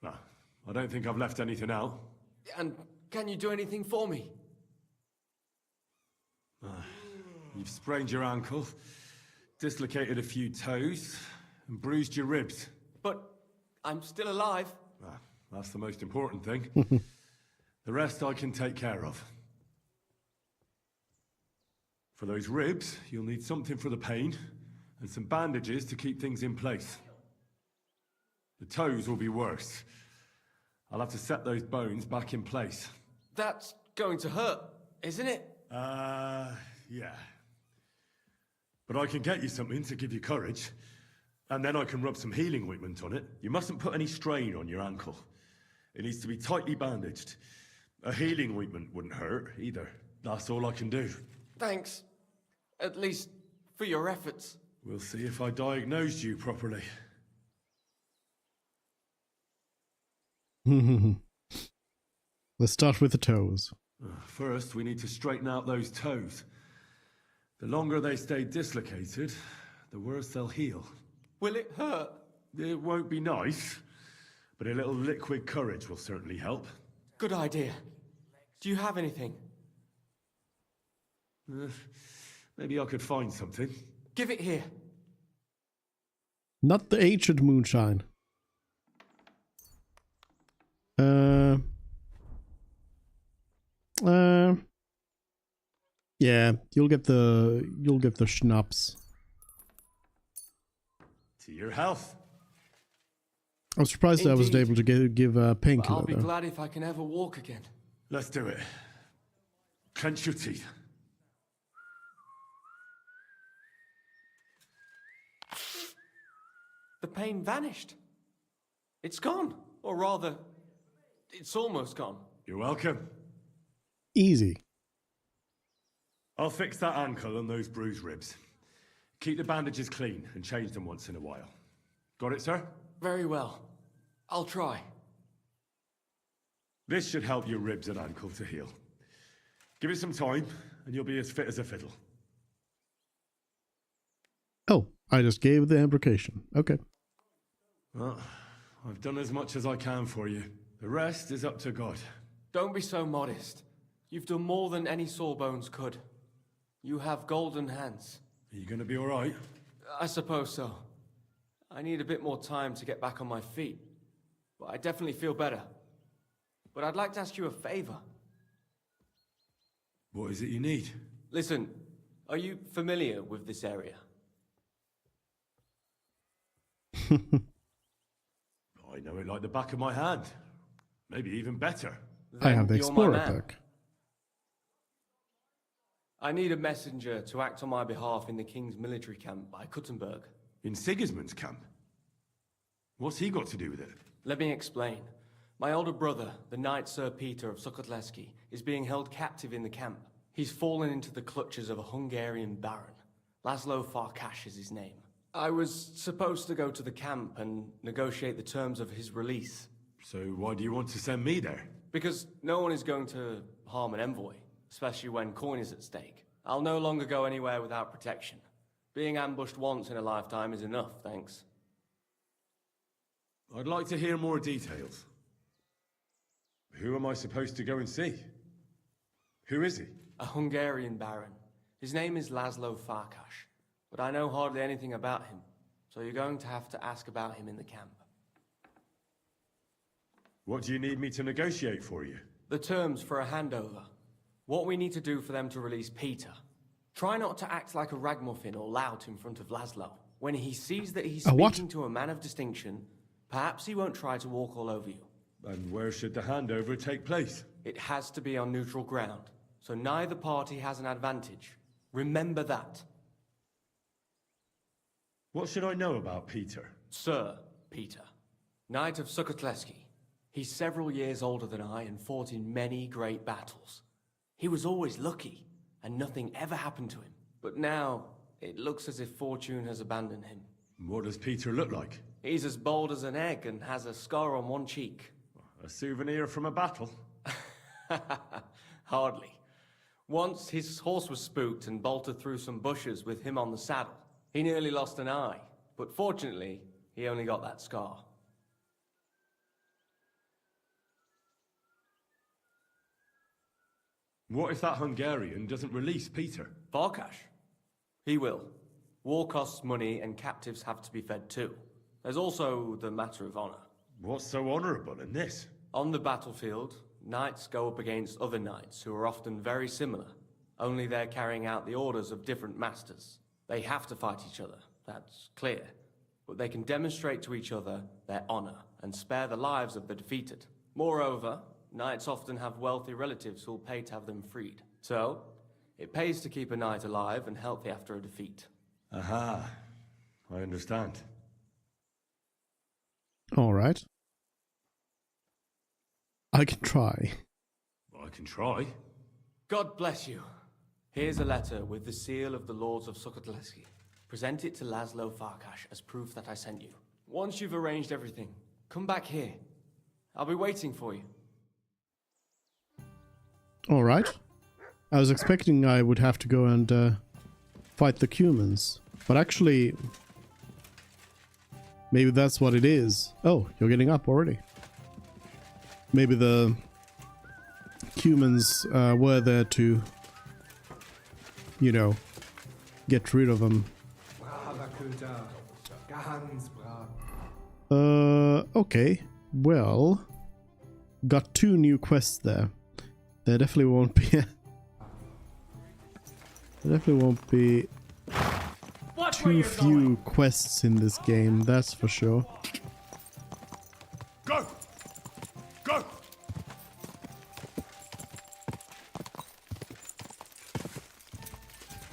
Ah, I don't think I've left anything out. And can you do anything for me? You've sprained your ankle, dislocated a few toes, and bruised your ribs. But I'm still alive. That's the most important thing. The rest I can take care of. For those ribs, you'll need something for the pain, and some bandages to keep things in place. The toes will be worse. I'll have to set those bones back in place. That's going to hurt, isn't it? Yeah. But I can get you something to give you courage, and then I can rub some healing ointment on it. You mustn't put any strain on your ankle. It needs to be tightly bandaged. A healing ointment wouldn't hurt, either. That's all I can do. Thanks. At least for your efforts. We'll see if I diagnosed you properly. Let's start with the toes. First, we need to straighten out those toes. The longer they stay dislocated, the worse they'll heal. Will it hurt? It won't be nice, but a little liquid courage will certainly help. Good idea. Do you have anything? Maybe I could find something. Give it here. Not the aged moonshine. Yeah, you'll get the schnapps. To your health. I'm surprised I was able to give a painkiller. I'll be glad if I can ever walk again. Let's do it. Clench your teeth. The pain vanished. It's gone. Or rather, it's almost gone. You're welcome. Easy. I'll fix that ankle and those bruised ribs. Keep the bandages clean and change them once in a while. Got it, sir? Very well. I'll try. This should help your ribs and ankle to heal. Give it some time, and you'll be as fit as a fiddle. Oh, I just gave the imprecation. Okay. Well, I've done as much as I can for you. The rest is up to God. Don't be so modest. You've done more than any Sawbones could. You have golden hands. Are you going to be all right? I suppose so. I need a bit more time to get back on my feet. But I definitely feel better. But I'd like to ask you a favor. What is it you need? Listen, are you familiar with this area? I know it like the back of my hand. Maybe even better. I have the you're my Explorer man. book. I need a messenger to act on my behalf in the King's military camp by Kuttenberg. In Sigismund's camp? What's he got to do with it? Let me explain. My older brother, the Knight Sir Peter of Sukotleski, is being held captive in the camp. He's fallen into the clutches of a Hungarian baron. Laszlo Farkas is his name. I was supposed to go to the camp and negotiate the terms of his release. So why do you want to send me there? Because no one is going to harm an envoy, especially when coin is at stake. I'll no longer go anywhere without protection. Being ambushed once in a lifetime is enough, thanks. I'd like to hear more details. Who am I supposed to go and see? Who is he? A Hungarian baron. His name is Laszlo Farkas, but I know hardly anything about him, so you're going to have to ask about him in the camp. What do you need me to negotiate for you? The terms for a handover. What we need to do for them to release Peter. Try not to act like a ragamuffin or lout in front of Laszlo. When he sees that he's speaking to a man of distinction, perhaps he won't try to walk all over you. And where should the handover take place? It has to be on neutral ground, so neither party has an advantage. Remember that. What should I know about Peter? Sir Peter, Knight of Sukotleski. He's several years older than I and fought in many great battles. He was always lucky, and nothing ever happened to him. But now, it looks as if fortune has abandoned him. What does Peter look like? He's as bold as an egg and has a scar on one cheek. A souvenir from a battle? Hardly. Once his horse was spooked and bolted through some bushes with him on the saddle. He nearly lost an eye, but fortunately, he only got that scar. What if that Hungarian doesn't release Peter? Farkash? He will. War costs money and captives have to be fed too. There's also the matter of honor. What's so honorable in this? On the battlefield, knights go up against other knights who are often very similar, only they're carrying out the orders of different masters. They have to fight each other, that's clear. But they can demonstrate to each other their honor and spare the lives of the defeated. Moreover, knights often have wealthy relatives who'll pay to have them freed. So, it pays to keep a knight alive and healthy after a defeat. Aha, I understand. All right. I can try. I can try. God bless you. Here's a letter with the seal of the Lords of Sukotleski. Present it to Laszlo Farkash as proof that I sent you. Once you've arranged everything, come back here. I'll be waiting for you. All right. I was expecting I would have to go and fight the humans, but actually, maybe that's what it is. Oh, you're getting up already. Maybe the humans were there to, you know, get rid of them. Okay. Well, got 2 new quests there. There definitely won't be. There definitely won't be too few quests in this game. That's for sure. Go! Go!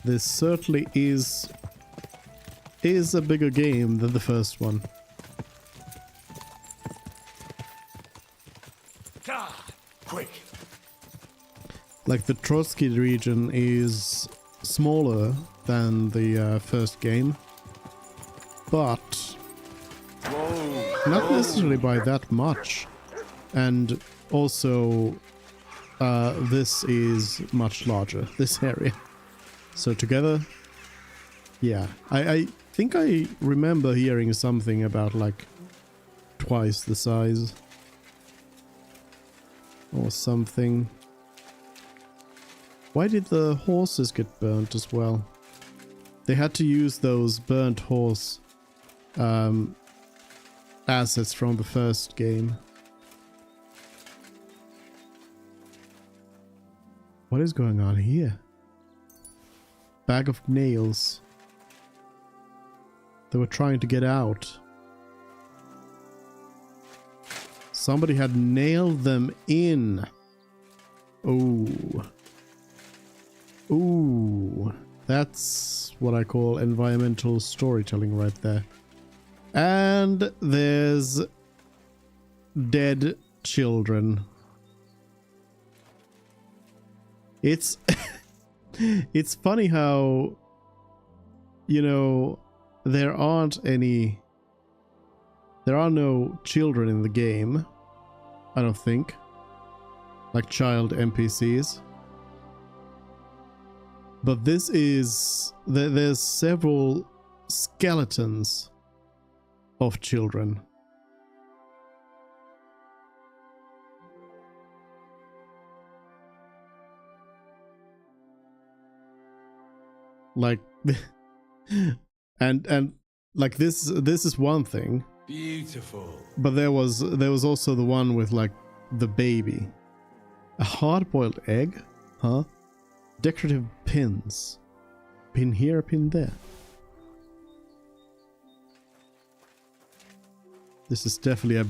This certainly is a bigger game than the first one. Quick! Like the Trotsky region is smaller than the first game, but not necessarily by that much. And also, this is much larger, this area. So together, yeah, I think I remember hearing something about like twice the size or something. Why did the horses get burnt as well? They had to use those burnt horse assets from the first game. What is going on here? Bag of nails. They were trying to get out. Somebody had nailed them in. Oh. Ooh. That's what I call environmental storytelling right there. And there's dead children. It's it's funny how, you know, there are no children in the game, I don't think, like child NPCs. But this is, there's several skeletons of children. Like, and like this is one thing. Beautiful. But there was also the one with like the baby. A hard-boiled egg? Huh? Decorative pins. Pin here, pin there. This is definitely a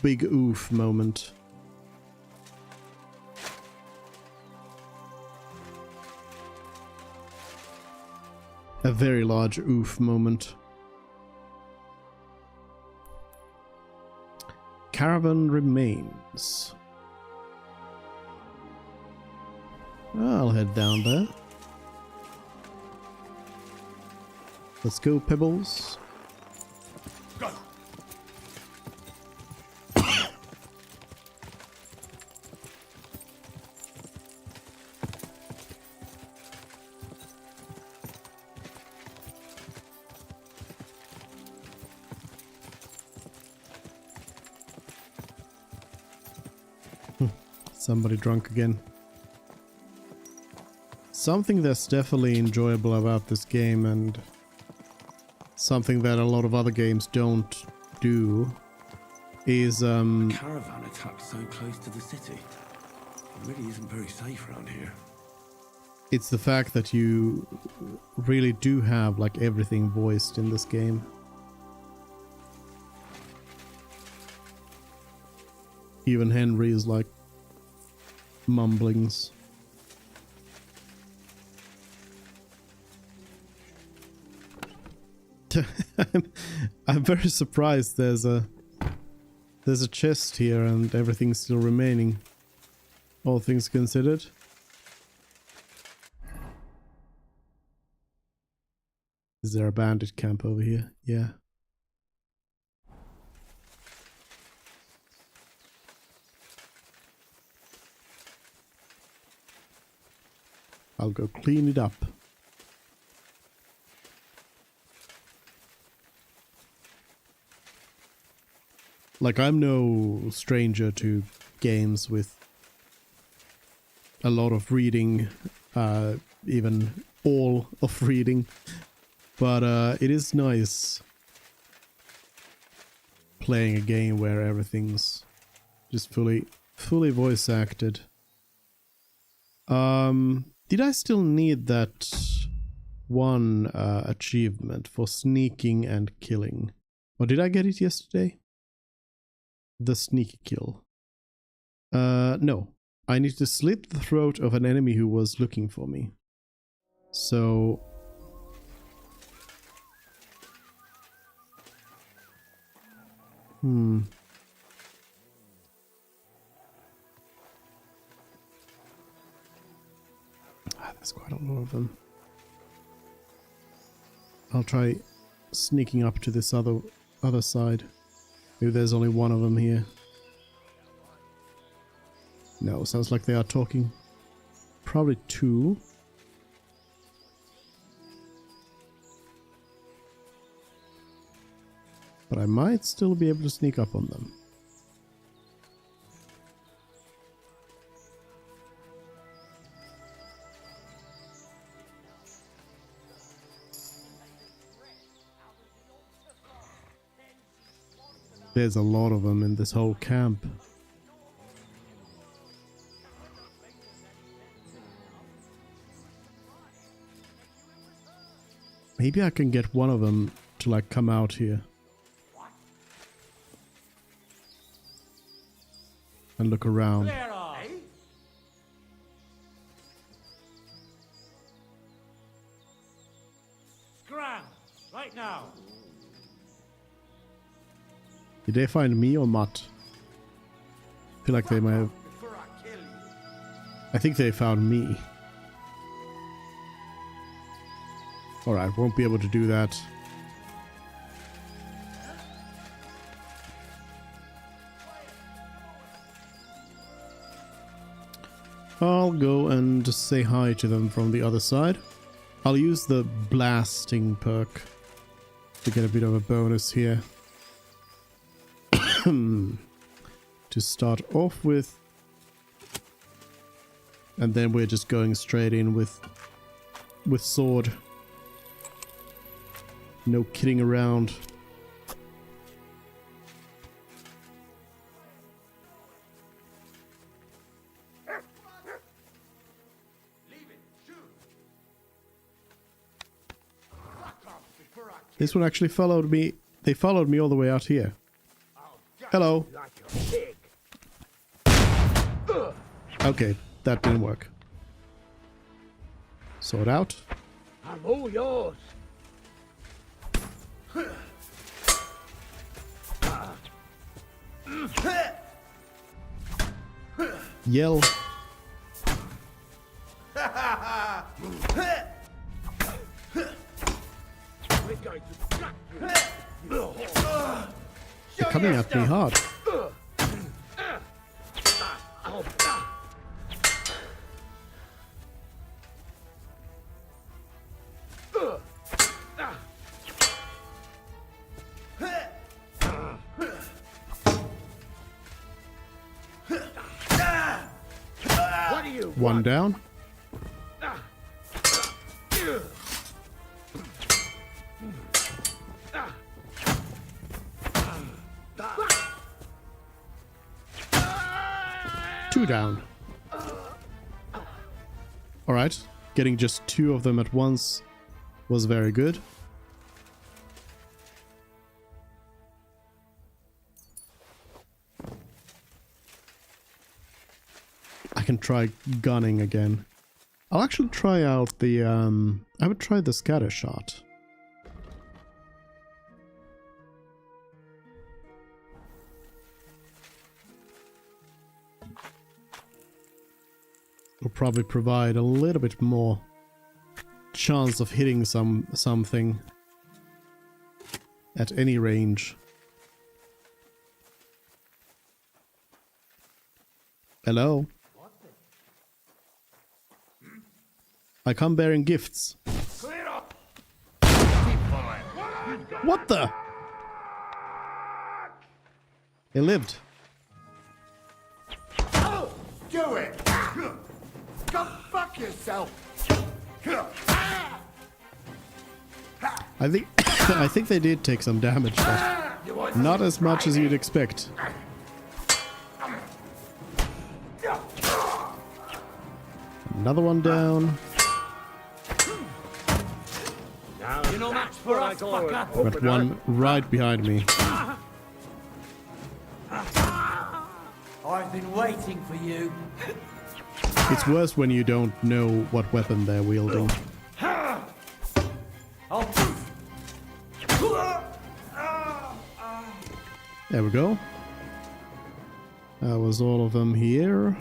big oof moment. A very large oof moment. Caravan remains. I'll head down there. Let's go, Pebbles. Go. Somebody drunk again. Something that's definitely enjoyable about this game, and something that a lot of other games don't do, is Caravan attacked so close to the city. It really isn't very safe around here. it's the fact that you really do have like everything voiced in this game. Even Henry is like mumblings. I'm very surprised there's a chest here and everything's still remaining, all things considered. Is there a bandit camp over here? Yeah. I'll go clean it up. Like, I'm no stranger to games with a lot of reading, even all of reading, but it is nice playing a game where everything's just fully voice acted. Did I still need that one achievement for sneaking and killing? Or did I get it yesterday? The sneaky kill. No. I need to slit the throat of an enemy who was looking for me. So... There's quite a lot of them. I'll try sneaking up to this other side. Maybe there's only one of them here. No, sounds like they are talking. Probably two. But I might still be able to sneak up on them. There's a lot of them in this whole camp. Maybe I can get one of them to like come out here and look around. Scram! Right now! Did they find me or Matt? I feel like they might have. I think they found me. Alright, won't be able to do that. I'll go and say hi to them from the other side. I'll use the blasting perk to get a bit of a bonus here. To start off with, and then we're just going straight in with sword. No kidding around. This one actually followed me. They followed me all the way out here. Hello. Okay, that didn't work. Sword out. I'm all yours. Yell. You're coming at me hard. One down. 2 down. Alright, getting just 2 of them at once was very good. I can try gunning again. I'll actually try out the, I would try the scatter shot. Will probably provide a little bit more chance of hitting something at any range. Hello? I come bearing gifts. What the? He lived. Oh, do it! Go fuck yourself! I think I think they did take some damage, but not as much as you'd expect. Another one down. You know match for us, fucker. Got one right behind me. I've been waiting for you. It's worse when you don't know what weapon they're wielding. There we go. That was all of them here.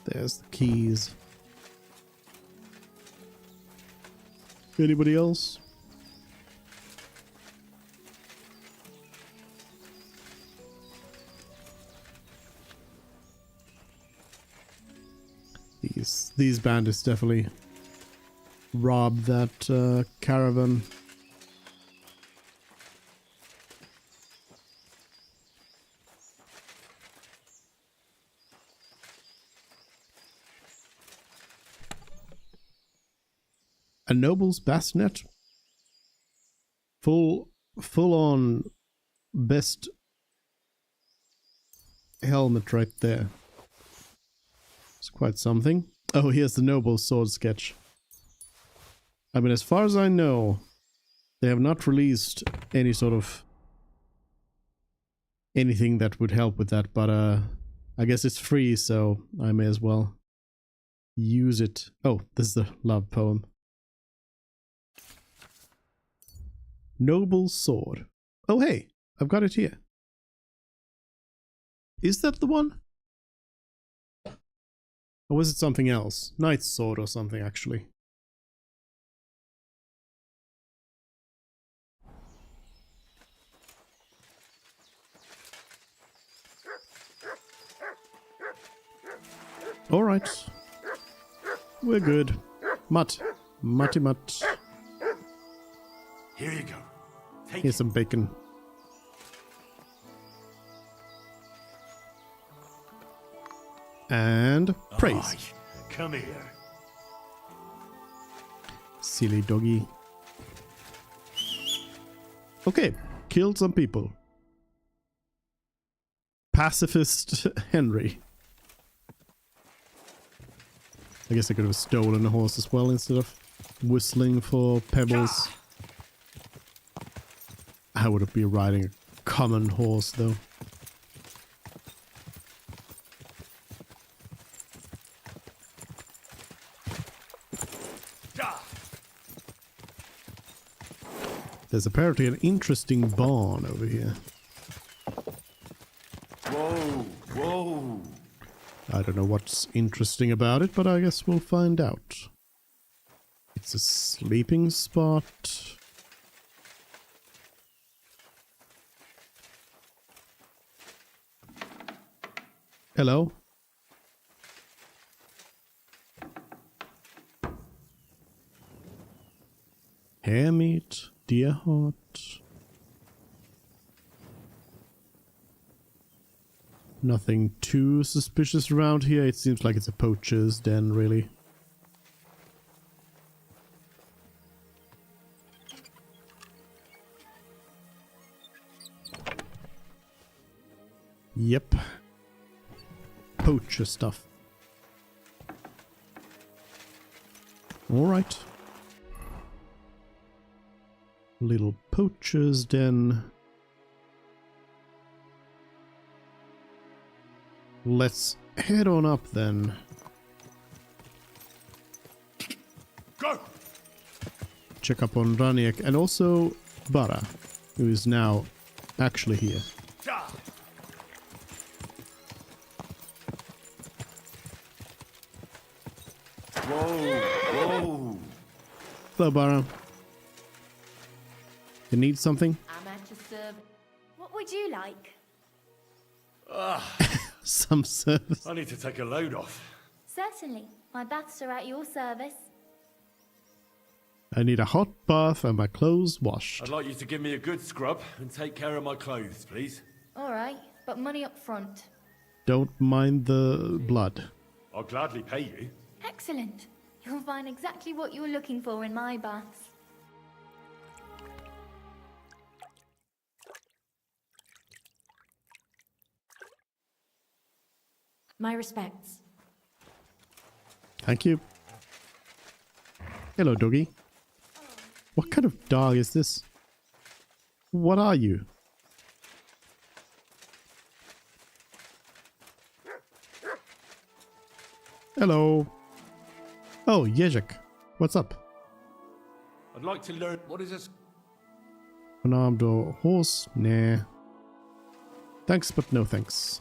There's the keys. Anybody else? These bandits definitely robbed that caravan. A noble's bassinet. Full on best helmet right there. It's quite something. Oh, here's the noble's sword sketch. I mean, as far as I know, they have not released any sort of anything that would help with that, but I guess it's free, so I may as well use it. Oh, this is the love poem. Noble sword. Oh, hey, I've got it here. Is that the one? Or was it something else? Knight's sword or something, actually. Alright. We're good. Mutt. Mutty mutt. Here you go. Here's some bacon. And praise. Aye, come here. Silly doggy. Okay, killed some people. Pacifist Henry. I guess I could have stolen a horse as well instead of whistling for pebbles. I would be riding a common horse though. There's apparently an interesting barn over here. Whoa, whoa. I don't know what's interesting about it, but I guess we'll find out. It's a sleeping spot. Hello? Hare meat, deer heart. Nothing too suspicious around here. It seems like it's a poacher's den, really. Yep. Poacher stuff. Alright. Little poacher's den. Let's head on up then. Go! Check up on Raniek and also Bara, who is now actually here. Whoa, whoa. Hello, Bara. You need something? I'm at your service. What would you like? Some service. I need to take a load off. Certainly. My baths are at your service. I need a hot bath and my clothes washed. I'd like you to give me a good scrub and take care of my clothes, please. All right, but money up front. Don't mind the blood. I'll gladly pay you. Excellent. You'll find exactly what you're looking for in my baths. My respects. Thank you. Hello, doggy. What kind of dog is this? What are you? Hello. Oh, Jezek. What's up? I'd like to learn... What is this? Unarmed or horse? Nah. Thanks, but no thanks.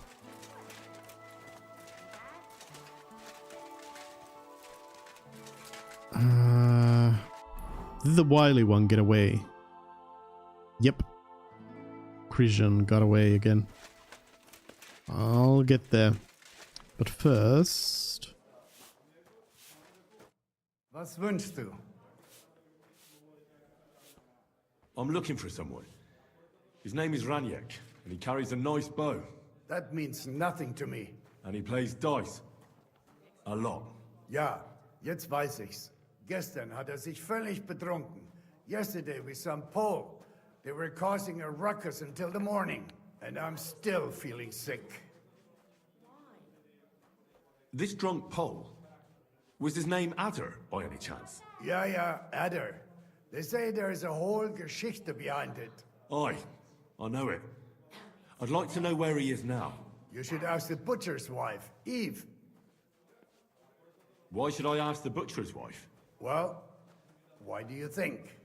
Did the wily one get away? Yep. Christian got away again. I'll get there. But first... Was wünschst du? I'm looking for someone. His name is Raniek, and he carries a nice bow. That means nothing to me. And he plays dice. A lot. Ja, jetzt weiß ich's. Gestern hat sich völlig betrunken. Yesterday with some Pole. They were causing a ruckus until the morning. And I'm still feeling sick. This drunk Pole, was his name Adder, by any chance? Ja, Adder. They say there's a whole Geschichte behind it. Aye, I know it. I'd like to know where he is now. You should ask the butcher's wife, Eve. Why should I ask the butcher's wife? Well, why do you think?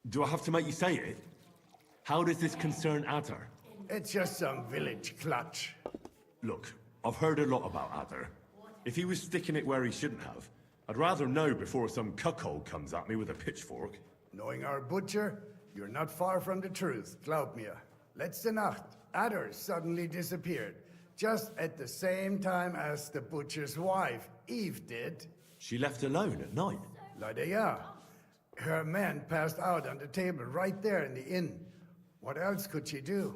Do I have to make you say it? How does this concern Adder? It's just some village clutch. Look, I've heard a lot about Adder. If he was sticking it where he shouldn't have, I'd rather know before some cuckold comes at me with a pitchfork. Knowing our butcher, you're not far from the truth, glaub mir. Letzte Nacht, Adder suddenly disappeared, just at the same time as the butcher's wife, Eve, did. She left alone at night? Leider ja. Her man passed out on the table right there in the inn. What else could she do?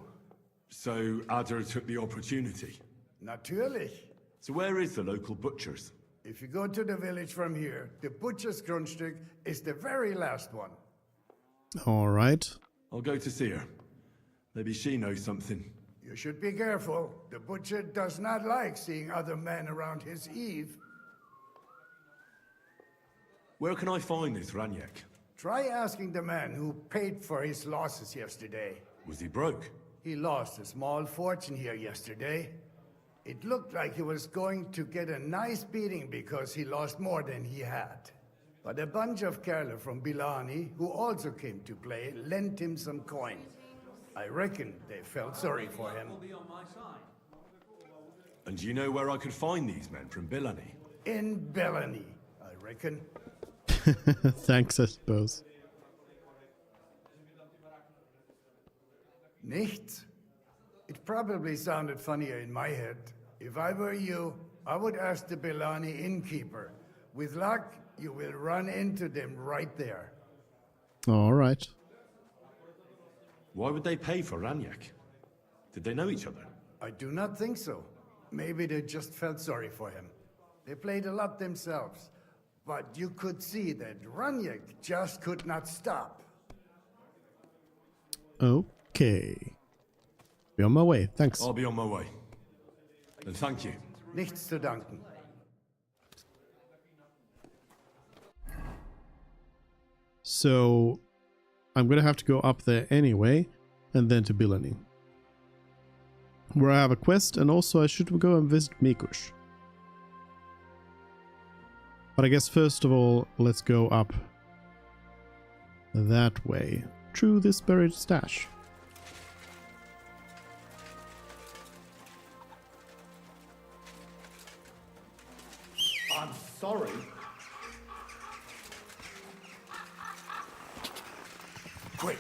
So Adder took the opportunity? Natürlich. So where is the local butcher's? If you go to the village from here, the butcher's Grundstück is the very last one. Alright. I'll go to see her. Maybe she knows something. You should be careful. The butcher does not like seeing other men around his Eve. Where can I find this Raniek? Try asking the man who paid for his losses yesterday. Was he broke? He lost a small fortune here yesterday. It looked like he was going to get a nice beating because he lost more than he had. But a bunch of Kerle from Bilani, who also came to play, lent him some coin. I reckon they felt sorry for him. And do you know where I could find these men from Bilani? In Bilani, I reckon. Thanks, I suppose. Nichts? It probably sounded funnier in my head. If I were you, I would ask the Bilani innkeeper. With luck, you will run into them right there. Alright. Why would they pay for Raniek? Did they know each other? I do not think so. Maybe they just felt sorry for him. They played a lot themselves, but you could see that Ranyek just could not stop. Okay. Be on my way, thanks. I'll be on my way. And thank you. Nichts zu danken. So, I'm gonna have to go up there anyway, and then to Bilani, where I have a quest, and also I should go and visit Mikush. But I guess first of all, let's go up that way, through this buried stash. I'm sorry. Quick!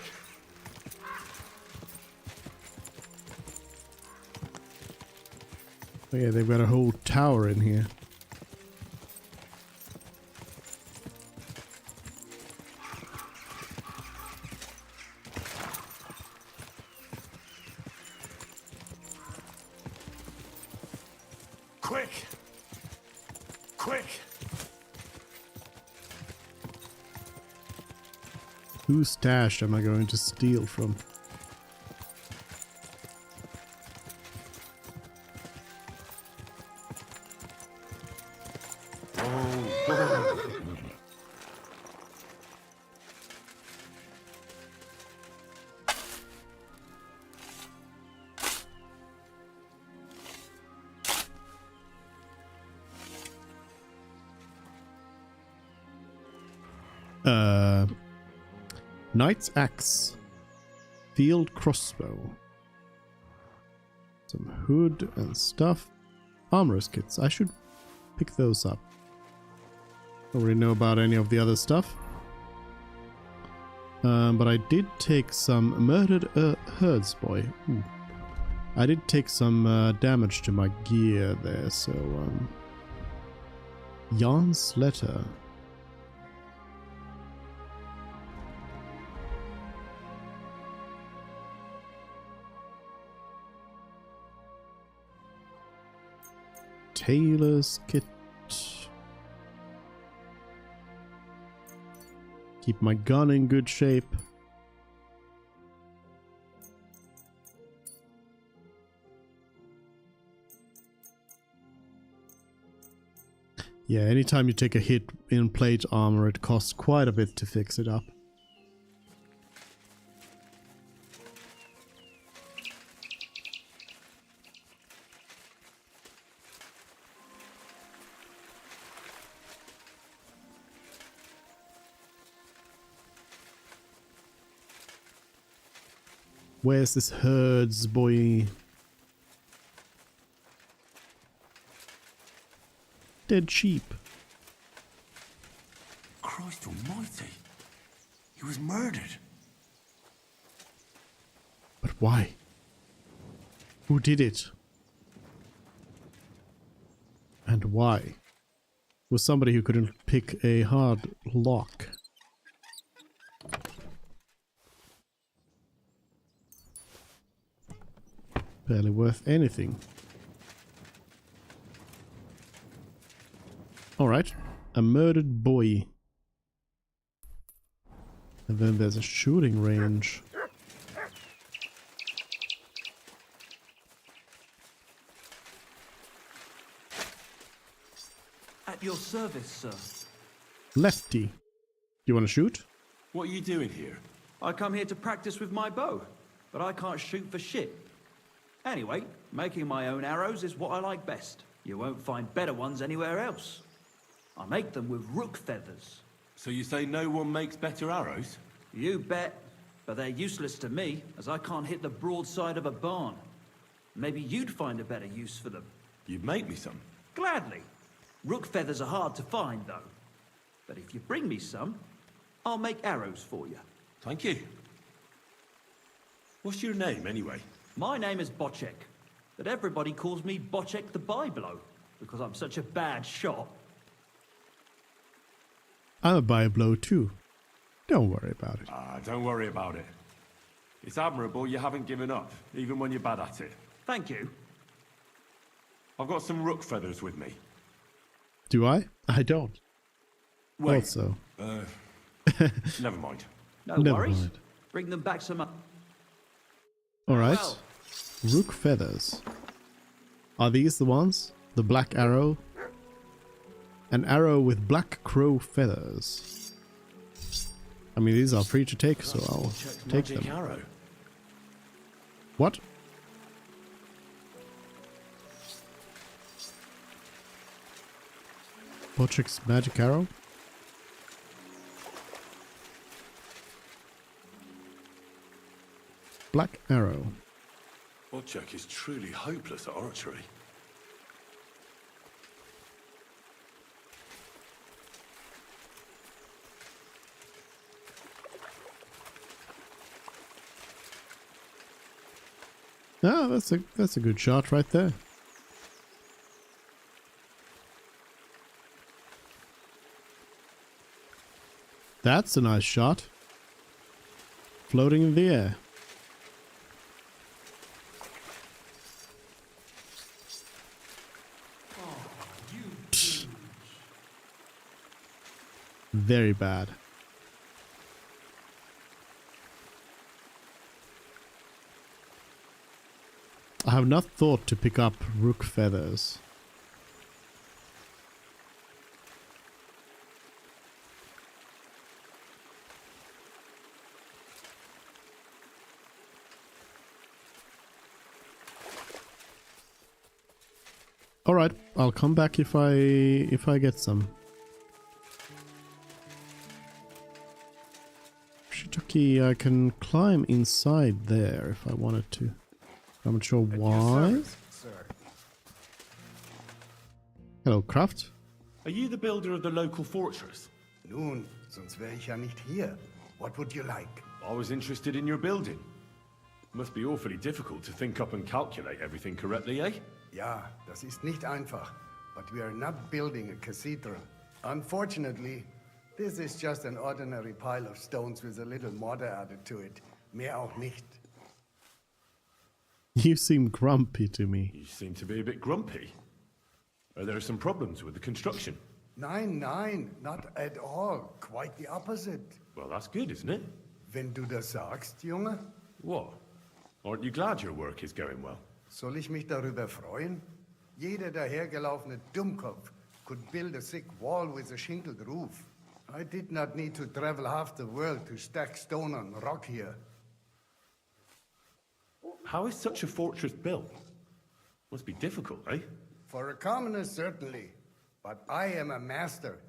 Oh yeah, they've got a whole tower in here. Quick! Quick! Whose stash am I going to steal from? Knight's Axe. Field Crossbow. Some hood and stuff. Armorer's kits. I should pick those up. Don't really know about any of the other stuff. But I did take some Murdered Herdsboy. Ooh. I did take some damage to my gear there, so Jan's Letter. Tailor's kit. Keep my gun in good shape. Yeah, anytime you take a hit in plate armor, it costs quite a bit to fix it up. Where's this herds boy? Dead sheep. Christ almighty. He was murdered. But why? Who did it? And why? Was somebody who couldn't pick a hard lock. Barely worth anything. Alright, a murdered boy. And then there's a shooting range. At your service, sir. Lefty. You want to shoot? What are you doing here? I come here to practice with my bow, but I can't shoot for shit. Anyway, making my own arrows is what I like best. You won't find better ones anywhere else. I make them with rook feathers. So you say no one makes better arrows? You bet, but they're useless to me, as I can't hit the broadside of a barn. Maybe you'd find a better use for them. You'd make me some? Gladly. Rook feathers are hard to find, though. But if you bring me some, I'll make arrows for you. Thank you. What's your name, anyway? My name is Bocek, but everybody calls me Bocek the Byblow, because I'm such a bad shot. I'm a Byblow too. Don't worry about it. Don't worry about it. It's admirable you haven't given up, even when you're bad at it. Thank you. I've got some rook feathers with me. Do I? I don't. Wait. Also. Never mind. No Never worries. mind. Bring them back some. Alright. Well. Rook feathers. Are these the ones? The black arrow? An arrow with black crow feathers. I mean, these are free to take, so I'll take them. Arrow. What? Potrick's magic arrow? Black arrow. Wojciech is truly hopeless at archery. Ah, that's a good shot right there. That's a nice shot. Floating in the air. Very bad. I have not thought to pick up rook feathers. All right, I'll come back if I get some. Shiitake, I can climb inside there if I wanted to. I'm not sure why. Hello, Kraft. Are you the builder of the local fortress? Nun, sonst wäre ich ja nicht hier. What would you like? I was interested in your building. Must be awfully difficult to think up and calculate everything correctly, eh? Ja, das ist nicht einfach. But we are not building a cathedral. Unfortunately, this is just an ordinary pile of stones with a little mortar added to it. Mehr auch nicht. You seem grumpy to me. You seem to be a bit grumpy. Are there some problems with the construction? Nein, nein, not at all. Quite the opposite. Well, that's good, isn't it? Wenn du das sagst, Junge. What? Aren't you glad your work is going well? Soll ich mich darüber freuen? Jeder dahergelaufene Dummkopf could build a thick wall with a shingled roof. I did not need to travel half the world to stack stone on rock here. How is such a fortress built? Must be difficult, eh? For a commoner, certainly. But I am a master.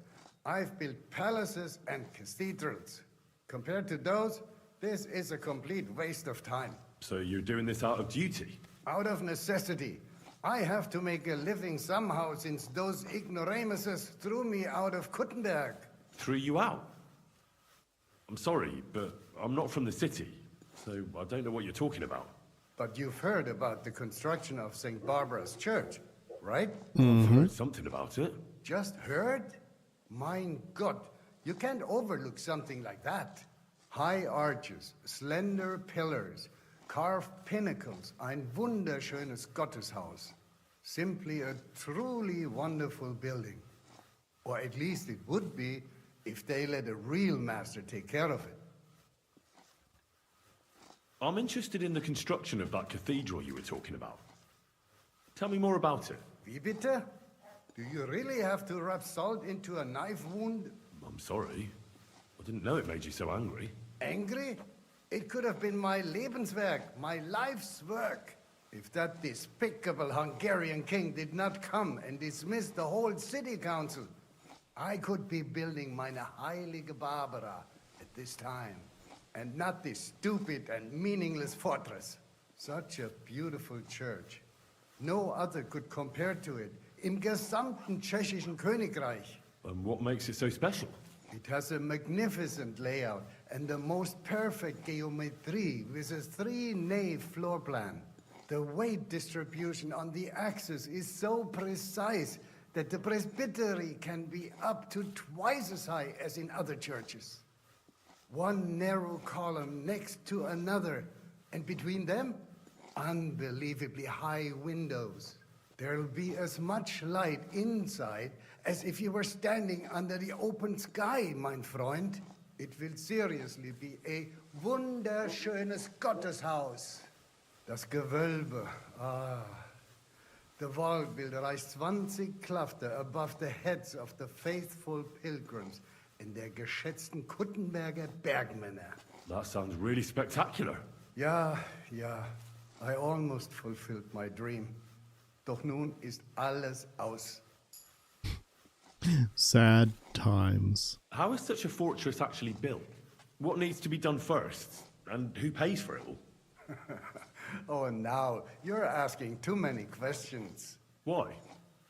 I've built palaces and cathedrals. Compared to those, this is a complete waste of time. So you're doing this out of duty? Out of necessity. I have to make a living somehow since those ignoramuses threw me out of Kuttenberg. Threw you out? I'm sorry, but I'm not from the city, so I don't know what you're talking about. But you've heard about the construction of St. Barbara's Church, right? I've heard something about it. Just heard? Mein Gott, you can't overlook something like that. High arches, slender pillars, carved pinnacles, ein wunderschönes Gotteshaus. Simply a truly wonderful building. Or at least it would be if they let a real master take care of it. I'm interested in the construction of that cathedral you were talking about. Tell me more about it. Wie bitte? Do you really have to rub salt into a knife wound? I'm sorry. I didn't know it made you so angry. Angry? It could have been my Lebenswerk, my life's work. If that despicable Hungarian king did not come and dismiss the whole city council, I could be building meine Heilige Barbara at this time. And not this stupid and meaningless fortress. Such a beautiful church. No other could compare to it im gesamten tschechischen Königreich. And what makes it so special? It has a magnificent layout and the most perfect geometry with a 3-nave floor plan. The weight distribution on the axis is so precise that the presbytery can be up to twice as high as in other churches. One narrow column next to another, and between them, unbelievably high windows. There'll be as much light inside as if you were standing under the open sky, mein Freund. It will seriously be a wunderschönes Gotteshaus. Das Gewölbe, The vault will rise 20 Klafter above the heads of the faithful pilgrims in der geschätzten Kuttenberger Bergmänner. That sounds really spectacular. Ja. I almost fulfilled my dream. Doch nun ist alles aus. Sad times. How is such a fortress actually built? What needs to be done first? And who pays for it all? Oh, now you're asking too many questions. Why?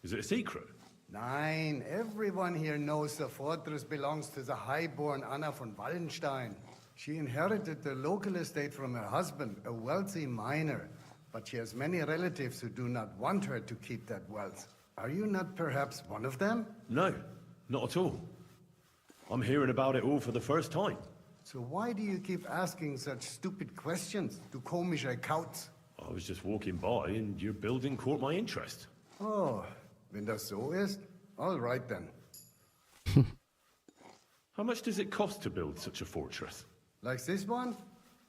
Is it a secret? Nein, everyone here knows the fortress belongs to the highborn Anna von Wallenstein. She inherited the local estate from her husband, a wealthy miner. But she has many relatives who do not want her to keep that wealth. Are you not perhaps one of them? No, not at all. I'm hearing about it all for the first time. So why do you keep asking such stupid questions, du komischer Kauz? I was just walking by and your building caught my interest. Oh, wenn das so ist, all right then. How much does it cost to build such a fortress? Like this one?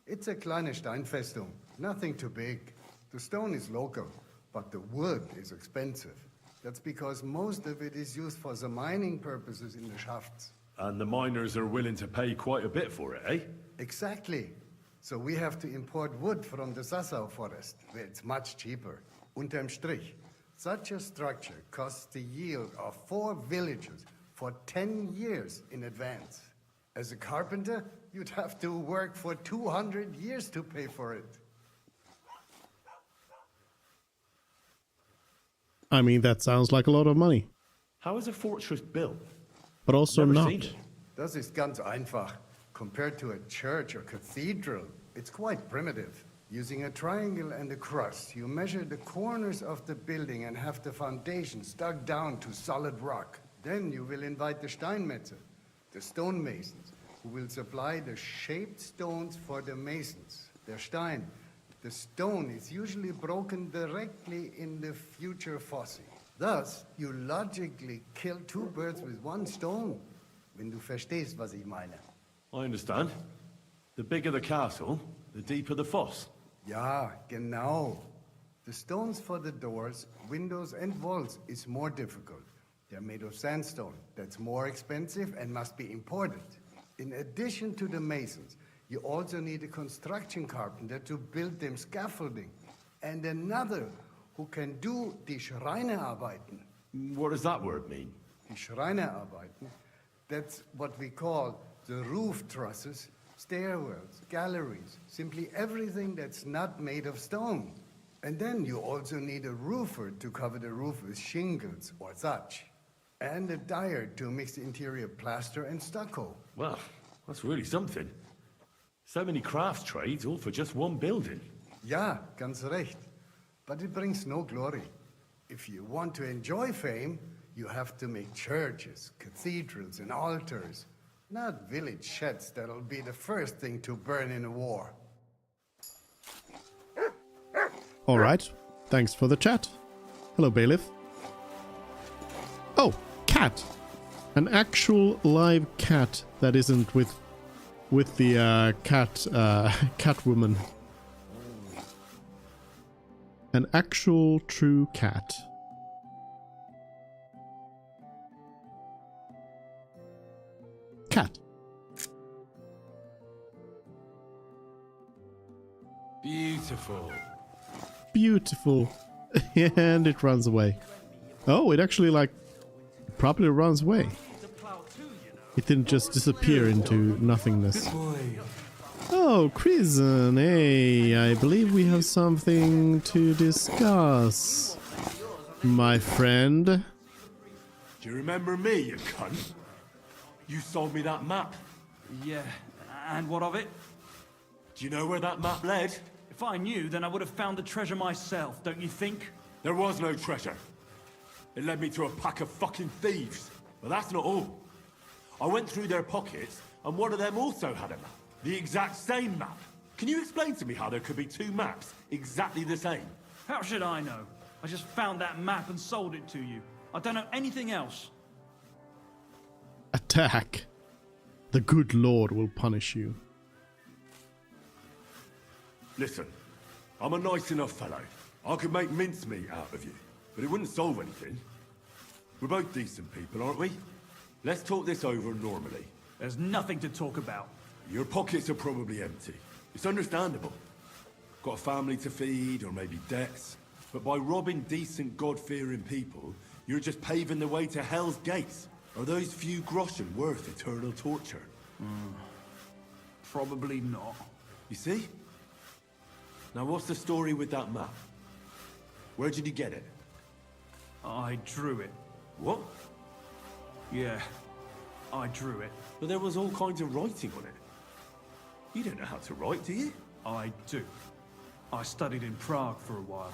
It's a kleine Steinfestung, nothing too big. The stone is local, but the wood is expensive. That's because most of it is used for the mining purposes in the shafts. And the miners are willing to pay quite a bit for it, eh? Exactly. So we have to import wood from the Sassau forest, where it's much cheaper. Unterm Strich, such a structure costs the yield of 4 villages for 10 years in advance. As a carpenter, you'd have to work for 200 years to pay for it. I mean, that sounds like a lot of money. How is a fortress built? But also Never not. seen it. Das ist ganz einfach. Compared to a church or cathedral, it's quite primitive. Using a triangle and a cross, you measure the corners of the building and have the foundations dug down to solid rock. Then you will invite the Steinmetzer, the stonemasons, who will supply the shaped stones for the masons. Der Stein. The stone is usually broken directly in the future fosse. Thus, you logically kill 2 birds with 1 stone. Wenn du verstehst, was ich meine. I understand. The bigger the castle, the deeper the fosse. Ja, genau. The stones for the doors, windows and walls is more difficult. They're made of sandstone. That's more expensive and must be imported. In addition to the masons, you also need a construction carpenter to build them scaffolding. And another who can do die Schreinerarbeiten. What does that word mean? Die Schreinerarbeiten, that's what we call the roof trusses, stairwells, galleries, simply everything that's not made of stone. And then you also need a roofer to cover the roof with shingles or thatch. And a dyer to mix the interior plaster and stucco. Well, that's really something. So many crafts trades, all for just one building. Ja, ganz recht. But it brings no glory. If you want to enjoy fame, you have to make churches, cathedrals, and altars. Not village sheds that'll be the first thing to burn in a war. All right. Thanks for the chat. Hello, bailiff. Oh, cat. An actual live cat that isn't with the cat woman. An actual true cat. Cat. Beautiful. Beautiful. And it runs away. Oh, it actually properly runs away. It didn't just disappear into nothingness. Oh, Krisen, hey, I believe we have something to discuss, my friend. Do you remember me, you cunt? You sold me that map. Yeah, and what of it? Do you know where that map led? If I knew, then I would have found the treasure myself, don't you think? There was no treasure. It led me to a pack of fucking thieves. But that's not all. I went through their pockets, and one of them also had a map. The exact same map. Can you explain to me how there could be 2 maps exactly the same? How should I know? I just found that map and sold it to you. I don't know anything else. Attack. The good Lord will punish you. Listen, I'm a nice enough fellow. I could make mincemeat out of you, but it wouldn't solve anything. We're both decent people, aren't we? Let's talk this over normally. There's nothing to talk about. Your pockets are probably empty. It's understandable. Got a family to feed, or maybe debts. But by robbing decent, God-fearing people, you're just paving the way to Hell's Gates. Are those few groschen worth eternal torture? Probably not. You see? Now what's the story with that map? Where did you get it? I drew it. What? Yeah, I drew it. But there was all kinds of writing on it. You don't know how to write, do you? I do. I studied in Prague for a while.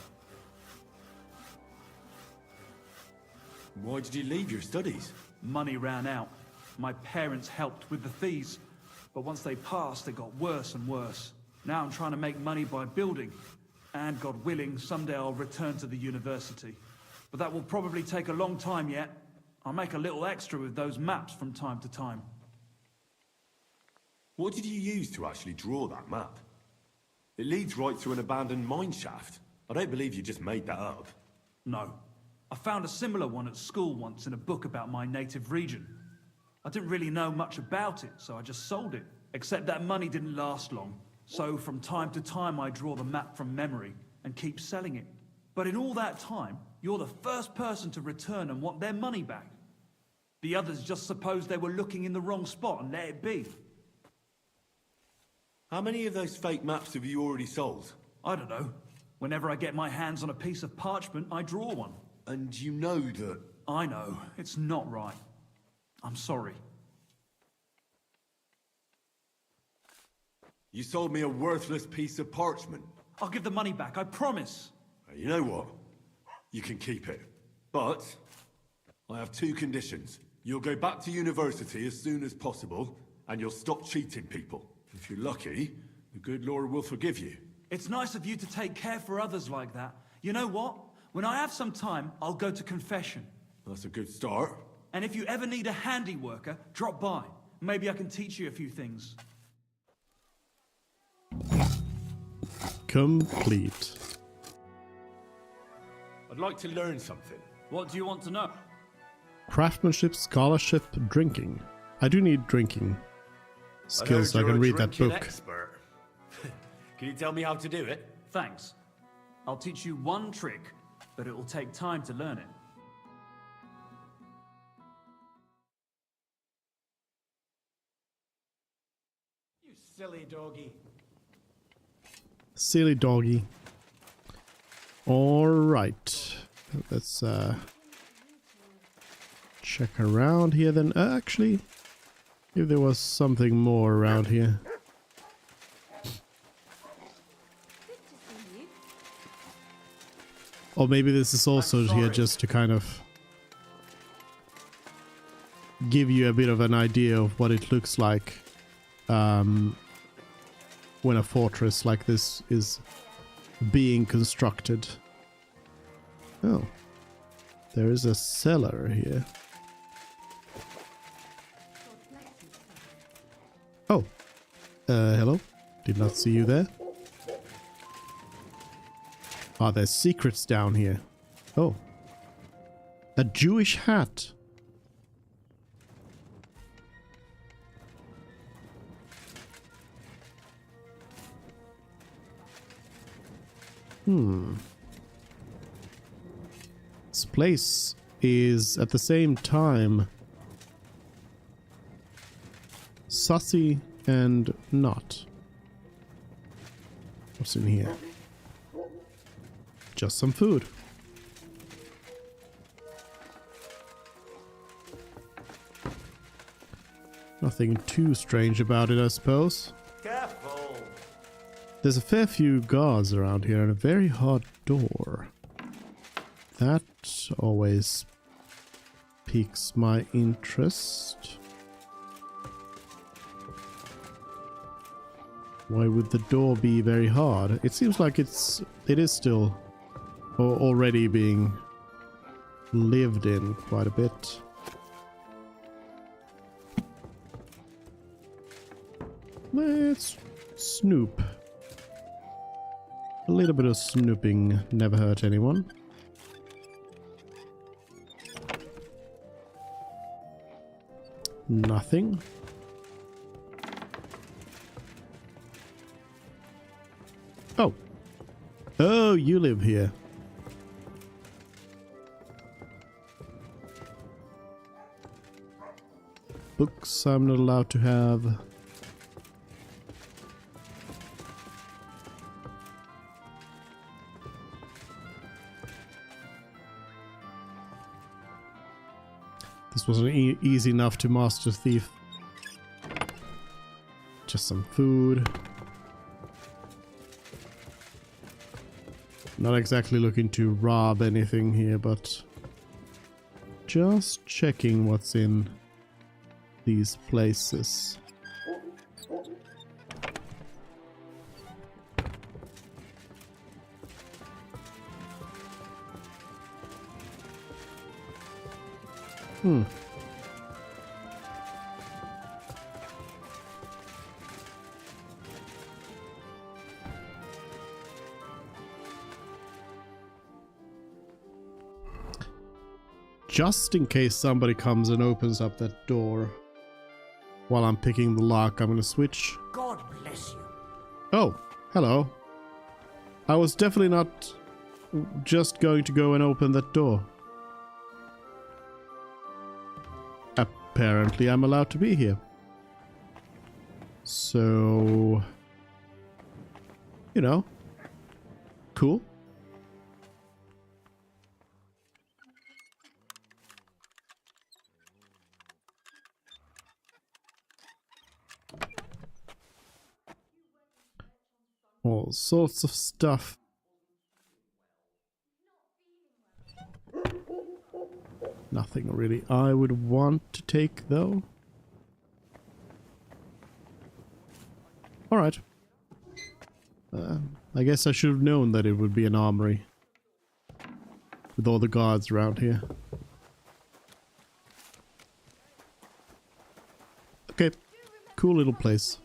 Why did you leave your studies? Money ran out. My parents helped with the fees. But once they passed, it got worse and worse. Now I'm trying to make money by building. And God willing, someday I'll return to the university. But that will probably take a long time yet. I'll make a little extra with those maps from time to time. What did you use to actually draw that map? It leads right through an abandoned mine shaft. I don't believe you just made that up. No. I found a similar one at school once in a book about my native region. I didn't really know much about it, so I just sold it. Except that money didn't last long. So from time to time I draw the map from memory and keep selling it. But in all that time, you're the first person to return and want their money back. The others just supposed they were looking in the wrong spot and let it be. How many of those fake maps have you already sold? I don't know. Whenever I get my hands on a piece of parchment, I draw one. And you know that... I know. It's not right. I'm sorry. You sold me a worthless piece of parchment. I'll give the money back, I promise. You know what? You can keep it. But I have two conditions. You'll go back to university as soon as possible, and you'll stop cheating people. If you're lucky, the good Lord will forgive you. It's nice of you to take care for others like that. You know what? When I have some time, I'll go to confession. That's a good start. And if you ever need a handy worker, drop by. Maybe I can teach you a few things. Complete. I'd like to learn something. What do you want to know? Craftsmanship, scholarship, drinking. I do need drinking skills so I can read that book. Expert. Can you tell me how to do it? Thanks. I'll teach you one trick, but it will take time to learn it. You silly doggy. Silly doggy. Alright. Let's check around here then. Actually, if there was something more around here. Or maybe this is also here just to kind of give you a bit of an idea of what it looks like when a fortress like this is being constructed. Oh, there is a cellar here. Oh, hello. Did not see you there. Ah, there's secrets down here. Oh, a Jewish hat. This place is at the same time sussy and not. What's in here? Just some food. Nothing too strange about it, I suppose. Careful. There's a fair few guards around here and a very hard door. That always piques my interest. Why would the door be very hard? It seems like it is still already being lived in quite a bit. Let's snoop. A little bit of snooping never hurt anyone. Nothing. Oh. Oh, you live here. Books I'm not allowed to have. This wasn't easy enough to master thief. Just some food. Not exactly looking to rob anything here, but just checking what's in these places. Just in case somebody comes and opens up that door while I'm picking the lock, I'm gonna switch. God bless you. Oh, hello. I was definitely not just going to go and open that door. Apparently I'm allowed to be here. So, you know, cool. All sorts of stuff. Nothing really I would want to take though. Alright. I guess I should have known that it would be an armory. With all the guards around here. Okay. Cool little place.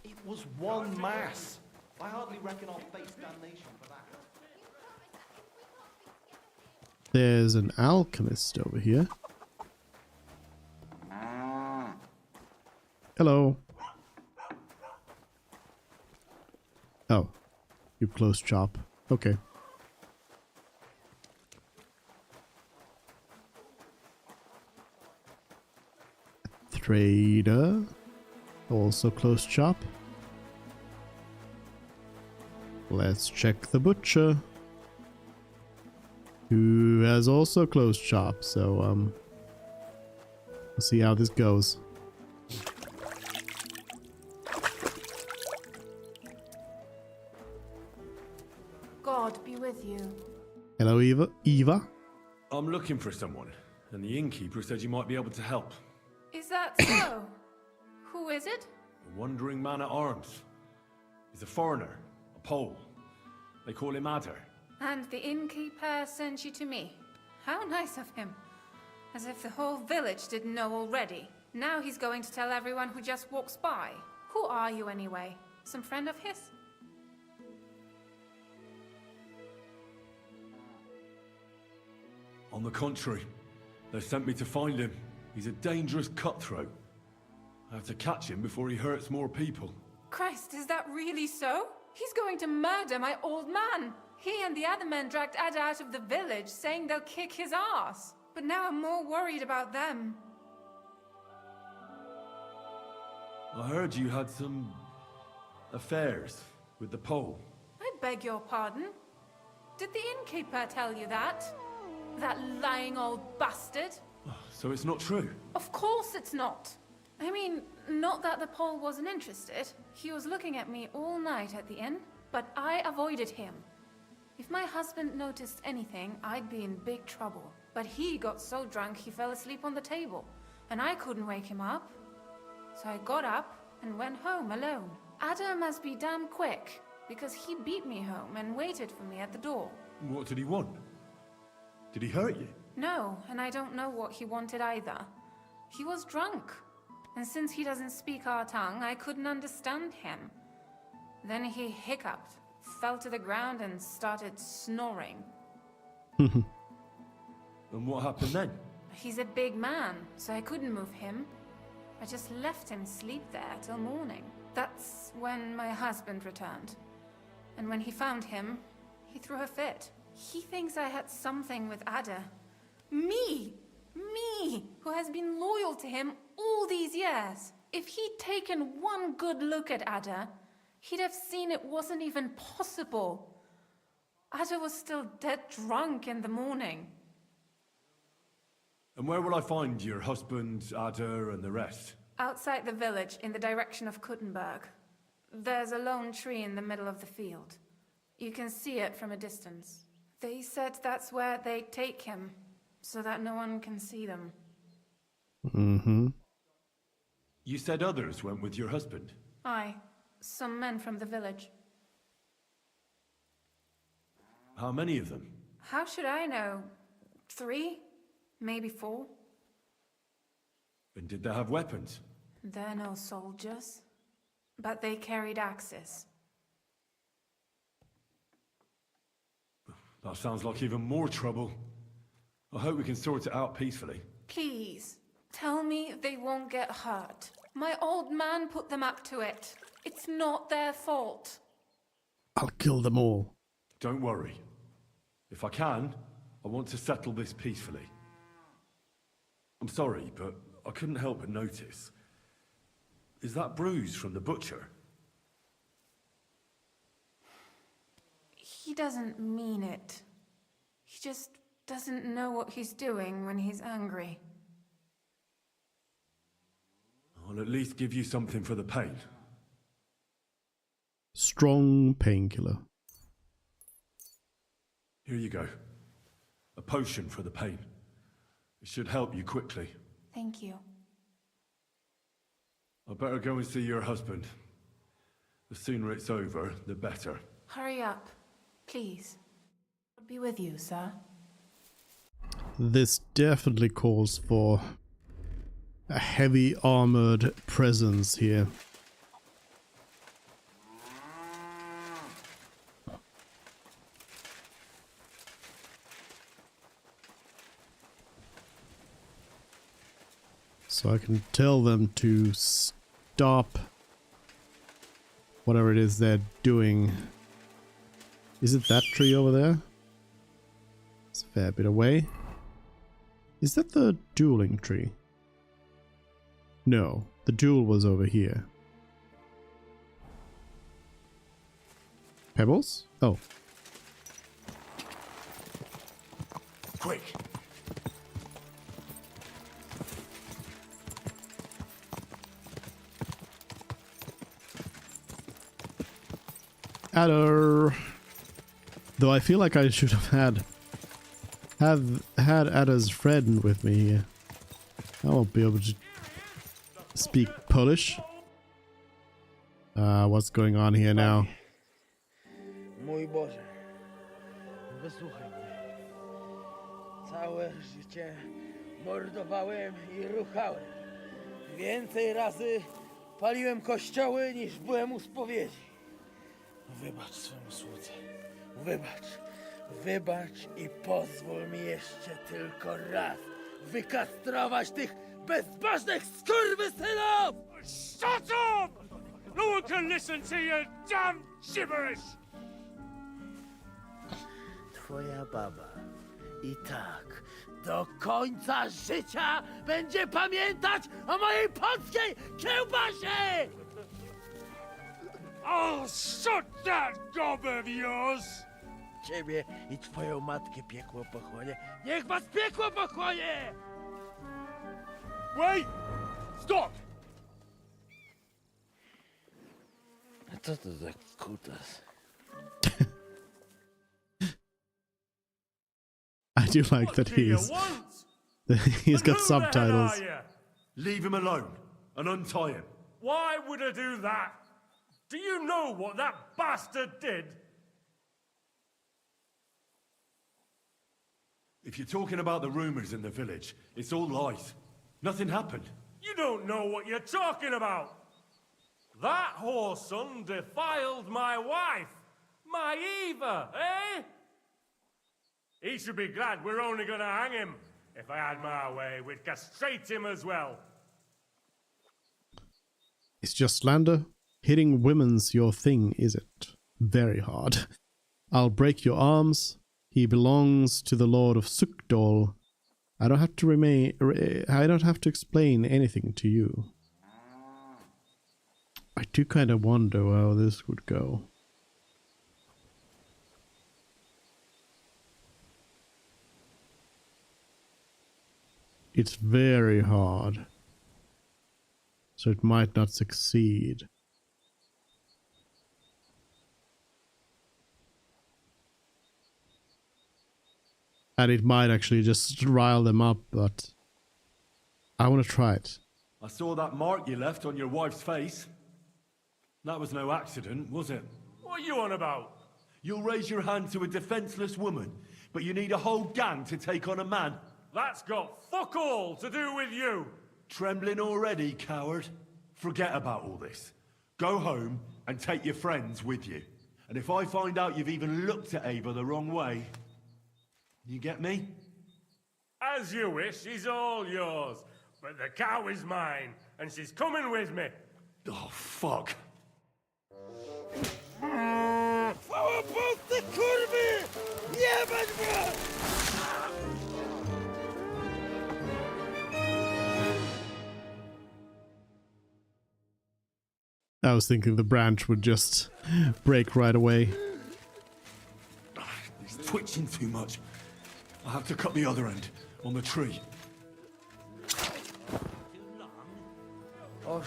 It was one mass. I hardly reckon I'll face damnation for that. There's an alchemist over here. Hello. Oh. You close shop. Okay. Trader. Also closed shop. Let's check the butcher. Who has also closed shop, so we'll see how this goes. God be with you. Hello, Eva? I'm looking for someone, and the innkeeper said you might be able to help. Is that so? Who is it? A wandering man at arms. He's a foreigner, a Pole. They call him Adder. And the innkeeper sent you to me. How nice of him. As if the whole village didn't know already. Now he's going to tell everyone who just walks by. Who are you anyway? Some friend of his? On the contrary, they sent me to find him. He's a dangerous cutthroat. I have to catch him before he hurts more people. Christ, is that really so? He's going to murder my old man. He and the other men dragged Ada out of the village, saying they'll kick his ass. But now I'm more worried about them. I heard you had some affairs with the Pole. I beg your pardon? Did the innkeeper tell you that? That lying old bastard? So it's not true? Of course it's not. I mean, not that the Pole wasn't interested. He was looking at me all night at the inn, but I avoided him. If my husband noticed anything, I'd be in big trouble. But he got so drunk he fell asleep on the table, and I couldn't wake him up. So I got up and went home alone. Ada must be damn quick. because he beat me home and waited for me at the door. What did he want? Did he hurt you? No, and I don't know what he wanted either. He was drunk, and since he doesn't speak our tongue, I couldn't understand him. Then he hiccuped, fell to the ground, and started snoring. And what happened then? He's a big man, so I couldn't move him. I just left him sleep there till morning. That's when my husband returned. And when he found him, he threw a fit. He thinks I had something with Ada. Me! Me! Who has been loyal to him all these years. If he'd taken one good look at Ada, he'd have seen it wasn't even possible. Ada was still dead drunk in the morning. And where will I find your husband, Ada, and the rest? Outside the village, in the direction of Kuttenberg. There's a lone tree in the middle of the field. You can see it from a distance. They said that's where they'd take him, so that no one can see them. Mm-hmm. You said others went with your husband? Aye, some men from the village. How many of them? How should I know? 3? Maybe 4? And did they have weapons? They're no soldiers, but they carried axes. That sounds like even more trouble. I hope we can sort it out peacefully. Please, tell me they won't get hurt. My old man put them up to it. It's not their fault. I'll kill them all. Don't worry. If I can, I want to settle this peacefully. I'm sorry, but I couldn't help but notice. Is that bruise from the butcher? He doesn't mean it. He just doesn't know what he's doing when he's angry. I'll at least give you something for the pain. Strong painkiller. Here you go. A potion for the pain. It should help you quickly. Thank you. I better go and see your husband. The sooner it's over, the better. Hurry up, please. I'll be with you, sir. This definitely calls for a heavy armored presence here. So I can tell them to stop whatever it is they're doing. Is it that tree over there? It's a fair bit away. Is that the dueling tree? No, the duel was over here. Pebbles? Oh. Quick! Adder. Though I feel like I should have had Adder's friend with me here. I won't be able to speak Polish. What's going on here now? Mój Boże, wysłuchaj mnie. Całe życie mordowałem i ruchałem. Więcej razy paliłem kościoły niż byłem u spowiedzi. Wybacz swemu słudze. Wybacz i pozwól mi jeszcze tylko raz wykastrować tych bezbożnych skurwysynów! Shut up! No one can listen to your damn gibberish! Twoja baba i tak do końca życia będzie pamiętać o mojej polskiej kiełbasie! I'll shut that gob of yours! Ciebie i twoją matkę piekło pochłonie. Niech was piekło pochłonie! Wait! Stop! A co to za kutas? I do like that he's got subtitles. Leave him alone and untie him. Why would I do that? Do you know what that bastard did? If you're talking about the rumors in the village, it's all lies. Nothing happened. You don't know what you're talking about. That whoreson defiled my wife, my Eva, eh? He should be glad we're only gonna hang him. If I had my way, we'd castrate him as well. It's just slander. Hitting women's your thing, is it? Very hard. I'll break your arms. He belongs to the Lord of Sukdol. I don't have to explain anything to you. I do kind of wonder how this would go. It's very hard. So it might not succeed. And it might actually just rile them up, but I want to try it. I saw that mark you left on your wife's face. That was no accident, was it? What are you on about? You'll raise your hand to a defenseless woman, but you need a whole gang to take on a man. That's got fuck all to do with you. Trembling already, coward? Forget about all this. Go home and take your friends with you. And if I find out you've even looked at Ava the wrong way, you get me? As you wish, she's all yours. But the cow is mine, and she's coming with me. Oh, fuck. I was thinking the branch would just break right away. It's twitching too much. I'll have to cut the other end, on the tree. O,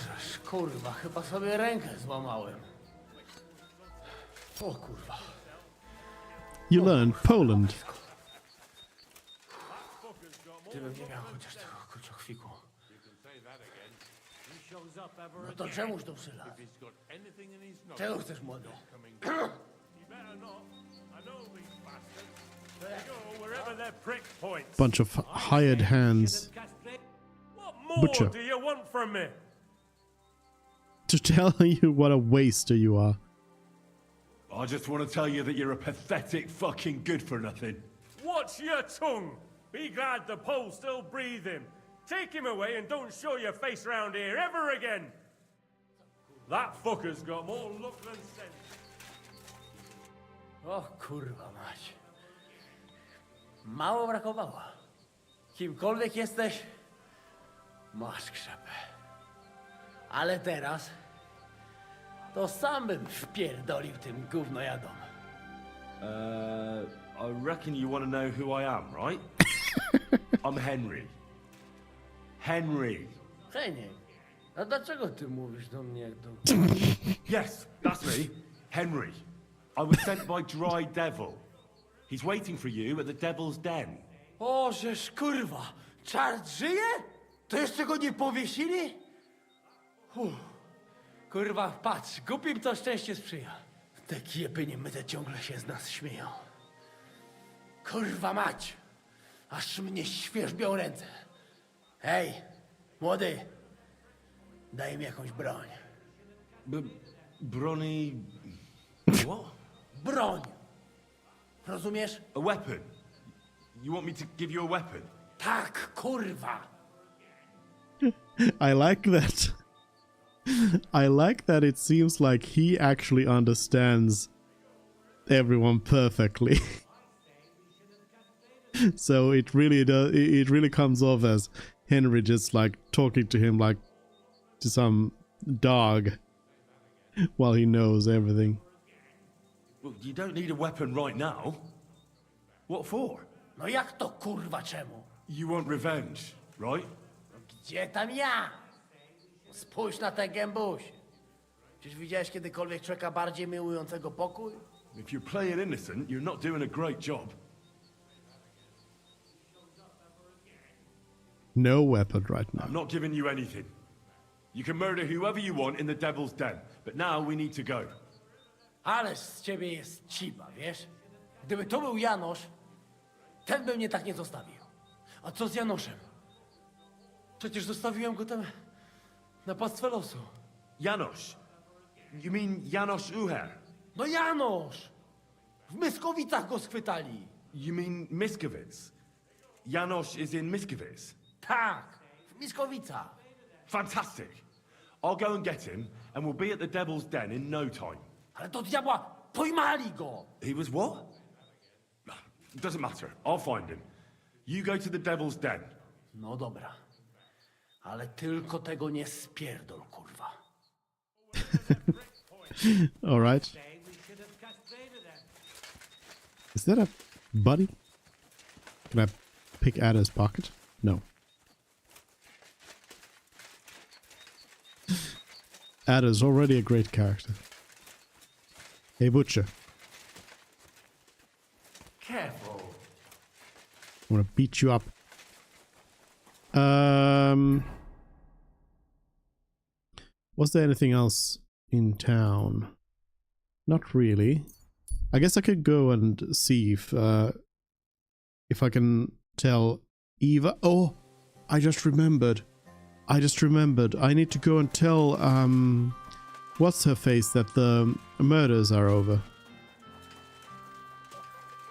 kurwa, chyba sobie rękę złamałem. O kurwa. You learned Poland. Gdybym nie miał chociaż tego kruciokwiku. No to czemuż to przyla? Czego chcesz, młody? Bunch of hired hands. Butcher. What do you want from me? To tell you what a waster you are. I just want to tell you that you're a pathetic fucking good-for-nothing. Watch your tongue. Be glad the Pole's still breathing. Take him away and don't show your face round here ever again. That fucker's got more luck than sense. O kurwa mać. Mało brakowało. Kimkolwiek jesteś, masz krzepę. Ale teraz to sam bym wpierdolił tym gównojadom. I reckon you want to know who I am, right? I'm Henry. Henry. Heniek, a dlaczego ty mówisz do mnie jak do... Yes, that's me. Henry. I was sent by Dry Devil. He's waiting for you at the Devil's Den. O, żeż kurwa, czart żyje? To jeszcze go nie powiesili? Kurwa, patrz, głupim to szczęście sprzyja. Te kiepy niemyte ciągle się z nas śmieją. Kurwa mać, aż mnie świerzbią ręce. Hej, młody, daj mi jakąś broń. Brony... What? Broń! Rozumiesz? A weapon? You want me to give you a weapon? Tak, kurwa! I like that. I like that it seems like he actually understands everyone perfectly. So it really does, it really comes off as Henry just like talking to him like to some dog while he knows everything. Well, you don't need a weapon right now. What for? No jak to kurwa czemu? You want revenge, right? Gdzie tam ja? Spójrz na tę gębuś. Czyż widziałeś kiedykolwiek człowieka bardziej miłującego pokój? If you're playing innocent, you're not doing a great job. No weapon right now. I'm not giving you anything. You can murder whoever you want in the Devil's Den, But now we need to go. Ależ z ciebie jest cipa, wiesz? Gdyby to był Janosz, ten by mnie tak nie zostawił. A co z Janoszem? Przecież zostawiłem go tam na pastwę losu. Janosz? You mean Janosz Uher? No Janosz! W Myskowicach go schwytali. You mean Miskovic? Janosz is in Miskovic? Tak, w Myskowicach. Fantastic. I'll go and get him, and we'll be at the Devil's Den in no time. Ale do diabła, pojmali go! He was what? Doesn't matter. I'll find him. You go to the Devil's Den. No dobra. Ale tylko tego nie spierdol, kurwa. All right. Is that a buddy? Can I pick out his pocket? No. Ada's already a great character. Hey, Butcher. Careful. I'm gonna beat you up. Was there anything else in town? Not really. I guess I could go and see if I can tell Eva. Oh, I just remembered. I need to go and tell what's her face that the murders are over.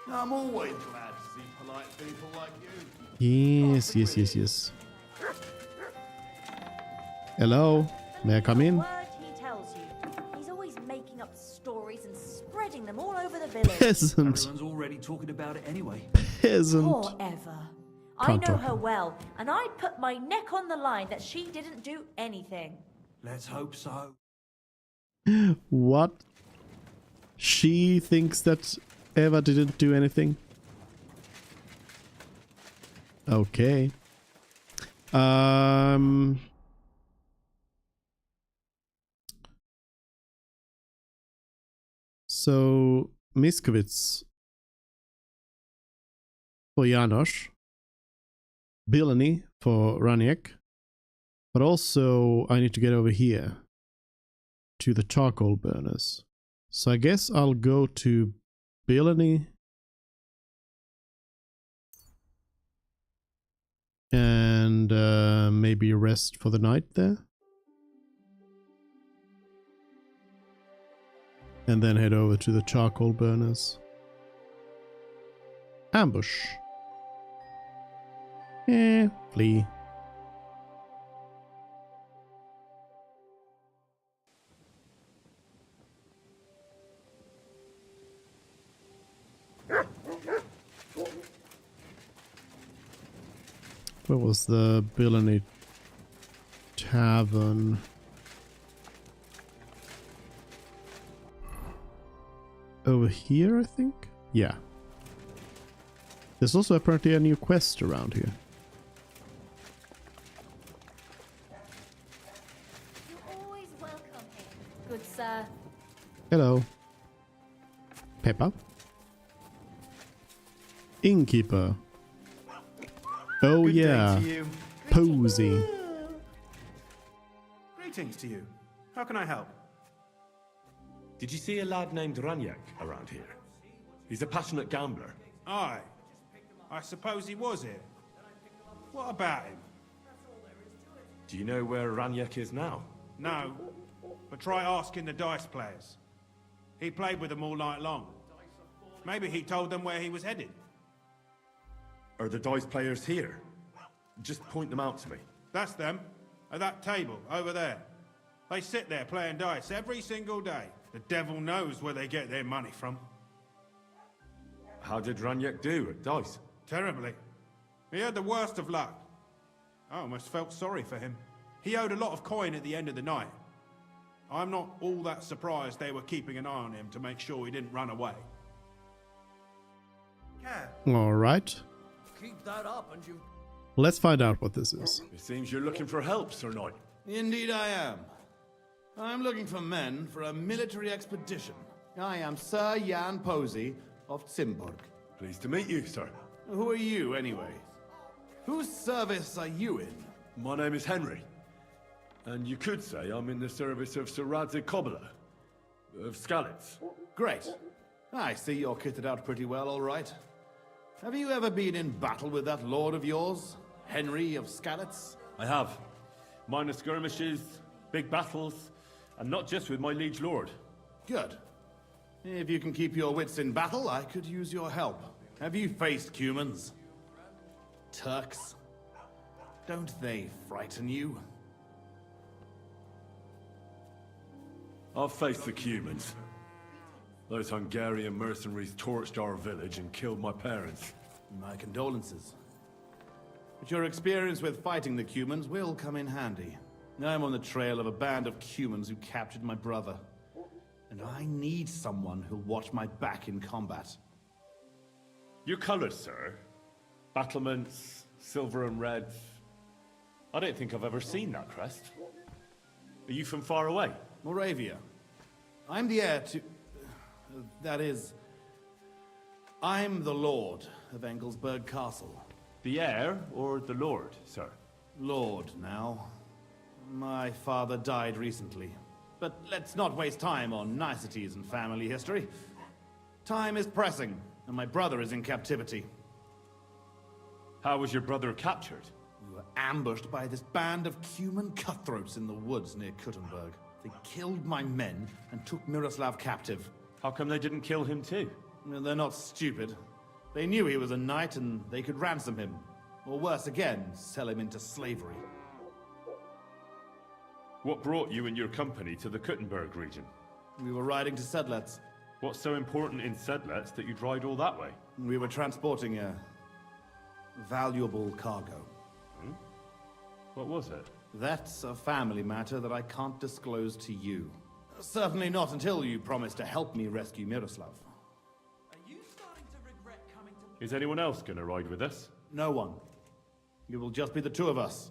I'm always glad to see polite people like you. Yes. Hello, may I come in? Word he tells you. He's always making up stories and spreading them all over the village. Peasant. Everyone's already talking about it anyway. Peasant. Poor Eva. I know her well, and I'd put my neck on the line that she didn't do anything. Let's hope so. What? She thinks that Eva didn't do anything? Okay. So Miskovic for Janosch, Bilany for Raniek, but also I need to get over here to the charcoal burners. So I guess I'll go to Bilany and maybe rest for the night there. And then head over to the charcoal burners. Ambush. Flee. Where was the Bilany Tavern? Over here, I think? Yeah. There's also apparently a new quest around here. You're always welcome here, good sir. Hello. Peppa. Innkeeper. Oh Good day yeah. to you. Posy. Greetings to you. How can I help? Did you see a lad named Raniek around here? He's a passionate gambler. Aye. I suppose he was here. What about him? Do you know where Raniek is now? No. But try asking the dice players. He played with them all night long. Maybe he told them where he was headed. Are the dice players here? Just point them out to me. That's them. At that table, over there. They sit there playing dice every single day. The devil knows where they get their money from. How did Raniek do at dice? Terribly. He had the worst of luck. I almost felt sorry for him. He owed a lot of coin at the end of the night. I'm not all that surprised they were keeping an eye on him to make sure he didn't run away. All right. Keep that up and you... Let's find out what this is. It seems you're looking for help, Sir Knight. Indeed I am. I'm looking for men for a military expedition. I am Sir Jan Posey of Zimburg. Pleased to meet you, sir. Who are you, anyway? Whose service are you in? My name is Henry. And you could say I'm in the service of Sir Radzig Kobyla, of Skalitz. Great. I see you're kitted out pretty well, all right. Have you ever been in battle with that lord of yours, Henry of Skalitz? I have. Minor skirmishes, big battles, and not just with my liege lord. Good. If you can keep your wits in battle, I could use your help. Have you faced Cumans? Turks? Don't they frighten you? I've faced the Cumans. Those Hungarian mercenaries torched our village and killed my parents. My condolences. But your experience with fighting the Cumans will come in handy. I'm on the trail of a band of Cumans who captured my brother. And I need someone who'll watch my back in combat. Your colors, sir. Battlements, silver and red. I don't think I've ever seen that crest. Are you from far away? Moravia. I'm the heir to... that is... I'm the Lord of Engelsberg Castle. The heir or the lord, sir? Lord, now. My father died recently. But let's not waste time on niceties and family history. Time is pressing, and my brother is in captivity. How was your brother captured? We were ambushed by this band of Cuman cutthroats in the woods near Kuttenberg. They killed my men and took Miroslav captive. How come they didn't kill him too? Well, they're not stupid. They knew he was a knight and they could ransom him. Or worse again, sell him into slavery. What brought you and your company to the Kuttenberg region? We were riding to Sedlets. What's so important in Sedlets that you'd ride all that way? We were transporting a valuable cargo. Hmm? What was it? That's a family matter that I can't disclose to you. Certainly not until you promise to help me rescue Miroslav. Is anyone else going to ride with us? No one. It will just be the two of us,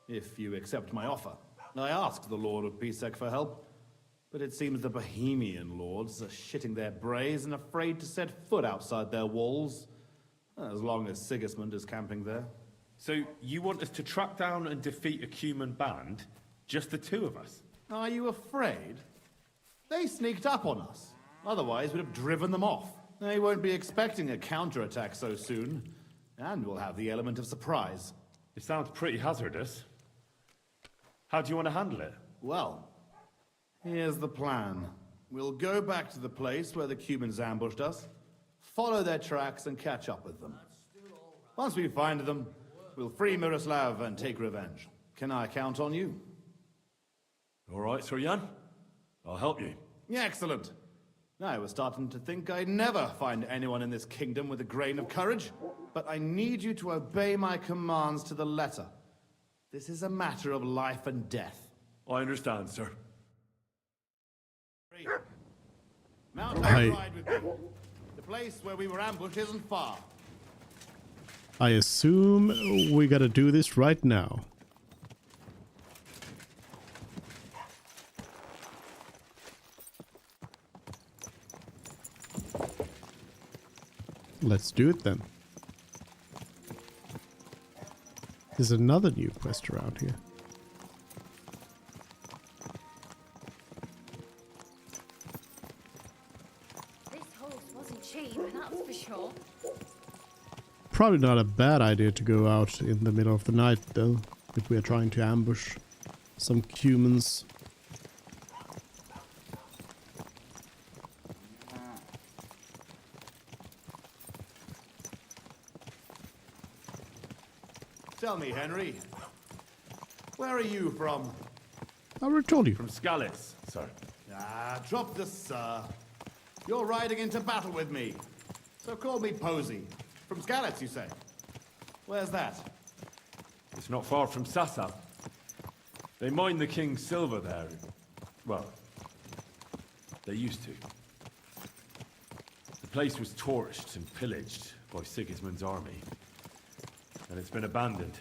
if you accept my offer. I asked the Lord of Pisek for help, but it seems the Bohemian lords are shitting their brays and afraid to set foot outside their walls, as long as Sigismund is camping there. So you want us to track down and defeat a Cuman band, just the two of us? Are you afraid? They sneaked up on us. Otherwise, we'd have driven them off. They won't be expecting a counterattack so soon, and we'll have the element of surprise. It sounds pretty hazardous. How do you want to handle it? Well, here's the plan. We'll go back to the place where the Cumans ambushed us, follow their tracks and catch up with them. Once we find them, we'll free Miroslav and take revenge. Can I count on you? All right, Sir Jan. I'll help you. Excellent. I was starting to think I'd never find anyone in this kingdom with a grain of courage, but I need you to obey my commands to the letter. This is a matter of life and death. I understand, sir. Mount and ride with me. The place where we were ambushed isn't far. I assume we gotta do this right now. Let's do it then. There's another new quest around here. This horse wasn't cheap, that's for sure. Probably not a bad idea to go out in the middle of the night though, if we are trying to ambush some Cumans. Tell me, Henry, where are you from? I already told you. From Skalitz, sir. Ah, drop the sir. You're riding into battle with me. So call me Posey. From Skalitz, you say? Where's that? It's not far from Sassa. They mine the king's silver there. Well, they used to. The place was torched and pillaged by Sigismund's army. And it's been abandoned.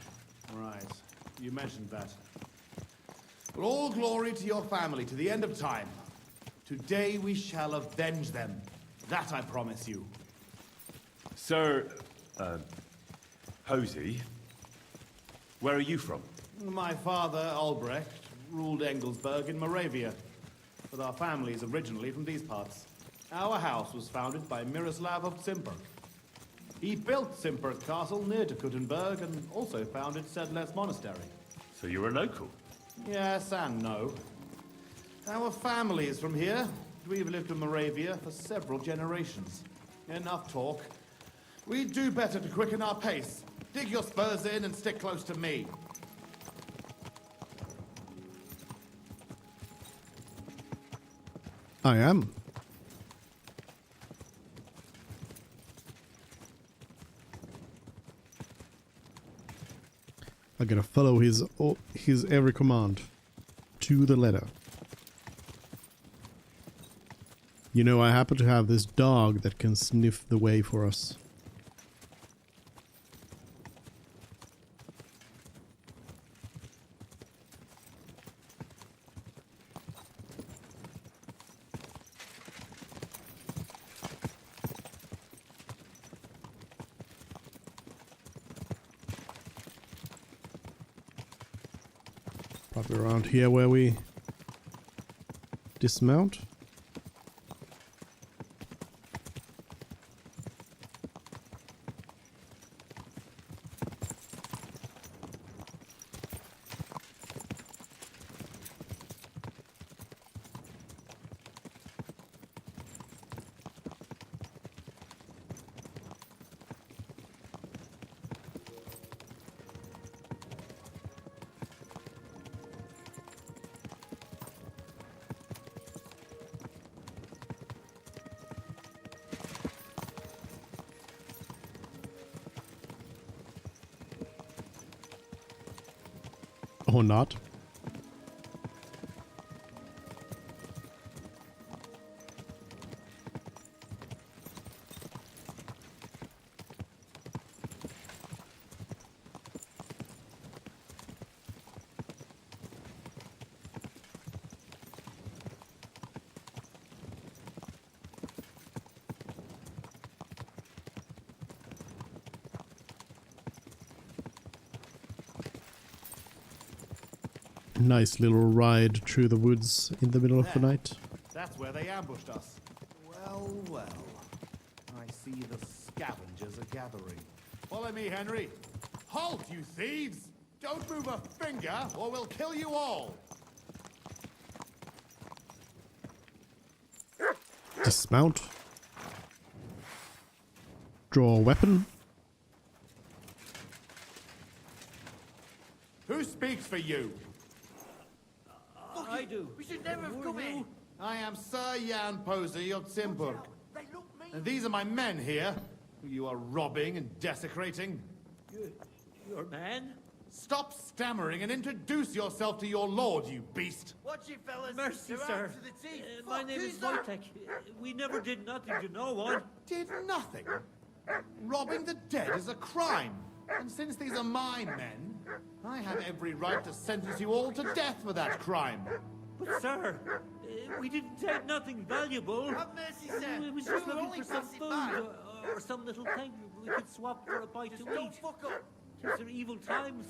Right. You mentioned that. Well, all glory to your family to the end of time. Today we shall avenge them. That I promise you. Sir, Posey, where are you from? My father, Albrecht, ruled Engelsberg in Moravia, but our family is originally from these parts. Our house was founded by Miroslav of Simperk. He built Simperk Castle near to Kuttenberg and also founded Sedles Monastery. So you're a local? Yes and no. Our family is from here. We've lived in Moravia for several generations. Enough talk. We'd do better to quicken our pace. Dig your spurs in and stick close to me. I am. I gotta follow his every command to the letter. You know, I happen to have this dog that can sniff the way for us. Probably around here where we dismount. Or not. Nice little ride through the woods in the middle of the night. That's where they ambushed us. Well, well. I see the scavengers are gathering. Follow me, Henry. Halt, you thieves! Don't move a finger, or we'll kill you all! Dismount. Draw a weapon. Who speaks for you? I do. We should never have come in. I am Sir Jan Posey of Simburg. And these are my men here, who you are robbing and desecrating. Your man? Stop stammering and introduce yourself to your lord, you beast! Watch it, fellas. Mercy, You're sir. armed to the teeth. My name is Wojtek. We never did nothing to no one. Did nothing? Robbing the dead is a crime. And since these are my men, I have every right to sentence you all to death for that crime. But, sir, we didn't take nothing valuable. Have mercy, sir. We was We just were looking only for some passing food by. or some little thing we could swap for a bite Just to don't eat. fuck up. These are evil times,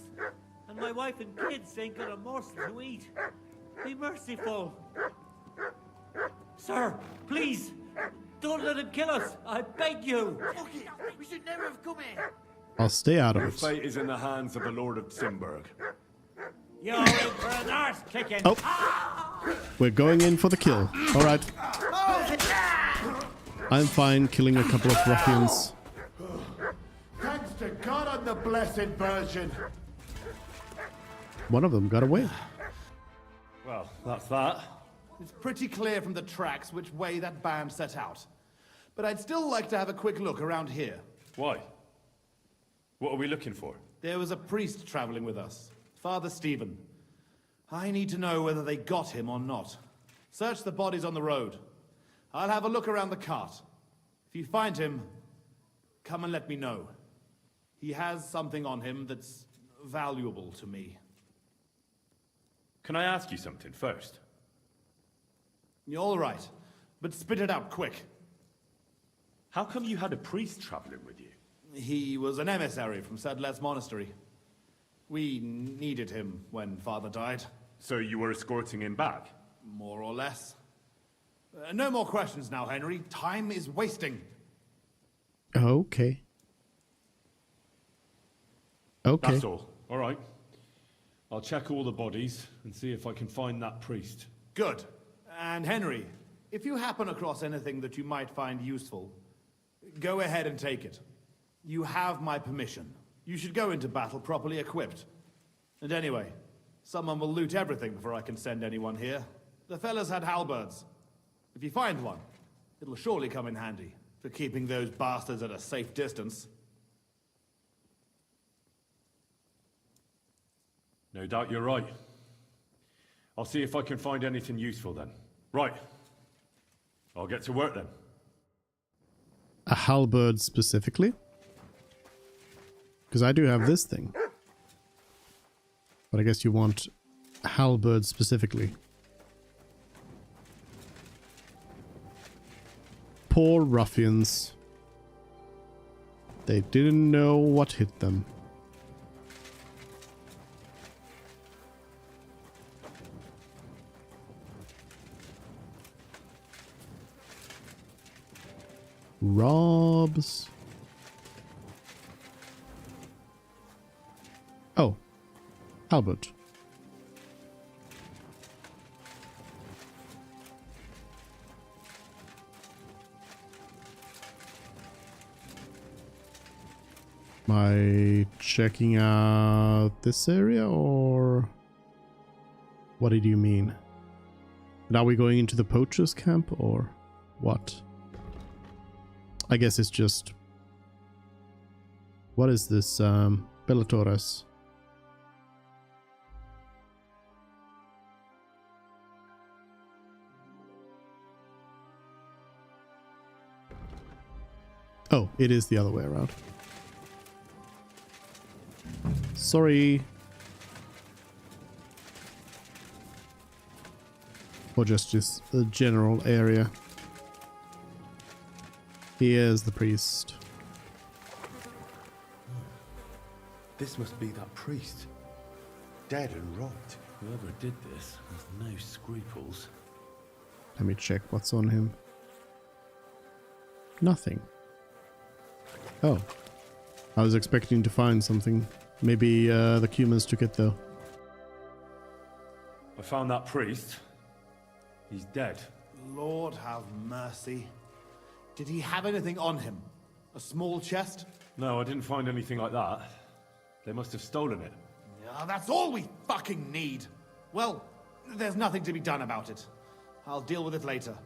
and my wife and kids ain't got a morsel to eat. Be merciful. Sir, please, don't let him kill us. I beg you. Fuck it. We should never have come in. I'll stay out of Your it. fate is in the hands of the Lord of Simburg. You're in for an arse kicking. Oh. We're going in for the kill. Alright. I'm fine killing a couple of ruffians. Thanks to God I'm the Blessed Virgin. One of them got away. Well, that's that. It's pretty clear from the tracks which way that band set out. But I'd still like to have a quick look around here. Why? What are we looking for? There was a priest traveling with us, Father Stephen. I need to know whether they got him or not. Search the bodies on the road. I'll have a look around the cart. If you find him, come and let me know. He has something on him that's valuable to me. Can I ask you something first? You're all right, but spit it out quick. How come you had a priest traveling with you? He was an emissary from Sedles Monastery. We needed him when Father died. So you were escorting him back? More or less. No more questions now, Henry. Time is wasting. Okay. Okay. That's all. All right. I'll check all the bodies and see if I can find that priest. Good. And Henry, if you happen across anything that you might find useful, go ahead and take it. You have my permission. You should go into battle properly equipped. And anyway, someone will loot everything before I can send anyone here. The fellas had halberds. If you find one, it'll surely come in handy for keeping those bastards at a safe distance. No doubt you're right. I'll see if I can find anything useful then. Right. I'll get to work then. A halberd specifically? Because I do have this thing. But I guess you want a halberd specifically. Poor ruffians. They didn't know what hit them. Robs. Oh, Albert. Am I checking out this area, or what did you mean? And are we going into the poachers camp, or what? I guess it's just... What is this? Bellatores. Oh, it is the other way around. Sorry. Or just the general area. Here's the priest. This must be that priest. Dead and robbed. Whoever did this has no scruples. Let me check what's on him. Nothing. Oh. I was expecting to find something. Maybe the humans took it though. I found that priest. He's dead. Lord have mercy. Did he have anything on him? A small chest? No, I didn't find anything like that. They must have stolen it. Yeah, that's all we fucking need. Well, there's nothing to be done about it. I'll deal with it later.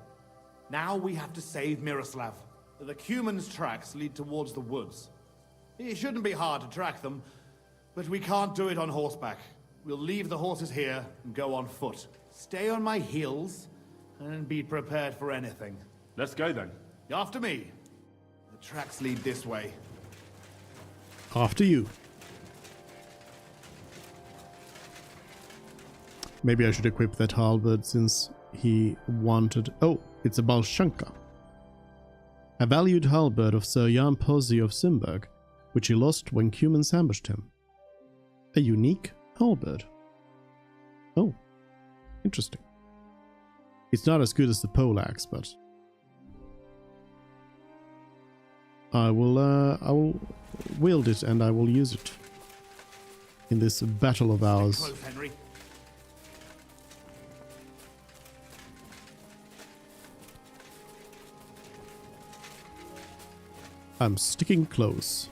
Now we have to save Miroslav. The Cuman's tracks lead towards the woods. It shouldn't be hard to track them, but we can't do it on horseback. We'll leave the horses here and go on foot. Stay on my heels and be prepared for anything. Let's go then. After me. The tracks lead this way. After you. Maybe I should equip that halberd since he wanted... Oh, it's a Balshanka. A valued halberd of Sir Jan Pozzi of Simberg, which he lost when humans ambushed him. A unique halberd. Oh, interesting. It's not as good as the poleaxe, but I will wield it and I will use it in this battle of ours. Stay close, Henry. I'm sticking close.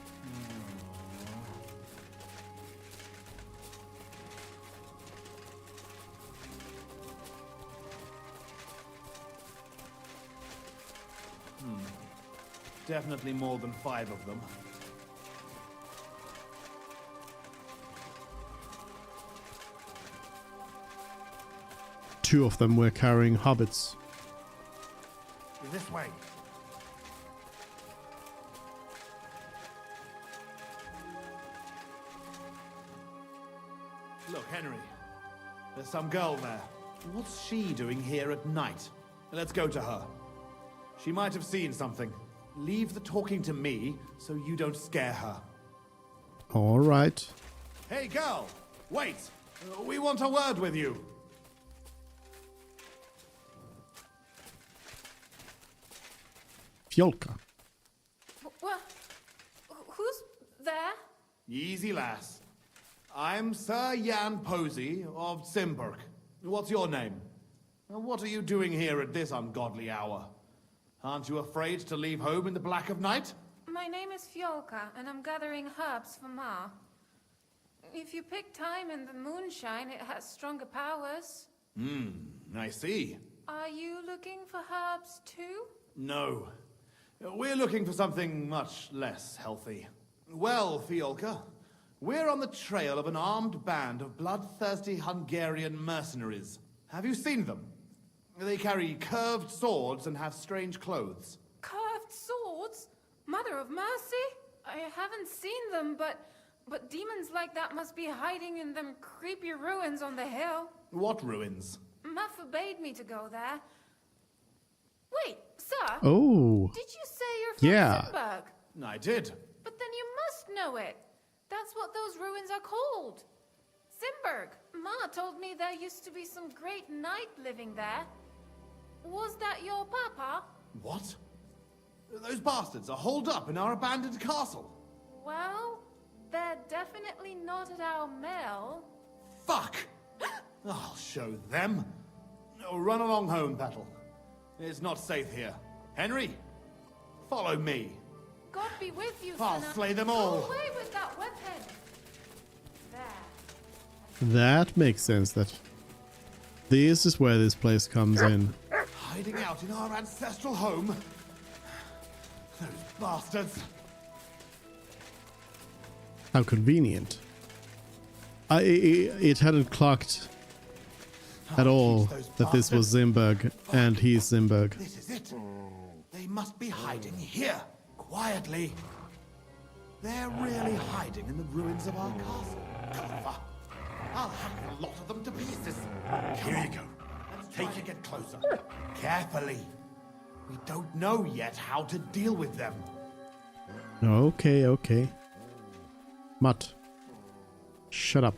Definitely more than 5 of them. Two of them were carrying hobbits. This way. Look, Henry. There's some girl there. What's she doing here at night? Let's go to her. She might have seen something. Leave the talking to me so you don't scare her. All right. Hey, girl! Wait! We want a word with you. Fjolka. Well, who's there? Easy, lass. I'm Sir Jan Posey of Simburg. What's your name? And what are you doing here at this ungodly hour? Aren't you afraid to leave home in the black of night? My name is Fjolka, and I'm gathering herbs for Ma. If you pick time in the moonshine, it has stronger powers. I see. Are you looking for herbs too? No. We're looking for something much less healthy. Well, Fiolka, we're on the trail of an armed band of bloodthirsty Hungarian mercenaries. Have you seen them? They carry curved swords and have strange clothes. Curved swords? Mother of mercy? I haven't seen them, but demons like that must be hiding in them creepy ruins on the hill. What ruins? Ma forbade me to go there. Wait, sir? Oh. Did you say you're from Simburg? I did. But then you must know it. That's what those ruins are called. Simburg. Ma told me there used to be some great knight living there. Was that your papa? What? Those bastards are holed up in our abandoned castle. Well, they're definitely not at our mill. Fuck! I'll show them. Run along home, Petal. It's not safe here. Henry, follow me. God be with you, I'll sinner. slay them all. Go away with that weapon. There. That makes sense. That this is where this place comes in. Hiding out in our ancestral home. Those bastards. How convenient. It hadn't clocked at all that this was Simburg, and he's Simburg. This is it. They must be hiding here, quietly. They're really hiding in the ruins of our castle. Clever. I'll hack a lot of them to pieces. Here you go. Let's try to get closer. Carefully. We don't know yet how to deal with them. Okay. Mutt. Shut up.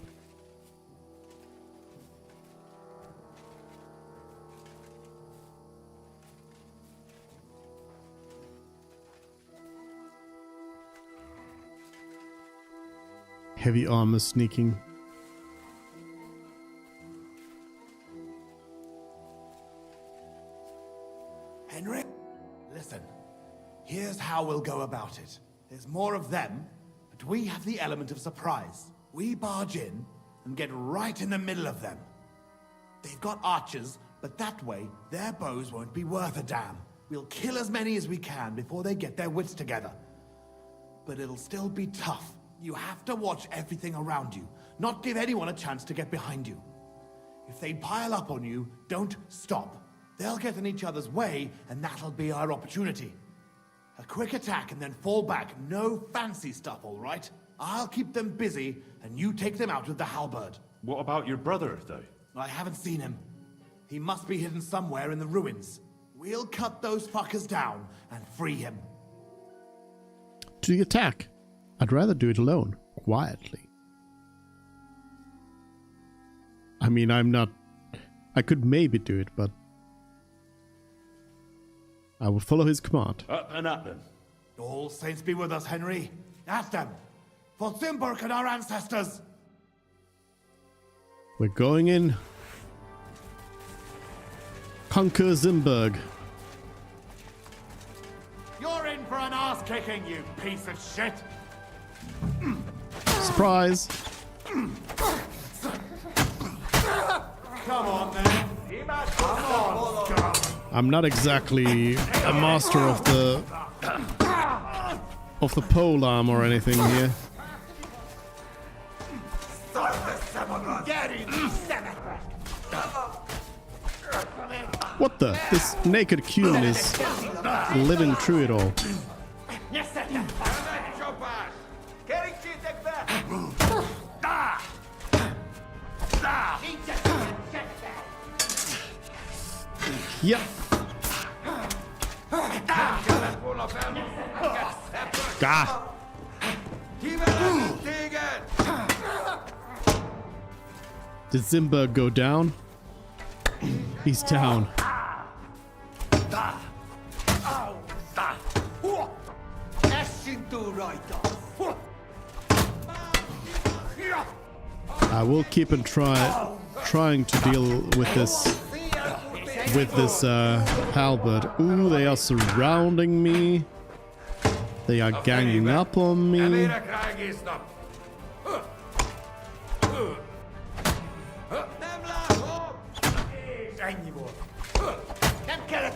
Heavy armor sneaking. Henry, listen. Here's how we'll go about it. There's more of them, but we have the element of surprise. We barge in and get right in the middle of them. They've got archers, but that way their bows won't be worth a damn. We'll kill as many as we can before they get their wits together. But it'll still be tough. You have to watch everything around you, not give anyone a chance to get behind you. If they pile up on you, don't stop. They'll get in each other's way, and that'll be our opportunity. A quick attack and then fall back. No fancy stuff, all right? I'll keep them busy, and you take them out with the halberd. What about your brother, though? I haven't seen him. He must be hidden somewhere in the ruins. We'll cut those fuckers down and free him. To the attack. I'd rather do it alone, quietly. I mean, I could maybe do it, but I will follow his command. Up and at them. All saints be with us, Henry. At them. For Simburg and our ancestors. We're going in. Conquer Simburg. You're in for an ass kicking, you piece of shit. Surprise. Come on, then. Come on. I'm not exactly a master of the pole arm or anything here. What the? This naked cumin is living through it all. Yep. Gah. Did Simburg go down? He's down. I will keep on trying to deal with this halberd. Ooh, they are surrounding me. They are ganging up on me.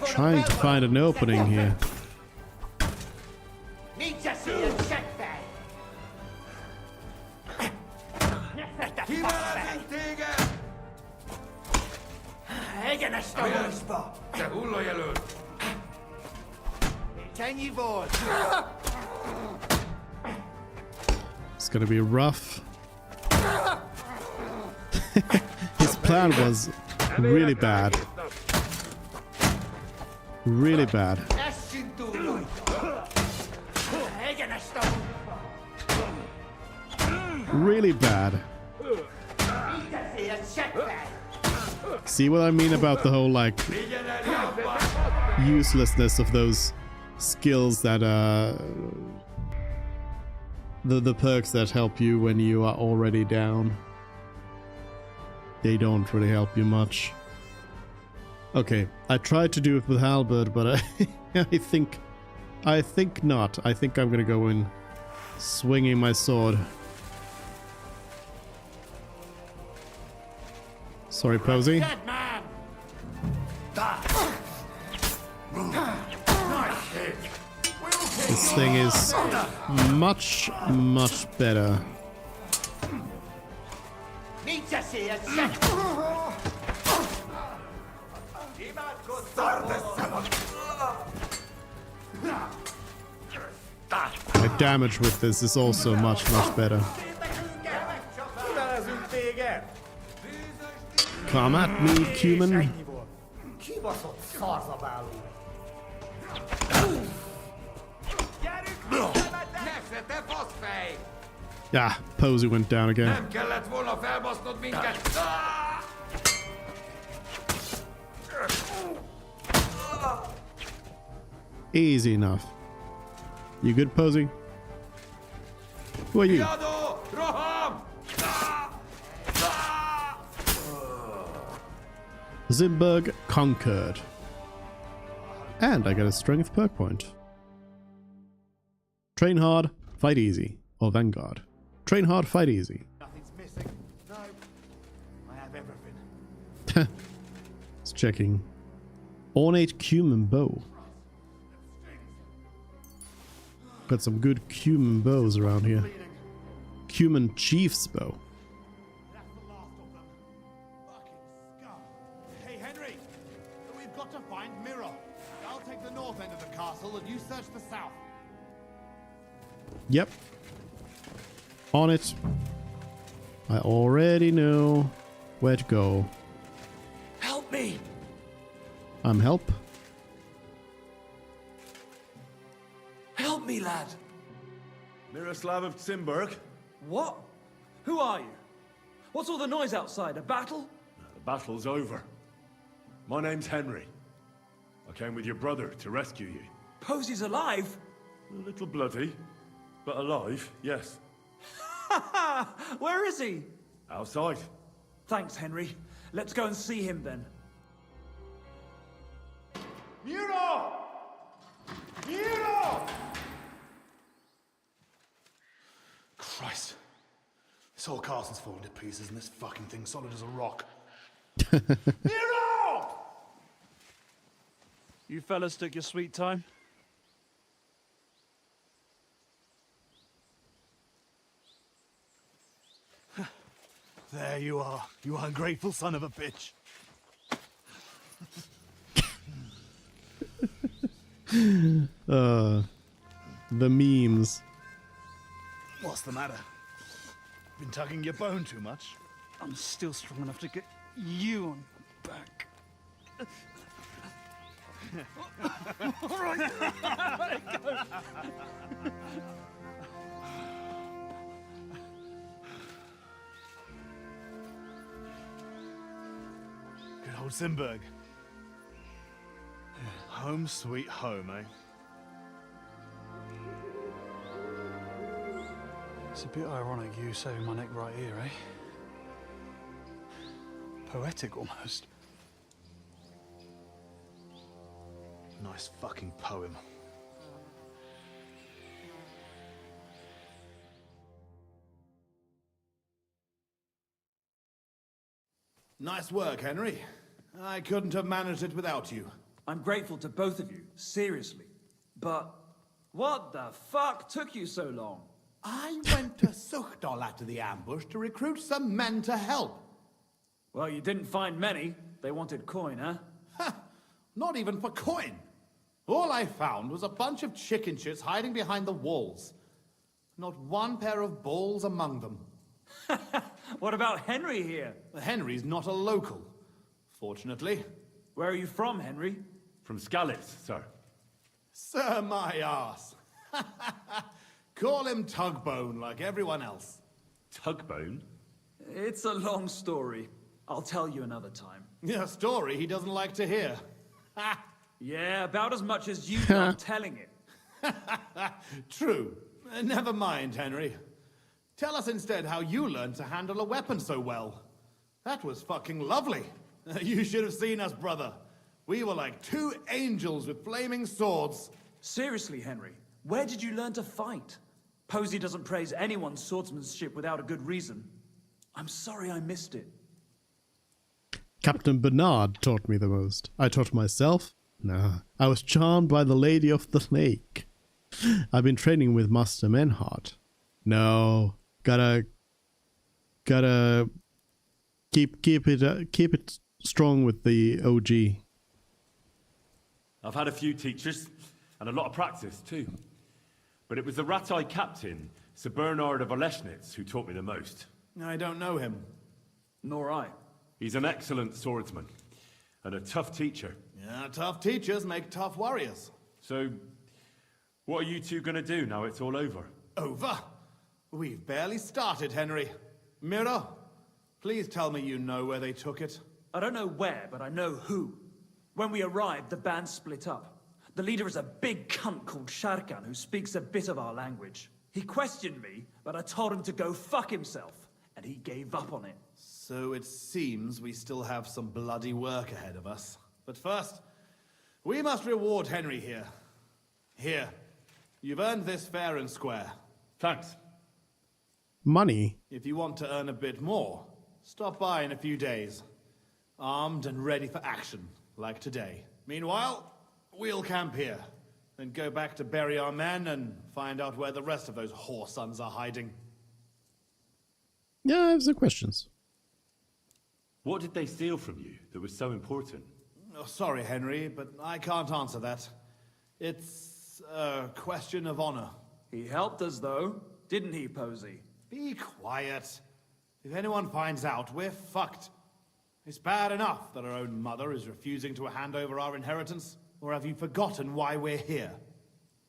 Trying to find an opening here. It's gonna be rough. His plan was really bad. Really bad. Really bad. See what I mean about the whole, like, uselessness of those skills that the perks that help you when you are already down. They don't really help you much. Okay, I tried to do it with halberd, but I think not. I think I'm gonna go in swinging my sword. Sorry, Posey. This thing is much, much better. My damage with this is also much, much better. Come at me, cumin. Yeah, Posey went down again. Easy enough. You good, Posey? Who are you? Zimberg conquered. And I get a strength perk point. Train hard, fight easy. Or Vanguard. Train hard, fight easy. Nothing's missing. No. I have everything. It's checking. Ornate cumin bow. Got some good cumin bows around here. Cumin chief's bow. Hey, Henry! We've got to find Mirror. I'll take the north end of the castle and you search the south. Yep. On it. I already know where to go. Help me! I'm help. Help me, lad! Miroslav of Zimberg? What? Who are you? What's all the noise outside? A battle? The battle's over. My name's Henry. I came with your brother to rescue you. Posey's alive? A little bloody, but alive, yes. Where is he? Outside. Thanks, Henry. Let's go and see him then. Miro! Miro! Christ. This whole castle's falling to pieces and this fucking thing's solid as a rock. Miro! You fellas took your sweet time. There you are, you ungrateful son of a bitch. The memes. What's the matter? Been tugging your bone too much? I'm still strong enough to get you on back. All right. Let it go. Good old Zimberg. Home sweet home, eh? It's a bit ironic you saving my neck right here, eh? Poetic, almost. Nice fucking poem. Nice work, Henry. I couldn't have managed it without you. I'm grateful to both of you, seriously. But what the fuck took you so long? I went to Suchdol after the ambush to recruit some men to help. Well, you didn't find many. They wanted coin, huh? Ha! Not even for coin. All I found was a bunch of chicken shits hiding behind the walls. Not one pair of balls among them. What about Henry here? Henry's not a local, fortunately. Where are you from, Henry? From Skalitz, sir. Sir, my arse. Call him Tugbone like everyone else. Tugbone? It's a long story. I'll tell you another time. A story he doesn't like to hear. Yeah, about as much as you've done telling it. True. Never mind, Henry. Tell us instead how you learned to handle a weapon so well. That was fucking lovely. You should have seen us, brother. We were like two angels with flaming swords. Seriously, Henry, where did you learn to fight? Posey doesn't praise anyone's swordsmanship without a good reason. I'm sorry I missed it. Captain Bernard taught me the most. I taught myself? Nah. I was charmed by the Lady of the Lake. I've been training with Master Menhart. No. Gotta keep it strong with the OG. I've had a few teachers, and a lot of practice too. But it was the rat-eyed captain, Sir Bernard of Oleschnitz, who taught me the most. I don't know him. Nor I. He's an excellent swordsman, and a tough teacher. Yeah, tough teachers make tough warriors. So, what are you two gonna do now it's all over? Over? We've barely started, Henry. Mira, please tell me you know where they took it. I don't know where, but I know who. When we arrived, the band split up. The leader is a big cunt called Sharkan who speaks a bit of our language. He questioned me, but I told him to go fuck himself, and he gave up on it. So it seems we still have some bloody work ahead of us. But first, we must reward Henry here. Here, you've earned this fair and square. Thanks. Money? If you want to earn a bit more, stop by in a few days. Armed and ready for action, like today. Meanwhile, we'll camp here, then go back to bury our men and find out where the rest of those whore sons are hiding. Yeah, I have some questions. What did they steal from you that was so important? Oh, sorry, Henry, but I can't answer that. It's a question of honor. He helped us, though, didn't he, Posey? Be quiet. If anyone finds out, we're fucked. It's bad enough that our own mother is refusing to hand over our inheritance. Or have you forgotten why we're here?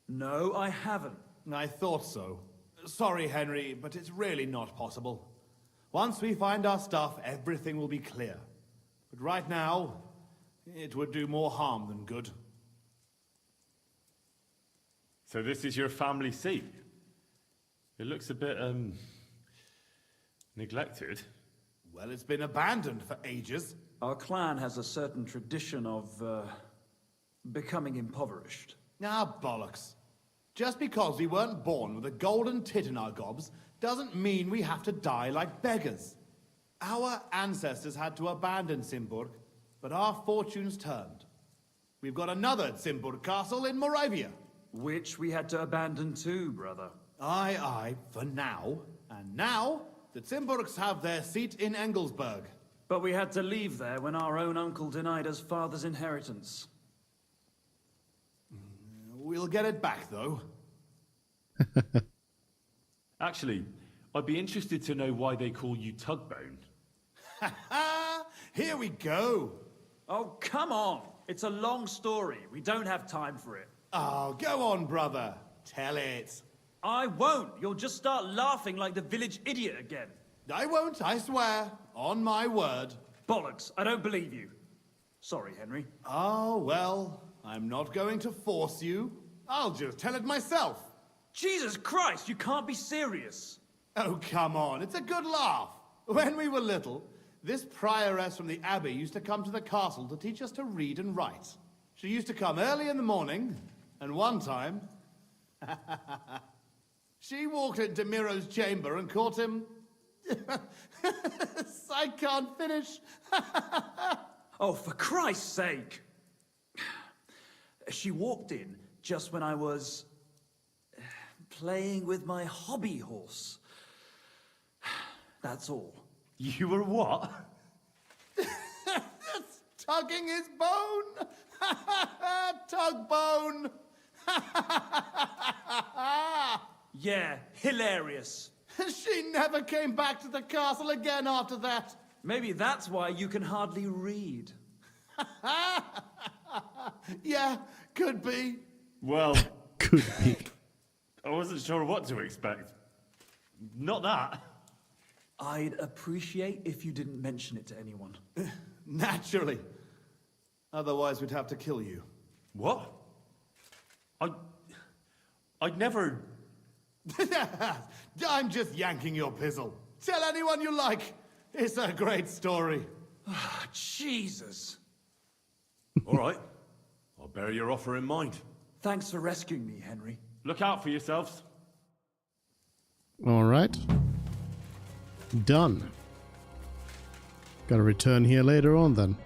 No, I haven't. I thought so. Sorry, Henry, but it's really not possible. Once we find our stuff, everything will be clear. But right now, it would do more harm than good. So this is your family seat? It looks a bit, neglected. Well, it's been abandoned for ages. Our clan has a certain tradition of, becoming impoverished. Ah, bollocks. Just because we weren't born with a golden tit in our gobs doesn't mean we have to die like beggars. Our ancestors had to abandon Simburg, but our fortunes turned. We've got another Simburg castle in Moravia. Which we had to abandon too, brother. Aye, for now. And now, the Simburgs have their seat in Engelsberg. But we had to leave there when our own uncle denied us father's inheritance. We'll get it back, though. Actually, I'd be interested to know why they call you Tugbone. Here we go. Oh, come on. It's a long story. We don't have time for it. Oh, go on, brother. Tell it. I won't. You'll just start laughing like the village idiot again. I won't, I swear. On my word. Bollocks. I don't believe you. Sorry, Henry. Oh, well, I'm not going to force you. I'll just tell it myself. Jesus Christ, you can't be serious. Oh, come on, it's a good laugh. When we were little, this prioress from the abbey used to come to the castle to teach us to read and write. She used to come early in the morning, and one time... she walked into Miro's chamber and caught him... I can't finish. Oh, for Christ's sake! She walked in just when I was... playing with my hobby horse. That's all. You were what? Tugging his bone! Tug bone! Yeah, hilarious. She never came back to the castle again after that. Maybe that's why you can hardly read. Yeah, could be. Well, could be. I wasn't sure what to expect. Not that. I'd appreciate if you didn't mention it to anyone. Naturally. Otherwise, we'd have to kill you. What? I'd never... I'm just yanking your pizzle. Tell anyone you like. It's a great story. Jesus. All right. I'll bear your offer in mind. Thanks for rescuing me, Henry. Look out for yourselves. All right. Done. Gotta return here later on then.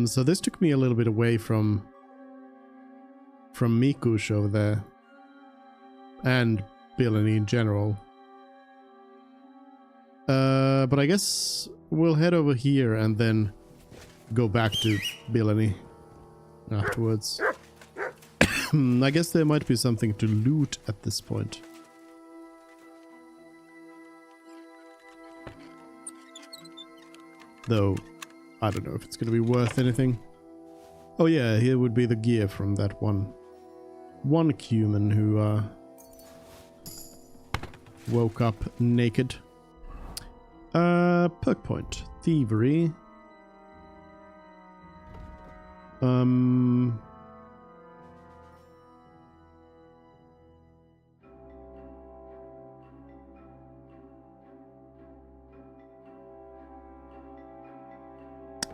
So this took me a little bit away from Mikush over there. And Bilani in general. But I guess we'll head over here and then go back to Bilani afterwards. I guess there might be something to loot at this point. Though, I don't know if it's going to be worth anything. Oh yeah, here would be the gear from that one human who woke up naked. Perk point. Thievery.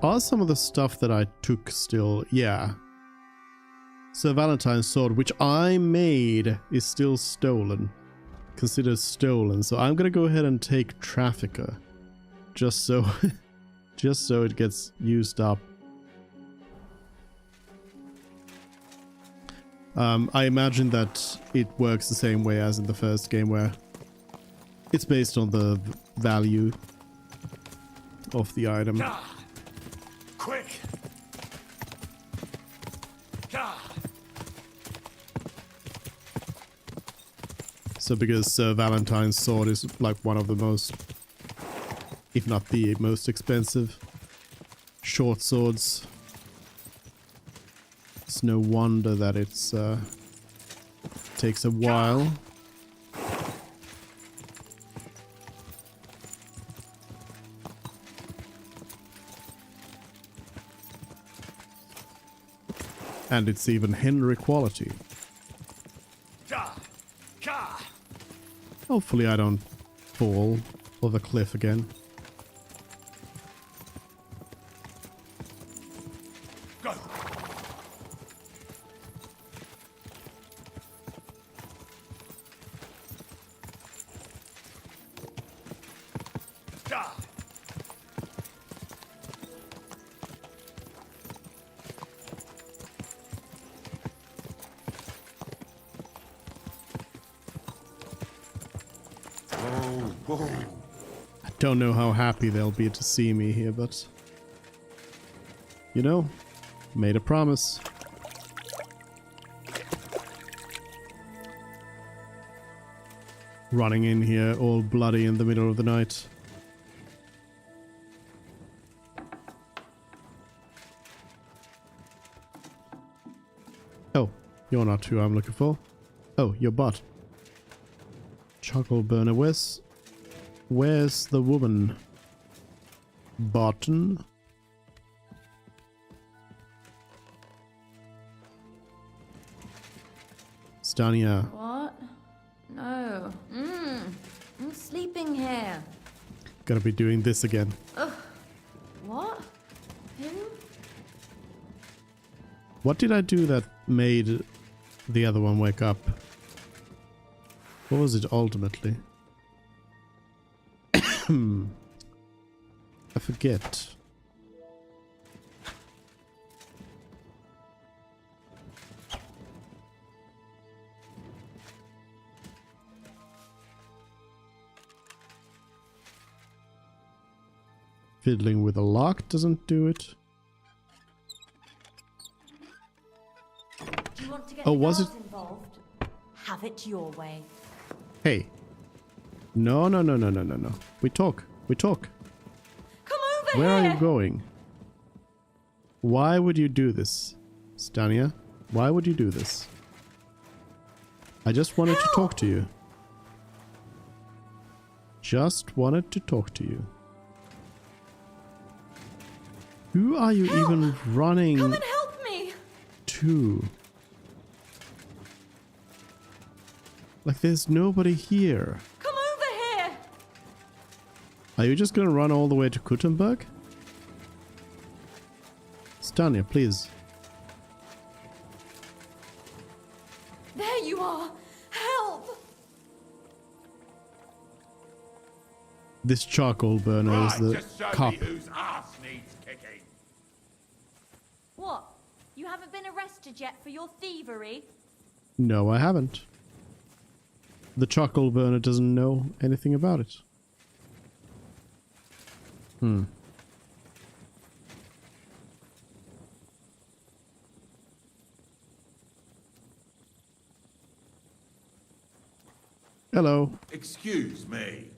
Are some of the stuff that I took still? Yeah. Sir Valentine's sword, which I made, is still stolen. Considered stolen. So I'm gonna go ahead and take Trafficker. Just so just so it gets used up. I imagine that it works the same way as in the first game, where it's based on the value of the item. Quick! So because Sir Valentine's sword is like one of the most, if not the most expensive short swords, it's no wonder that it's takes a while. And it's even Henry quality. Hopefully I don't fall off the cliff again. Go. I don't know how happy they'll be to see me here, but you know, made a promise. Running in here all bloody in the middle of the night. Oh, you're not who I'm looking for. Oh, your bot. Charcoal burner, where's the woman? Barton? Stania. What? No. Gonna be doing this again. Ugh. What? Him? What did I do that made the other one wake up? What was it ultimately? I forget. Fiddling with a lock doesn't do it. Do you want to get Oh, the was guards it? involved? Have it your way. Hey. No, no, no, no, no, no, no. We talk. We talk. Come over Where here! are you going? Why would you do this, Stania? Why would you do this? I just wanted to talk to you. Just wanted to talk to you. Who are you even running Come and help me! to? Like, there's nobody here. Come over here! Are you just gonna run all the way to Kuttenberg? Stania, please. There you are! Help! This charcoal burner is the just show cop. me whose ass needs kicking. What? You haven't been arrested yet for your thievery? No, I haven't. The charcoal burner doesn't know anything about it. Hello. Excuse me.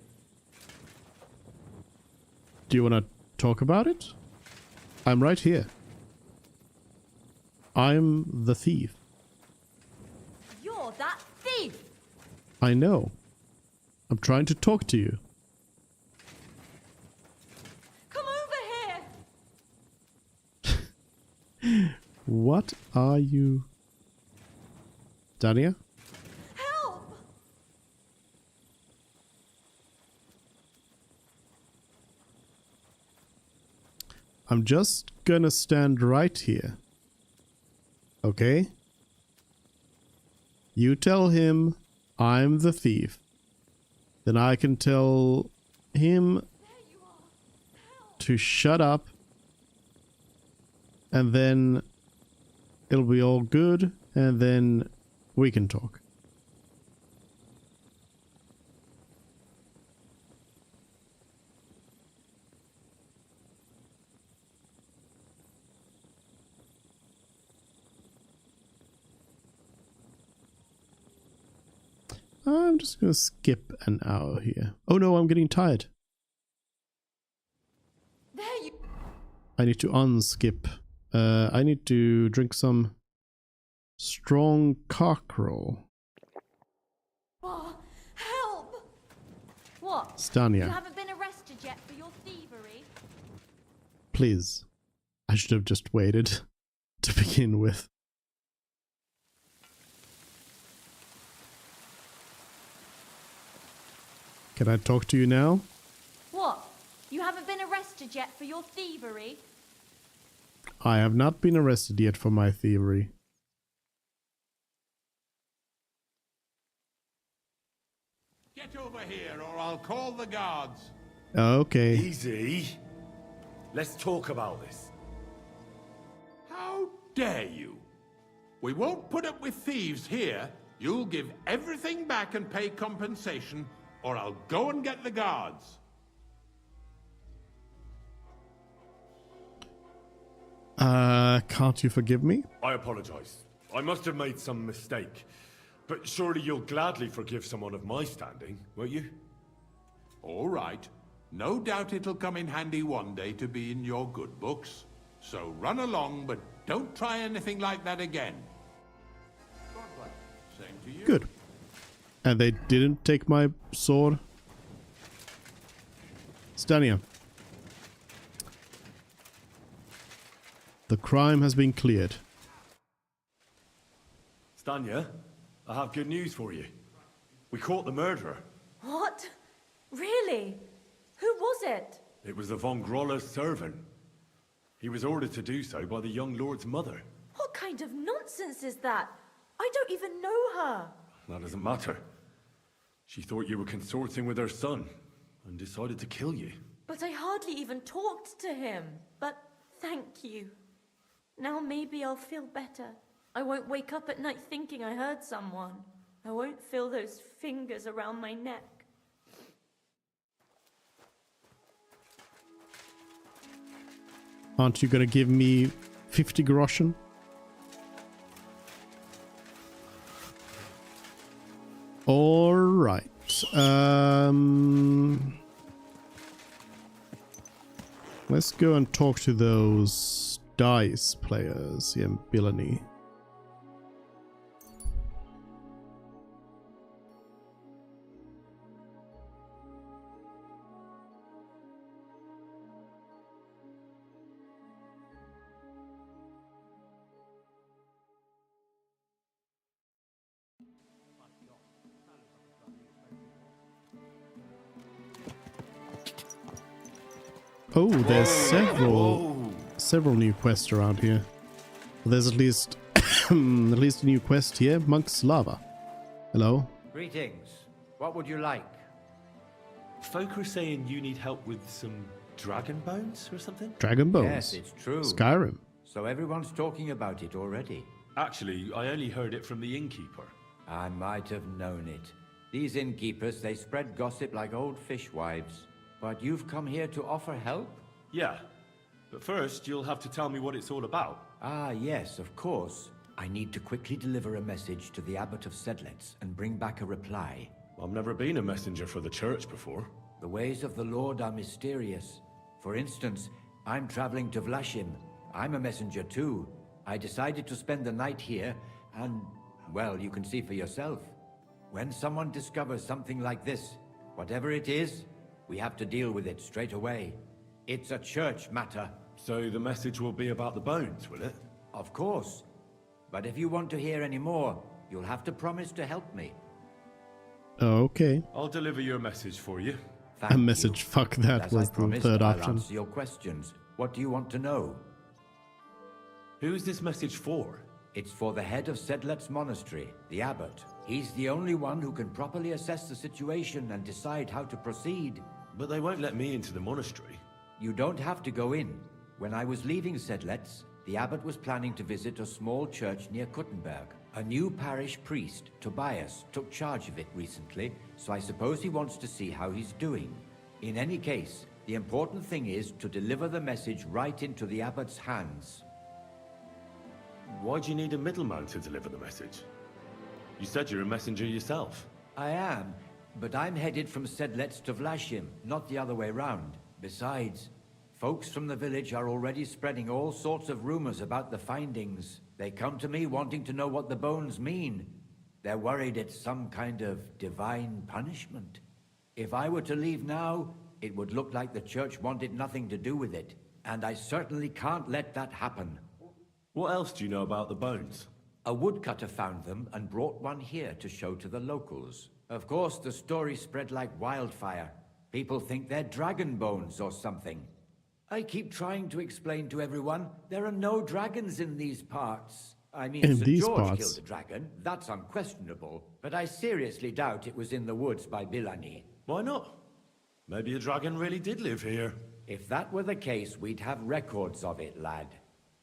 Do you want to talk about it? I'm right here. I'm the thief. You're that thief! I know. I'm trying to talk to you. Come over here! What are you... Dania? Help! I'm just gonna stand right here. Okay? You tell him I'm the thief. Then I can tell him to shut up. And then it'll be all good. And then we can talk. I'm just gonna skip an hour here. Oh no, I'm getting tired. There you... I need to unskip. I need to drink some strong cockerel. Oh, help! What? Stania. You haven't been arrested yet for your thievery? Please. I should have just waited to begin with. Can I talk to you now? What? You haven't been arrested yet for your thievery? I have not been arrested yet for my thievery. Get over here or I'll call the guards. Okay. Easy. Let's talk about this. How dare you? We won't put up with thieves here. You'll give everything back and pay compensation, or I'll go and get the guards. Can't you forgive me? I apologize. I must have made some mistake. But surely you'll gladly forgive someone of my standing, won't you? All right. No doubt it'll come in handy one day to be in your good books. So run along, but don't try anything like that again. Same to you. Good. And they didn't take my sword? Stania. The crime has been cleared. Stania, I have good news for you. We caught the murderer. What? Really? Who was it? It was the von Groller's servant. He was ordered to do so by the young lord's mother. What kind of nonsense is that? I don't even know her. That doesn't matter. She thought you were consorting with her son and decided to kill you. But I hardly even talked to him. But thank you. Now maybe I'll feel better. I won't wake up at night thinking I hurt someone. I won't feel those fingers around my neck. Aren't you gonna give me 50 groschen? Alright. Let's go and talk to those dice players here in Billany. Oh, there's several new quests around here. There's at least a new quest here. Monk's Lava. Hello. Greetings. What would you like? Folk are saying you need help with some dragon bones or something? Dragon Bones. Yes, it's true. Skyrim. So everyone's talking about it already. Actually, I only heard it from the innkeeper. I might have known it. These innkeepers, they spread gossip like old fishwives. But you've come here to offer help? Yeah. But first, you'll have to tell me what it's all about. Ah, yes, of course. I need to quickly deliver a message to the Abbot of Sedlitz and bring back a reply. I've never been a messenger for the church before. The ways of the Lord are mysterious. For instance, I'm traveling to Vlashim. I'm a messenger too. I decided to spend the night here, and, well, you can see for yourself. When someone discovers something like this, whatever it is, we have to deal with it straight away. It's a church matter. So the message will be about the bones, will it? Of course. But if you want to hear any more, you'll have to promise to help me. Okay. I'll deliver your message for you. A message, fuck that was the third I'll option. answer your questions. What do you want to know? Who's this message for? It's for the head of Sedlet's monastery, the abbot. He's the only one who can properly assess the situation and decide how to proceed. But they won't let me into the monastery. You don't have to go in. When I was leaving Sedlet's, the abbot was planning to visit a small church near Kuttenberg. A new parish priest, Tobias, took charge of it recently, so I suppose he wants to see how he's doing. In any case, the important thing is to deliver the message right into the abbot's hands. Why do you need a middleman to deliver the message? You said you're a messenger yourself. I am, but I'm headed from Sedlet's to Vlashim, not the other way round. Besides, folks from the village are already spreading all sorts of rumors about the findings. They come to me wanting to know what the bones mean. They're worried it's some kind of divine punishment. If I were to leave now, it would look like the church wanted nothing to do with it. And I certainly can't let that happen. What else do you know about the bones? A woodcutter found them and brought one here to show to the locals. Of course, the story spread like wildfire. People think they're dragon bones or something. I keep trying to explain to everyone there are no dragons in these parts. I mean, In Sir these George parts. killed a dragon. That's unquestionable. But I seriously doubt it was in the woods by Billany. Why not? Maybe a dragon really did live here. If that were the case, we'd have records of it, lad.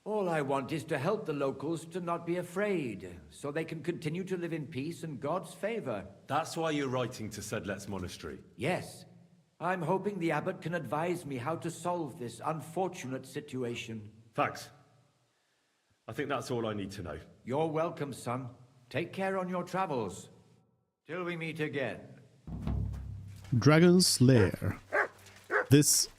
All I want is to help the locals to not be afraid, so they can continue to live in peace and God's favor. That's why you're writing to Sedlet's monastery. Yes. I'm hoping the abbot can advise me how to solve this unfortunate situation. Thanks. I think that's all I need to know. You're welcome, son. Take care on your travels. Till we meet again. Dragon's Lair. This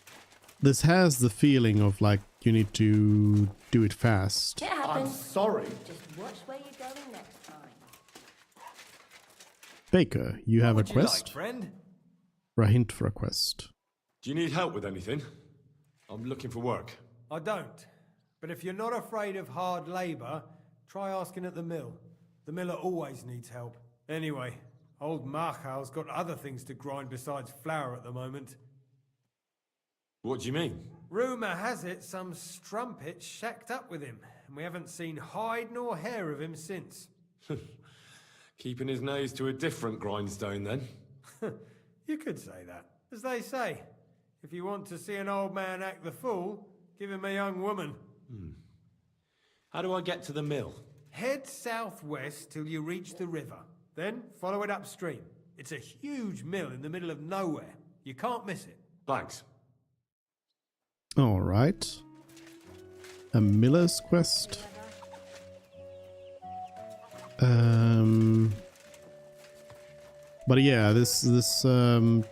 has the feeling of like you need to do it fast. It happens. I'm sorry. Just watch where you're going next time. Baker, you have a What would you like, quest? friend? Or a hint for a quest. Do you need help with anything? I'm looking for work. I don't. But if you're not afraid of hard labour, try asking at the mill. The miller always needs help. Anyway, old Marchal's got other things to grind besides flour at the moment. What do you mean? Rumour has it some strumpet shacked up with him, and we haven't seen hide nor hair of him since. Keeping his nose to a different grindstone, then? You could say that. As they say, if you want to see an old man act the fool, give him a young woman. How do I get to the mill? Head southwest till you reach the river. Then follow it upstream. It's a huge mill in the middle of nowhere. You can't miss it. Thanks. All right. A miller's quest. But yeah, this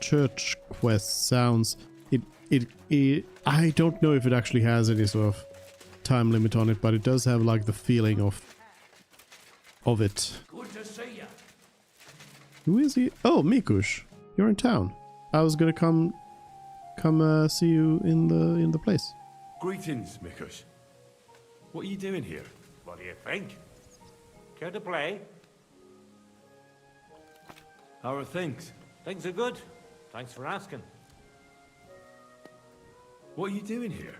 church quest sounds it I don't know if it actually has any sort of time limit on it, but it does have like the feeling of it. Good to see you. Who is he? Oh, Mikush, you're in town. I was gonna come see you in the place. Greetings, Mikush. What are you doing here? What do you think? Care to play? How are things? Things are good. Thanks for asking. What are you doing here?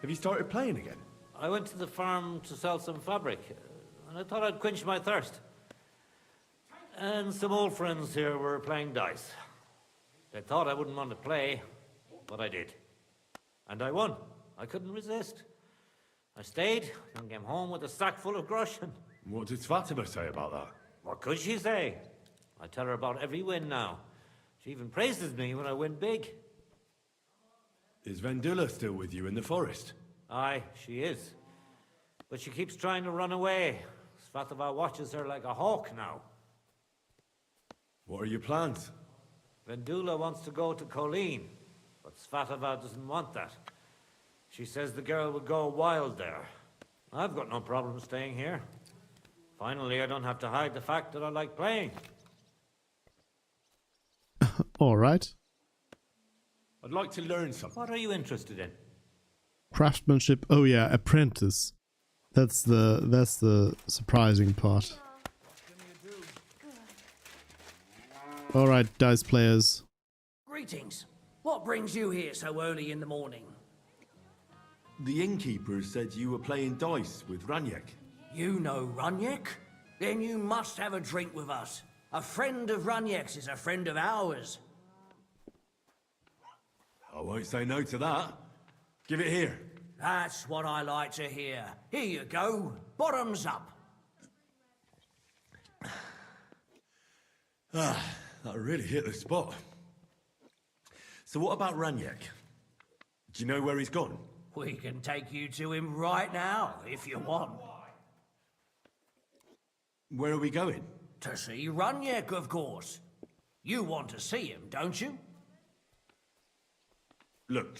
Have you started playing again? I went to the farm to sell some fabric, and I thought I'd quench my thirst. And some old friends here were playing dice. They thought I wouldn't want to play, but I did. And I won. I couldn't resist. I stayed and came home with a sack full of groschen. What did Fatima say about that? What could she say? I tell her about every win now. She even praises me when I win big. Is Vendula still with you in the forest? Aye, she is. But she keeps trying to run away. Svatava watches her like a hawk now. What are your plans? Vendula wants to go to Colleen, but Svatava doesn't want that. She says the girl will go wild there. I've got no problem staying here. Finally, I don't have to hide the fact that I like playing. All right. I'd like to learn something. What are you interested in? Craftsmanship. Oh yeah, apprentice. That's the surprising part. All right, dice players. Greetings. What brings you here so early in the morning? The innkeeper said you were playing dice with Ranyek. You know Ranyek? Then you must have a drink with us. A friend of Ranyek's is a friend of ours. I won't say no to that. Give it here. That's what I like to hear. Here you go. Bottoms up. That really hit the spot. So what about Ranyek? Do you know where he's gone? We can take you to him right now, if you want. Where are we going? To see Ranyek, of course. You want to see him, don't you? Look,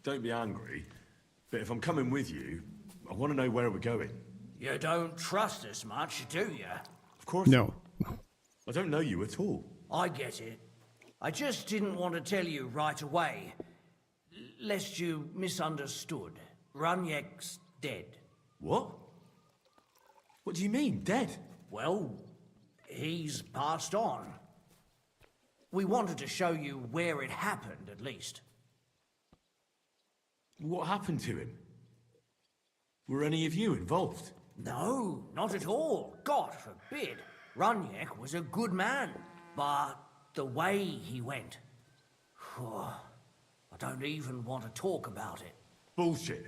don't be angry, but if I'm coming with you, I want to know where we're going. You don't trust us much, do you? Of course No. not. I don't know you at all. I get it. I just didn't want to tell you right away, lest you misunderstood. Ranyek's dead. What? What do you mean, dead? Well, he's passed on. We wanted to show you where it happened, at least. What happened to him? Were any of you involved? No, not at all. God forbid. Ranyek was a good man, but the way he went... I don't even want to talk about it. Bullshit.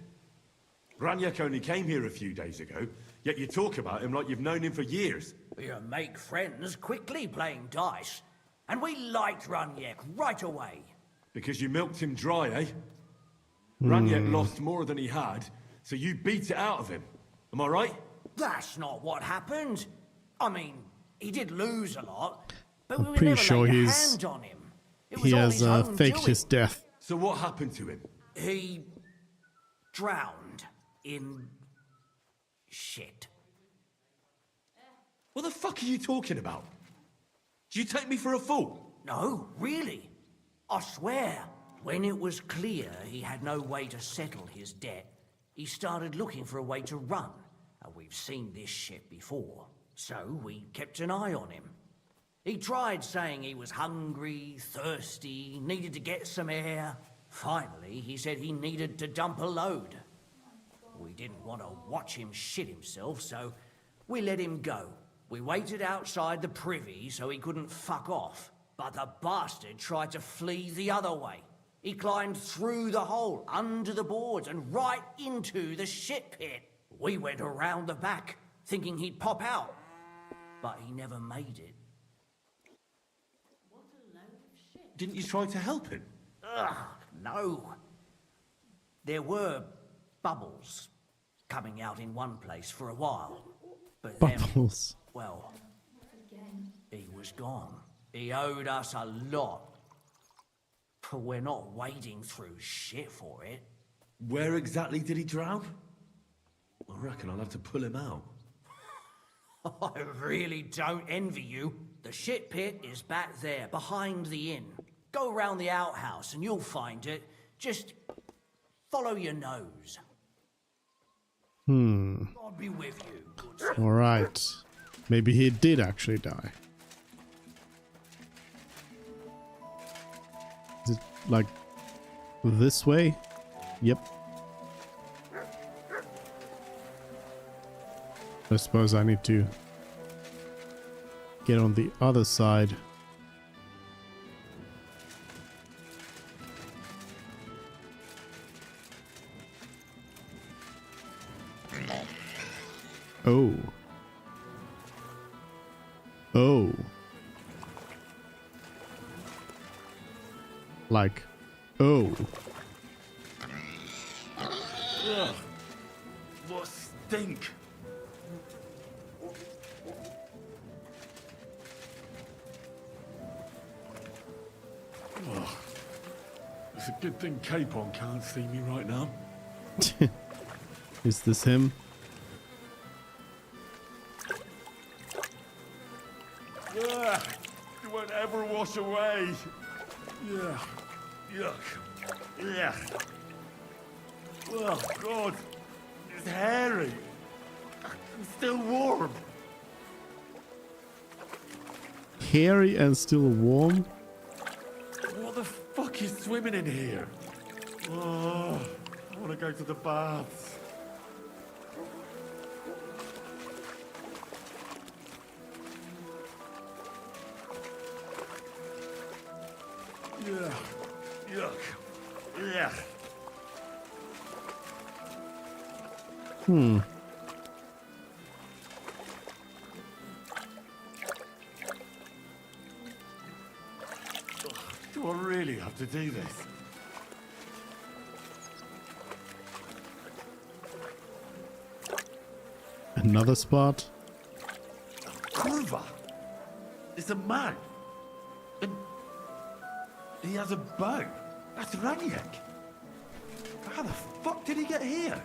Ranyek only came here a few days ago, yet you talk about him like you've known him for years. You make friends quickly playing dice, and we liked Ranyek right away. Because you milked him dry, eh? Ranyek lost more than he had, so you beat it out of him. Am I right? That's not what happened. I mean, he did lose a lot, but I'm we pretty never sure laid a hand on him. It was he all has his own faked doing. his death. So what happened to him? He drowned in shit. What the fuck are you talking about? Do you take me for a fool? No, really. I swear. When it was clear he had no way to settle his debt, he started looking for a way to run. And we've seen this shit before, so we kept an eye on him. He tried saying he was hungry, thirsty, needed to get some air. Finally, he said he needed to dump a load. We didn't want to watch him shit himself, so we let him go. We waited outside the privy so he couldn't fuck off. But the bastard tried to flee the other way. He climbed through the hole, under the boards, and right into the shit pit. We went around the back, thinking he'd pop out. But he never made it. Didn't you try to help him? Ugh, no. There were bubbles coming out in one place for a while. But Bubbles. then, well, he was gone. He owed us a lot. But we're not wading through shit for it. Where exactly did he drown? I reckon I'll have to pull him out. I really don't envy you. The shit pit is back there, behind the inn. Go around the outhouse and you'll find it. Just follow your nose. God be with you, good sir. Alright. Maybe he did actually die. Is it like this way? Yep. I suppose I need to get on the other side. Oh. Oh. Like, oh. Ugh. What stink. Ugh. It's a good thing Capon can't see me right now. Is this him? Ugh. It won't ever wash away. Yeah. Yuck. Yeah. Oh, God. It's hairy. It's still warm. Hairy and still warm? What the fuck is swimming in here? Oh, I want to go to the baths. Yeah. Yuck. Yeah. Do I really have to do this? Another spot? Kurva! It's a man. And he has a bow. That's Raniak. How the fuck did he get here?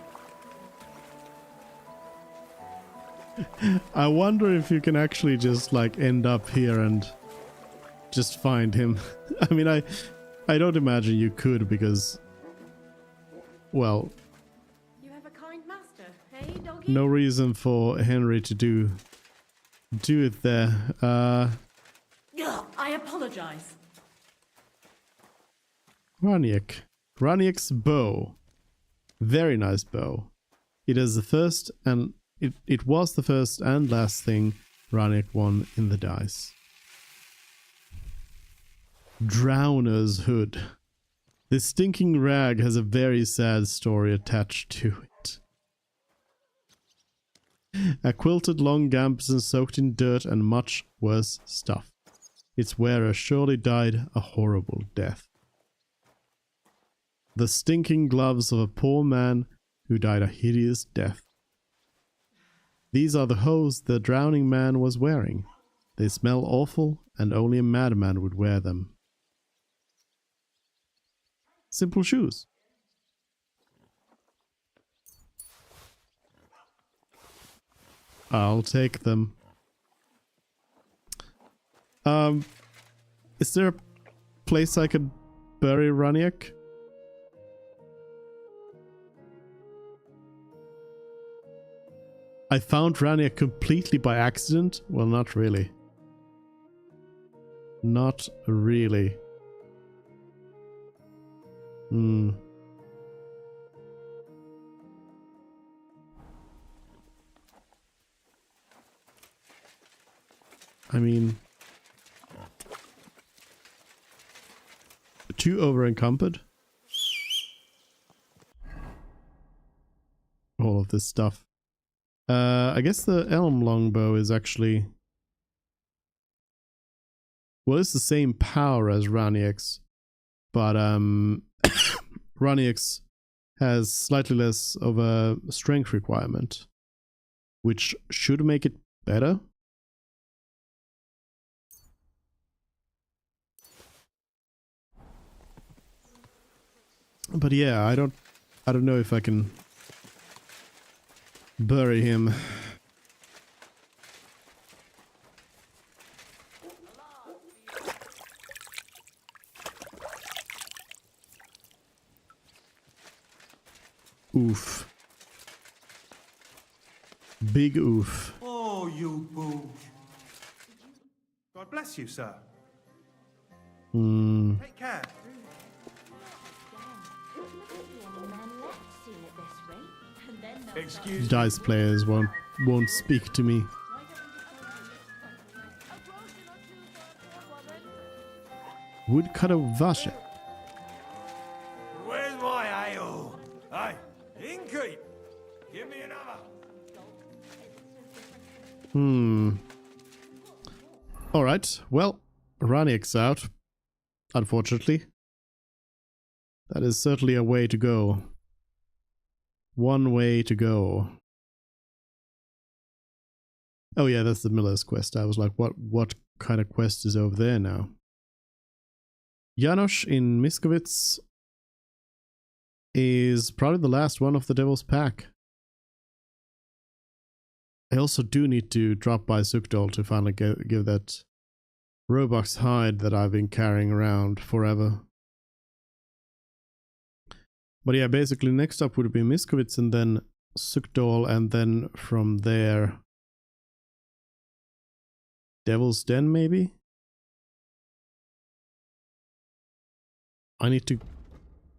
I wonder if you can actually just like end up here and just find him. I mean, I don't imagine you could because, well, You have a kind master, hey, doggy? no reason for Henry to do it there. Ugh, I apologize. Raniak's bow. Very nice bow. It is the first and it was the first and last thing Raniak won in the dice. Drowner's hood. This stinking rag has a very sad story attached to it. A quilted long gambeson soaked in dirt and much worse stuff. Its wearer surely died a horrible death. The stinking gloves of a poor man who died a hideous death. These are the hose the drowning man was wearing. They smell awful, and only a madman would wear them. Simple shoes. I'll take them. Is there a place I could bury Raniak? I found Raniak completely by accident. Well, not really. Not really. Hmm. I mean, too over encumbered. All of this stuff. I guess the elm longbow is actually, well, it's the same power as Raniax, but Raniax has slightly less of a strength requirement, which should make it better. But yeah, I don't know if I can bury him. Oof. Big oof. Oh, you boot. God bless you, sir. Hmm. Take care. Excuse Dice players won't speak to me. Woodcutter Vasha. Where's my ale? Hey, Inky, give me another. Alright, well, Raniak's out. Unfortunately. That is certainly a way to go. One way to go. Oh yeah, that's the Miller's quest. I was like, what kind of quest is over there now? Janosch in Miskovitz is probably the last one of the Devil's Pack. I also do need to drop by Sukdol to finally give that Robux hide that I've been carrying around forever. But yeah, basically next up would be Miskovitz and then Sukdol, and then from there Devil's Den maybe? I need to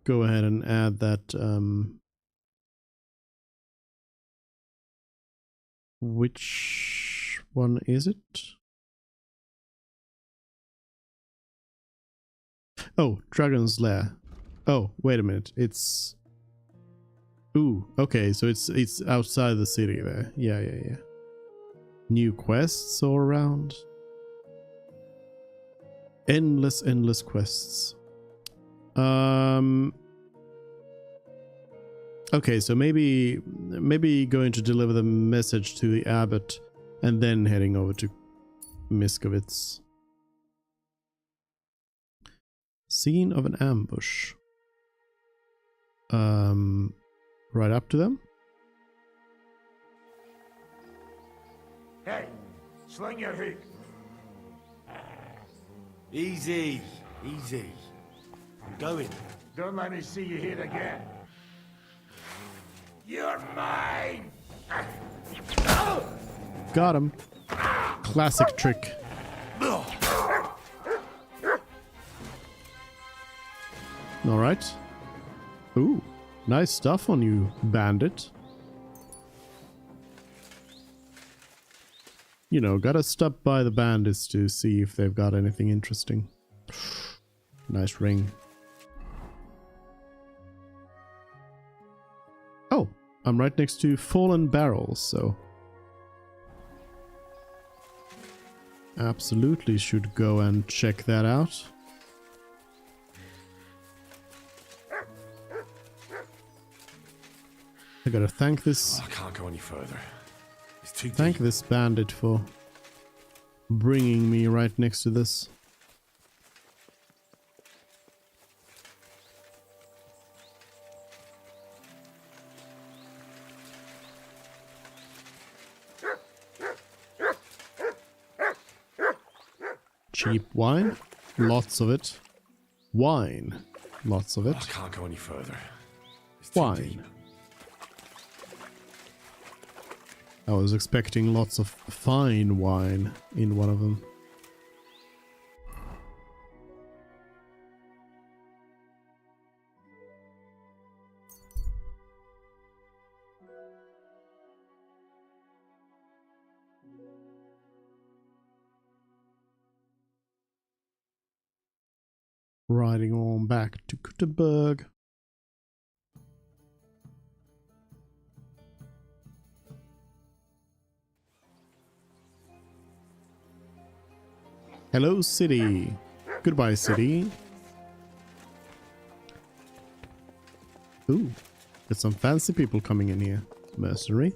go ahead and add that which one is it? Oh, Dragon's Lair. Oh, wait a minute. It's... Ooh, okay, so it's outside the city there. Yeah. New quests all around. Endless quests. Okay, so maybe going to deliver the message to the abbot and then heading over to Miskovitz. Scene of an ambush. Right up to them. Hey, sling your feet. Easy. I'm going. Don't let me see you hit again. You're mine! Got him. Classic trick. Alright. Ooh, nice stuff on you, bandit. You know, gotta stop by the bandits to see if they've got anything interesting. Nice ring. Oh, I'm right next to Fallen Barrels, so... absolutely should go and check that out. I gotta thank this... I can't go any further. It's too deep. Thank this bandit for bringing me right next to this. Cheap wine, lots of it. Wine, lots of it. I can't go any further. It's too Wine. deep. I was expecting lots of fine wine in one of them. riding on back to Kuttenberg. Hello, city. Goodbye, city. Ooh, there's some fancy people coming in here. Mercenary.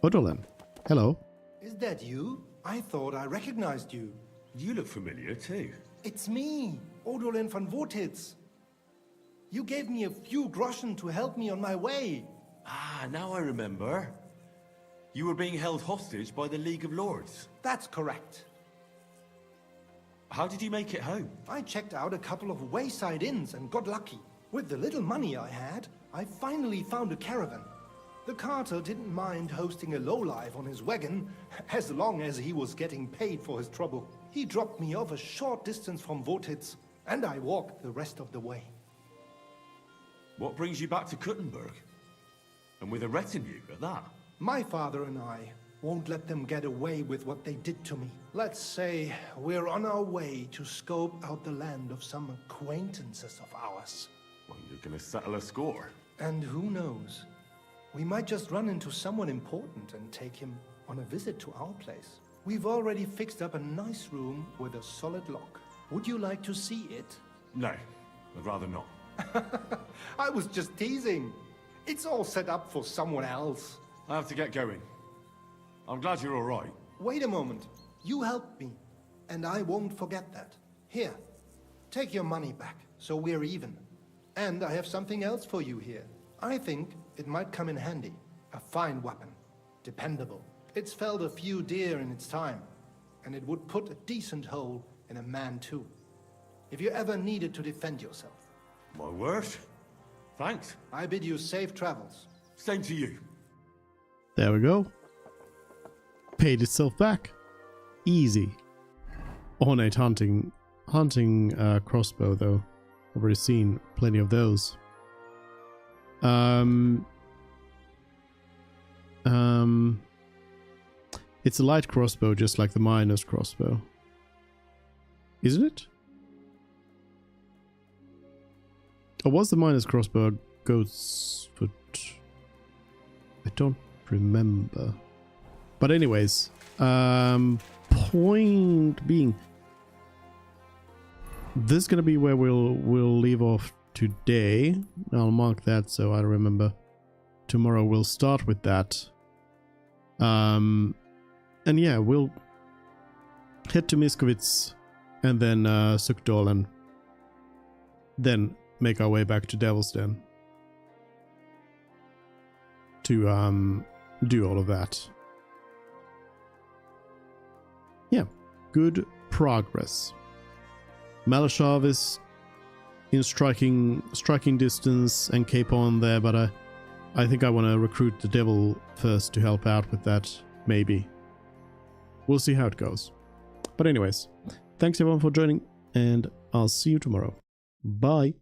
Odolin. Hello. Is that you? I thought I recognized you. You look familiar too. It's me, Odolin von Wotitz. You gave me a few groschen to help me on my way. Ah, now I remember. You were being held hostage by the League of Lords. That's correct. How did you make it home? I checked out a couple of wayside inns and got lucky. With the little money I had, I finally found a caravan. The carter didn't mind hosting a lowlife on his wagon, as long as he was getting paid for his trouble. He dropped me off a short distance from Wotitz, and I walked the rest of the way. What brings you back to Kuttenberg? And with a retinue at that? My father and I won't let them get away with what they did to me. Let's say we're on our way to scope out the land of some acquaintances of ours. Well, you're gonna settle a score. And who knows? We might just run into someone important and take him on a visit to our place. We've already fixed up a nice room with a solid lock. Would you like to see it? No, I'd rather not. I was just teasing. It's all set up for someone else. I have to get going. I'm glad you're all right. Wait a moment. You helped me, and I won't forget that. Here, take your money back, so we're even. And I have something else for you here. I think it might come in handy. A fine weapon. Dependable. It's felled a few deer in its time, and it would put a decent hole in a man too. If you ever needed to defend yourself. My word. Thanks. I bid you safe travels. Same to you. There we go. Paid itself back. Easy. Ornate hunting crossbow though. I've already seen plenty of those. It's a light crossbow, just like the miner's crossbow. Isn't it? Or was the miner's crossbow a goat's foot? I don't remember. But anyways, point being, this is gonna be where we'll leave off today. I'll mark that so I remember. Tomorrow we'll start with that. And yeah, we'll head to Miskovitz and then Sukdal and then make our way back to Devil's Den to do all of that. Yeah, good progress. Malashov is in striking distance and Capon there, but I think I want to recruit the devil first to help out with that, maybe. We'll see how it goes. But anyways, thanks everyone for joining, and I'll see you tomorrow. Bye.